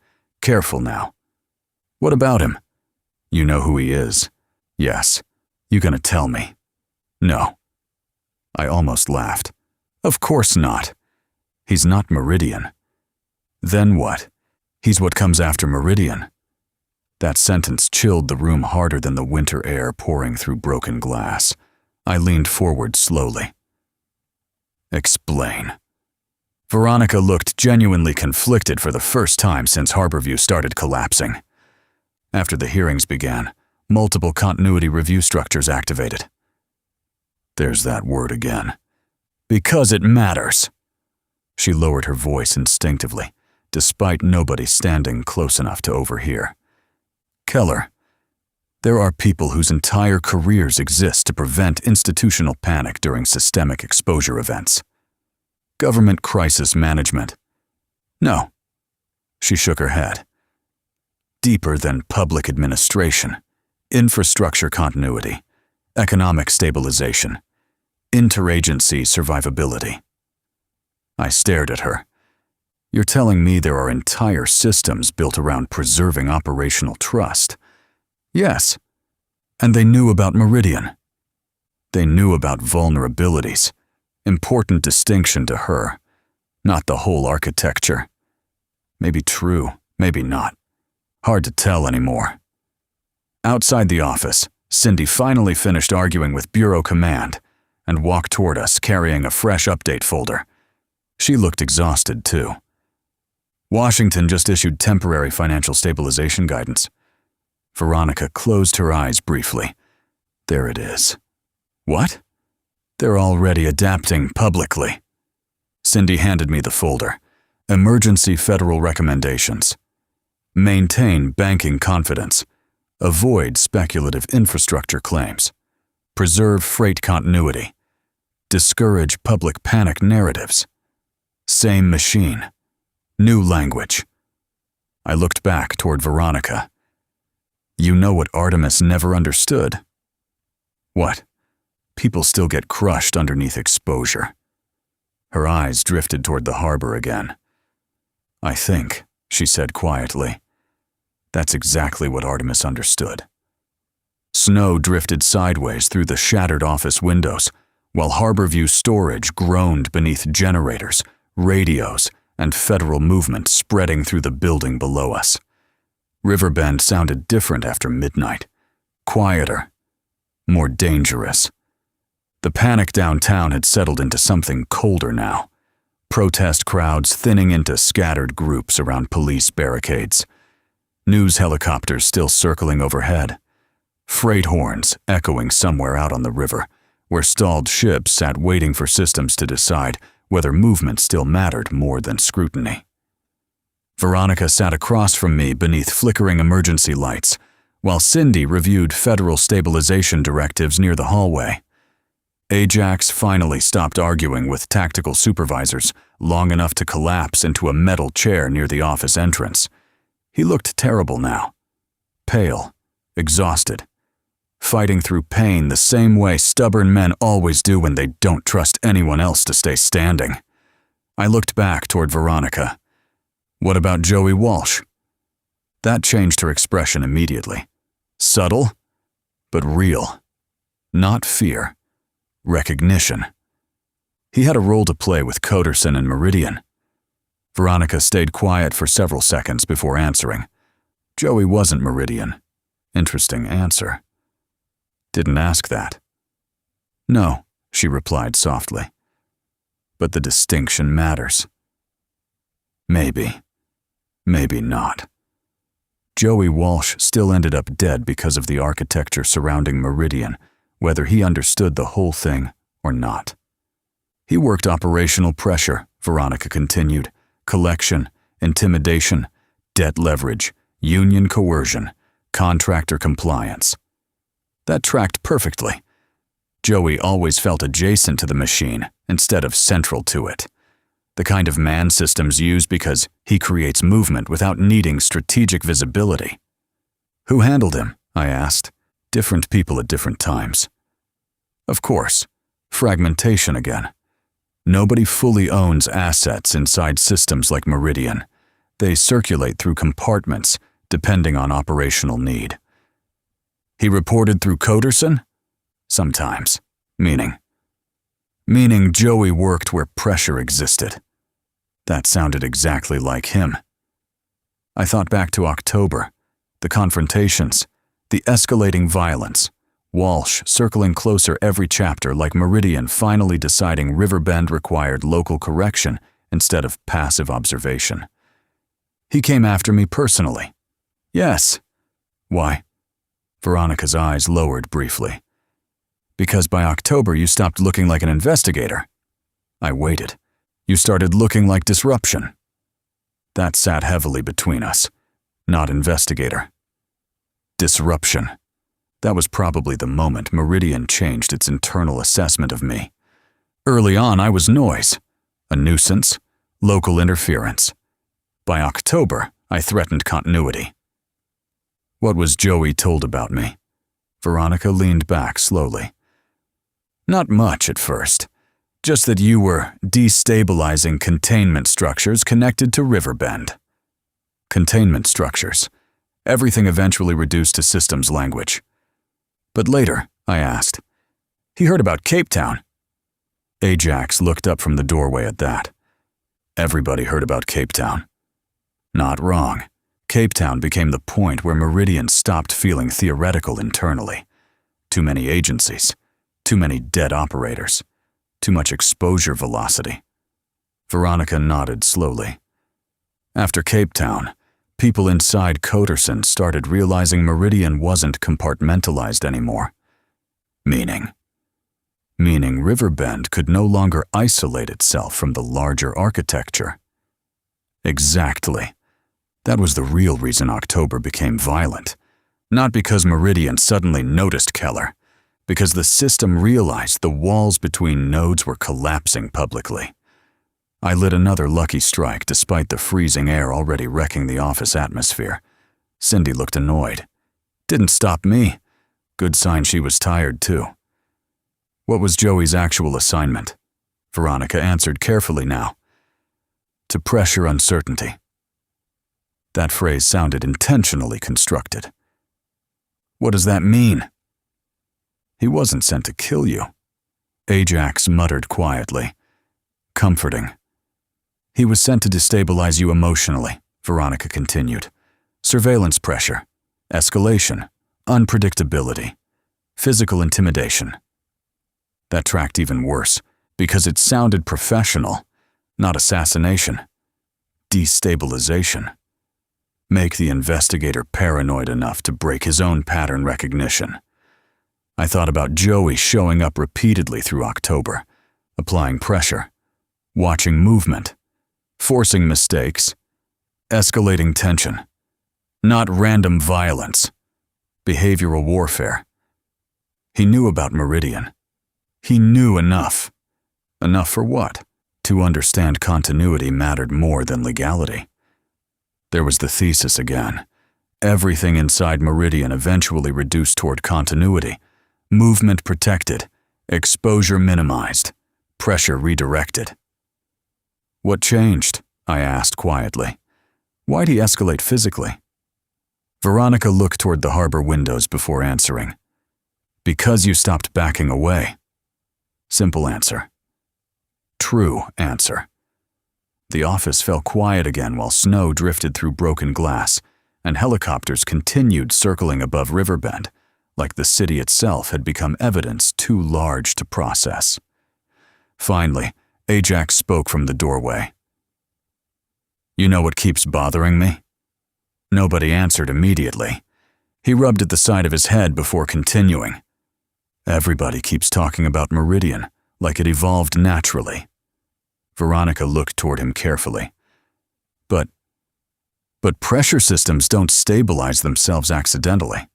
Speaker 1: Careful now. What about him? You know who he is. Yes. You gonna tell me? No. I almost laughed. Of course not. He's not Meridian. Then what? He's what comes after Meridian. That sentence chilled the room harder than the winter air pouring through broken glass. I leaned forward slowly. Explain. Veronica looked genuinely conflicted for the first time since Harborview started collapsing. After the hearings began, multiple continuity review structures activated. There's that word again. Because it matters. She lowered her voice instinctively, despite nobody standing close enough to overhear. Keller, there are people whose entire careers exist to prevent institutional panic during systemic exposure events. Government crisis management. No. She shook her head. Deeper than public administration, infrastructure continuity, economic stabilization, interagency survivability. I stared at her. You're telling me there are entire systems built around preserving operational trust? Yes. And they knew about Meridian. They knew about vulnerabilities. Important distinction to her. Not the whole architecture. Maybe true, maybe not. Hard to tell anymore. Outside the office, Cindy finally finished arguing with Bureau Command and walked toward us carrying a fresh update folder. She looked exhausted too. Washington just issued temporary financial stabilization guidance. Veronica closed her eyes briefly. There it is. What? They're already adapting publicly. Cindy handed me the folder. Emergency federal recommendations. Maintain banking confidence. Avoid speculative infrastructure claims. Preserve freight continuity. Discourage public panic narratives. Same machine. New language. I looked back toward Veronica. You know what Artemis never understood? What? People still get crushed underneath exposure. Her eyes drifted toward the harbor again. I think, she said quietly, that's exactly what Artemis understood. Snow drifted sideways through the shattered office windows, while Harborview storage groaned beneath generators, radios, and federal movement spreading through the building below us. Riverbend sounded different after midnight. Quieter. More dangerous. The panic downtown had settled into something colder now. Protest crowds thinning into scattered groups around police barricades. News helicopters still circling overhead. Freight horns echoing somewhere out on the river, where stalled ships sat waiting for systems to decide whether movement still mattered more than scrutiny. Veronica sat across from me beneath flickering emergency lights, while Cindy reviewed federal stabilization directives near the hallway. Ajax finally stopped arguing with tactical supervisors long enough to collapse into a metal chair near the office entrance. He looked terrible now. Pale, exhausted, fighting through pain the same way stubborn men always do when they don't trust anyone else to stay standing. I looked back toward Veronica. What about Joey Walsh? That changed her expression immediately. Subtle, but real. Not fear. Recognition. He had a role to play with Coderson and Meridian. Veronica stayed quiet for several seconds before answering. Joey wasn't Meridian. Interesting answer. Didn't ask that. No, she replied softly. But the distinction matters. Maybe. Maybe not. Joey Walsh still ended up dead because of the architecture surrounding Meridian, whether he understood the whole thing or not. He worked operational pressure, Veronica continued, collection, intimidation, debt leverage, union coercion, contractor compliance. That tracked perfectly. Joey always felt adjacent to the machine instead of central to it. The kind of man systems use because he creates movement without needing strategic visibility. Who handled him? I asked. Different people at different times. Of course, fragmentation again. Nobody fully owns assets inside systems like Meridian. They circulate through compartments, depending on operational need. He reported through Coderson? Sometimes. Meaning Joey worked where pressure existed. That sounded exactly like him. I thought back to October, the confrontations, the escalating violence, Walsh circling closer every chapter like Meridian finally deciding Riverbend required local correction instead of passive observation. He came after me personally. Yes. Why? Veronica's eyes lowered briefly. Because by October you stopped looking like an investigator. I waited. You started looking like disruption. That sat heavily between us. Not investigator. Disruption. That was probably the moment Meridian changed its internal assessment of me. Early on, I was noise, a nuisance, local interference. By October, I threatened continuity. What was Joey told about me? Veronica leaned back slowly. Not much at first. Just that you were destabilizing containment structures connected to Riverbend. Containment structures. Everything eventually reduced to systems language. But later, I asked. He heard about Cape Town. Ajax looked up from the doorway at that. Everybody heard about Cape Town. Not wrong. Cape Town became the point where Meridian stopped feeling theoretical internally. Too many agencies. Too many dead operators. Too much exposure velocity. Veronica nodded slowly. After Cape Town, people inside Coderson started realizing Meridian wasn't compartmentalized anymore. Meaning Riverbend could no longer isolate itself from the larger architecture. Exactly. That was the real reason October became violent. Not because Meridian suddenly noticed Keller, because the system realized the walls between nodes were collapsing publicly. I lit another lucky strike despite the freezing air already wrecking the office atmosphere. Cindy looked annoyed. Didn't stop me. Good sign she was tired too. What was Joey's actual assignment? Veronica answered carefully now. To pressure uncertainty. That phrase sounded intentionally constructed. What does that mean? He wasn't sent to kill you. Ajax muttered quietly. Comforting. He was sent to destabilize you emotionally, Veronica continued. Surveillance pressure, escalation, unpredictability, physical intimidation. That tracked even worse, because it sounded professional, not assassination. Destabilization. Make the investigator paranoid enough to break his own pattern recognition. I thought about Joey showing up repeatedly through October, applying pressure, watching movement, forcing mistakes, escalating tension. Not random violence, behavioral warfare. He knew about Meridian. He knew enough. Enough for what? To understand continuity mattered more than legality. There was the thesis again. Everything inside Meridian eventually reduced toward continuity. Movement protected, exposure minimized, pressure redirected. What changed? I asked quietly. Why'd he escalate physically? Veronica looked toward the harbor windows before answering. Because you stopped backing away. Simple answer. True answer. The office fell quiet again while snow drifted through broken glass, and helicopters continued circling above Riverbend, like the city itself had become evidence too large to process. Finally, Ajax spoke from the doorway. You know what keeps bothering me? Nobody answered immediately. He rubbed at the side of his head before continuing. Everybody keeps talking about Meridian, like it evolved naturally. Veronica looked toward him carefully. But pressure systems don't stabilize themselves accidentally.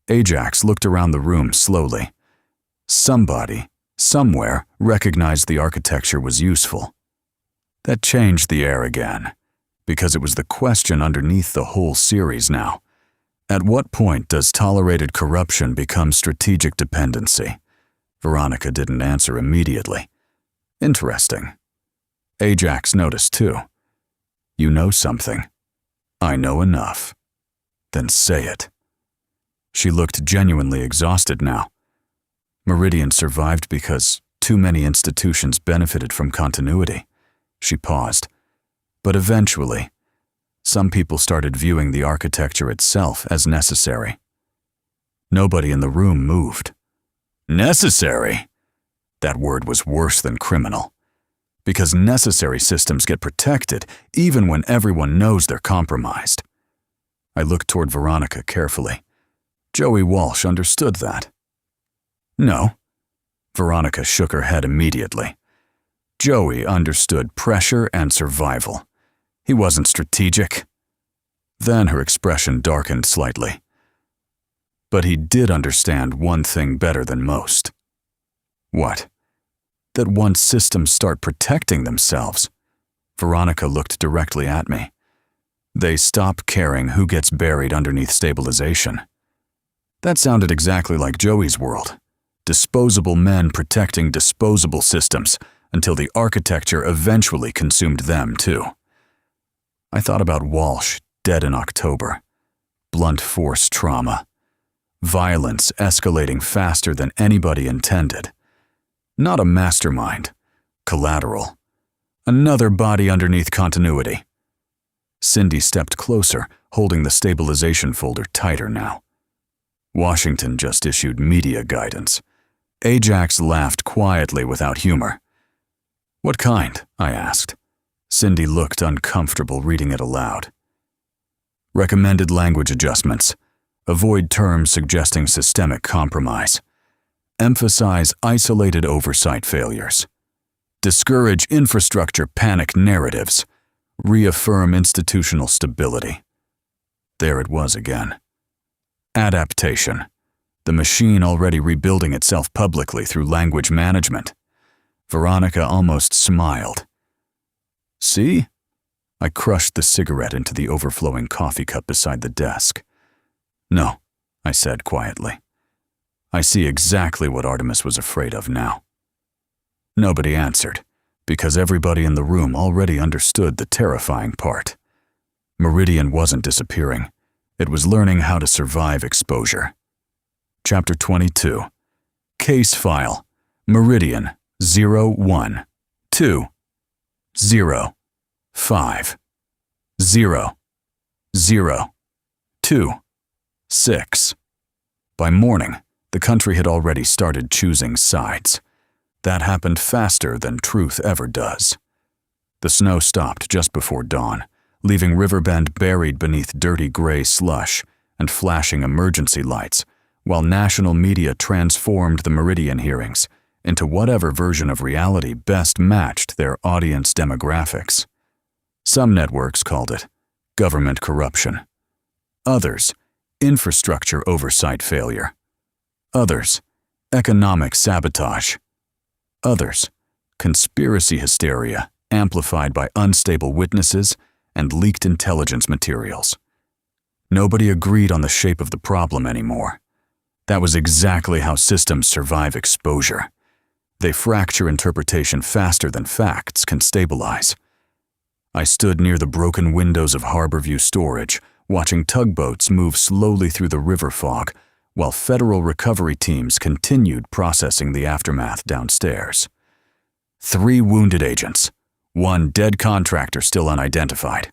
Speaker 1: Ajax looked around the room slowly. Somebody, somewhere, recognized the architecture was useful. That changed the air again, because it was the question underneath the whole series now. At what point does tolerated corruption become strategic dependency? Veronica didn't answer immediately. Interesting. Ajax noticed too. You know something. I know enough. Then say it. She looked genuinely exhausted now. Meridian survived because too many institutions benefited from continuity. She paused. But eventually, some people started viewing the architecture itself as necessary. Nobody in the room moved. Necessary? That word was worse than criminal. Because necessary systems get protected even when everyone knows they're compromised. I looked toward Veronica carefully. Joey Walsh understood that. No. Veronica shook her head immediately. Joey understood pressure and survival. He wasn't strategic. Then her expression darkened slightly. But he did understand one thing better than most. What? That once systems start protecting themselves, Veronica looked directly at me. They stop caring who gets buried underneath stabilization. That sounded exactly like Joey's world. Disposable men protecting disposable systems until the architecture eventually consumed them too. I thought about Walsh, dead in October. Blunt force trauma. Violence escalating faster than anybody intended. Not a mastermind. Collateral. Another body underneath continuity. Cindy stepped closer, holding the stabilization folder tighter now. Washington just issued media guidance. Ajax laughed quietly without humor. What kind? I asked. Cindy looked uncomfortable reading it aloud. Recommended language adjustments. Avoid terms suggesting systemic compromise. Emphasize isolated oversight failures. Discourage infrastructure panic narratives. Reaffirm institutional stability. There it was again. Adaptation. The machine already rebuilding itself publicly through language management. Veronica almost smiled. See? I crushed the cigarette into the overflowing coffee cup beside the desk. No, I said quietly. I see exactly what Artemis was afraid of now. Nobody answered, because everybody in the room already understood the terrifying part. Meridian wasn't disappearing. It was learning how to survive exposure. Chapter 22. Case File. Meridian 01 2 0 5 0 0 2 6. By morning, the country had already started choosing sides. That happened faster than truth ever does. The snow stopped just before dawn, leaving Riverbend buried beneath dirty gray slush and flashing emergency lights, while national media transformed the Meridian hearings into whatever version of reality best matched their audience demographics. Some networks called it government corruption. Others, infrastructure oversight failure. Others, economic sabotage. Others, conspiracy hysteria amplified by unstable witnesses and leaked intelligence materials. Nobody agreed on the shape of the problem anymore. That was exactly how systems survive exposure. They fracture interpretation faster than facts can stabilize. I stood near the broken windows of Harborview Storage, watching tugboats move slowly through the river fog, while federal recovery teams continued processing the aftermath downstairs. 3 wounded agents, 1 dead contractor still unidentified,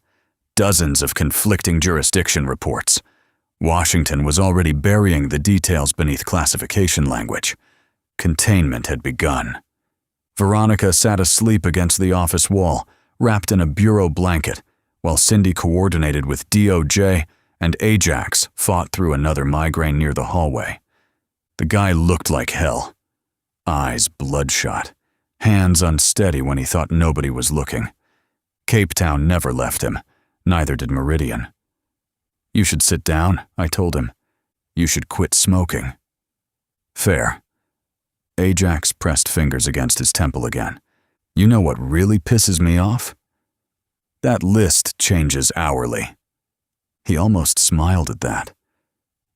Speaker 1: dozens of conflicting jurisdiction reports. Washington was already burying the details beneath classification language. Containment had begun. Veronica sat asleep against the office wall, wrapped in a bureau blanket, while Cindy coordinated with DOJ and Ajax fought through another migraine near the hallway. The guy looked like hell. Eyes bloodshot, hands unsteady when he thought nobody was looking. Cape Town never left him, neither did Meridian. You should sit down, I told him. You should quit smoking. Fair. Ajax pressed fingers against his temple again. You know what really pisses me off? That list changes hourly. He almost smiled at that.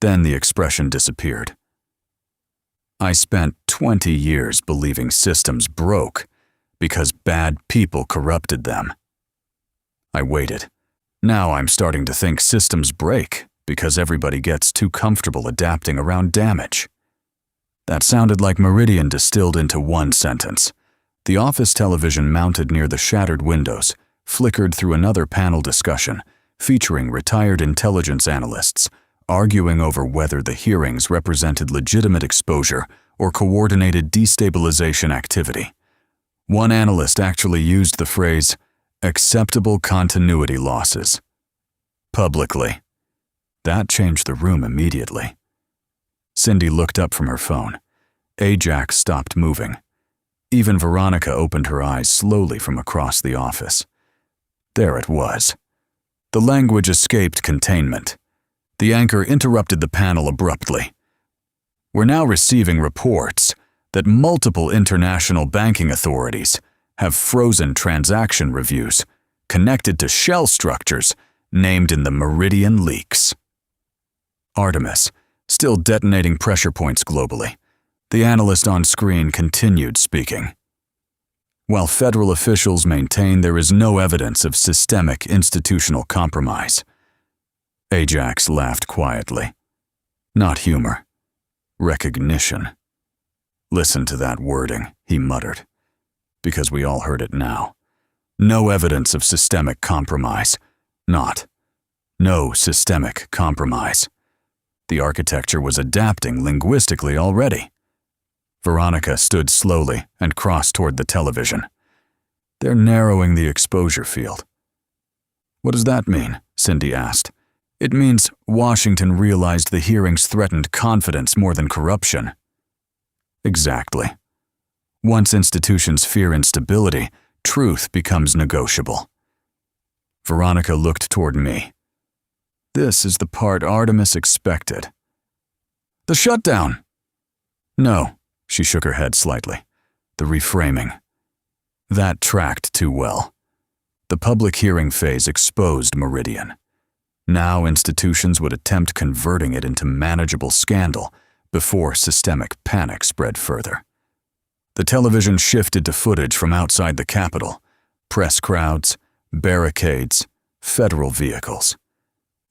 Speaker 1: Then the expression disappeared. I spent 20 years believing systems broke because bad people corrupted them. I waited. Now I'm starting to think systems break because everybody gets too comfortable adapting around damage. That sounded like Meridian distilled into one sentence. The office television mounted near the shattered windows flickered through another panel discussion featuring retired intelligence analysts arguing over whether the hearings represented legitimate exposure or coordinated destabilization activity. One analyst actually used the phrase, acceptable continuity losses. Publicly. That changed the room immediately. Cindy looked up from her phone. Ajax stopped moving. Even Veronica opened her eyes slowly from across the office. There it was. The language escaped containment. The anchor interrupted the panel abruptly. We're now receiving reports that multiple international banking authorities have frozen transaction reviews connected to shell structures named in the Meridian leaks. Artemis, still detonating pressure points globally, the analyst on screen continued speaking. While federal officials maintain there is no evidence of systemic institutional compromise. Ajax laughed quietly. Not humor. Recognition. Listen to that wording, he muttered, because we all heard it now. No evidence of systemic compromise. No systemic compromise. The architecture was adapting linguistically already. Veronica stood slowly and crossed toward the television. They're narrowing the exposure field. What does that mean? Cindy asked. It means Washington realized the hearings threatened confidence more than corruption. Exactly. Once institutions fear instability, truth becomes negotiable. Veronica looked toward me. This is the part Artemis expected. The shutdown! No, she shook her head slightly. The reframing. That tracked too well. The public hearing phase exposed Meridian. Now institutions would attempt converting it into manageable scandal before systemic panic spread further. The television shifted to footage from outside the Capitol, press crowds, barricades, federal vehicles.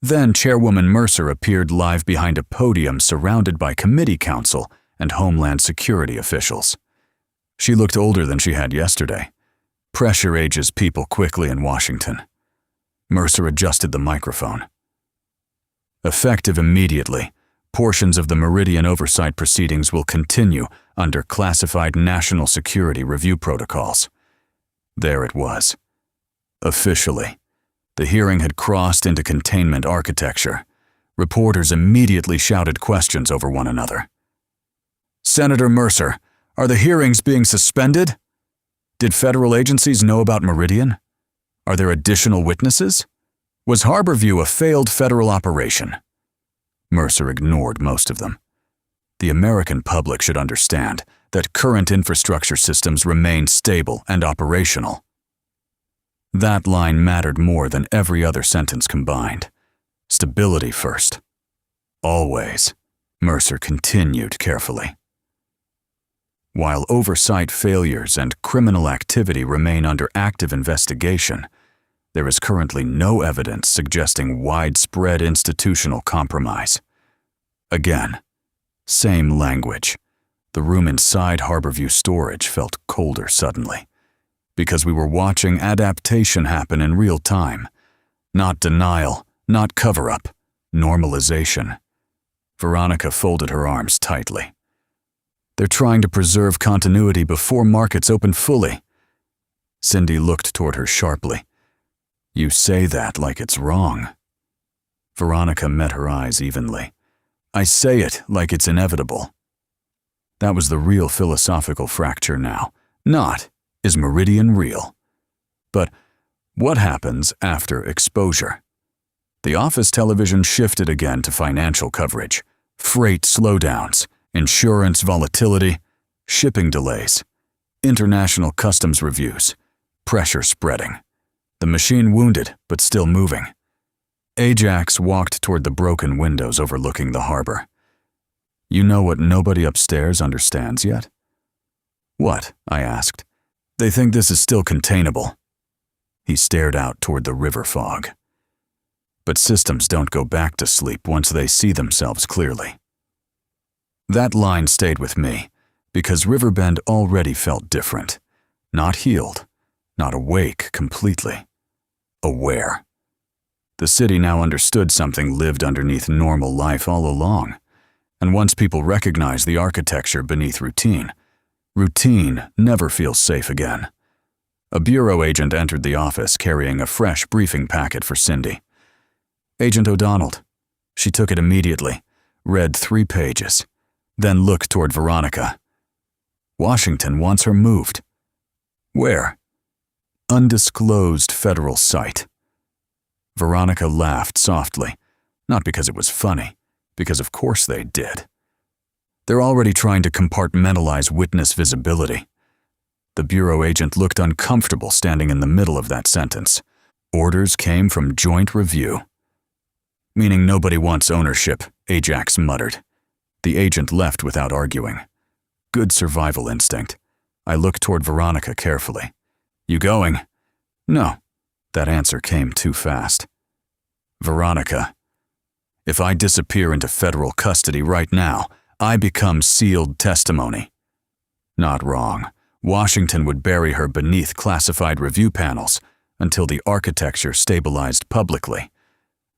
Speaker 1: Then Chairwoman Mercer appeared live behind a podium surrounded by committee counsel and Homeland Security officials. She looked older than she had yesterday. Pressure ages people quickly in Washington. Mercer adjusted the microphone. Effective immediately, portions of the Meridian oversight proceedings will continue under classified national security review protocols. There it was. Officially, the hearing had crossed into containment architecture. Reporters immediately shouted questions over one another. Senator Mercer, are the hearings being suspended? Did federal agencies know about Meridian? Are there additional witnesses? Was Harborview a failed federal operation? Mercer ignored most of them. The American public should understand that current infrastructure systems remain stable and operational. That line mattered more than every other sentence combined. Stability first. Always, Mercer continued carefully. While oversight failures and criminal activity remain under active investigation, there is currently no evidence suggesting widespread institutional compromise. Again, same language. The room inside Harborview storage felt colder suddenly, because we were watching adaptation happen in real time. Not denial, not cover-up, normalization. Veronica folded her arms tightly. They're trying to preserve continuity before markets open fully. Cindy looked toward her sharply. You say that like it's wrong. Veronica met her eyes evenly. I say it like it's inevitable. That was the real philosophical fracture now. Not, is Meridian real? But what happens after exposure? The office television shifted again to financial coverage, freight slowdowns, insurance volatility, shipping delays, international customs reviews, pressure spreading. The machine wounded, but still moving. Ajax walked toward the broken windows overlooking the harbor. You know what nobody upstairs understands yet? What? I asked. They think this is still containable. He stared out toward the river fog. But systems don't go back to sleep once they see themselves clearly. That line stayed with me because Riverbend already felt different. Not healed, not awake completely. Aware. The city now understood something lived underneath normal life all along. And once people recognize the architecture beneath routine, routine never feels safe again. A bureau agent entered the office carrying a fresh briefing packet for Cindy. "Agent O'Donnell." She took it immediately, read 3 pages, then looked toward Veronica. "Washington wants her moved." "Where?" "Undisclosed federal site." Veronica laughed softly, not because it was funny, because of course they did. They're already trying to compartmentalize witness visibility. The bureau agent looked uncomfortable standing in the middle of that sentence. Orders came from Joint Review. "Meaning nobody wants ownership," Ajax muttered. The agent left without arguing. Good survival instinct. I looked toward Veronica carefully. "You going?" "No." That answer came too fast. "Veronica, if I disappear into federal custody right now, I become sealed testimony." Not wrong. Washington would bury her beneath classified review panels until the architecture stabilized publicly.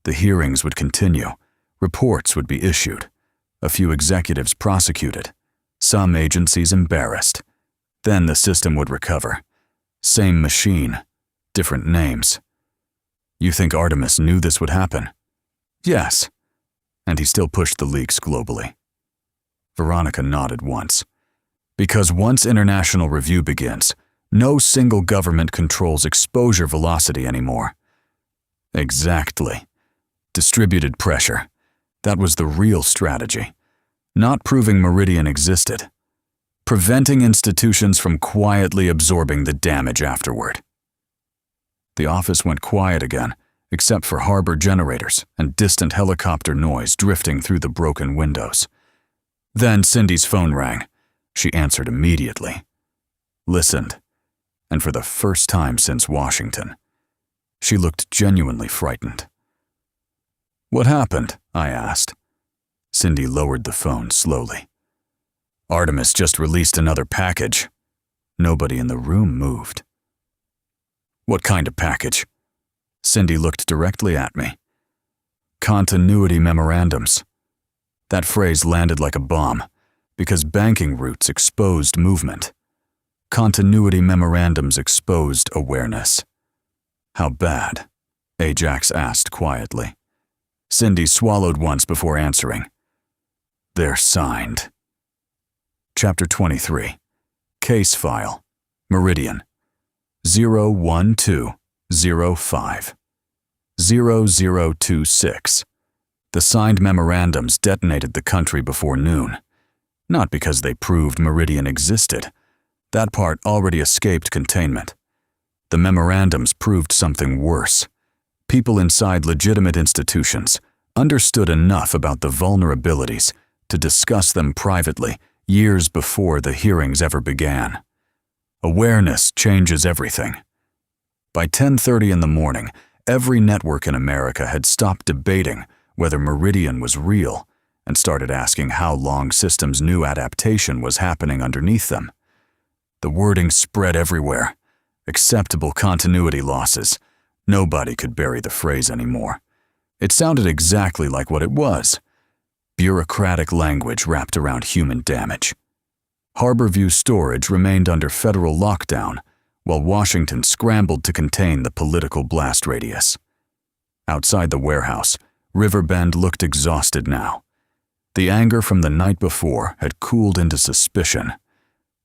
Speaker 1: The hearings would continue. Reports would be issued. A few executives prosecuted. Some agencies embarrassed. Then the system would recover. Same machine, different names. "You think Artemis knew this would happen?" "Yes." "And he still pushed the leaks globally." Veronica nodded once. "Because once international review begins, no single government controls exposure velocity anymore." Exactly. Distributed pressure. That was the real strategy. Not proving Meridian existed. Preventing institutions from quietly absorbing the damage afterward. The office went quiet again, except for harbor generators and distant helicopter noise drifting through the broken windows. Then Cindy's phone rang. She answered immediately. Listened. And for the first time since Washington, she looked genuinely frightened. "What happened?" I asked. Cindy lowered the phone slowly. "Artemis just released another package." Nobody in the room moved. "What kind of package?" Cindy looked directly at me. "Continuity memorandums." That phrase landed like a bomb, because banking routes exposed movement. Continuity memorandums exposed awareness. "How bad?" Ajax asked quietly. Cindy swallowed once before answering. "They're signed." Chapter 23. Case File. Meridian. 01205. 0026. The signed memorandums detonated the country before noon. Not because they proved Meridian existed. That part already escaped containment. The memorandums proved something worse. People inside legitimate institutions understood enough about the vulnerabilities to discuss them privately years before the hearings ever began. Awareness changes everything. By 10:30 in the morning, every network in America had stopped debating whether Meridian was real and started asking how long systems knew adaptation was happening underneath them. The wording spread everywhere. Acceptable continuity losses. Nobody could bury the phrase anymore. It sounded exactly like what it was. Bureaucratic language wrapped around human damage. Harborview storage remained under federal lockdown, while Washington scrambled to contain the political blast radius. Outside the warehouse, Riverbend looked exhausted now. The anger from the night before had cooled into suspicion.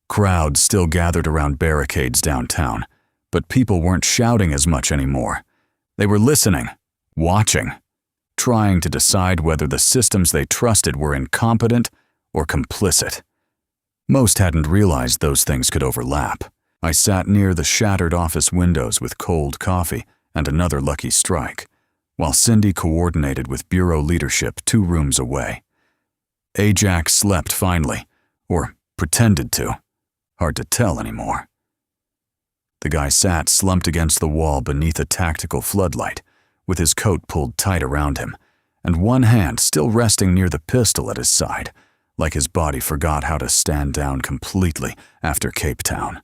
Speaker 1: Crowds still gathered around barricades downtown, but people weren't shouting as much anymore. They were listening, watching, trying to decide whether the systems they trusted were incompetent or complicit. Most hadn't realized those things could overlap. I sat near the shattered office windows with cold coffee and another lucky strike, while Cindy coordinated with bureau leadership 2 rooms away. Ajax slept finally, or pretended to. Hard to tell anymore. The guy sat slumped against the wall beneath a tactical floodlight, with his coat pulled tight around him, and one hand still resting near the pistol at his side, like his body forgot how to stand down completely after Cape Town.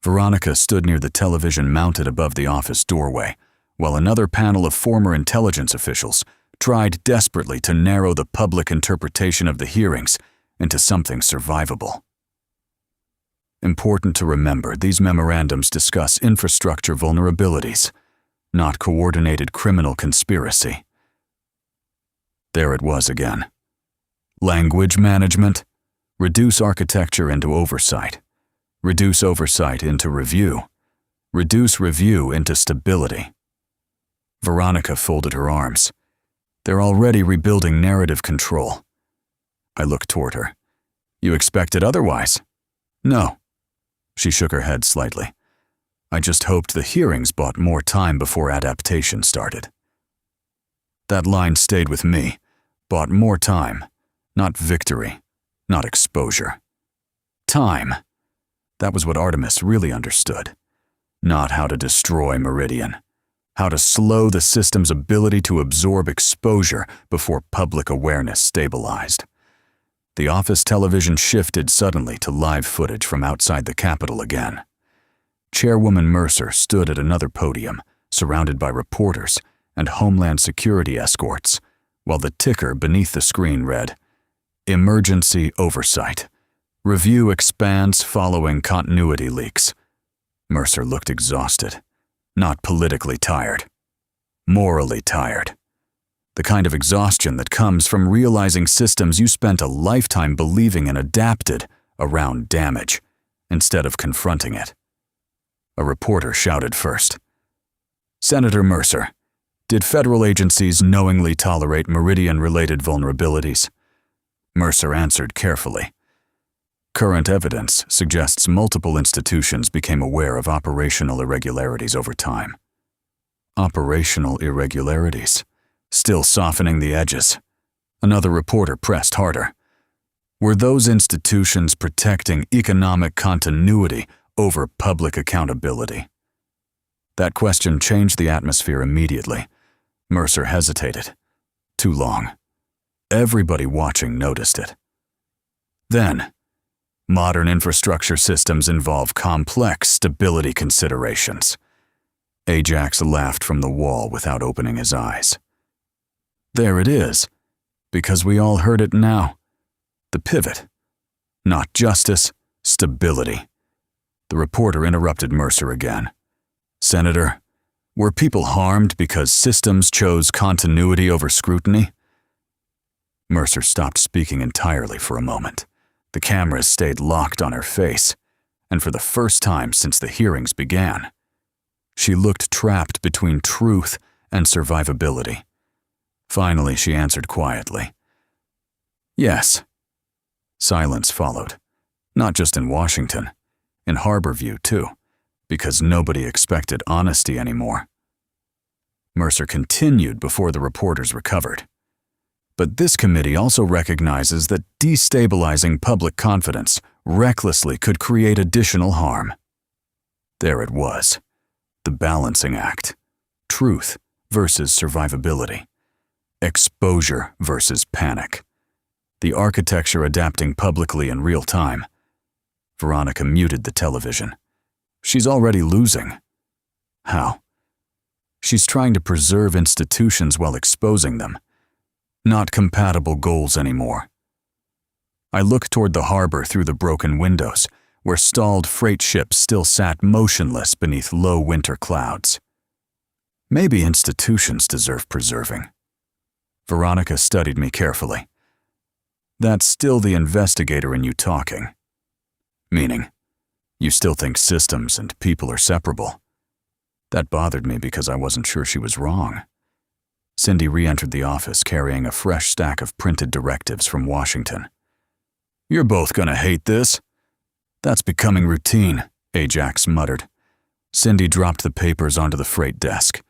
Speaker 1: Veronica stood near the television mounted above the office doorway, while another panel of former intelligence officials tried desperately to narrow the public interpretation of the hearings into something survivable. Important to remember, these memorandums discuss infrastructure vulnerabilities, not coordinated criminal conspiracy. There it was again. Language management, reduce architecture into oversight, reduce oversight into review, reduce review into stability. Veronica folded her arms. They're already rebuilding narrative control. I looked toward her. You expected otherwise? No. She shook her head slightly. I just hoped the hearings bought more time before adaptation started. That line stayed with me. Bought more time. Not victory. Not exposure. Time. That was what Artemis really understood. Not how to destroy Meridian. How to slow the system's ability to absorb exposure before public awareness stabilized. The office television shifted suddenly to live footage from outside the Capitol again. Chairwoman Mercer stood at another podium, surrounded by reporters and Homeland Security escorts, while the ticker beneath the screen read, Emergency Oversight. Review expands following continuity leaks. Mercer looked exhausted, not politically tired, morally tired. The kind of exhaustion that comes from realizing systems you spent a lifetime believing in adapted around damage, instead of confronting it. A reporter shouted first. Senator Mercer, did federal agencies knowingly tolerate Meridian-related vulnerabilities? Mercer answered carefully. Current evidence suggests multiple institutions became aware of operational irregularities over time. Operational irregularities? Still softening the edges. Another reporter pressed harder. Were those institutions protecting economic continuity over public accountability? That question changed the atmosphere immediately. Mercer hesitated. Too long. Everybody watching noticed it. Then, modern infrastructure systems involve complex stability considerations. Ajax laughed from the wall without opening his eyes. There it is, because we all heard it now. The pivot. Not justice, stability. The reporter interrupted Mercer again. Senator, were people harmed because systems chose continuity over scrutiny? Mercer stopped speaking entirely for a moment. The cameras stayed locked on her face, and for the first time since the hearings began, she looked trapped between truth and survivability. Finally, she answered quietly. Yes. Silence followed, not just in Washington, in Harborview too, because nobody expected honesty anymore. Mercer continued before the reporters recovered. But this committee also recognizes that destabilizing public confidence recklessly could create additional harm. There it was, the balancing act, truth versus survivability. Exposure versus panic. The architecture adapting publicly in real time. Veronica muted the television. She's already losing. How? She's trying to preserve institutions while exposing them. Not compatible goals anymore. I looked toward the harbor through the broken windows, where stalled freight ships still sat motionless beneath low winter clouds. Maybe institutions deserve preserving. Veronica studied me carefully. That's still the investigator in you talking. Meaning, you still think systems and people are separable. That bothered me because I wasn't sure she was wrong. Cindy re-entered the office carrying a fresh stack of printed directives from Washington. You're both gonna hate this. That's becoming routine, Ajax muttered. Cindy dropped the papers onto the freight desk.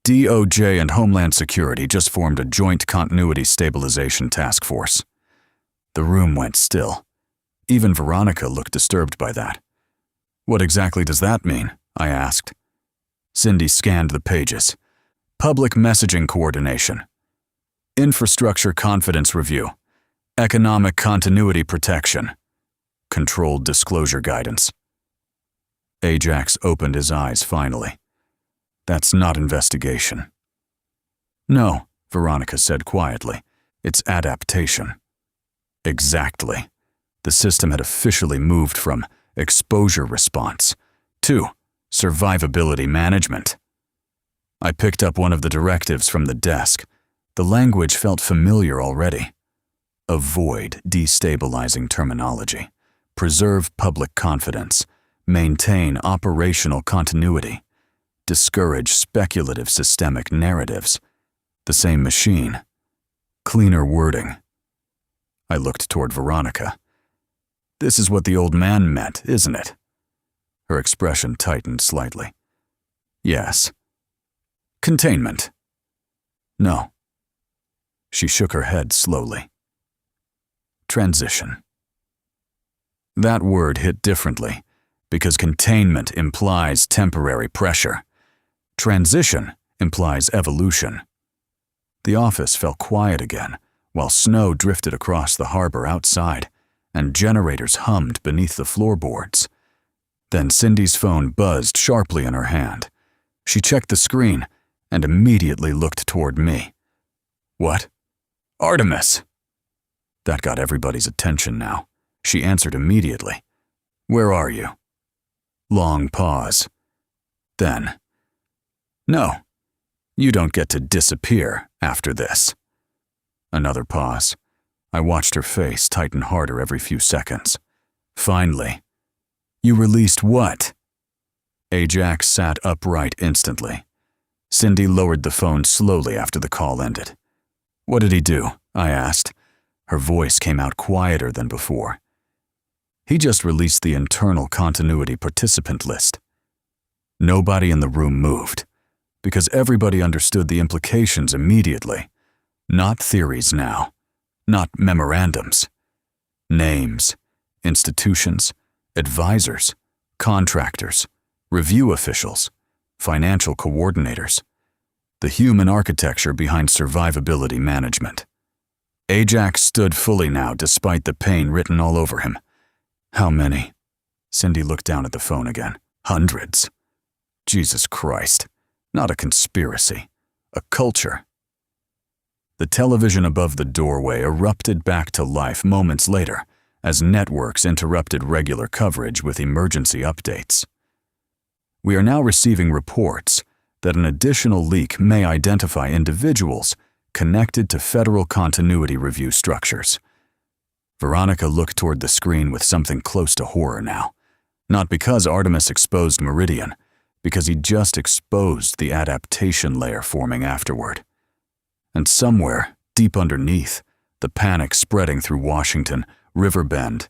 Speaker 1: DOJ and Homeland Security just formed a joint continuity stabilization task force. The room went still. Even Veronica looked disturbed by that. What exactly does that mean? I asked. Cindy scanned the pages. Public messaging coordination. Infrastructure confidence review. Economic continuity protection. Controlled disclosure guidance. Ajax opened his eyes finally. That's not investigation. No, Veronica said quietly. It's adaptation. Exactly. The system had officially moved from exposure response to survivability management. I picked up one of the directives from the desk. The language felt familiar already. Avoid destabilizing terminology. Preserve public confidence. Maintain operational continuity. Discourage speculative systemic narratives. The same machine. Cleaner wording. I looked toward Veronica. This is what the old man meant, isn't it? Her expression tightened slightly. Yes. Containment. No. She shook her head slowly. Transition. That word hit differently, because containment implies temporary pressure. Transition implies evolution. The office fell quiet again, while snow drifted across the harbor outside, and generators hummed beneath the floorboards. Then Cindy's phone buzzed sharply in her hand. She checked the screen and immediately looked toward me. What? Artemis! That got everybody's attention now. She answered immediately. Where are you? Long pause. Then, no, you don't get to disappear after this. Another pause. I watched her face tighten harder every few seconds. Finally, you released what? Ajax sat upright instantly. Cindy lowered the phone slowly after the call ended. What did he do? I asked. Her voice came out quieter than before. He just released the internal continuity participant list. Nobody in the room moved, because everybody understood the implications immediately. Not theories now, not memorandums. Names, institutions, advisors, contractors, review officials, financial coordinators. The human architecture behind survivability management. Ajax stood fully now despite the pain written all over him. How many? Cindy looked down at the phone again. Hundreds. Jesus Christ. Not a conspiracy. A culture. The television above the doorway erupted back to life moments later as networks interrupted regular coverage with emergency updates. We are now receiving reports that an additional leak may identify individuals connected to federal continuity review structures. Veronica looked toward the screen with something close to horror now. Not because Artemis exposed Meridian, because he just exposed the adaptation layer forming afterward. And somewhere, deep underneath, the panic spreading through Washington, Riverbend,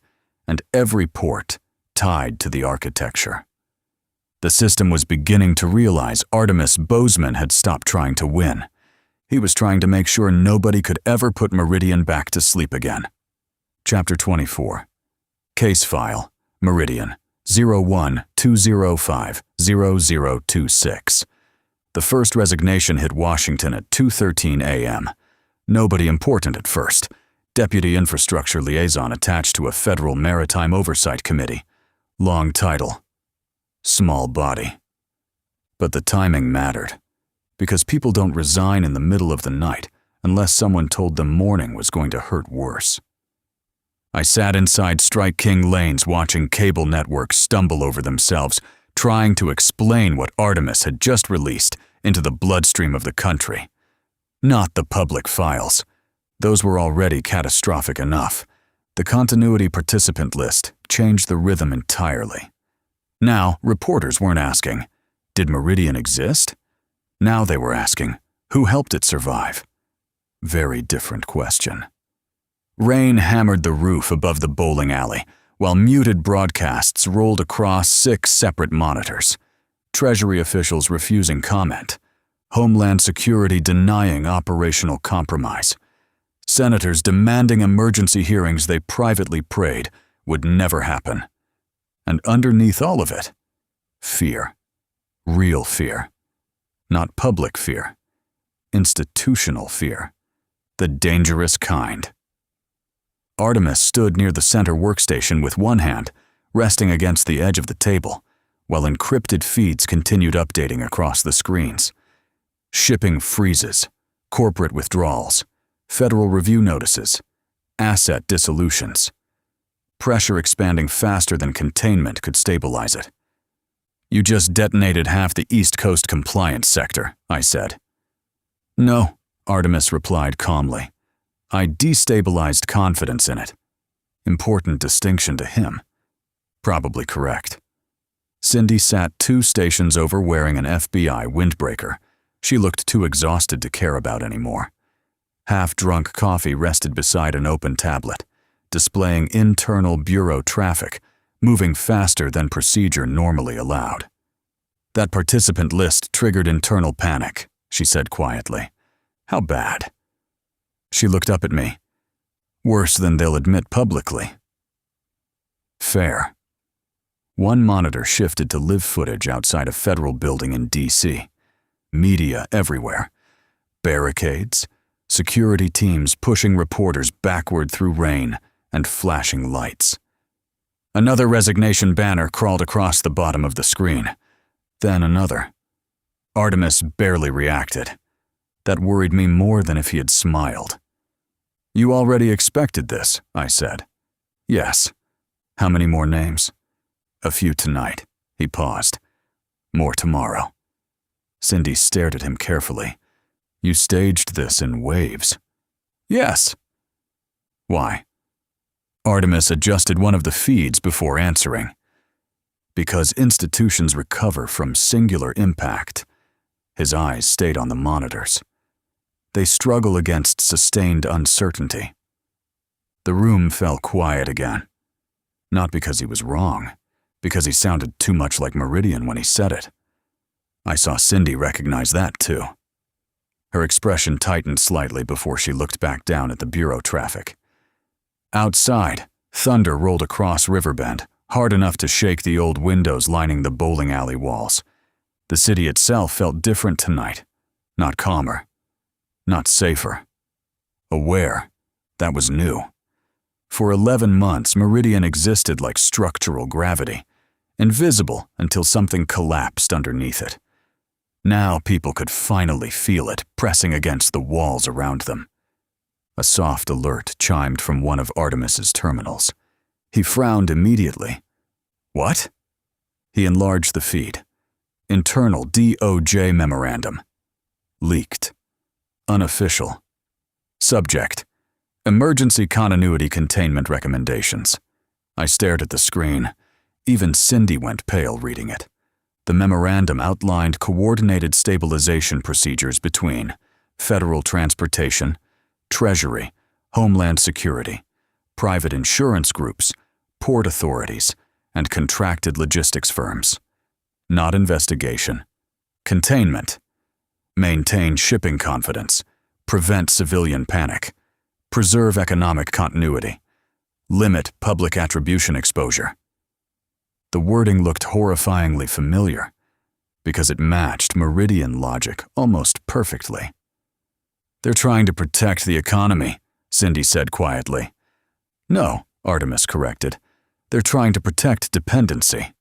Speaker 1: and every port tied to the architecture. The system was beginning to realize Artemis Bozeman had stopped trying to win. He was trying to make sure nobody could ever put Meridian back to sleep again. Chapter 24. Case File, Meridian, 01-205-0026. The first resignation hit Washington at 2:13 a.m. Nobody important at first. Deputy Infrastructure Liaison attached to a federal maritime oversight committee. Long title. Small body. But the timing mattered, because people don't resign in the middle of the night unless someone told them morning was going to hurt worse. I sat inside Strike King lanes watching cable networks stumble over themselves, trying to explain what Artemis had just released into the bloodstream of the country. Not the public files. Those were already catastrophic enough. The continuity participant list changed the rhythm entirely. Now, reporters weren't asking, did Meridian exist? Now they were asking, who helped it survive? Very different question. Rain hammered the roof above the bowling alley, while muted broadcasts rolled across 6 separate monitors. Treasury officials refusing comment. Homeland Security denying operational compromise. Senators demanding emergency hearings they privately prayed would never happen. And underneath all of it, fear. Real fear. Not public fear. Institutional fear. The dangerous kind. Artemis stood near the center workstation with one hand resting against the edge of the table, while encrypted feeds continued updating across the screens. Shipping freezes, corporate withdrawals, federal review notices, asset dissolutions. Pressure expanding faster than containment could stabilize it. "You just detonated half the East Coast compliance sector," I said. "No," Artemis replied calmly. "I destabilized confidence in it." Important distinction to him. Probably correct. Cindy sat 2 stations over wearing an FBI windbreaker. She looked too exhausted to care about anymore. Half-drunk coffee rested beside an open tablet, displaying internal bureau traffic, moving faster than procedure normally allowed. "That participant list triggered internal panic," she said quietly. "How bad?" She looked up at me. "Worse than they'll admit publicly." Fair. One monitor shifted to live footage outside a federal building in D.C. Media everywhere. Barricades, security teams pushing reporters backward through rain and flashing lights. Another resignation banner crawled across the bottom of the screen. Then another. Artemis barely reacted. That worried me more than if he had smiled. "You already expected this," I said. "Yes. How many more names?" "A few tonight." He paused. "More tomorrow." Cindy stared at him carefully. "You staged this in waves." "Yes." "Why?" Artemis adjusted one of the feeds before answering. "Because institutions recover from singular impact." His eyes stayed on the monitors. "They struggle against sustained uncertainty." The room fell quiet again. Not because he was wrong, because he sounded too much like Meridian when he said it. I saw Cindy recognize that too. Her expression tightened slightly before she looked back down at the bureau traffic. Outside, thunder rolled across Riverbend, hard enough to shake the old windows lining the bowling alley walls. The city itself felt different tonight. Not calmer. Not safer. Aware. That was new. For 11 months, Meridian existed like structural gravity, invisible until something collapsed underneath it. Now people could finally feel it pressing against the walls around them. A soft alert chimed from one of Artemis's terminals. He frowned immediately. "What?" He enlarged the feed. "Internal DOJ memorandum." Leaked. Unofficial. Subject: Emergency continuity containment recommendations. I stared at the screen. Even Cindy went pale reading it. The memorandum outlined coordinated stabilization procedures between federal transportation, Treasury, Homeland Security, private insurance groups, port authorities, and contracted logistics firms. Not investigation. Containment. Maintain shipping confidence. Prevent civilian panic. Preserve economic continuity. Limit public attribution exposure. The wording looked horrifyingly familiar because it matched Meridian logic almost perfectly. "They're trying to protect the economy," Cindy said quietly. "No," Artemis corrected. "They're trying to protect dependency."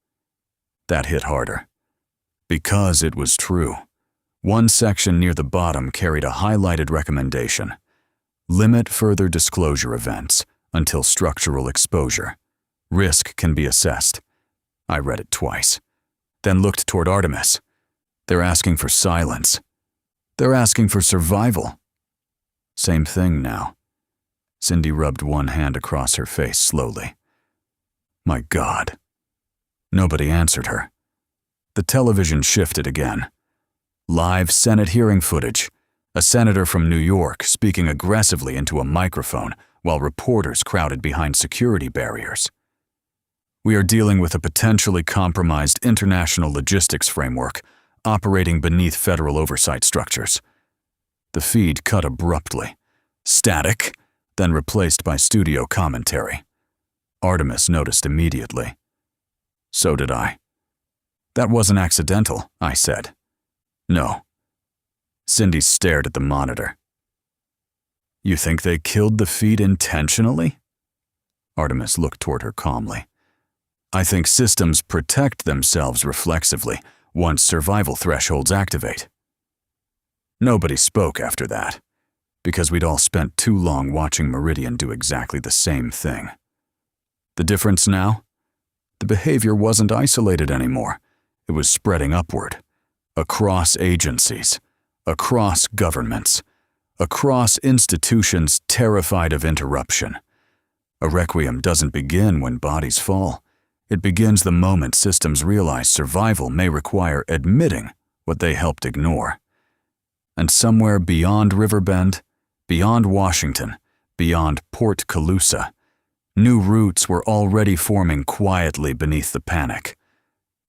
Speaker 1: That hit harder. Because it was true. One section near the bottom carried a highlighted recommendation. Limit further disclosure events until structural exposure. Risk can be assessed. I read it twice, then looked toward Artemis. They're asking for silence. They're asking for survival. Same thing now. Cindy rubbed one hand across her face slowly. My God. Nobody answered her. The television shifted again. Live Senate hearing footage. A senator from New York speaking aggressively into a microphone while reporters crowded behind security barriers. We are dealing with a potentially compromised international logistics framework operating beneath federal oversight structures. The feed cut abruptly. Static, then replaced by studio commentary. Artemis noticed immediately. So did I. That wasn't accidental, I said. No. Cindy stared at the monitor. You think they killed the feed intentionally? Artemis looked toward her calmly. I think systems protect themselves reflexively once survival thresholds activate. Nobody spoke after that, because we'd all spent too long watching Meridian do exactly the same thing. The difference now? The behavior wasn't isolated anymore. It was spreading upward, across agencies, across governments, across institutions terrified of interruption. A requiem doesn't begin when bodies fall. It begins the moment systems realize survival may require admitting what they helped ignore. And somewhere beyond Riverbend, beyond Washington, beyond Port Calusa, new routes were already forming quietly beneath the panic.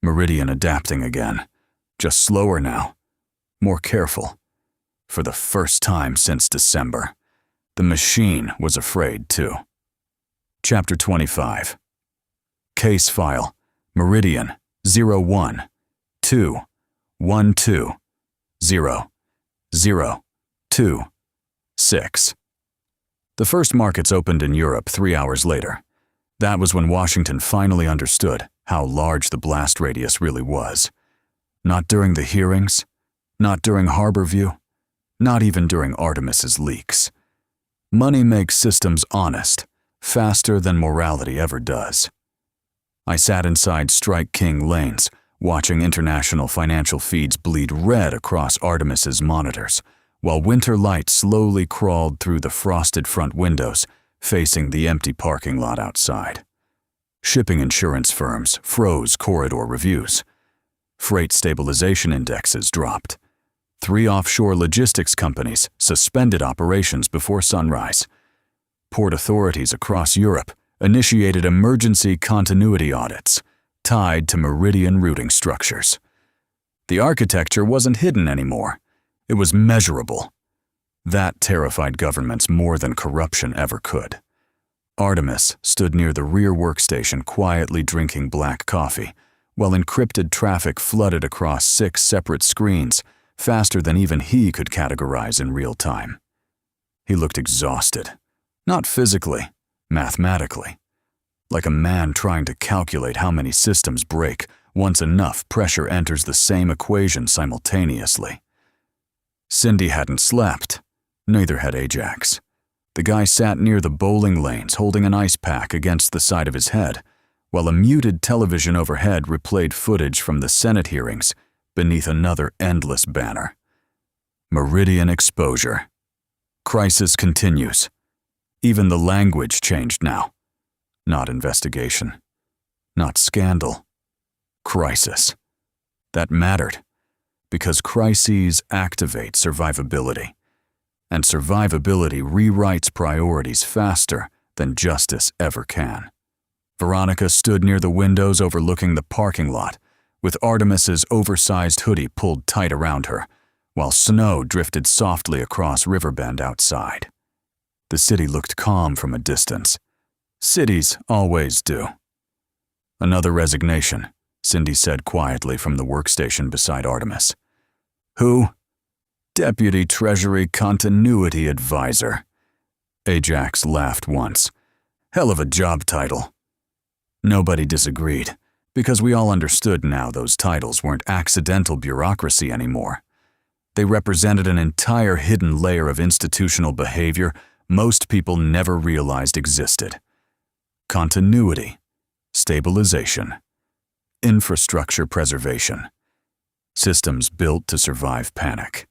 Speaker 1: Meridian adapting again, just slower now, more careful. For the first time since December, the machine was afraid too. Chapter 25. Case file, Meridian 01 2 1 2 0 0 2 6. The first markets opened in Europe 3 hours later. That was when Washington finally understood how large the blast radius really was. Not during the hearings, not during Harborview, not even during Artemis's leaks. Money makes systems honest, faster than morality ever does. I sat inside Strike King lanes, watching international financial feeds bleed red across Artemis's monitors, while winter light slowly crawled through the frosted front windows, facing the empty parking lot outside. Shipping insurance firms froze corridor reviews. Freight stabilization indexes dropped. 3 offshore logistics companies suspended operations before sunrise. Port authorities across Europe initiated emergency continuity audits tied to Meridian routing structures. The architecture wasn't hidden anymore. It was measurable. That terrified governments more than corruption ever could. Artemis stood near the rear workstation quietly drinking black coffee, while encrypted traffic flooded across 6 separate screens, faster than even he could categorize in real time. He looked exhausted, not physically, mathematically, like a man trying to calculate how many systems break once enough pressure enters the same equation simultaneously. Cindy hadn't slept, neither had Ajax. The guy sat near the bowling lanes holding an ice pack against the side of his head, while a muted television overhead replayed footage from the Senate hearings beneath another endless banner. Meridian exposure. Crisis continues. Even the language changed now. Not investigation. Not scandal. Crisis. That mattered, because crises activate survivability, and survivability rewrites priorities faster than justice ever can. Veronica stood near the windows overlooking the parking lot, with Artemis's oversized hoodie pulled tight around her, while snow drifted softly across Riverbend outside. The city looked calm from a distance. Cities always do. Another resignation, Cindy said quietly from the workstation beside Artemis. Who? Deputy Treasury Continuity Advisor. Ajax laughed once. Hell of a job title. Nobody disagreed, because we all understood now those titles weren't accidental bureaucracy anymore. They represented an entire hidden layer of institutional behavior most people never realized existed. Continuity, stabilization, infrastructure preservation, systems built to survive panic.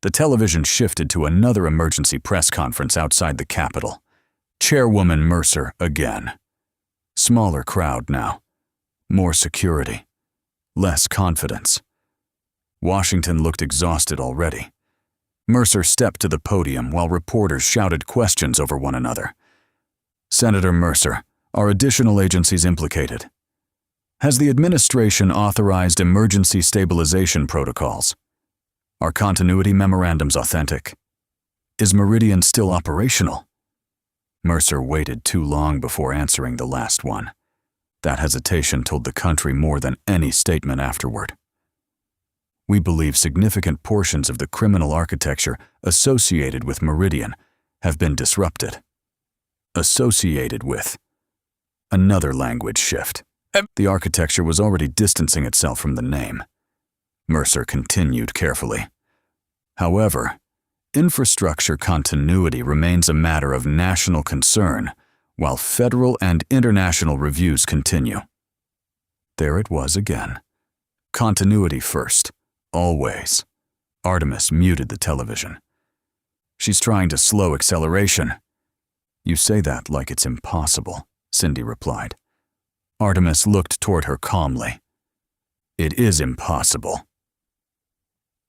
Speaker 1: The television shifted to another emergency press conference outside the Capitol. Chairwoman Mercer again. Smaller crowd now. More security. Less confidence. Washington looked exhausted already. Mercer stepped to the podium while reporters shouted questions over one another. Senator Mercer, are additional agencies implicated? Has the administration authorized emergency stabilization protocols? Are continuity memorandums authentic? Is Meridian still operational? Mercer waited too long before answering the last one. That hesitation told the country more than any statement afterward. We believe significant portions of the criminal architecture associated with Meridian have been disrupted. Associated with. Another language shift. The architecture was already distancing itself from the name. Mercer continued carefully. However, infrastructure continuity remains a matter of national concern, while federal and international reviews continue. There it was again. Continuity first, always. Artemis muted the television. She's trying to slow acceleration. You say that like it's impossible, Cindy replied. Artemis looked toward her calmly. It is impossible.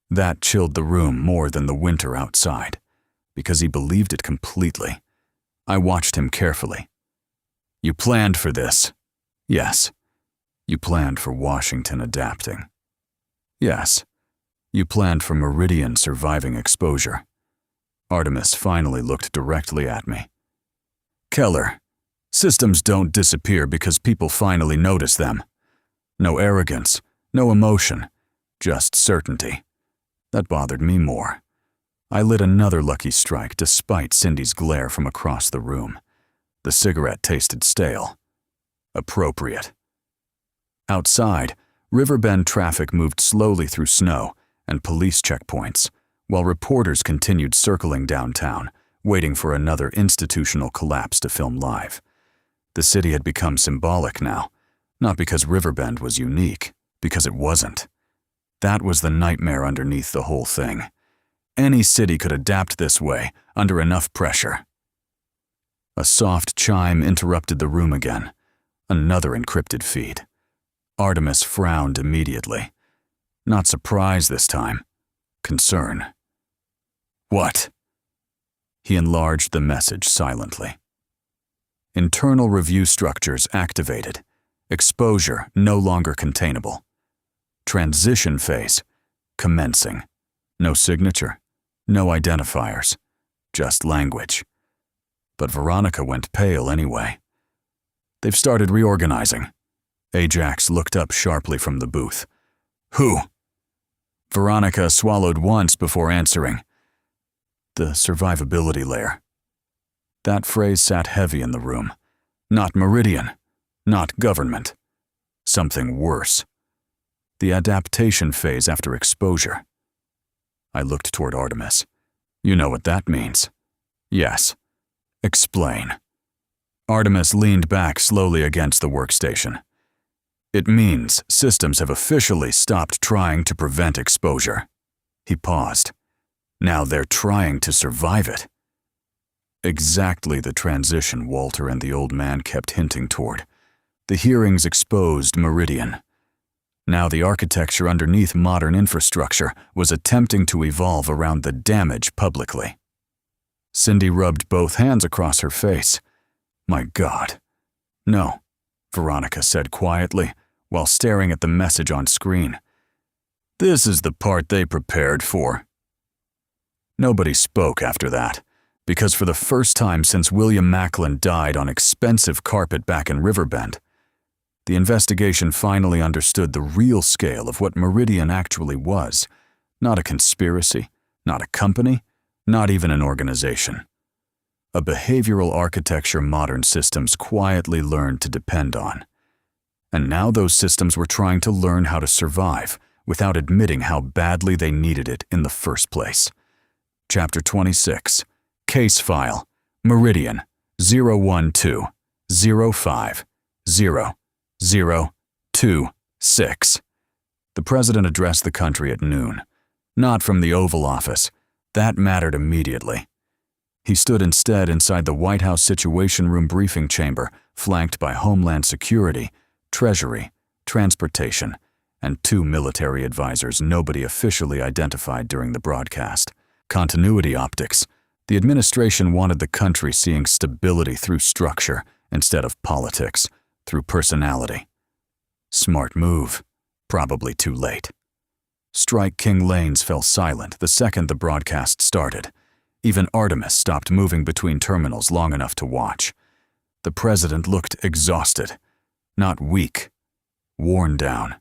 Speaker 1: That chilled the room more than the winter outside, because he believed it completely. I watched him carefully. You planned for this? Yes. You planned for Washington adapting? Yes. You planned for Meridian surviving exposure? Artemis finally looked directly at me. Keller, systems don't disappear because people finally notice them. No arrogance, no emotion, just certainty. That bothered me more. I lit another lucky strike despite Cindy's glare from across the room. The cigarette tasted stale. Appropriate. Outside, Riverbend traffic moved slowly through snow and police checkpoints, while reporters continued circling downtown, waiting for another institutional collapse to film live. The city had become symbolic now, not because Riverbend was unique, because it wasn't. That was the nightmare underneath the whole thing. Any city could adapt this way, under enough pressure. A soft chime interrupted the room again. Another encrypted feed. Artemis frowned immediately. Not surprise this time. Concern. What? He enlarged the message silently. Internal review structures activated. Exposure no longer containable. Transition phase commencing. No signature, no identifiers, just language. But Veronica went pale anyway. They've started reorganizing. Ajax looked up sharply from the booth. Who? Veronica swallowed once before answering. The survivability layer. That phrase sat heavy in the room. Not Meridian, not government. Something worse. The adaptation phase after exposure. I looked toward Artemis. You know what that means. Yes. Explain. Artemis leaned back slowly against the workstation. It means systems have officially stopped trying to prevent exposure. He paused. Now they're trying to survive it. Exactly the transition Walter and the old man kept hinting toward. The hearings exposed Meridian. Now the architecture underneath modern infrastructure was attempting to evolve around the damage publicly. Cindy rubbed both hands across her face. My God. No, Veronica said quietly, while staring at the message on screen. This is the part they prepared for. Nobody spoke after that, because for the first time since William Macklin died on expensive carpet back in Riverbend, the investigation finally understood the real scale of what Meridian actually was. Not a conspiracy, not a company, not even an organization. A behavioral architecture modern systems quietly learned to depend on. And now those systems were trying to learn how to survive without admitting how badly they needed it in the first place. Chapter 26. Case File. Meridian 012-05-0-0-2-6. The president addressed the country at noon. Not from the Oval Office. That mattered immediately. He stood instead inside the White House Situation Room briefing chamber, flanked by Homeland Security, Treasury, Transportation, and 2 military advisors nobody officially identified during the broadcast. Continuity optics. The administration wanted the country seeing stability through structure instead of politics, through personality. Smart move. Probably too late. Strike King lanes fell silent the second the broadcast started. Even Artemis stopped moving between terminals long enough to watch. The president looked exhausted. not weak, worn down.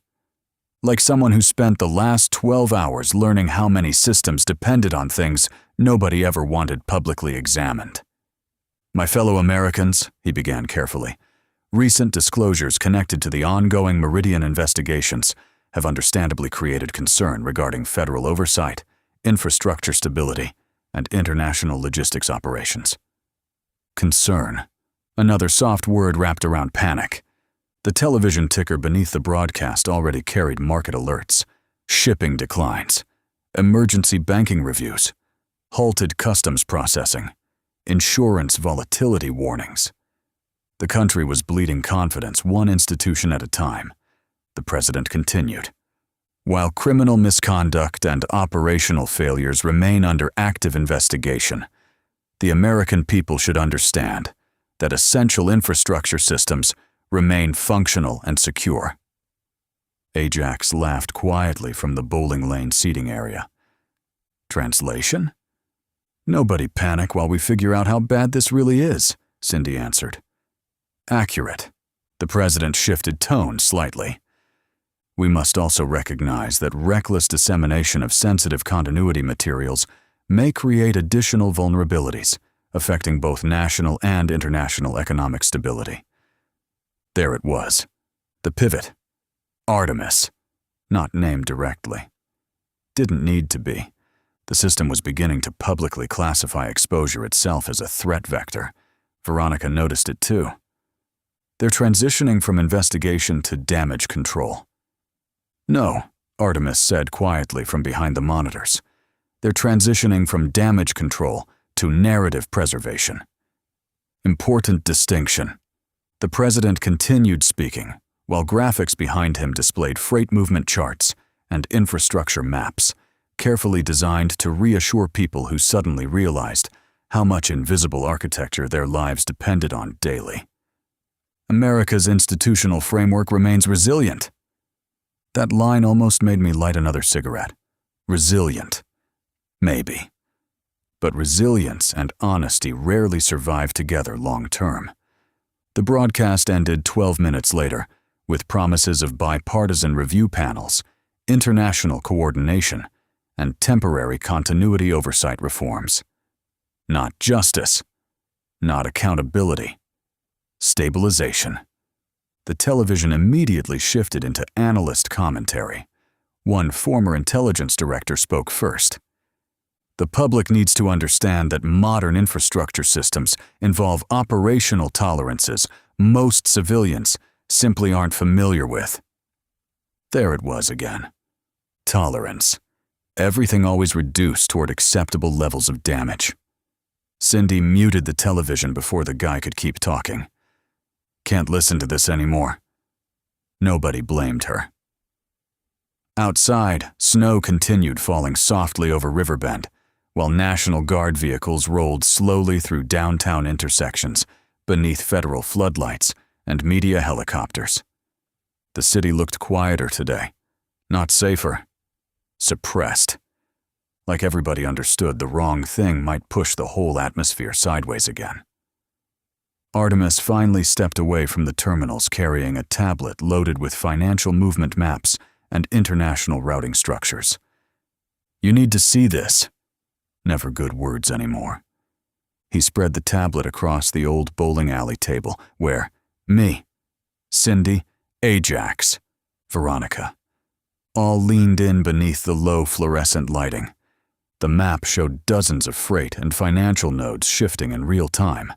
Speaker 1: Like someone who spent the last 12 hours learning how many systems depended on things nobody ever wanted publicly examined. My fellow Americans, he began carefully, recent disclosures connected to the ongoing Meridian investigations have understandably created concern regarding federal oversight, infrastructure stability, and international logistics operations. Concern, another soft word wrapped around panic. The television ticker beneath the broadcast already carried market alerts, shipping declines, emergency banking reviews, halted customs processing, insurance volatility warnings. The country was bleeding confidence one institution at a time. The president continued. While criminal misconduct and operational failures remain under active investigation, the American people should understand that essential infrastructure systems remain functional and secure. Ajax laughed quietly from the bowling lane seating area. Translation? Nobody panic while we figure out how bad this really is, Cindy answered. Accurate. The president shifted tone slightly. We must also recognize that reckless dissemination of sensitive continuity materials may create additional vulnerabilities, affecting both national and international economic stability. There it was. The pivot. Artemis. Not named directly. Didn't need to be. The system was beginning to publicly classify exposure itself as a threat vector. Veronica noticed it too. They're transitioning from investigation to damage control. No, Artemis said quietly from behind the monitors. They're transitioning from damage control to narrative preservation. Important distinction. The president continued speaking, while graphics behind him displayed freight movement charts and infrastructure maps, carefully designed to reassure people who suddenly realized how much invisible architecture their lives depended on daily. America's institutional framework remains resilient. That line almost made me light another cigarette. Resilient. Maybe. But resilience and honesty rarely survive together long term. The broadcast ended 12 minutes later, with promises of bipartisan review panels, international coordination, and temporary continuity oversight reforms. Not justice. Not accountability. Stabilization. The television immediately shifted into analyst commentary. One former intelligence director spoke first. The public needs to understand that modern infrastructure systems involve operational tolerances most civilians simply aren't familiar with. There it was again. Tolerance. Everything always reduced toward acceptable levels of damage. Cindy muted the television before the guy could keep talking. Can't listen to this anymore. Nobody blamed her. Outside, snow continued falling softly over Riverbend, while National Guard vehicles rolled slowly through downtown intersections beneath federal floodlights and media helicopters. The city looked quieter today, not safer, suppressed. Like everybody understood the wrong thing might push the whole atmosphere sideways again. Artemis finally stepped away from the terminals carrying a tablet loaded with financial movement maps and international routing structures. You need to see this. Never good words anymore. He spread the tablet across the old bowling alley table where me, Cindy, Ajax, Veronica, all leaned in beneath the low fluorescent lighting. The map showed dozens of freight and financial nodes shifting in real time.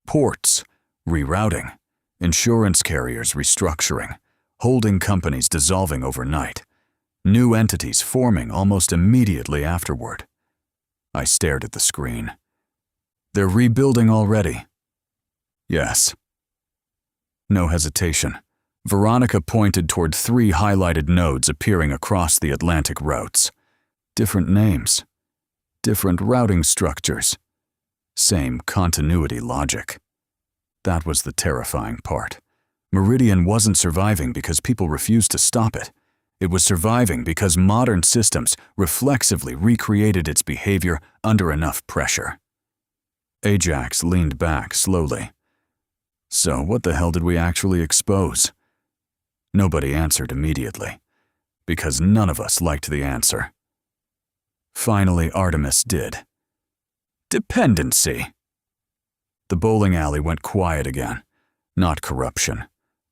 Speaker 1: Ports, rerouting, insurance carriers restructuring, holding companies dissolving overnight, new entities forming almost immediately afterward. I stared at the screen. They're rebuilding already. Yes. No hesitation. Veronica pointed toward 3 highlighted nodes appearing across the Atlantic routes. Different names. Different routing structures. Same continuity logic. That was the terrifying part. Meridian wasn't surviving because people refused to stop it. It was surviving because modern systems reflexively recreated its behavior under enough pressure. Ajax leaned back slowly. So what the hell did we actually expose? Nobody answered immediately, because none of us liked the answer. Finally, Artemis did. Dependency. The bowling alley went quiet again. Not corruption,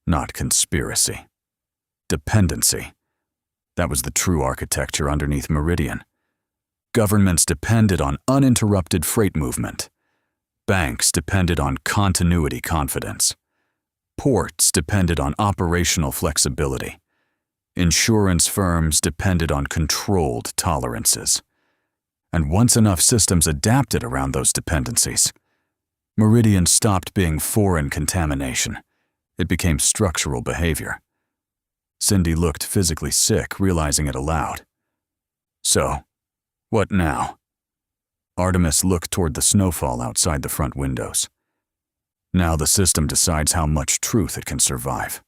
Speaker 1: not conspiracy. Dependency. That was the true architecture underneath Meridian. Governments depended on uninterrupted freight movement. Banks depended on continuity confidence. Ports depended on operational flexibility. Insurance firms depended on controlled tolerances. And once enough systems adapted around those dependencies, Meridian stopped being foreign contamination. It became structural behavior. Cindy looked physically sick, realizing it aloud. So, what now? Artemis looked toward the snowfall outside the front windows. Now the system decides how much truth it can survive.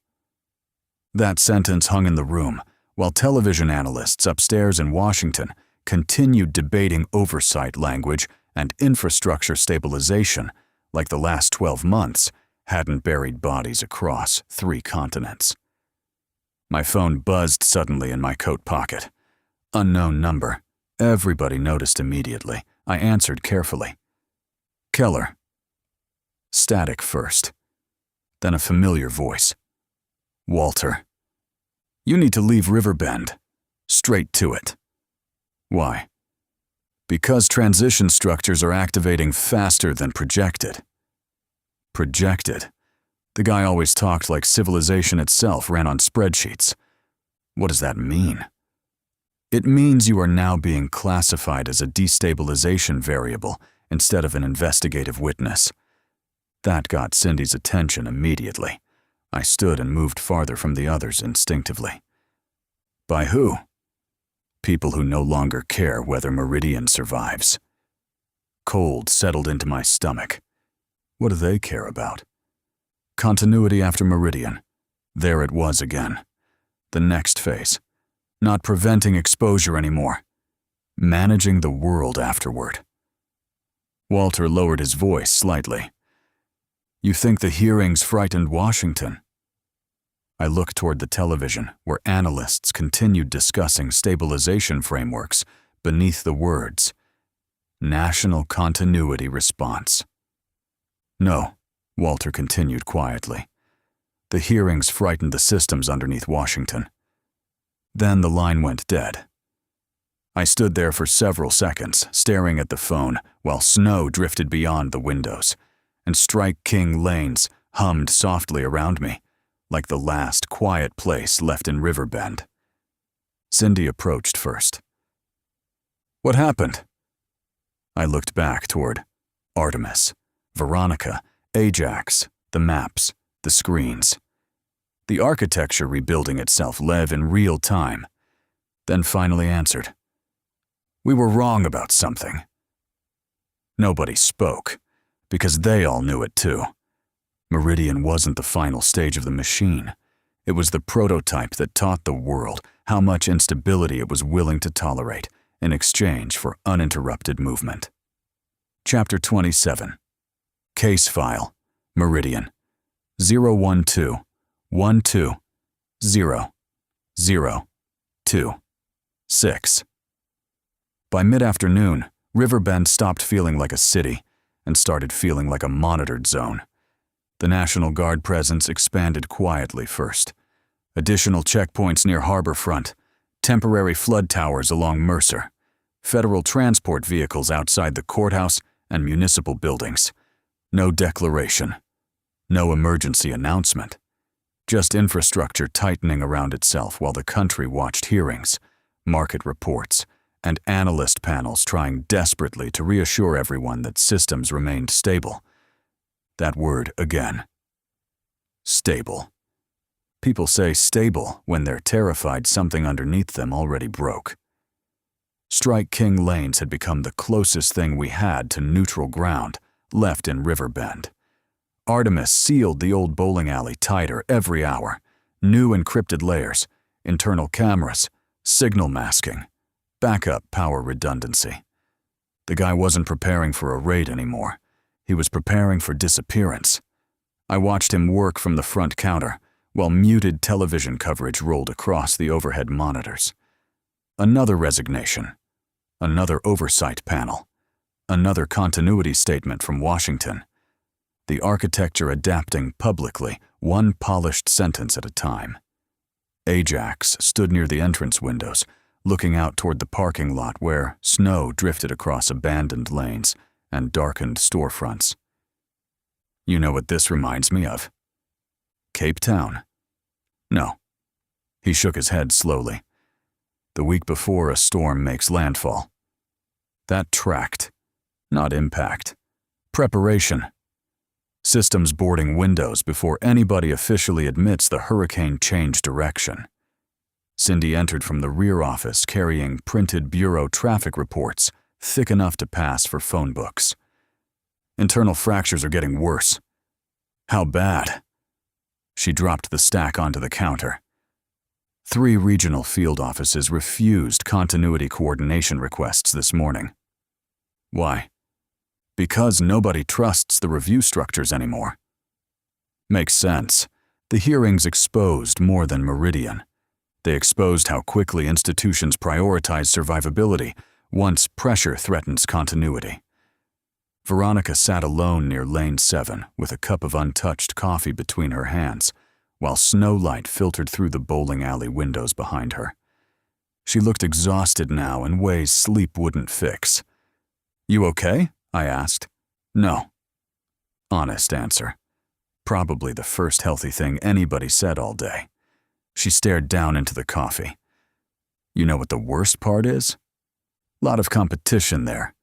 Speaker 1: That sentence hung in the room, while television analysts upstairs in Washington continued debating oversight language and infrastructure stabilization like the last 12 months hadn't buried bodies across 3 continents. My phone buzzed suddenly in my coat pocket. Unknown number. Everybody noticed immediately. I answered carefully. Keller. Static first. Then a familiar voice. Walter. You need to leave Riverbend. Straight to it. Why? Because transition structures are activating faster than projected. Projected? The guy always talked like civilization itself ran on spreadsheets. What does that mean? It means you are now being classified as a destabilization variable instead of an investigative witness. That got Cindy's attention immediately. I stood and moved farther from the others instinctively. By who? People who no longer care whether Meridian survives. Cold settled into my stomach. What do they care about? Continuity after Meridian. There it was again. The next phase. Not preventing exposure anymore. Managing the world afterward. Walter lowered his voice slightly. You think the hearings frightened Washington? I looked toward the television, where analysts continued discussing stabilization frameworks beneath the words, National Continuity Response. No, Walter continued quietly. The hearings frightened the systems underneath Washington. Then the line went dead. I stood there for several seconds, staring at the phone, while snow drifted beyond the windows, and Strike King lanes hummed softly around me, like the last quiet place left in Riverbend. Cindy approached first. What happened? I looked back toward Artemis, Veronica, Ajax, the maps, the screens. The architecture rebuilding itself live in real time, then finally answered. We were wrong about something. Nobody spoke, because they all knew it too. Meridian wasn't the final stage of the machine. It was the prototype that taught the world how much instability it was willing to tolerate in exchange for uninterrupted movement. Chapter 27. Case File. Meridian. 012 12 0 0 2 6. By mid-afternoon, Riverbend stopped feeling like a city and started feeling like a monitored zone. The National Guard presence expanded quietly first. Additional checkpoints near Harborfront, temporary flood towers along Mercer, federal transport vehicles outside the courthouse and municipal buildings. No declaration. No emergency announcement. Just infrastructure tightening around itself while the country watched hearings, market reports, and analyst panels trying desperately to reassure everyone that systems remained stable. That word again. Stable. People say stable when they're terrified something underneath them already broke. Strike King lanes had become the closest thing we had to neutral ground left in Riverbend. Artemis sealed the old bowling alley tighter every hour. New encrypted layers, internal cameras, signal masking, backup power redundancy. The guy wasn't preparing for a raid anymore. He was preparing for disappearance. I watched him work from the front counter, while muted television coverage rolled across the overhead monitors. Another resignation, another oversight panel, another continuity statement from Washington. The architecture adapting publicly, one polished sentence at a time. Ajax stood near the entrance windows, looking out toward the parking lot where snow drifted across abandoned lanes and darkened storefronts. You know what this reminds me of? Cape Town. No. He shook his head slowly. The week before a storm makes landfall. That tracked, not impact. Preparation. Systems boarding windows before anybody officially admits the hurricane changed direction. Cindy entered from the rear office carrying printed bureau traffic reports thick enough to pass for phone books. Internal fractures are getting worse. How bad? She dropped the stack onto the counter. 3 regional field offices refused continuity coordination requests this morning. Why? Because nobody trusts the review structures anymore. Makes sense. The hearings exposed more than Meridian. They exposed how quickly institutions prioritize survivability once pressure threatens continuity. Veronica sat alone near Lane 7 with a cup of untouched coffee between her hands, while snow light filtered through the bowling alley windows behind her. She looked exhausted now in ways sleep wouldn't fix. "You okay?" I asked. "No." Honest answer. Probably the first healthy thing anybody said all day. She stared down into the coffee. You know what the worst part is? Lot of competition there.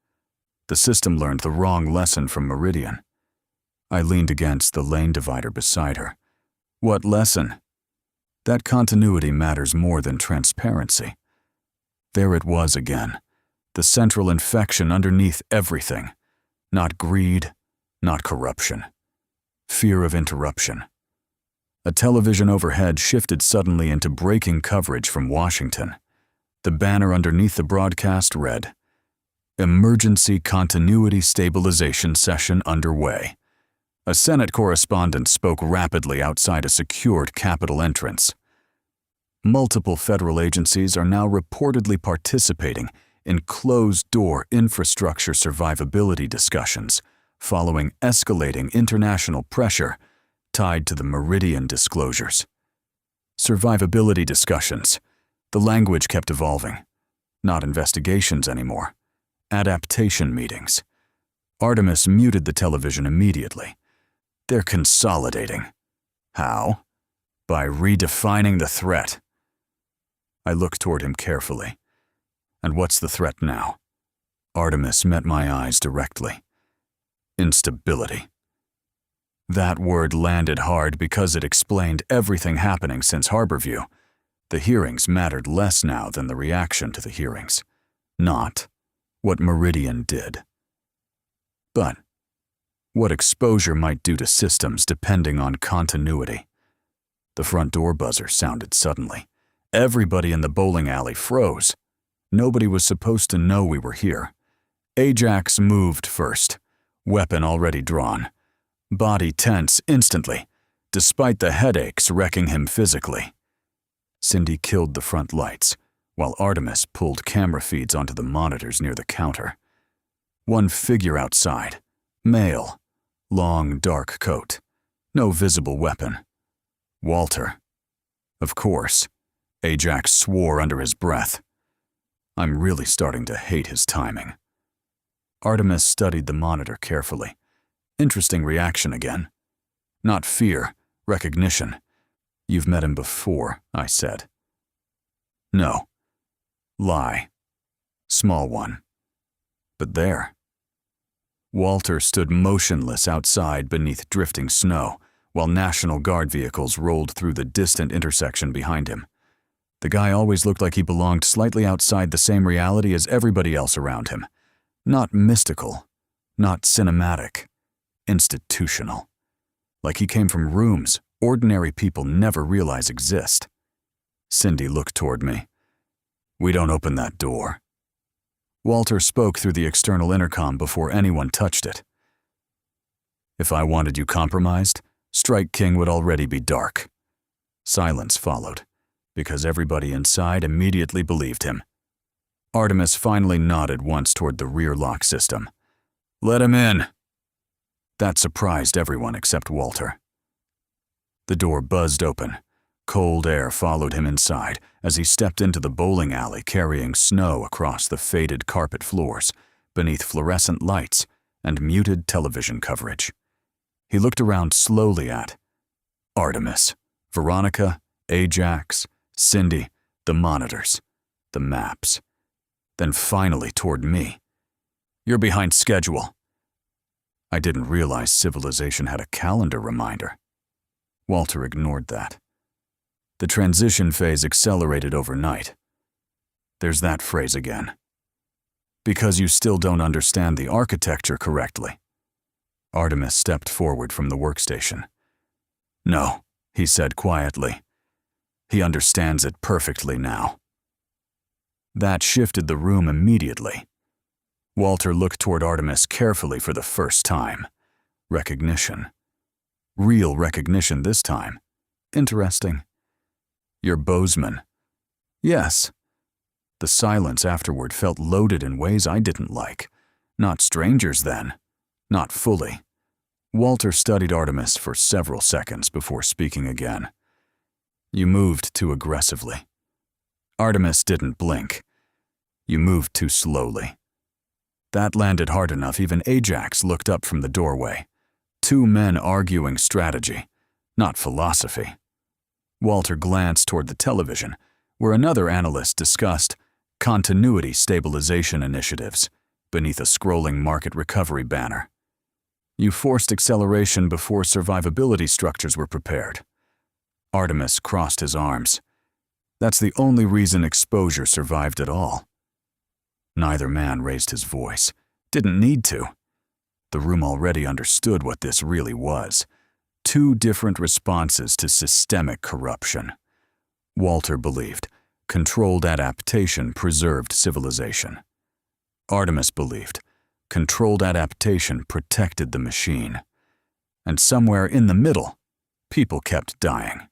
Speaker 1: The system learned the wrong lesson from Meridian. I leaned against the lane divider beside her. What lesson? That continuity matters more than transparency. There it was again, the central infection underneath everything. Not greed, not corruption. Fear of interruption. A television overhead shifted suddenly into breaking coverage from Washington. The banner underneath the broadcast read, "Emergency Continuity Stabilization Session underway." A Senate correspondent spoke rapidly outside a secured Capitol entrance. Multiple federal agencies are now reportedly participating in closed-door infrastructure survivability discussions following escalating international pressure tied to the Meridian disclosures. Survivability discussions. The language kept evolving. Not investigations anymore. Adaptation meetings. Artemis muted the television immediately. They're consolidating. How? By redefining the threat. I looked toward him carefully. And what's the threat now? Artemis met my eyes directly. Instability. That word landed hard because it explained everything happening since Harborview. The hearings mattered less now than the reaction to the hearings, not what Meridian did. But what exposure might do to systems depending on continuity. The front door buzzer sounded suddenly. Everybody in the bowling alley froze. Nobody was supposed to know we were here. Ajax moved first, weapon already drawn. Body tense instantly, despite the headaches wrecking him physically. Cindy killed the front lights, while Artemis pulled camera feeds onto the monitors near the counter. One figure outside, male, long dark coat, no visible weapon. Walter. Of course. Ajax swore under his breath. I'm really starting to hate his timing. Artemis studied the monitor carefully. Interesting reaction again. Not fear, recognition. You've met him before, I said. No. Lie. Small one. But there. Walter stood motionless outside beneath drifting snow, while National Guard vehicles rolled through the distant intersection behind him. The guy always looked like he belonged slightly outside the same reality as everybody else around him. Not mystical, not cinematic. Institutional. Like he came from rooms ordinary people never realize exist. Cindy looked toward me. We don't open that door. Walter spoke through the external intercom before anyone touched it. If I wanted you compromised, Strike King would already be dark. Silence followed, because everybody inside immediately believed him. Artemis finally nodded once toward the rear lock system. "Let him in." That surprised everyone except Walter. The door buzzed open. Cold air followed him inside as he stepped into the bowling alley carrying snow across the faded carpet floors, beneath fluorescent lights and muted television coverage. He looked around slowly at Artemis, Veronica, Ajax, Cindy, the monitors, the maps. Then finally toward me. "You're behind schedule." I didn't realize civilization had a calendar reminder. Walter ignored that. The transition phase accelerated overnight. There's that phrase again. "Because you still don't understand the architecture correctly." Artemis stepped forward from the workstation. "No," he said quietly. "He understands it perfectly now." That shifted the room immediately. Walter looked toward Artemis carefully for the first time. Recognition. Real recognition this time. Interesting. "You're Bozeman." "Yes." The silence afterward felt loaded in ways I didn't like. Not strangers then. Not fully. Walter studied Artemis for several seconds before speaking again. "You moved too aggressively." Artemis didn't blink. "You moved too slowly." That landed hard enough even Ajax looked up from the doorway. Two men arguing strategy, not philosophy. Walter glanced toward the television, where another analyst discussed continuity stabilization initiatives beneath a scrolling market recovery banner. "You forced acceleration before survivability structures were prepared." Artemis crossed his arms. "That's the only reason exposure survived at all." Neither man raised his voice. Didn't need to. The room already understood what this really was. Two different responses to systemic corruption. Walter believed controlled adaptation preserved civilization. Artemis believed controlled adaptation protected the machine. And somewhere in the middle, people kept dying.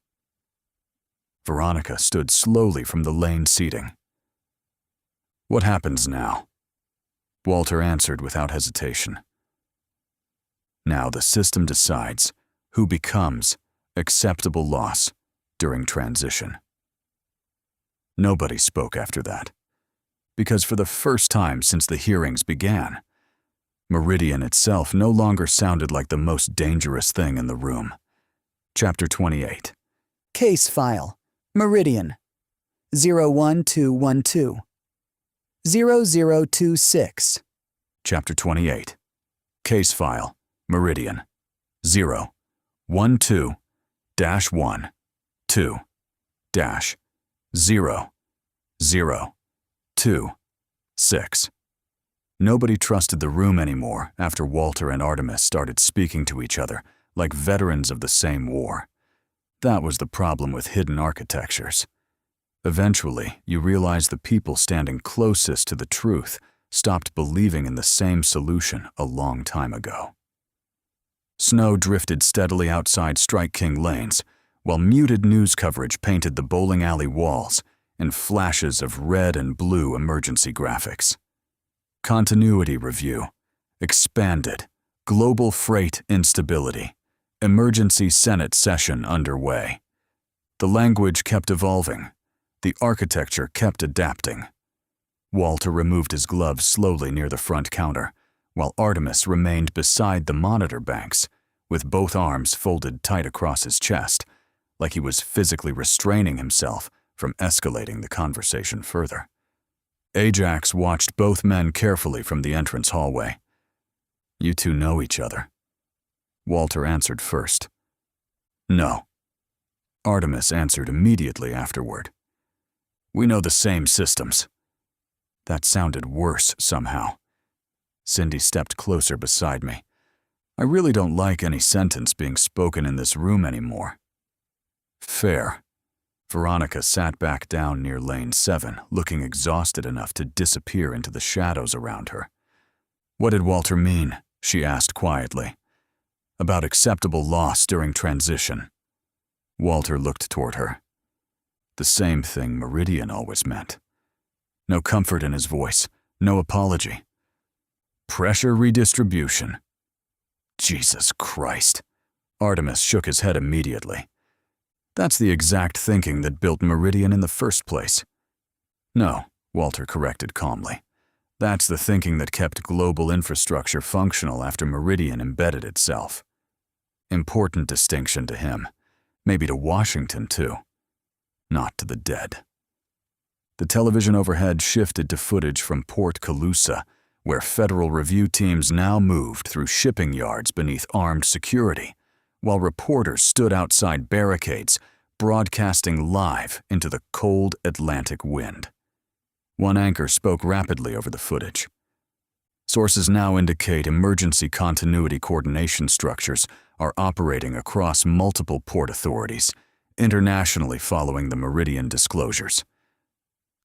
Speaker 1: Veronica stood slowly from the lane seating. "What happens now?" Walter answered without hesitation. "Now the system decides who becomes acceptable loss during transition." Nobody spoke after that, because for the first time since the hearings began, Meridian itself no longer sounded like the most dangerous thing in the room. Chapter 28.
Speaker 2: Case file. Meridian. 01212. 0026.
Speaker 1: Chapter 28. Case file. Meridian. 012-1-2-0-0-2-6. Nobody trusted the room anymore after Walter and Artemis started speaking to each other like veterans of the same war. That was the problem with hidden architectures. Eventually, you realize the people standing closest to the truth stopped believing in the same solution a long time ago. Snow drifted steadily outside Strike King lanes, while muted news coverage painted the bowling alley walls in flashes of red and blue emergency graphics. Continuity review. Expanded. Global freight instability. Emergency Senate session underway. The language kept evolving. The architecture kept adapting. Walter removed his gloves slowly near the front counter, while Artemis remained beside the monitor banks, with both arms folded tight across his chest, like he was physically restraining himself from escalating the conversation further. Ajax watched both men carefully from the entrance hallway. "You two know each other?" Walter answered first. "No." Artemis answered immediately afterward. "We know the same systems." That sounded worse somehow. Cindy stepped closer beside me. "I really don't like any sentence being spoken in this room anymore." "Fair." Veronica sat back down near lane 7, looking exhausted enough to disappear into the shadows around her. "What did Walter mean?" she asked quietly. "About acceptable loss during transition." Walter looked toward her. The same thing Meridian always meant. No comfort in his voice, no apology. Pressure redistribution. Jesus Christ. Artemis shook his head immediately. That's the exact thinking that built Meridian in the first place. No, Walter corrected calmly. That's the thinking that kept global infrastructure functional after Meridian embedded itself. Important distinction to him, maybe to Washington too. Not to the dead. The television overhead shifted to footage from Port Calusa, where federal review teams now moved through shipping yards beneath armed security, while reporters stood outside barricades, broadcasting live into the cold Atlantic wind. One anchor spoke rapidly over the footage. Sources now indicate emergency continuity coordination structures are operating across multiple port authorities, internationally following the Meridian disclosures.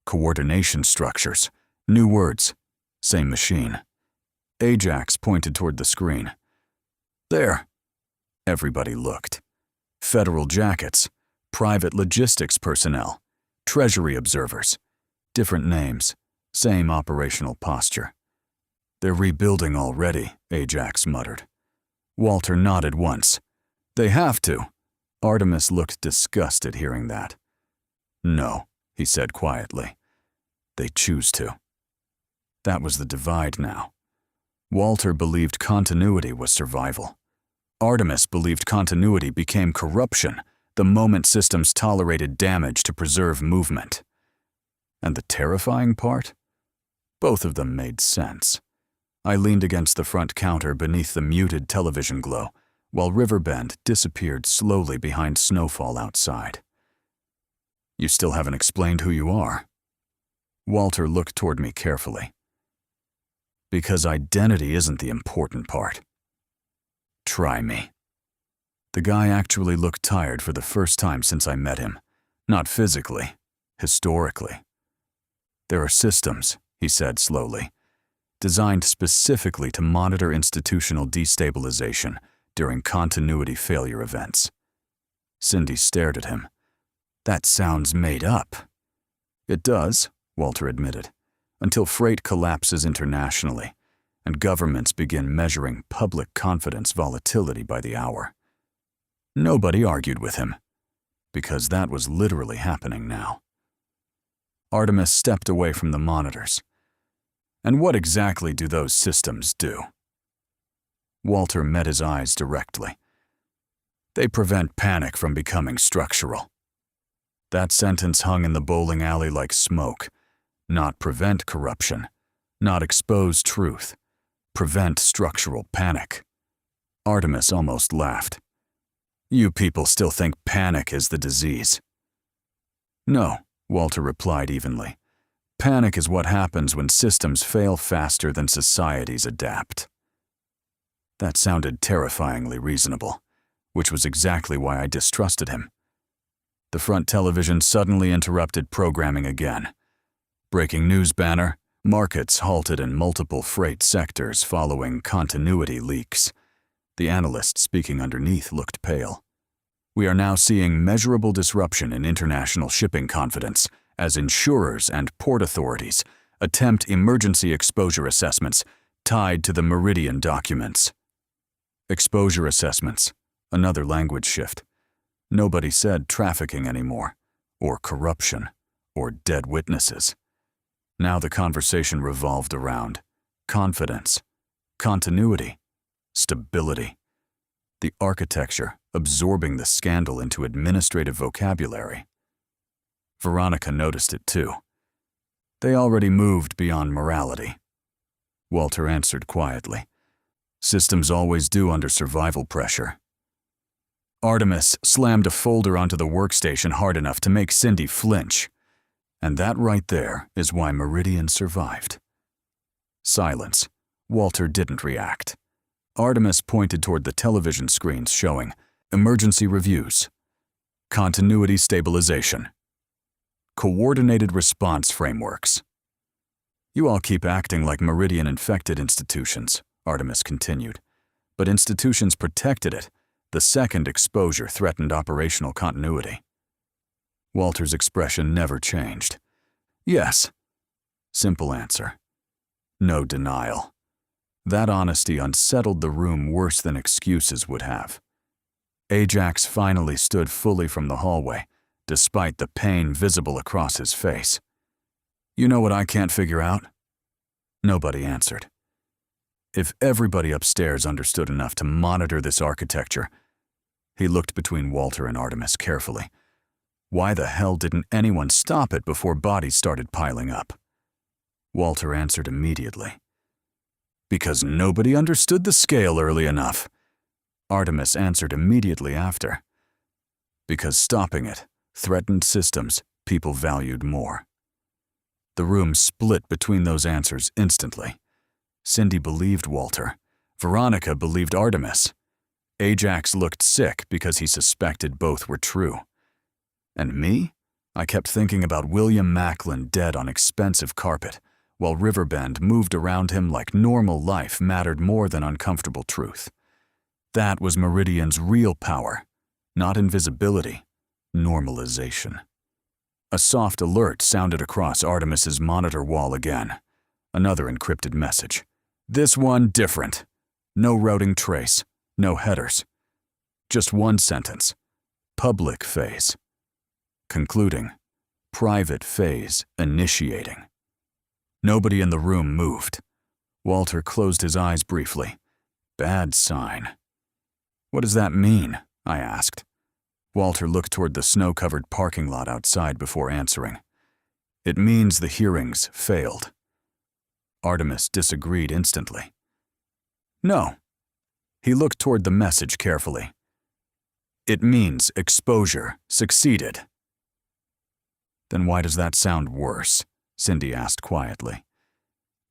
Speaker 1: Coordination structures, new words, same machine. Ajax pointed toward the screen. There. Everybody looked. Federal jackets, private logistics personnel, Treasury observers. Different names, same operational posture. They're rebuilding already, Ajax muttered. Walter nodded once. They have to. Artemis looked disgusted hearing that. No, he said quietly. They choose to. That was the divide now. Walter believed continuity was survival. Artemis believed continuity became corruption the moment systems tolerated damage to preserve movement. And the terrifying part? Both of them made sense. I leaned against the front counter beneath the muted television glow, while Riverbend disappeared slowly behind snowfall outside. You still haven't explained who you are. Walter looked toward me carefully. Because identity isn't the important part. Try me. The guy actually looked tired for the first time since I met him. Not physically, historically. There are systems, he said slowly, designed specifically to monitor institutional destabilization during continuity failure events. Cindy stared at him. That sounds made up. It does, Walter admitted, until freight collapses internationally and governments begin measuring public confidence volatility by the hour. Nobody argued with him, because that was literally happening now. Artemis stepped away from the monitors. And what exactly do those systems do? Walter met his eyes directly. They prevent panic from becoming structural. That sentence hung in the bowling alley like smoke. Not prevent corruption, not expose truth, prevent structural panic. Artemis almost laughed. You people still think panic is the disease. No, Walter replied evenly. Panic is what happens when systems fail faster than societies adapt. That sounded terrifyingly reasonable, which was exactly why I distrusted him. The front television suddenly interrupted programming again. Breaking news banner, markets halted in multiple freight sectors following continuity leaks. The analyst speaking underneath looked pale. We are now seeing measurable disruption in international shipping confidence as insurers and port authorities attempt emergency exposure assessments tied to the Meridian documents. Exposure assessments, another language shift. Nobody said trafficking anymore, or corruption, or dead witnesses. Now the conversation revolved around confidence, continuity, stability. The architecture absorbing the scandal into administrative vocabulary. Veronica noticed it too. They already moved beyond morality. Walter answered quietly. Systems always do under survival pressure. Artemis slammed a folder onto the workstation hard enough to make Cindy flinch. And that right there is why Meridian survived. Silence. Walter didn't react. Artemis pointed toward the television screens showing emergency reviews, continuity stabilization, coordinated response frameworks. You all keep acting like Meridian infected institutions, Artemis continued. But institutions protected it, The second exposure threatened operational continuity. Walter's expression never changed. Yes. Simple answer. No denial. That honesty unsettled the room worse than excuses would have. Ajax finally stood fully from the hallway, despite the pain visible across his face. You know what I can't figure out? Nobody answered. If everybody upstairs understood enough to monitor this architecture, he looked between Walter and Artemis carefully. Why the hell didn't anyone stop it before bodies started piling up? Walter answered immediately. Because nobody understood the scale early enough. Artemis answered immediately after. Because stopping it threatened systems people valued more. The room split between those answers instantly. Cindy believed Walter. Veronica believed Artemis. Ajax looked sick because he suspected both were true. And me? I kept thinking about William Macklin dead on expensive carpet, while Riverbend moved around him like normal life mattered more than uncomfortable truth. That was Meridian's real power, not invisibility, normalization. A soft alert sounded across Artemis's monitor wall again. Another encrypted message. This one different. No routing trace, no headers. Just one sentence. Public phase. Concluding. Private phase initiating. Nobody in the room moved. Walter closed his eyes briefly. Bad sign. What does that mean? I asked. Walter looked toward the snow-covered parking lot outside before answering. It means the hearings failed. Artemis disagreed instantly. No. He looked toward the message carefully. It means exposure succeeded. Then why does that sound worse? Cindy asked quietly.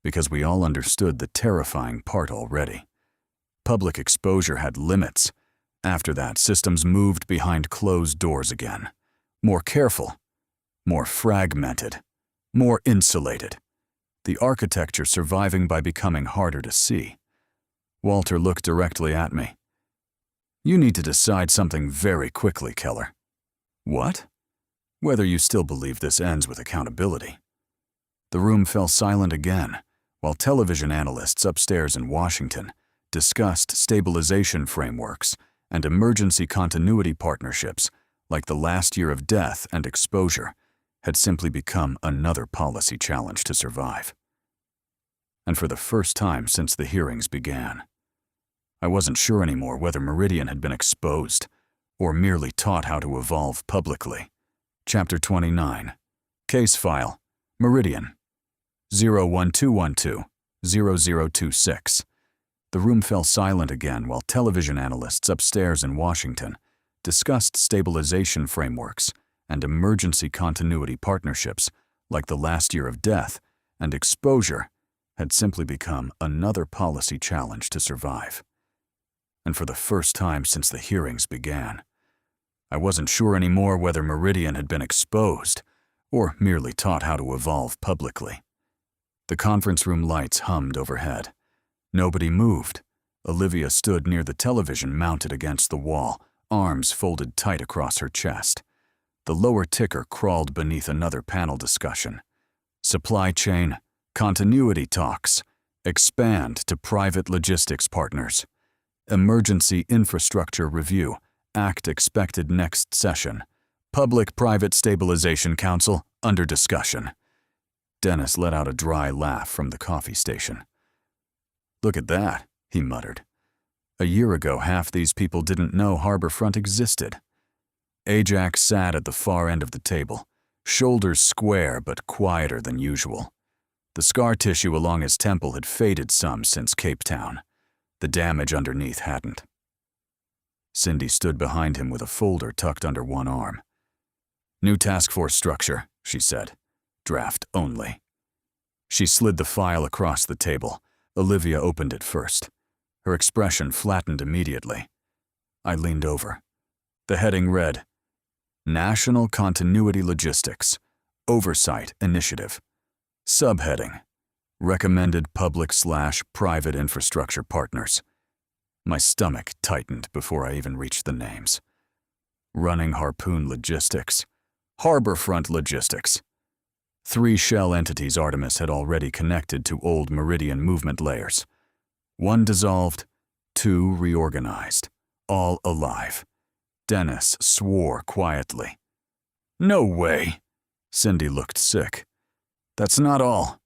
Speaker 1: Because we all understood the terrifying part already. Public exposure had limits. After that, systems moved behind closed doors again. More careful, more fragmented, more insulated. The architecture surviving by becoming harder to see. Walter looked directly at me. You need to decide something very quickly, Keller. What? Whether you still believe this ends with accountability. The room fell silent again, while television analysts upstairs in Washington discussed stabilization frameworks and emergency continuity partnerships like the last year of death and exposure had simply become another policy challenge to survive. And for the first time since the hearings began, I wasn't sure anymore whether Meridian had been exposed or merely taught how to evolve publicly. Chapter 29. Case File. Meridian. 01212-0026. The room fell silent again while television analysts upstairs in Washington discussed stabilization frameworks and emergency continuity partnerships like the last year of death and exposure had simply become another policy challenge to survive. And for the first time since the hearings began, I wasn't sure anymore whether Meridian had been exposed or merely taught how to evolve publicly. The conference room lights hummed overhead. Nobody moved. Olivia stood near the television mounted against the wall, arms folded tight across her chest. The lower ticker crawled beneath another panel discussion. Supply chain, continuity talks, expand to private logistics partners. Emergency infrastructure review, act expected next session. Public-Private Stabilization Council under discussion. Dennis let out a dry laugh from the coffee station. Look at that, he muttered. A year ago, half these people didn't know Harborfront existed. Ajax sat at the far end of the table, shoulders square but quieter than usual. The scar tissue along his temple had faded some since Cape Town. The damage underneath hadn't. Cindy stood behind him with a folder tucked under one arm. New task force structure, she said. Draft only. She slid the file across the table. Olivia opened it first. Her expression flattened immediately. I leaned over. The heading read, National Continuity Logistics, Oversight Initiative. Subheading, Recommended Public/Private Infrastructure Partners. My stomach tightened before I even reached the names. Running Harpoon Logistics. Harborfront Logistics. 3 shell entities Artemis had already connected to old Meridian movement layers. 1 dissolved, 2 reorganized, all alive. Dennis swore quietly. "No way!" Cindy looked sick. "That's not all."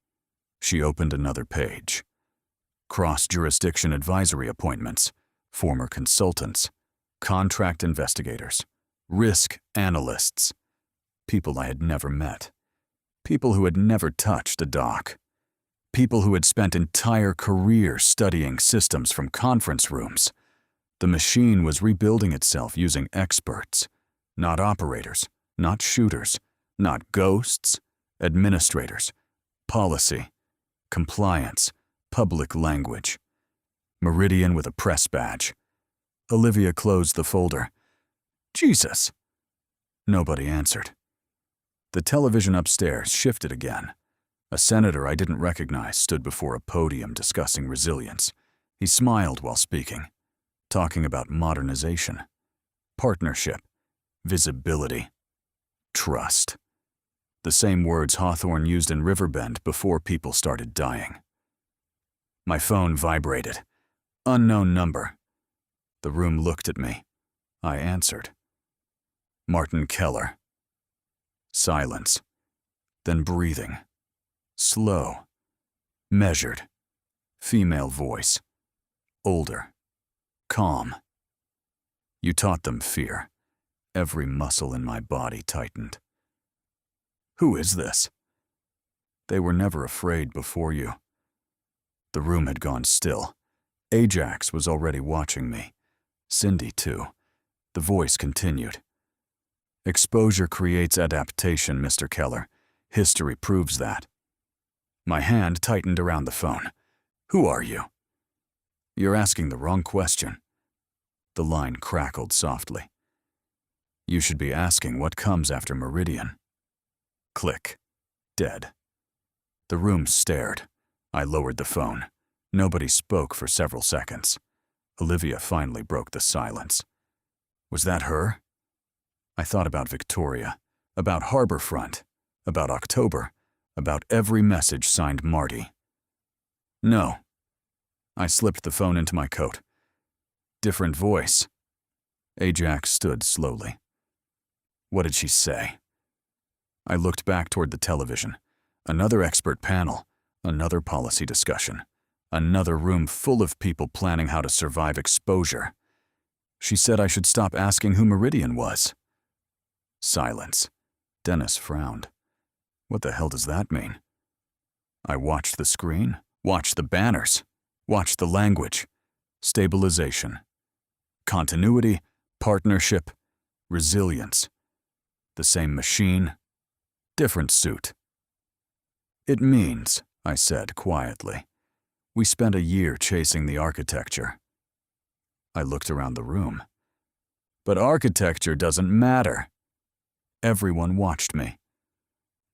Speaker 1: She opened another page. Cross-jurisdiction advisory appointments, former consultants, contract investigators, risk analysts, people I had never met, people who had never touched a dock, people who had spent entire careers studying systems from conference rooms. The machine was rebuilding itself using experts, not operators, not shooters, not ghosts, administrators, policy, compliance, public language. Meridian with a press badge. Olivia closed the folder. "Jesus!" Nobody answered. The television upstairs shifted again. A senator I didn't recognize stood before a podium discussing resilience. He smiled while speaking, talking about modernization, partnership, visibility, trust. The same words Hawthorne used in Riverbend before people started dying. My phone vibrated. Unknown number. The room looked at me. I answered. Martin Keller. Silence. Then breathing. Slow. Measured. Female voice. Older. Calm. "You taught them fear." Every muscle in my body tightened. "Who is this?" "They were never afraid before you." The room had gone still. Ajax was already watching me. Cindy, too. The voice continued. "Exposure creates adaptation, Mr. Keller. History proves that." My hand tightened around the phone. "Who are you?" "You're asking the wrong question." The line crackled softly. "You should be asking what comes after Meridian." Click. Dead. The room stared. I lowered the phone. Nobody spoke for several seconds. Olivia finally broke the silence. Was that her? I thought about Victoria, about Harborfront, about October, about every message signed Marty. No. I slipped the phone into my coat. Different voice. Ajax stood slowly. What did she say? I looked back toward the television. Another expert panel, another policy discussion, another room full of people planning how to survive exposure. She said I should stop asking who Meridian was. Silence. Dennis frowned. What the hell does that mean? I watched the screen, watched the banners, watched the language. Stabilization. Continuity, partnership, resilience. The same machine, different suit. It means, I said quietly, we spent a year chasing the architecture. I looked around the room. But architecture doesn't matter. Everyone watched me.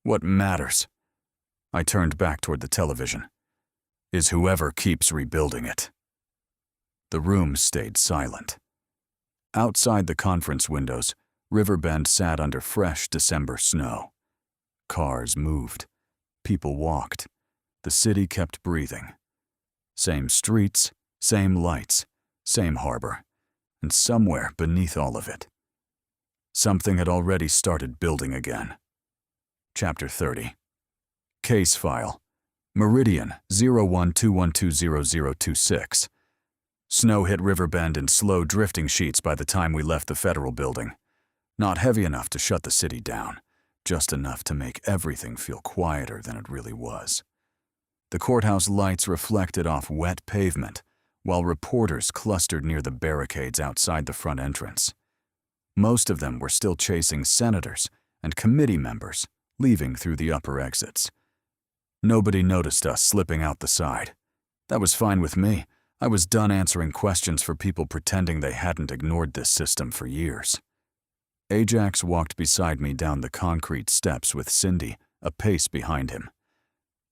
Speaker 1: What matters? I turned back toward the television. Is whoever keeps rebuilding it. The room stayed silent. Outside the conference windows, Riverbend sat under fresh December snow. Cars moved. People walked. The city kept breathing. Same streets, same lights, same harbor, and somewhere beneath all of it, something had already started building again. Chapter 30. Case file. Meridian 0121200026. Snow hit Riverbend in slow drifting sheets by the time we left the federal building. Not heavy enough to shut the city down, just enough to make everything feel quieter than it really was. The courthouse lights reflected off wet pavement, while reporters clustered near the barricades outside the front entrance. Most of them were still chasing senators and committee members, leaving through the upper exits. Nobody noticed us slipping out the side. That was fine with me. I was done answering questions for people pretending they hadn't ignored this system for years. Ajax walked beside me down the concrete steps with Cindy, a pace behind him.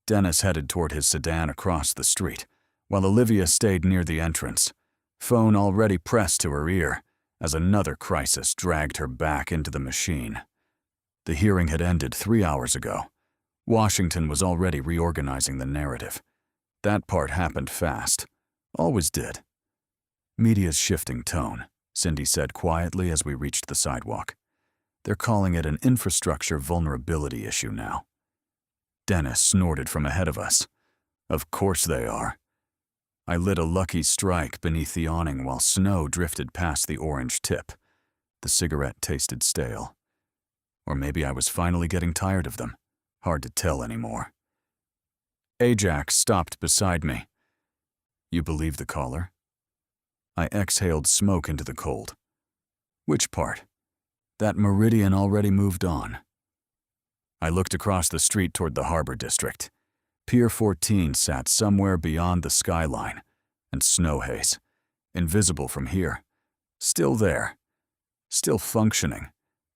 Speaker 1: Dennis headed toward his sedan across the street, while Olivia stayed near the entrance. phone already pressed to her ear as another crisis dragged her back into the machine. The hearing had ended 3 hours ago. Washington was already reorganizing the narrative. That part happened fast. Always did. Media's shifting tone, Cindy said quietly as we reached the sidewalk. They're calling it an infrastructure vulnerability issue now. Dennis snorted from ahead of us. Of course they are. I lit a lucky strike beneath the awning while snow drifted past the orange tip. The cigarette tasted stale. Or maybe I was finally getting tired of them. Hard to tell anymore. Ajax stopped beside me. You believe the caller? I exhaled smoke into the cold. Which part? That Meridian already moved on. I looked across the street toward the Harbor District. Pier 14 sat somewhere beyond the skyline, and snow haze, invisible from here, still there, still functioning,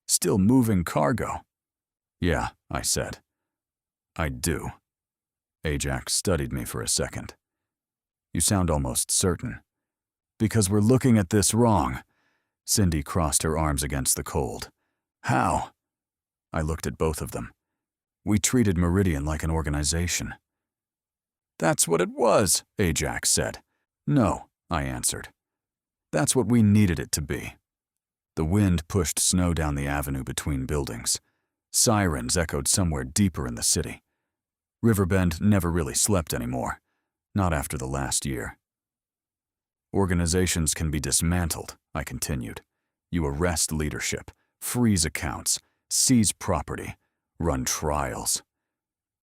Speaker 1: still moving cargo. Yeah, I said. I do. Ajax studied me for a second. You sound almost certain. Because we're looking at this wrong. Cindy crossed her arms against the cold. How? I looked at both of them. We treated Meridian like an organization. That's what it was, Ajax said. No, I answered. That's what we needed it to be. The wind pushed snow down the avenue between buildings. Sirens echoed somewhere deeper in the city. Riverbend never really slept anymore, not after the last year. Organizations can be dismantled, I continued. You arrest leadership, freeze accounts, seize property, run trials.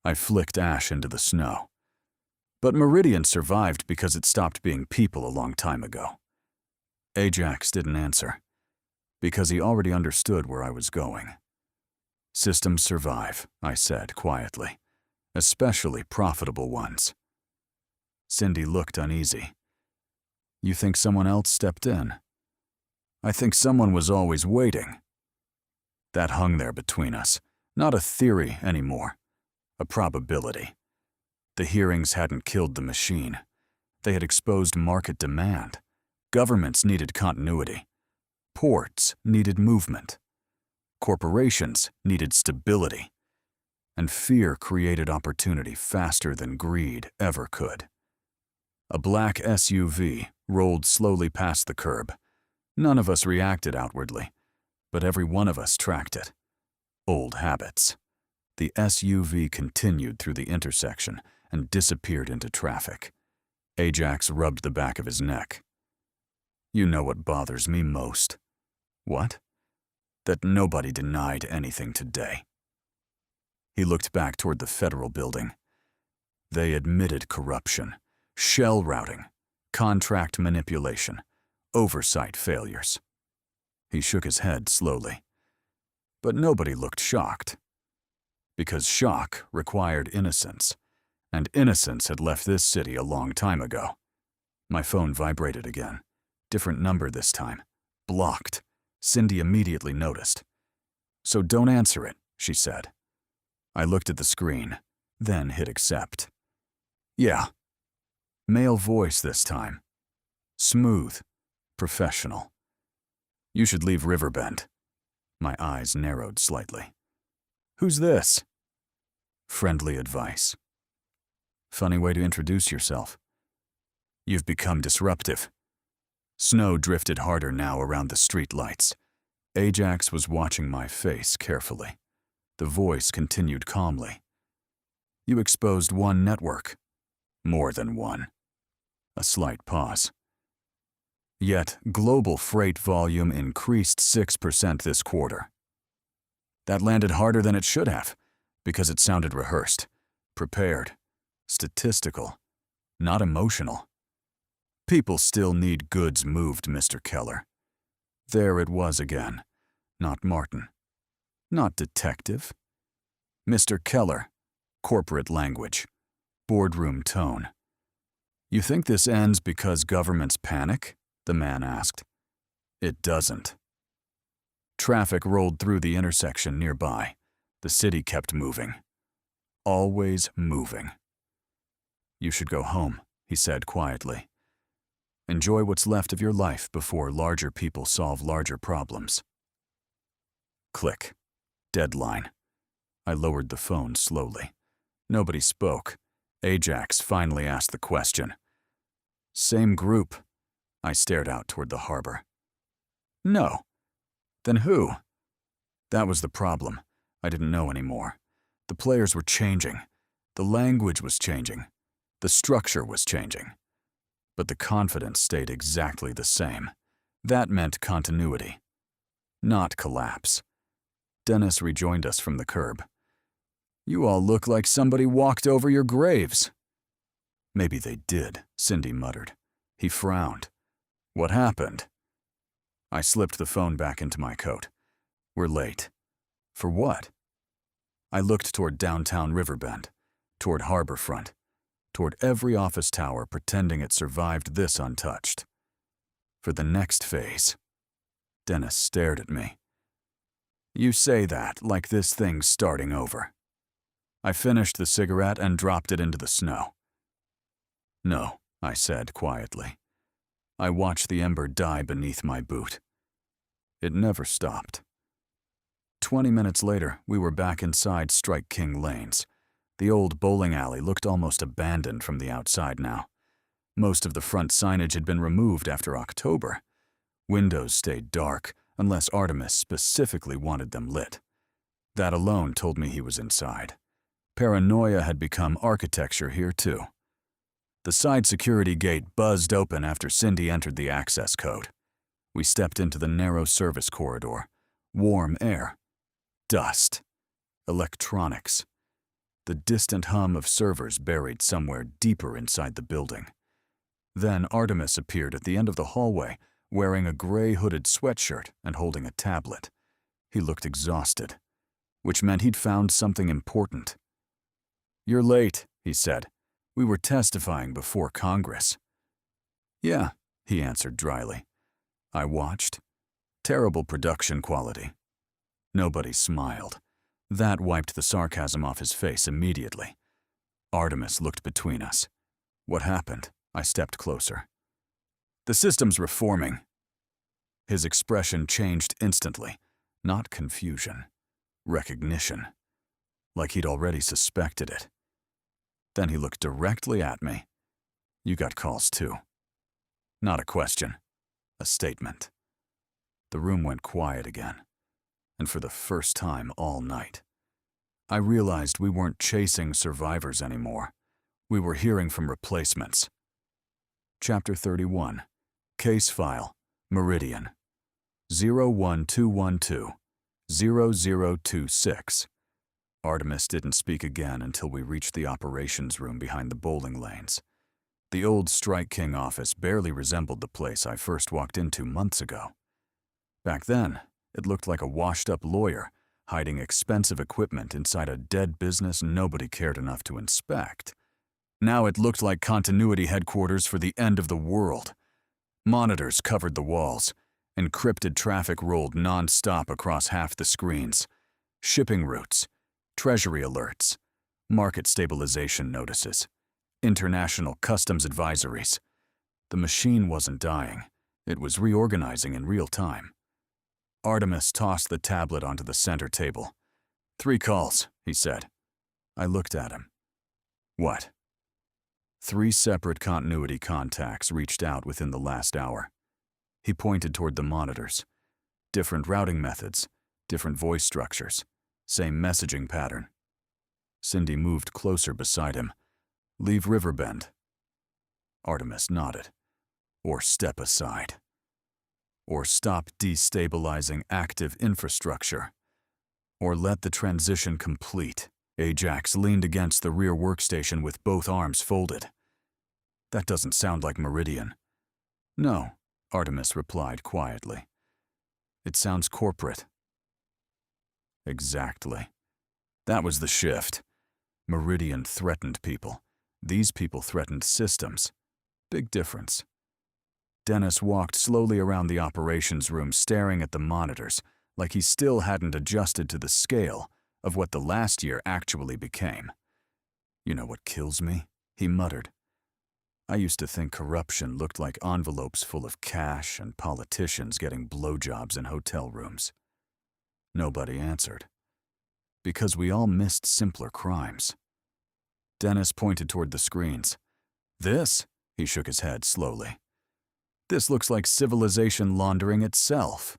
Speaker 1: I flicked ash into the snow. But Meridian survived because it stopped being people a long time ago. Ajax didn't answer, because he already understood where I was going. Systems survive, I said quietly, especially profitable ones. Cindy looked uneasy. You think someone else stepped in? I think someone was always waiting. That hung there between us, not a theory anymore, a probability. The hearings hadn't killed the machine. They had exposed market demand. Governments needed continuity. Ports needed movement. Corporations needed stability. And fear created opportunity faster than greed ever could. A black SUV rolled slowly past the curb. None of us reacted outwardly, but every one of us tracked it. Old habits. The SUV continued through the intersection and disappeared into traffic. Ajax rubbed the back of his neck. You know what bothers me most. What? That nobody denied anything today. He looked back toward the federal building. They admitted corruption, shell routing, contract manipulation, oversight failures. He shook his head slowly. But nobody looked shocked. Because shock required innocence, and innocence had left this city a long time ago. My phone vibrated again. Different number this time. Blocked. Cindy immediately noticed. So don't answer it, she said. I looked at the screen, then hit accept. Yeah. Male voice this time. Smooth. Professional. You should leave Riverbend. My eyes narrowed slightly. Who's this? Friendly advice. Funny way to introduce yourself. You've become disruptive. Snow drifted harder now around the street lights. Ajax was watching my face carefully. The voice continued calmly. You exposed one network. More than one. A slight pause. Yet, global freight volume increased 6% this quarter. That landed harder than it should have, because it sounded rehearsed, prepared, statistical, not emotional. People still need goods moved, Mr. Keller. There it was again. Not Martin. Not detective. Mr. Keller. Corporate language. Boardroom tone. You think this ends because governments panic? The man asked. It doesn't. Traffic rolled through the intersection nearby. The city kept moving. Always moving. You should go home, he said quietly. Enjoy what's left of your life before larger people solve larger problems. Click. Deadline. I lowered the phone slowly. Nobody spoke. Ajax finally asked the question. Same group. I stared out toward the harbor. No. Then who? That was the problem. I didn't know anymore. The players were changing. The language was changing. The structure was changing. But the confidence stayed exactly the same. That meant continuity, not collapse. Dennis rejoined us from the curb. You all look like somebody walked over your graves. Maybe they did, Cindy muttered. He frowned. What happened? I slipped the phone back into my coat. We're late. For what? I looked toward downtown Riverbend, toward Harborfront, toward every office tower pretending it survived this untouched. For the next phase. Dennis stared at me. You say that like this thing's starting over. I finished the cigarette and dropped it into the snow. No, I said quietly. I watched the ember die beneath my boot. It never stopped. 20 minutes later, we were back inside Strike King Lanes. The old bowling alley looked almost abandoned from the outside now. Most of the front signage had been removed after October. Windows stayed dark, unless Artemis specifically wanted them lit. That alone told me he was inside. Paranoia had become architecture here too. The side security gate buzzed open after Cindy entered the access code. We stepped into the narrow service corridor. Warm air. Dust. Electronics. The distant hum of servers buried somewhere deeper inside the building. Then Artemis appeared at the end of the hallway, wearing a gray hooded sweatshirt and holding a tablet. He looked exhausted, which meant he'd found something important. You're late, he said. We were testifying before Congress. Yeah, he answered dryly. I watched. Terrible production quality. Nobody smiled. That wiped the sarcasm off his face immediately. Artemis looked between us. What happened? I stepped closer. The system's reforming. His expression changed instantly. Not confusion. Recognition. Like he'd already suspected it. Then he looked directly at me. You got calls too. Not a question. A statement. The room went quiet again. And for the first time all night, I realized we weren't chasing survivors anymore. We were hearing from replacements. Chapter 31. Case File. Meridian. 01212-0026. Artemis didn't speak again until we reached the operations room behind the bowling lanes. The old Strike King office barely resembled the place I first walked into months ago. Back then, it looked like a washed-up lawyer hiding expensive equipment inside a dead business nobody cared enough to inspect. Now it looked like continuity headquarters for the end of the world. Monitors covered the walls. Encrypted traffic rolled non-stop across half the screens. Shipping routes, treasury alerts, market stabilization notices, international customs advisories. The machine wasn't dying. It was reorganizing in real time. Artemis tossed the tablet onto the center table. 3 calls, he said. I looked at him. What? 3 separate continuity contacts reached out within the last hour. He pointed toward the monitors. Different routing methods, different voice structures, same messaging pattern. Cindy moved closer beside him. Leave Riverbend. Artemis nodded. Or step aside. Or stop destabilizing active infrastructure. Or let the transition complete. Ajax leaned against the rear workstation with both arms folded. That doesn't sound like Meridian. No, Artemis replied quietly. It sounds corporate. Exactly. That was the shift. Meridian threatened people. These people threatened systems. Big difference. Dennis walked slowly around the operations room, staring at the monitors, like he still hadn't adjusted to the scale of what the last year actually became. You know what kills me? He muttered. I used to think corruption looked like envelopes full of cash and politicians getting blowjobs in hotel rooms. Nobody answered. Because we all missed simpler crimes. Dennis pointed toward the screens. This? He shook his head slowly. This looks like civilization laundering itself.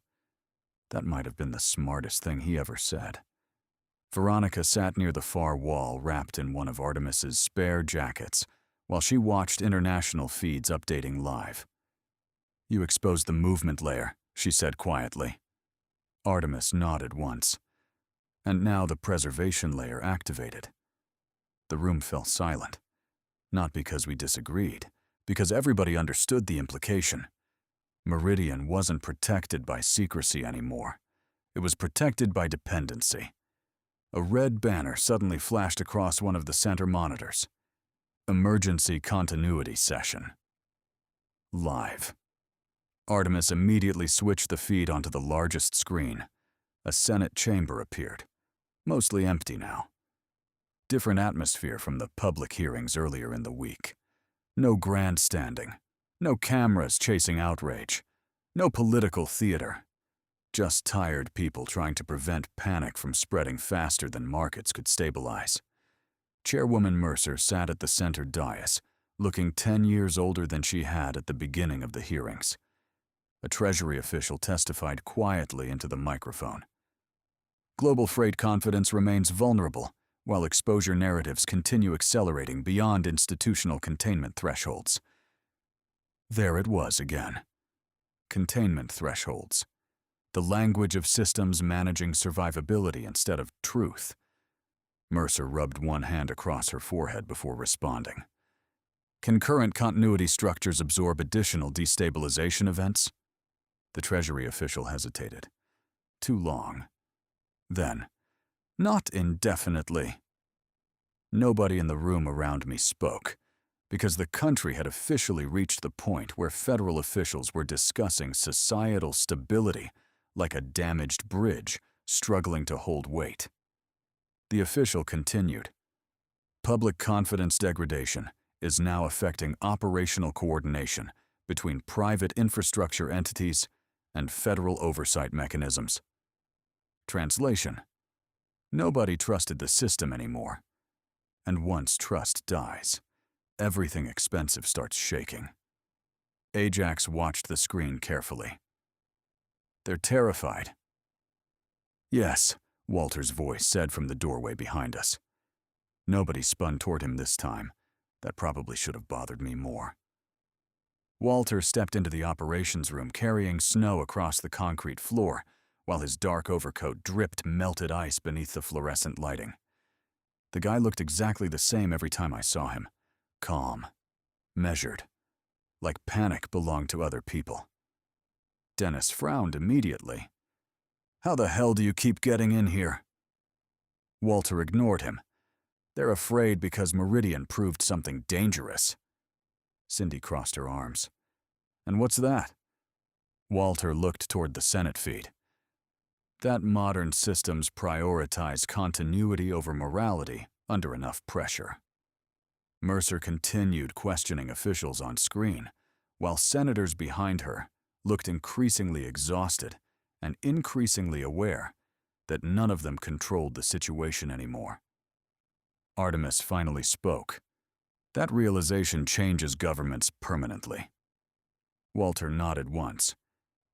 Speaker 1: That might have been the smartest thing he ever said. Veronica sat near the far wall, wrapped in one of Artemis's spare jackets, while she watched international feeds updating live. You exposed the movement layer, she said quietly. Artemis nodded once. And now the preservation layer activated. The room fell silent. Not because we disagreed, because everybody understood the implication. Meridian wasn't protected by secrecy anymore. It was protected by dependency. A red banner suddenly flashed across one of the center monitors. Emergency continuity session. Live. Artemis immediately switched the feed onto the largest screen. A Senate chamber appeared, mostly empty now. Different atmosphere from the public hearings earlier in the week. No grandstanding, no cameras chasing outrage, no political theater. Just tired people trying to prevent panic from spreading faster than markets could stabilize. Chairwoman Mercer sat at the center dais, looking 10 years older than she had at the beginning of the hearings. A Treasury official testified quietly into the microphone. Global freight confidence remains vulnerable, while exposure narratives continue accelerating beyond institutional containment thresholds. There it was again. Containment thresholds. The language of systems managing survivability instead of truth. Mercer rubbed one hand across her forehead before responding. Can current continuity structures absorb additional destabilization events? The Treasury official hesitated. Too long. Then, not indefinitely. Nobody in the room around me spoke, because the country had officially reached the point where federal officials were discussing societal stability like a damaged bridge struggling to hold weight. The official continued. Public confidence degradation is now affecting operational coordination between private infrastructure entities and federal oversight mechanisms. Translation: nobody trusted the system anymore. And once trust dies, everything expensive starts shaking. Ajax watched the screen carefully. They're terrified. Yes, Walter's voice said from the doorway behind us. Nobody spun toward him this time. That probably should have bothered me more. Walter stepped into the operations room carrying snow across the concrete floor, while his dark overcoat dripped melted ice beneath the fluorescent lighting. The guy looked exactly the same every time I saw him. Calm. Measured. Like panic belonged to other people. Dennis frowned immediately. How the hell do you keep getting in here? Walter ignored him. They're afraid because Meridian proved something dangerous. Cindy crossed her arms. And what's that? Walter looked toward the Senate feed. That modern systems prioritize continuity over morality under enough pressure. Mercer continued questioning officials on screen, while senators behind her looked increasingly exhausted and increasingly aware that none of them controlled the situation anymore. Artemis finally spoke. That realization changes governments permanently. Walter nodded once.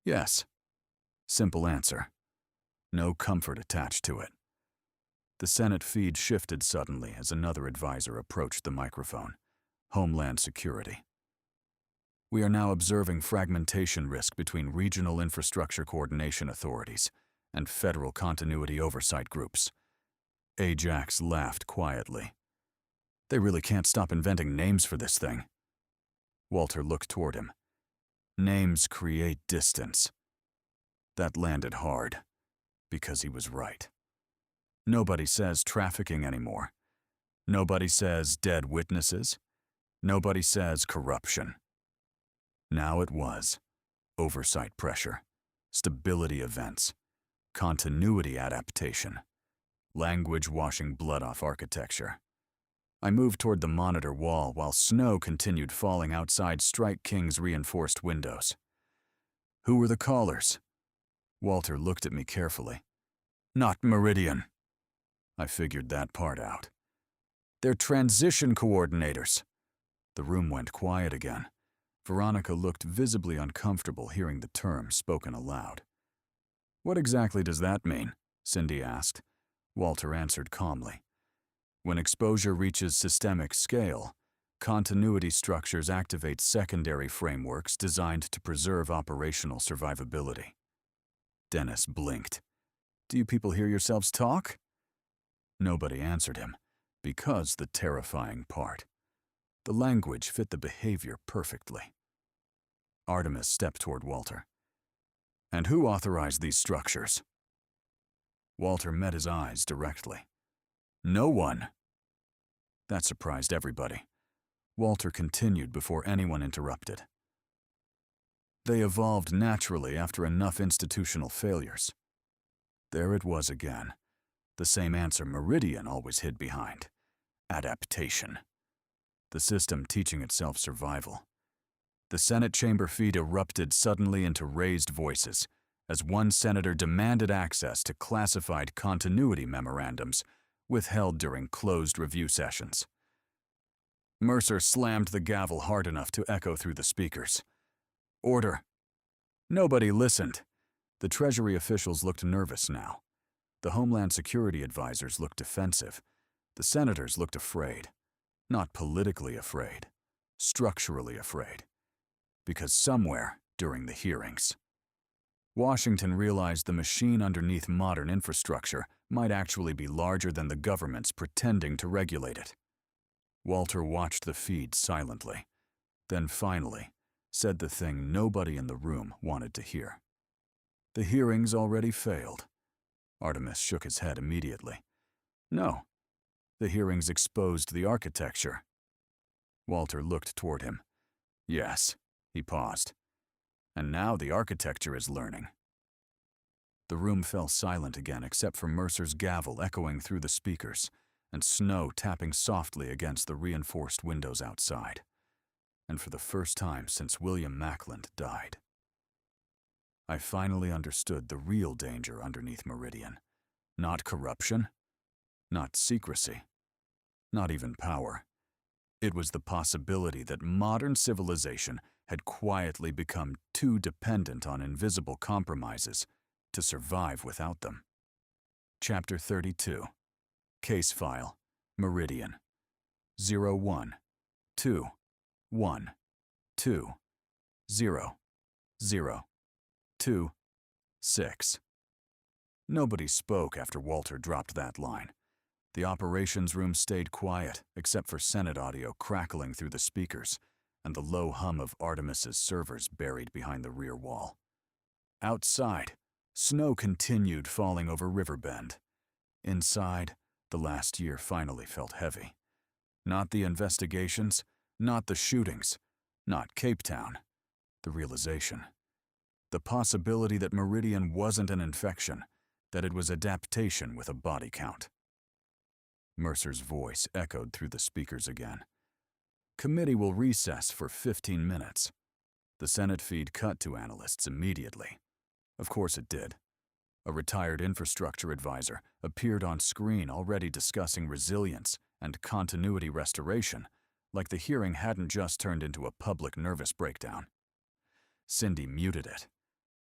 Speaker 1: Yes. Simple answer. No comfort attached to it. The Senate feed shifted suddenly as another advisor approached the microphone. Homeland Security. We are now observing fragmentation risk between regional infrastructure coordination authorities and federal continuity oversight groups. Ajax laughed quietly. They really can't stop inventing names for this thing. Walter looked toward him. Names create distance. That landed hard, because he was right. Nobody says trafficking anymore. Nobody says dead witnesses. Nobody says corruption. Now it was oversight pressure, stability events, continuity adaptation, language washing blood off architecture. I moved toward the monitor wall while snow continued falling outside Strike King's reinforced windows. Who were the callers? Walter looked at me carefully. Not Meridian. I figured that part out. They're transition coordinators. The room went quiet again. Veronica looked visibly uncomfortable hearing the term spoken aloud. What exactly does that mean? Cindy asked. Walter answered calmly. When exposure reaches systemic scale, continuity structures activate secondary frameworks designed to preserve operational survivability. Dennis blinked. Do you people hear yourselves talk? Nobody answered him, because the terrifying part. The language fit the behavior perfectly. Artemis stepped toward Walter. And who authorized these structures? Walter met his eyes directly. No one. That surprised everybody. Walter continued before anyone interrupted. They evolved naturally after enough institutional failures. There it was again. The same answer Meridian always hid behind. Adaptation. The system teaching itself survival. The Senate chamber feed erupted suddenly into raised voices as one senator demanded access to classified continuity memorandums withheld during closed review sessions. Mercer slammed the gavel hard enough to echo through the speakers. Order. Nobody listened. The Treasury officials looked nervous now. The Homeland Security advisors looked defensive. The senators looked afraid. Not politically afraid. Structurally afraid. Because somewhere during the hearings, Washington realized the machine underneath modern infrastructure might actually be larger than the governments pretending to regulate it. Walter watched the feed silently, then finally said the thing nobody in the room wanted to hear. The hearings already failed. Artemis shook his head immediately. No, the hearings exposed the architecture. Walter looked toward him. Yes, he paused. And now the architecture is learning. The room fell silent again except for Mercer's gavel echoing through the speakers and snow tapping softly against the reinforced windows outside. And for the first time since William Mackland died. I finally understood the real danger underneath Meridian. Not corruption, not secrecy, not even power. It was the possibility that modern civilization had quietly become too dependent on invisible compromises to survive without them. Chapter 32. Case File, Meridian. 01 2 1 2 0 0 2 6. Nobody spoke after Walter dropped that line. The operations room stayed quiet, except for Senate audio crackling through the speakers and the low hum of Artemis's servers buried behind the rear wall. Outside, snow continued falling over Riverbend. Inside, the last year finally felt heavy. Not the investigations, not the shootings, not Cape Town. The realization. The possibility that Meridian wasn't an infection, that it was adaptation with a body count. Mercer's voice echoed through the speakers again. Committee will recess for 15 minutes. The Senate feed cut to analysts immediately. Of course it did. A retired infrastructure advisor appeared on screen already discussing resilience and continuity restoration, like the hearing hadn't just turned into a public nervous breakdown. Cindy muted it.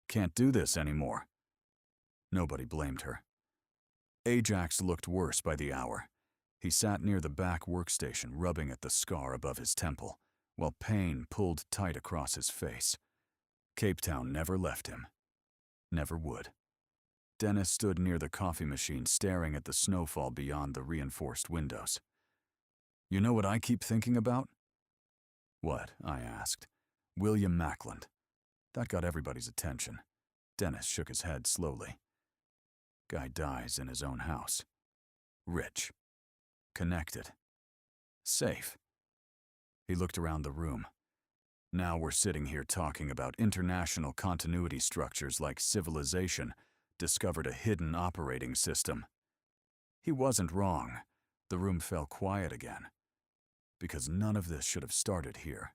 Speaker 1: Can't do this anymore. Nobody blamed her. Ajax looked worse by the hour. He sat near the back workstation, rubbing at the scar above his temple, while pain pulled tight across his face. Cape Town never left him. Never would. Dennis stood near the coffee machine, staring at the snowfall beyond the reinforced windows. You know what I keep thinking about? What? I asked. William Mackland. That got everybody's attention. Dennis shook his head slowly. Guy dies in his own house. Rich. Connected. Safe. He looked around the room. Now we're sitting here talking about international continuity structures like civilization discovered a hidden operating system. He wasn't wrong. The room fell quiet again. Because none of this should have started here.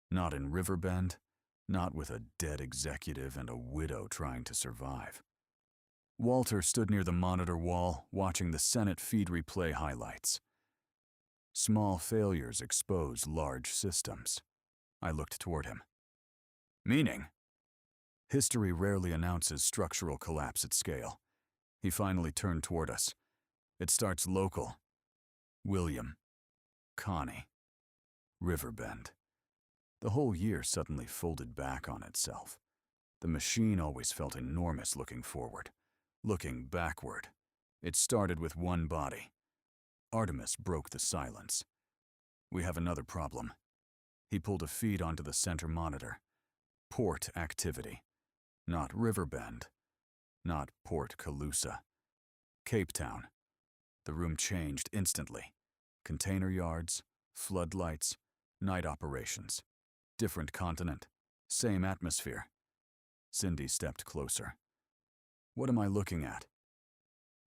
Speaker 1: Not in Riverbend, not with a dead executive and a widow trying to survive. Walter stood near the monitor wall, watching the Senate feed replay highlights. Small failures expose large systems. I looked toward him. Meaning? History rarely announces structural collapse at scale. He finally turned toward us. It starts local. William. Connie. Riverbend. The whole year suddenly folded back on itself. The machine always felt enormous looking forward. Looking backward. It started with one body. Artemis broke the silence. We have another problem. He pulled a feed onto the center monitor. Port activity. Not Riverbend. Not Port Calusa. Cape Town. The room changed instantly. Container yards, floodlights, night operations. Different continent, same atmosphere. Cindy stepped closer. What am I looking at?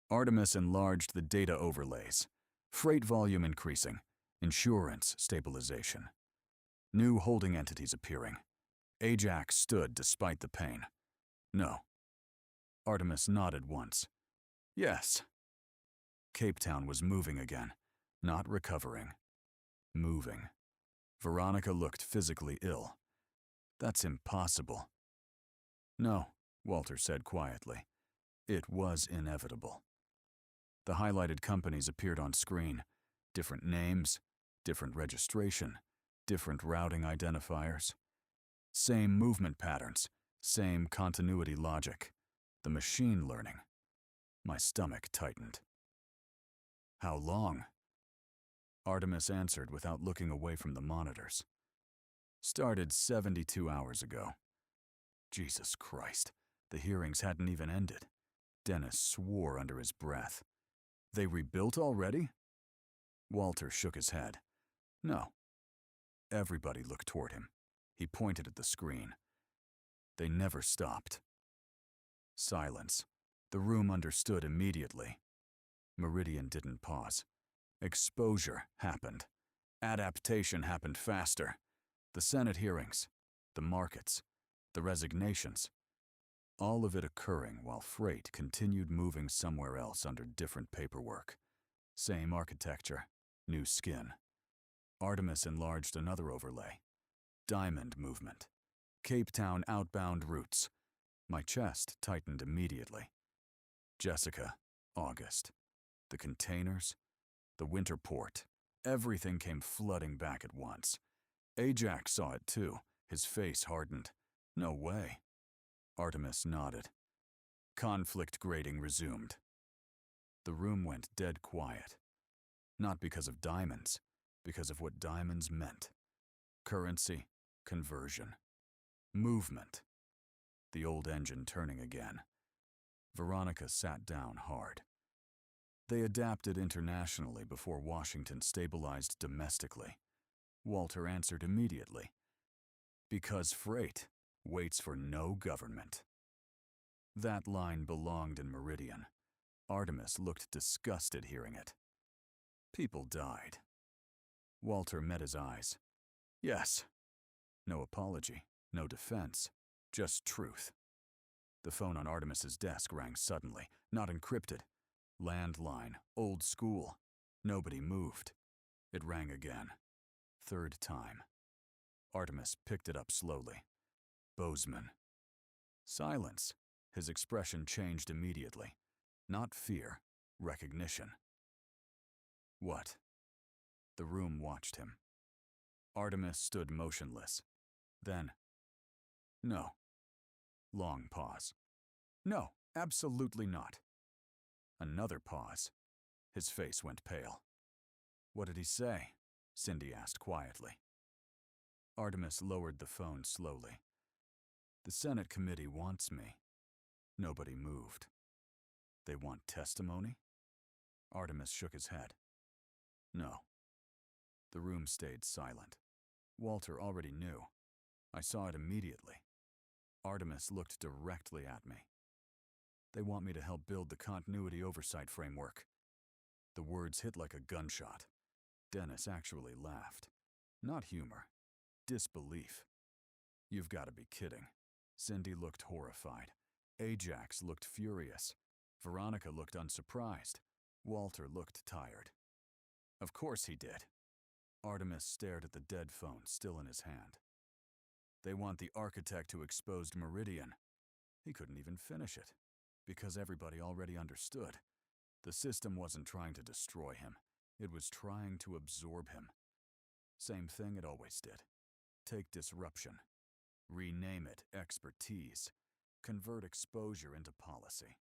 Speaker 1: Artemis enlarged the data overlays. Freight volume increasing. Insurance stabilization. New holding entities appearing. Ajax stood despite the pain. No. Artemis nodded once. Yes. Cape Town was moving again, not recovering. Moving. Veronica looked physically ill. That's impossible. No, Walter said quietly. It was inevitable. The highlighted companies appeared on screen. Different names, different registration, different routing identifiers. Same movement patterns, same continuity logic. The machine learning. My stomach tightened. How long? Artemis answered without looking away from the monitors. Started 72 hours ago. Jesus Christ, the hearings hadn't even ended. Dennis swore under his breath. They rebuilt already? Walter shook his head. No. Everybody looked toward him. He pointed at the screen. They never stopped. Silence. The room understood immediately. Meridian didn't pause. Exposure happened. Adaptation happened faster. The Senate hearings, the markets, the resignations, all of it occurring while freight continued moving somewhere else under different paperwork. Same architecture, new skin. Artemis enlarged another overlay. Diamond movement. Cape Town outbound routes. My chest tightened immediately. Jessica, August. The containers, the winter port. Everything came flooding back at once. Ajax saw it too. His face hardened. No way. Artemis nodded. Conflict grading resumed. The room went dead quiet. Not because of diamonds, because of what diamonds meant. Currency, conversion, movement. The old engine turning again. Veronica sat down hard. They adapted internationally before Washington stabilized domestically. Walter answered immediately. Because freight waits for no government. That line belonged in Meridian. Artemis looked disgusted hearing it. People died. Walter met his eyes. Yes. No apology, no defense, just truth. The phone on Artemis's desk rang suddenly, not encrypted. Landline, old school. Nobody moved. It rang again. Third time. Artemis picked it up slowly. Bozeman. Silence. His expression changed immediately. Not fear, recognition. What? The room watched him. Artemis stood motionless. Then, no. Long pause. No, absolutely not. Another pause. His face went pale. What did he say? Cindy asked quietly. Artemis lowered the phone slowly. The Senate committee wants me. Nobody moved. They want testimony? Artemis shook his head. No. The room stayed silent. Walter already knew. I saw it immediately. Artemis looked directly at me. They want me to help build the continuity oversight framework. The words hit like a gunshot. Dennis actually laughed. Not humor. Disbelief. You've got to be kidding. Cindy looked horrified. Ajax looked furious. Veronica looked unsurprised. Walter looked tired. Of course he did. Artemis stared at the dead phone still in his hand. They want the architect who exposed Meridian. He couldn't even finish it, because everybody already understood. The system wasn't trying to destroy him. It was trying to absorb him. Same thing it always did. Take disruption. Rename it expertise. Convert exposure into policy.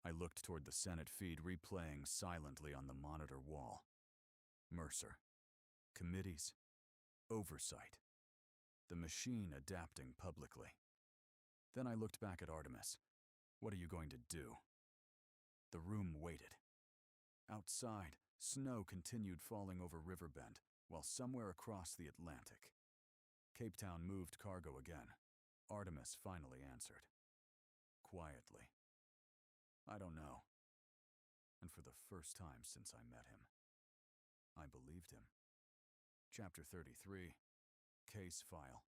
Speaker 1: I looked toward the Senate feed replaying silently on the monitor wall. Mercer. Committees. Oversight. The machine adapting publicly. Then I looked back at Artemis. What are you going to do? The room waited. Outside, snow continued falling over Riverbend, while somewhere across the Atlantic. Cape Town moved cargo again. Artemis finally answered. Quietly. I don't know. And for the first time since I met him, I believed him. Chapter 33. Case File.